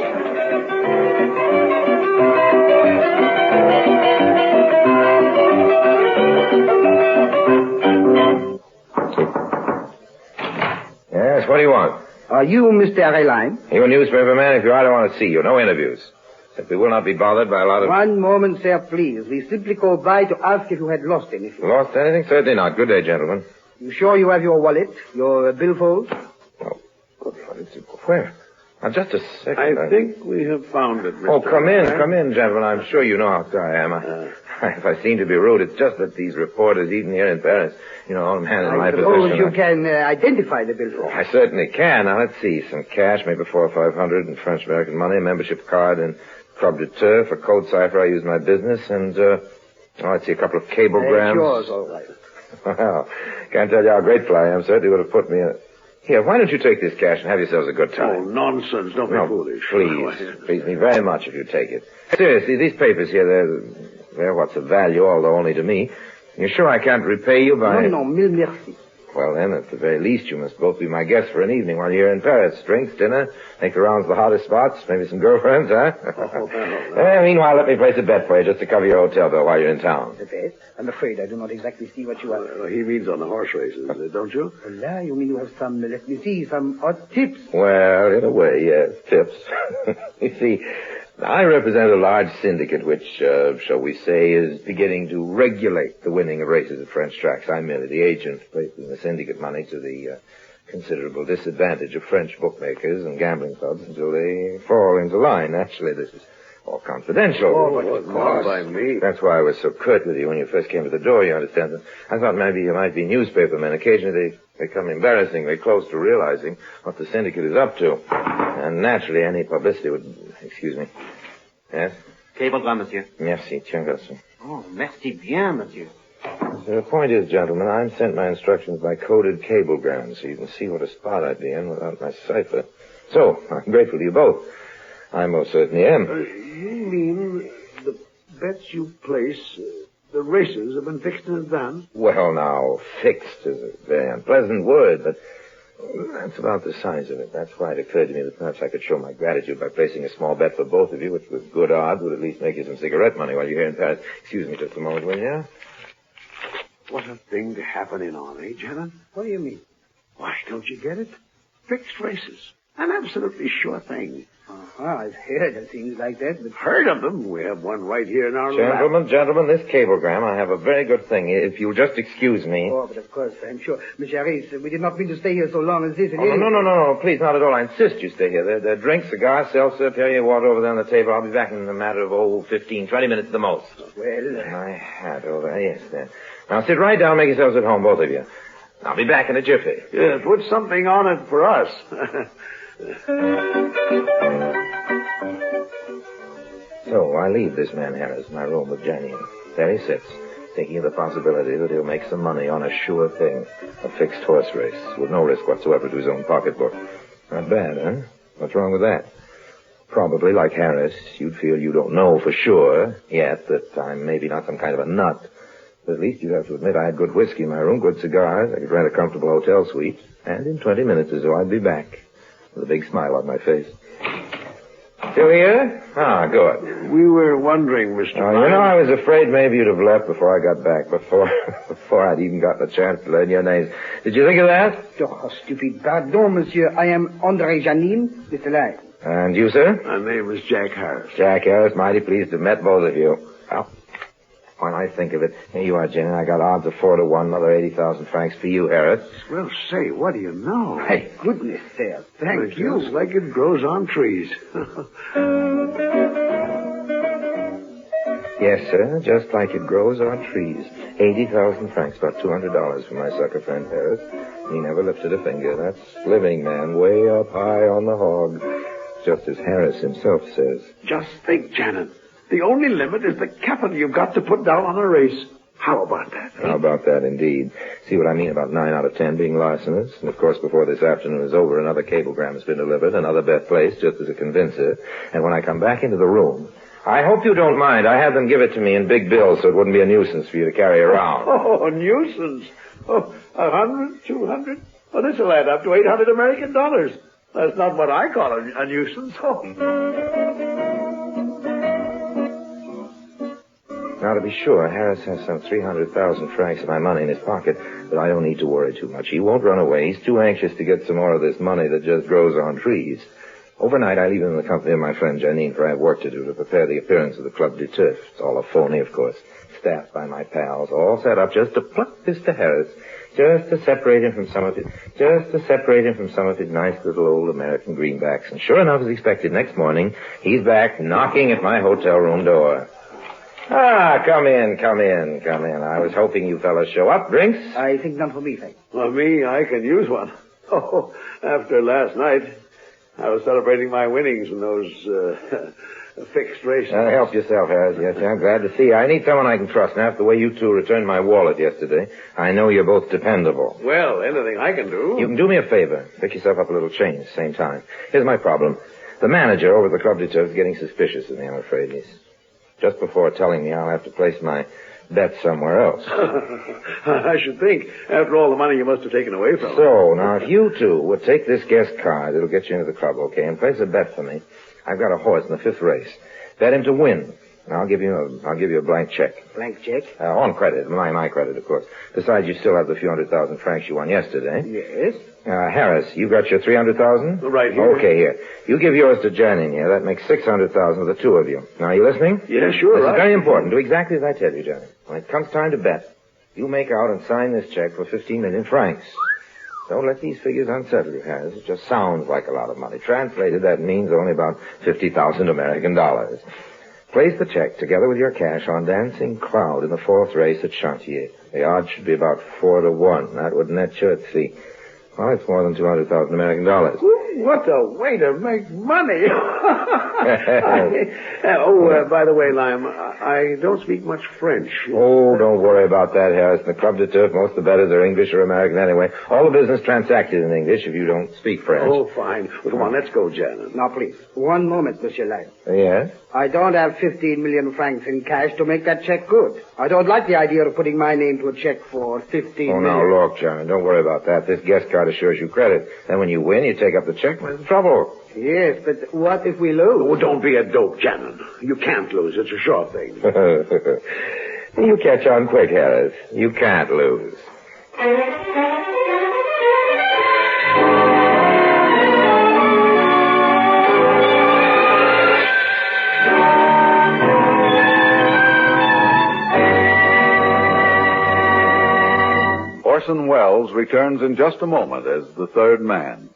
S1: Yes, what do you want?
S8: Are you Mr. Harry Lime?
S1: You a newspaper man? If you are, I don't want to see you. No interviews. Except we will not be bothered by a lot of...
S8: One moment, sir, please. We simply called by to ask if you had lost anything.
S1: Lost anything? Certainly not. Good day, gentlemen.
S8: You sure you have your wallet? Your billfold?
S1: Oh, good. Where? Now, just a second.
S16: I think we have found it, Mr.
S1: Oh, come in, gentlemen. I'm sure you know how sorry I am. If I seem to be rude, it's just that these reporters, even here in Paris, all men in my position...
S8: I suppose you can identify the billfold.
S1: I certainly can. Now, let's see. Some cash, maybe $400 or $500 in French-American money, a membership card in Club de Turf, a code cipher I use in my business, and, let's see, a couple of cablegrams.
S8: Yours, all right.
S1: Well, can't tell you how grateful I am. Certainly would have put me in... Here, why don't you take this cash and have yourselves a good time?
S16: Oh, nonsense. Don't be foolish.
S1: Please me very much if you take it. Seriously, these papers here, they're what's of value, although only to me. You're sure I can't repay you by...
S8: No, mille merci.
S1: Well, then, at the very least, you must both be my guests for an evening while you're in Paris. Drinks, dinner, make the rounds of the hottest spots, maybe some girlfriends, huh? Meanwhile, let me place a bet for you just to cover your hotel bill while you're in town.
S8: A bet? I'm afraid I do not exactly see what you are.
S16: He means on the horse races, don't you?
S8: Well, you mean you have some, let me see, some odd tips?
S1: Well, in a way, yes, tips. You see, I represent a large syndicate which, shall we say, is beginning to regulate the winning of races at French tracks. I'm merely the agent, placing the syndicate money to the considerable disadvantage of French bookmakers and gambling clubs until they fall into line. Naturally, this is all confidential.
S16: Oh, of course. By me.
S1: That's why I was so curt with you when you first came to the door, you understand. I thought maybe you might be newspapermen. Occasionally they become embarrassingly close to realizing what the syndicate is up to. And naturally, any publicity would... Excuse me. Yes?
S12: Cablegram, monsieur.
S1: Merci, tiens, garçon.
S12: Oh, merci bien, monsieur.
S1: The point is, gentlemen, I'm sent my instructions by coded cablegrams, so you can see what a spot I'd be in without my cipher. So, I'm grateful to you both. I most certainly am.
S16: You mean the bets you place, the races have been fixed in advance?
S1: Well, now, fixed is a very unpleasant word, but That's about the size of it. That's why it occurred to me that perhaps I could show my gratitude by placing a small bet for both of you, which with good odds would at least make you some cigarette money while you're here in Paris. Excuse me just a moment, will you?
S16: What a thing to happen in on, eh, Janet? What do you mean? Why, don't you get it? Fixed races. An absolutely sure thing.
S15: I've heard of things like that, but...
S16: Heard of them? We have one right here in our
S1: Gentlemen, this cablegram, I have a very good thing. If you'll just excuse me.
S15: Oh, but of course, I'm sure. Miss Harris, we did not mean to stay here so long as this.
S1: Oh, no, please, not at all. I insist you stay here. There are drinks, cigars, seltzer, Perrier water over there on the table. I'll be back in a matter of, 15, 20 minutes at the most.
S15: Well...
S1: My hat over there, yes, there. Now sit right down, make yourselves at home, both of you. I'll be back in a jiffy.
S16: Yeah, put something on it for us.
S1: So I leave this man Harris in my room with Jenny. There he sits, thinking of the possibility that he'll make some money on a sure thing, a fixed horse race, with no risk whatsoever to his own pocketbook. Not bad, huh? What's wrong with that? Probably, like Harris, you'd feel you don't know for sure yet that I'm maybe not some kind of a nut. But at least you'd have to admit I had good whiskey in my room, good cigars, I could rent a comfortable hotel suite, and in 20 minutes or so I'd be back, with a big smile on my face. Still here? Ah, good.
S16: We were wondering, Mr.
S1: I was afraid maybe you'd have left before I got back, before I'd even gotten a chance to learn your names. Did you think of that?
S15: Oh, stupid. Pardon, monsieur. I am André Janine, Mr. Lyon.
S1: And you, sir?
S16: My name is Jack Harris.
S1: Jack Harris, mighty pleased to have met both of you. Well, when I think of it, here you are, Jenny. I got odds of 4 to 1, another 80,000 francs for you, Harris.
S16: Well, say, what do you know?
S15: My goodness, sir. Thank you.
S16: Just like it grows on trees.
S1: Yes, sir, just like it grows on trees. 80,000 francs, about $200 for my sucker friend Harris. He never lifted a finger. That's living, man, way up high on the hog. Just as Harris himself says.
S16: Just think, Janet. The only limit is the capital you've got to put down on a race. How about that?
S1: How about that, indeed? See what I mean about 9 out of 10 being larcenous? And, of course, before this afternoon is over, another cablegram has been delivered, another bet placed, just as a convincer. And when I come back into the room, I hope you don't mind. I had them give it to me in big bills so it wouldn't be a nuisance for you to carry around.
S16: Oh, a nuisance. Oh, 100, 200? Well, this'll add up to $800 American dollars. That's not what I call a nuisance. Oh.
S1: Now, to be sure, Harris has some 300,000 francs of my money in his pocket, but I don't need to worry too much. He won't run away. He's too anxious to get some more of this money that just grows on trees. Overnight, I leave him in the company of my friend Janine, for I have work to do to prepare the appearance of the Club de Turf. It's all a phony, of course. Staffed by my pals, all set up just to pluck Mr. Harris, just to separate him from some of his nice little old American greenbacks. And sure enough, as expected, next morning, he's back knocking at my hotel room door. Ah, come in. I was hoping you fellas show up. Drinks?
S15: I think none for me, thanks.
S16: Well, me, I can use one. Oh, after last night, I was celebrating my winnings in those fixed races.
S1: Help yourself, Harris. Yes, I'm glad to see you. I need someone I can trust. And after the way you two returned my wallet yesterday, I know you're both dependable.
S16: Well, anything I can do.
S1: You can do me a favor. Pick yourself up a little change at the same time. Here's my problem. The manager over at the Club de Turf is getting suspicious of me, I'm afraid. He's just before telling me I'll have to place my bet somewhere else.
S16: I should think, after all the money you must have taken away from him.
S1: So, now, if you two would take this guest card, it'll get you into the club, okay, and place a bet for me. I've got a horse in the 5th race. Bet him to win. And I'll give you a blank check.
S15: Blank check?
S1: On credit. My credit, of course. Besides, you still have the few 100,000 francs you won yesterday.
S15: Yes.
S1: Harris, you got your 300,000?
S16: Right here.
S1: Okay, here. You give yours to Janine here. That makes 600,000 for the two of you. Now, are you listening?
S16: Yeah, sure.
S1: This is very important. Do exactly as I tell you, Janine. When it comes time to bet, you make out and sign this check for 15 million francs. Don't let these figures unsettle you, Harris. It just sounds like a lot of money. Translated, that means only about 50,000 American dollars. Place the check together with your cash on Dancing Cloud in the 4th race at Tangier. The odds should be about 4 to 1. That would net you at the... Well, it's more than 200,000 American dollars.
S16: What a way to make money. By the way, Lime, I don't speak much French.
S2: Oh, don't worry about that, Harris. In the Club de Turf, most of the bettors are English or American anyway. All the business transacted in English if you don't speak French.
S16: Oh, fine. Well, come on, let's go, Janet.
S15: Now, please, one moment, Monsieur Lime.
S2: Yes?
S15: I don't have 15 million francs in cash to make that check good. I don't like the idea of putting my name to a check for 15
S2: Oh,
S15: million.
S2: now, look, John, don't worry about that. This guest card assures you credit. Then when you win, you take up the check. What's the trouble?
S15: Yes, but what if we lose?
S16: Oh, don't be a dope, Janet. You can't lose. It's a sure thing.
S2: You catch on quick, Harris. You can't lose.
S14: Orson Welles returns in just a moment as the third man.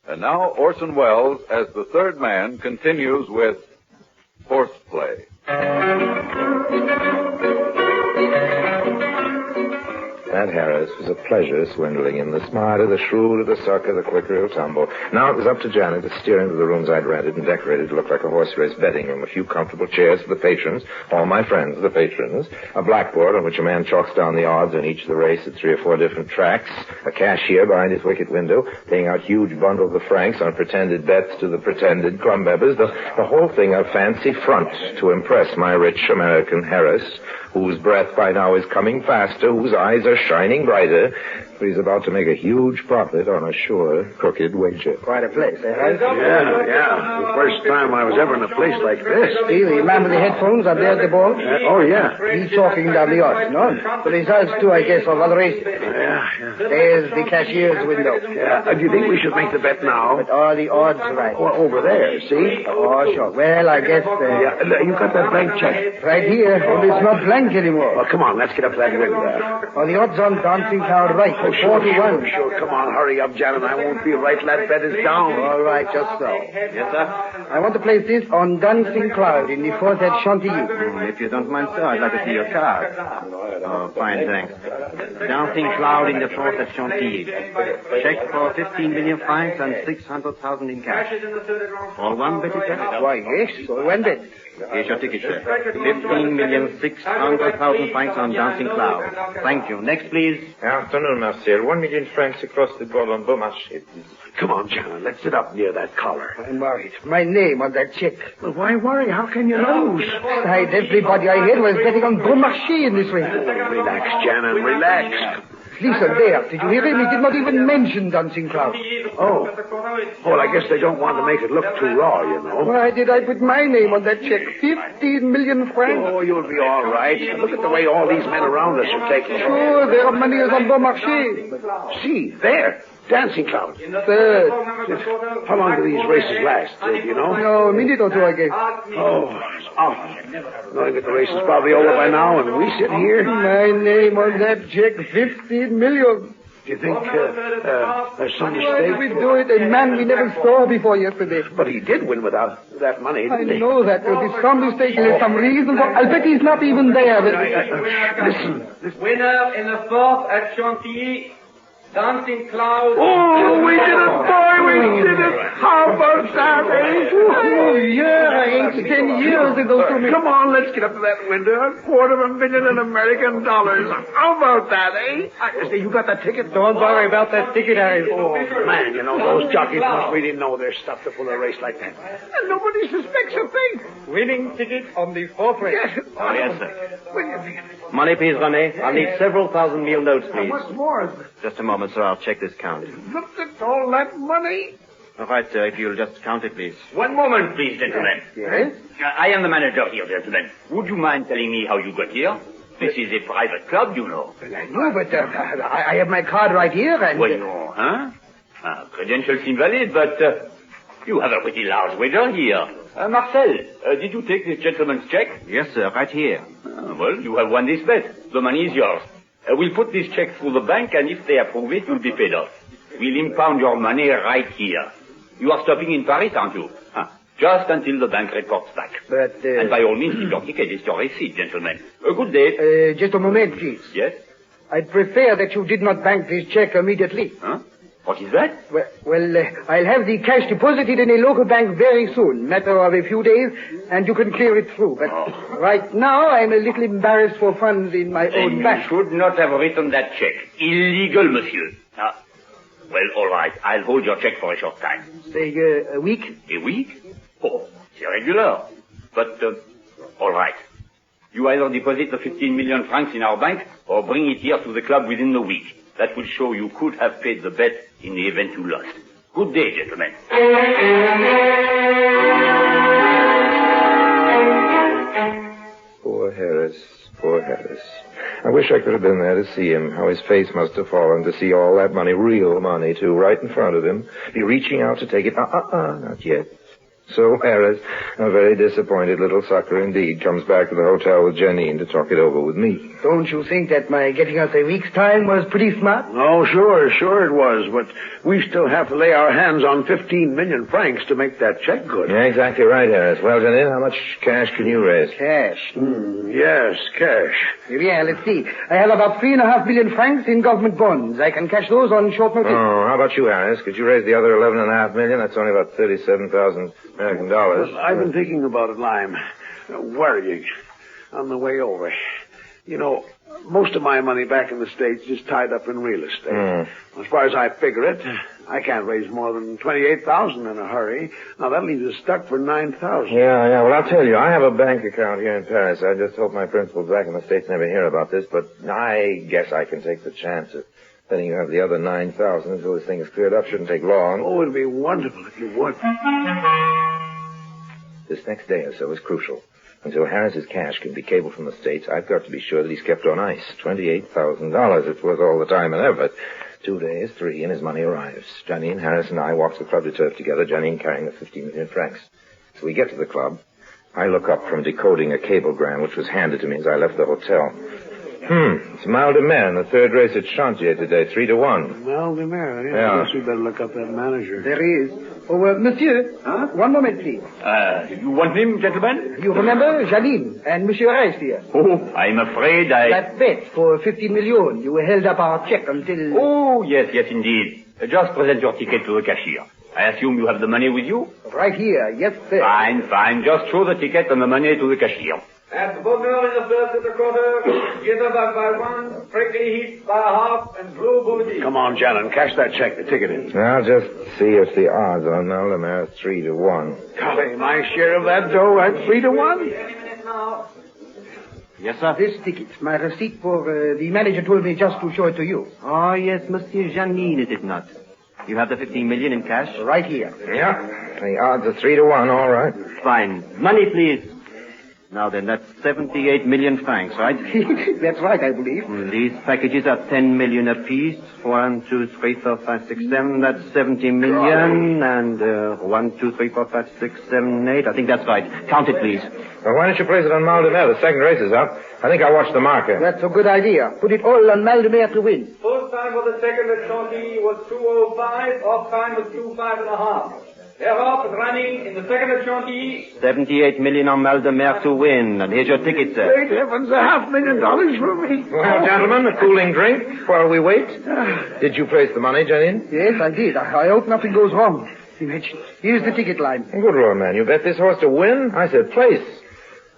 S14: And now Orson Welles, as the third man, continues with Horseplay.
S2: That, Harris, was a pleasure swindling him. The smarter, the shrewder, the sucker, the quicker he'll tumble. Now it was up to Janet to steer into the rooms I'd rented and decorated to look like a horse race betting room. A few comfortable chairs for the patrons, all my friends, the patrons. A blackboard on which a man chalks down the odds on each of the race at 3 or 4 different tracks. A cashier behind his wicket window, paying out huge bundles of francs on pretended bets to the pretended club members. The whole thing a fancy front to impress my rich American Harris, whose breath by now is coming faster, whose eyes are shining brighter, for he's about to make a huge profit on a sure, crooked wager.
S15: Quite a place, eh, Harris?
S16: Yeah. The first time I was ever in a place like this.
S15: See, the man with the headphones up there at the board?
S16: Oh, yeah.
S15: He's talking down the odds, no? The results, too, I guess, of other races.
S16: Yeah.
S15: There's the cashier's window.
S16: Yeah. Do you think we should make the bet now?
S15: But are the odds right?
S16: Well, over there, see?
S15: Oh, sure. Well, I guess...
S16: Yeah, you got that blank check?
S15: Right here. Only it's not blank anymore.
S16: Well, come on, let's get up to that window.
S15: Oh, the odds on Dancing Cloud right.
S16: Oh,
S15: 41.
S16: Sure. Come on, hurry up, Janet. I won't be right till that bet is down.
S15: All right, just so.
S12: Yes, sir?
S15: I want to place this on Dancing Cloud in the fort at Chantilly.
S12: If you don't mind, sir, I'd like to see your card. Oh, fine, thanks. Dancing Cloud in the fort at Chantilly. Check for 15 million francs and 600,000 in cash. All one bet, sir?
S15: Why, yes. So when bet?
S12: Here's your ticket, sir. 15,600,000 francs on Dancing Cloud. Thank you. Next, please.
S2: Afternoon, Marcel. 1 million francs across the board on Beaumarchais.
S16: Come on, Janet. Let's sit up near that collar.
S15: I'm worried. My name on that check.
S16: Well, why worry? How can you lose?
S15: Besides, everybody I heard was betting on Beaumarchais in this race.
S16: Relax, Janet. Relax.
S15: Listen, there. Did you hear him? He did not even mention Dancing Cloud.
S16: Oh. Well, I guess they don't want to make it look too raw, you know.
S15: Why did I put my name on that check? 15 million francs.
S16: Oh, you'll be all right. Look at the way all these men around us are taking it.
S15: Sure, their money is on Beaumarchais.
S16: See, there. Dancing Cloud.
S15: Third.
S16: How long do these races last, do you know?
S15: No, a minute or two, I guess.
S16: Knowing that the race is probably over by now, and we sit here.
S15: My name on that check, 15 million.
S16: Do you think there's some mistake?
S15: We do it, a man we never saw before yesterday.
S16: But he did win without that money, didn't he?
S15: I know that. There'll be some mistake. There's some reason for... I'll bet he's not even there.
S16: Listen.
S19: Winner in the fourth at Chantilly, Dancing Cloud.
S16: Oh, we did it, boy! We did it! How about that, eh?
S15: Oh, yeah, 10 years ago to me.
S16: Come on, let's get up to that window. $250,000 in American dollars. How about that, eh? You got that ticket?
S15: Don't worry about that ticket, Harry.
S16: Oh, man, you know, those jockeys must really know their stuff to pull a race like that. And nobody suspects a thing.
S15: Winning ticket on the fourth race.
S16: Yes.
S12: Oh, yes, sir. Money, please, René. I'll need several thousand meal notes, please.
S16: What's more?
S12: Just a moment. moment, sir. I'll check this count.
S9: Look at all that money.
S12: All right, sir. If you'll just count it, please.
S18: One moment, please, gentlemen.
S12: Yes?
S18: I am the manager here, gentlemen. Would you mind telling me how you got here? This is a private club, you know.
S15: No, but I have my card right here and...
S18: Well, no, huh? Credentials seem valid, but you have a pretty large wager here. Marcel, did you take this gentleman's check?
S12: Yes, sir. Right here.
S18: Well, you have won this bet. The money is yours. We'll put this check through the bank, and if they approve it, you'll be paid off. We'll impound your money right here. You are stopping in Paris, aren't you? Just until the bank reports back.
S15: But,
S18: And by all means, keep your ticket. It's your receipt, gentlemen. Good day.
S15: Just a moment, please.
S18: Yes?
S15: I'd prefer that you did not bank this check immediately.
S18: Huh? What is that?
S15: Well, I'll have the cash deposited in a local bank very soon, matter of a few days, and you can clear it through. But right now, I'm a little embarrassed for funds in my own bank.
S18: You should not have written that check. Illegal, monsieur. Well, all right. I'll hold your check for a short time.
S15: Say, a week?
S18: A week? Oh, it's irregular. But, all right. You either deposit the 15 million francs in our bank or bring it here to the club within the week. That will show you could have paid the bet in the event you lost. Good day, gentlemen.
S2: Poor Harris. Poor Harris. I wish I could have been there to see him, how his face must have fallen to see all that money, real money, too, right in front of him, be reaching out to take it. Not yet. So Harris, a very disappointed little sucker indeed, comes back to the hotel with Janine to talk it over with me.
S15: Don't you think that my getting out a week's time was pretty smart?
S16: Oh, sure it was. But we still have to lay our hands on 15 million francs to make that check good.
S2: Yeah, exactly right, Harris. Well, Janine, how much cash can you raise?
S15: Cash?
S16: Yes, cash.
S15: Yeah, let's see. I have about 3.5 million francs in government bonds. I can cash those on short notice.
S2: Oh, how about you, Harris? Could you raise the other 11.5 million? That's only about 37,000 American dollars.
S16: Well, I've been thinking about it, Lime. Worrying. On the way over. You know, most of my money back in the States is tied up in real estate. As far as I figure it, I can't raise more than 28,000 in a hurry. Now, that leaves us stuck for 9,000.
S2: Yeah. Well, I'll tell you, I have a bank account here in Paris. I just hope my principals back in the States never hear about this, but I guess I can take the chance of letting you have the other 9,000 until this thing is cleared up. Shouldn't take long.
S16: Oh, it'd be wonderful if you would.
S2: This next day or so is crucial. Until Harris's cash can be cabled from the States, I've got to be sure that he's kept on ice. $28,000. It's worth all the time and effort. 2 days, 3, and his money arrives. Janine, Harris, and I walk the club to turf together, Janine carrying the 15 million francs. So we get to the club. I look up from decoding a cablegram which was handed to me as I left the hotel. It's Mal de Mer in the third race at Tangier today, 3-1.
S16: Mal de Mer,
S2: Yeah.
S16: I guess we better look up that manager.
S15: There he is. Oh, monsieur. Huh? 1 moment, please.
S18: You want him, gentlemen?
S15: You remember Janine and Monsieur Reis here?
S18: Oh, I'm afraid
S15: That bet for 15 million. You held up our check until...
S18: Oh, yes, indeed. Just present your ticket to the cashier. I assume you have the money with you?
S15: Right here, yes, sir.
S18: Fine. Just show the ticket and the money to the cashier.
S19: And Bohemian in the first of the quarter, Jitterbug by 1, Prickly Heat by a half, and Blue Booty.
S16: Come on, Shannon, cash that check, the ticket in.
S2: I'll just see if the odds on Mal de Mer are 3-1.
S16: Golly, my share of that dough at 3-1?
S12: Yes, sir?
S15: This ticket, my receipt for the manager told me just to show it to you.
S12: Oh, yes, Monsieur Janine, is it not? You have the 15 million in cash?
S15: Right here.
S2: Yeah, the odds are 3-1, all right.
S12: Fine. Money, please. Now then, that's 78 million francs, right?
S15: That's right, I believe.
S12: These packages are 10 million apiece. 1, 2, 3, 4, 5, 6, 7. That's 70 million. And 1, 2, 3, 4, 5, 6, 7, 8. I think that's right. Count it, please.
S2: Well, why don't you place it on Mal de Mer? The second race is up. I think I'll watch the marker.
S15: That's a good idea. Put it all on Mal de Mer to win.
S19: Full time for the second at Chantilly was 2:05. Off time was 2:05.5. Thereof is running in the second at Chantilly.
S12: 78 million on Mal de Mer to win. And here's your ticket, sir.
S16: Great heavens, $500,000 for me.
S2: Well, gentlemen, a cooling drink while we wait. Did you place the money, Janine?
S15: Yes, I did. I hope nothing goes wrong. Imagine. Here's the ticket line.
S2: Good Lord, man. You bet this horse to win? I said place.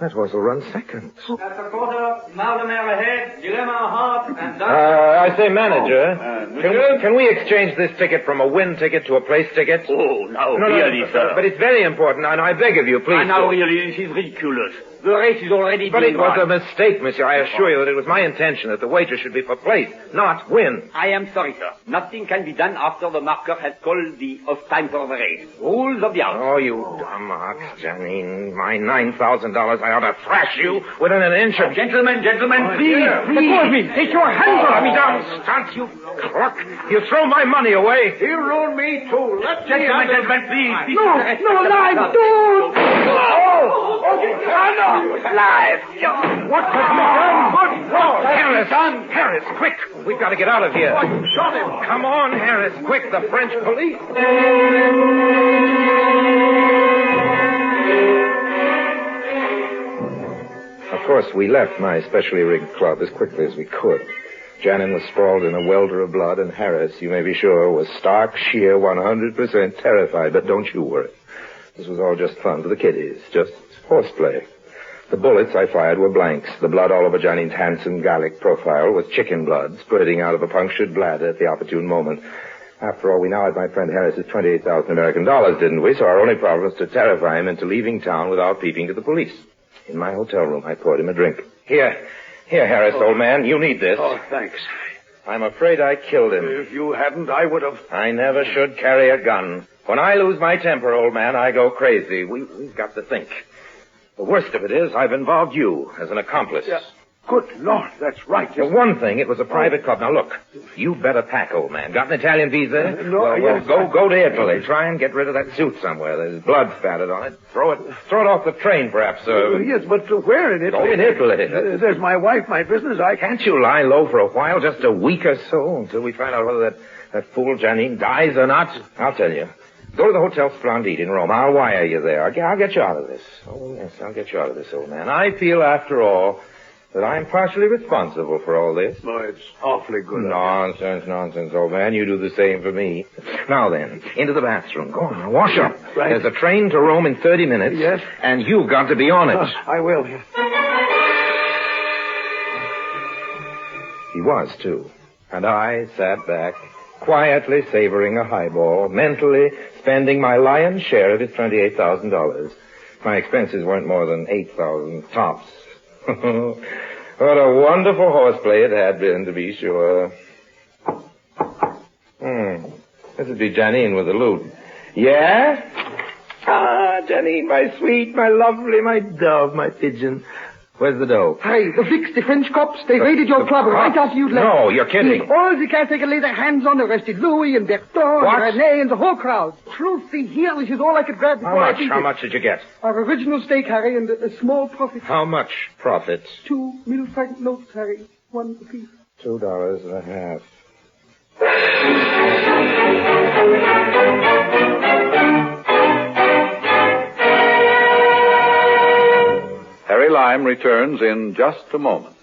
S2: That horse will run second.
S19: At the quarter, Mal de Mer ahead, Dilemma a half, and...
S2: I say, manager.
S17: Can we exchange this ticket from a win ticket to a place ticket?
S18: Oh, no, really, sir.
S17: But it's very important, and I beg of you, please.
S18: Now, really, this is ridiculous. The race is already
S17: But
S18: being
S17: it was
S18: run.
S17: a mistake, monsieur. I assure you that it was my intention that the wager should be for place, not win.
S18: I am sorry, sir. Nothing can be done after the marker has called the off time for the race. Rules of the house.
S17: Oh, you dumb ox, Janine. My $9,000, I ought to thrash you within an inch of...
S18: Gentlemen, please.
S17: Let go of me. Take your hands off me, down, stunt, you cluck. You throw my money away.
S9: You ruined me, too. Let me
S18: Gentlemen, please.
S9: No, live, don't!
S17: No! Live! What has been done? Harris, quick! We've got to get out of here.
S9: Shot him!
S17: Come on, Harris, quick! The French police! Of course, we left my specially rigged club as quickly as we could. Janin was sprawled in a welter of blood, and Harris, you may be sure, was stark, sheer, 100% terrified. But don't you worry. This was all just fun for the kiddies, just horseplay. The bullets I fired were blanks. The blood all over Janin's handsome Gallic profile was chicken blood, spurting out of a punctured bladder at the opportune moment. After all, we now had my friend Harris's 28,000 American dollars, didn't we? So our only problem was to terrify him into leaving town without peeping to the police. In my hotel room, I poured him a drink. Here, Harris, old man, you need this.
S9: Oh, thanks.
S17: I'm afraid I killed him.
S9: If you hadn't, I would have...
S17: I never should carry a gun. When I lose my temper, old man, I go crazy. We've got to think. The worst of it is I've involved you as an accomplice.
S9: Yeah. Good Lord, that's right.
S17: For one thing, it was a private club. Now, look, you better pack, old man. Got an Italian visa?
S9: No,
S17: well,
S9: yes.
S17: go to Italy. Try and get rid of that suit somewhere. There's blood spattered on it. Throw it off the train, perhaps.
S9: Yes, but where in Italy?
S17: Oh, in Italy.
S9: There's my wife, my business.
S17: Can't you lie low for a while, just a week or so, until we find out whether that fool Janine dies or not? I'll tell you. Go to the Hotel Splendide in Rome. I'll wire you there. I'll get you out of this. Oh, yes, I'll get you out of this, old man. I feel, after all, that I'm partially responsible for all this.
S9: No, it's awfully good.
S17: Nonsense, old man. You do the same for me. Now then, into the bathroom. Go on, wash up.
S9: Right.
S17: There's a train to Rome in 30 minutes.
S9: Yes.
S17: And you've got to be on it.
S9: I will.
S17: He was, too. And I sat back, quietly savoring a highball, mentally spending my lion's share of his $28,000. My expenses weren't more than $8,000 tops. What a wonderful horseplay it had been, to be sure. This would be Janine with the loot. Yeah? Ah, Janine, my sweet, my lovely, my dove, my pigeon. Where's the dough?
S15: Hey, the Fleece, the French cops, they raided your club right after you'd left.
S17: No, you're kidding.
S15: All the cats they could lay their hands on arrested Louis and Berton and René and the whole crowd. Truth be here, this is all I could grab before I beat
S17: How
S15: it.
S17: much did you get?
S15: Our original stake, Harry, and a small profit.
S17: How much profit?
S15: 2 mille-franc notes, Harry. 1 apiece.
S17: $2.50.
S14: Harry Lime returns in just a moment.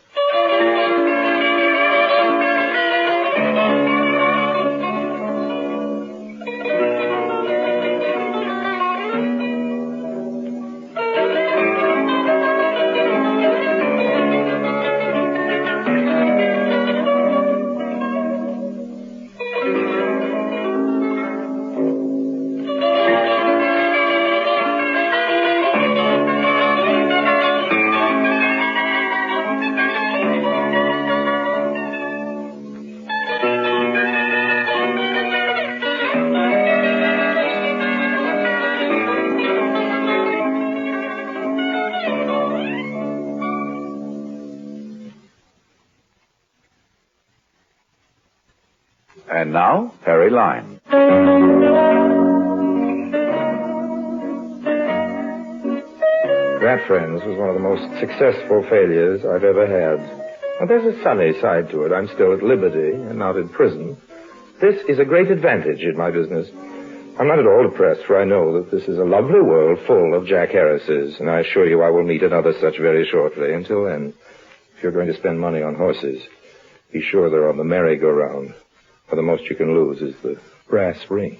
S14: And now, Harry Lime.
S17: That, friends, was one of the most successful failures I've ever had. But there's a sunny side to it. I'm still at liberty and not in prison. This is a great advantage in my business. I'm not at all depressed, for I know that this is a lovely world full of Jack Harrises, and I assure you I will meet another such very shortly. Until then, if you're going to spend money on horses, be sure they're on the merry-go-round, for the most you can lose is the brass ring.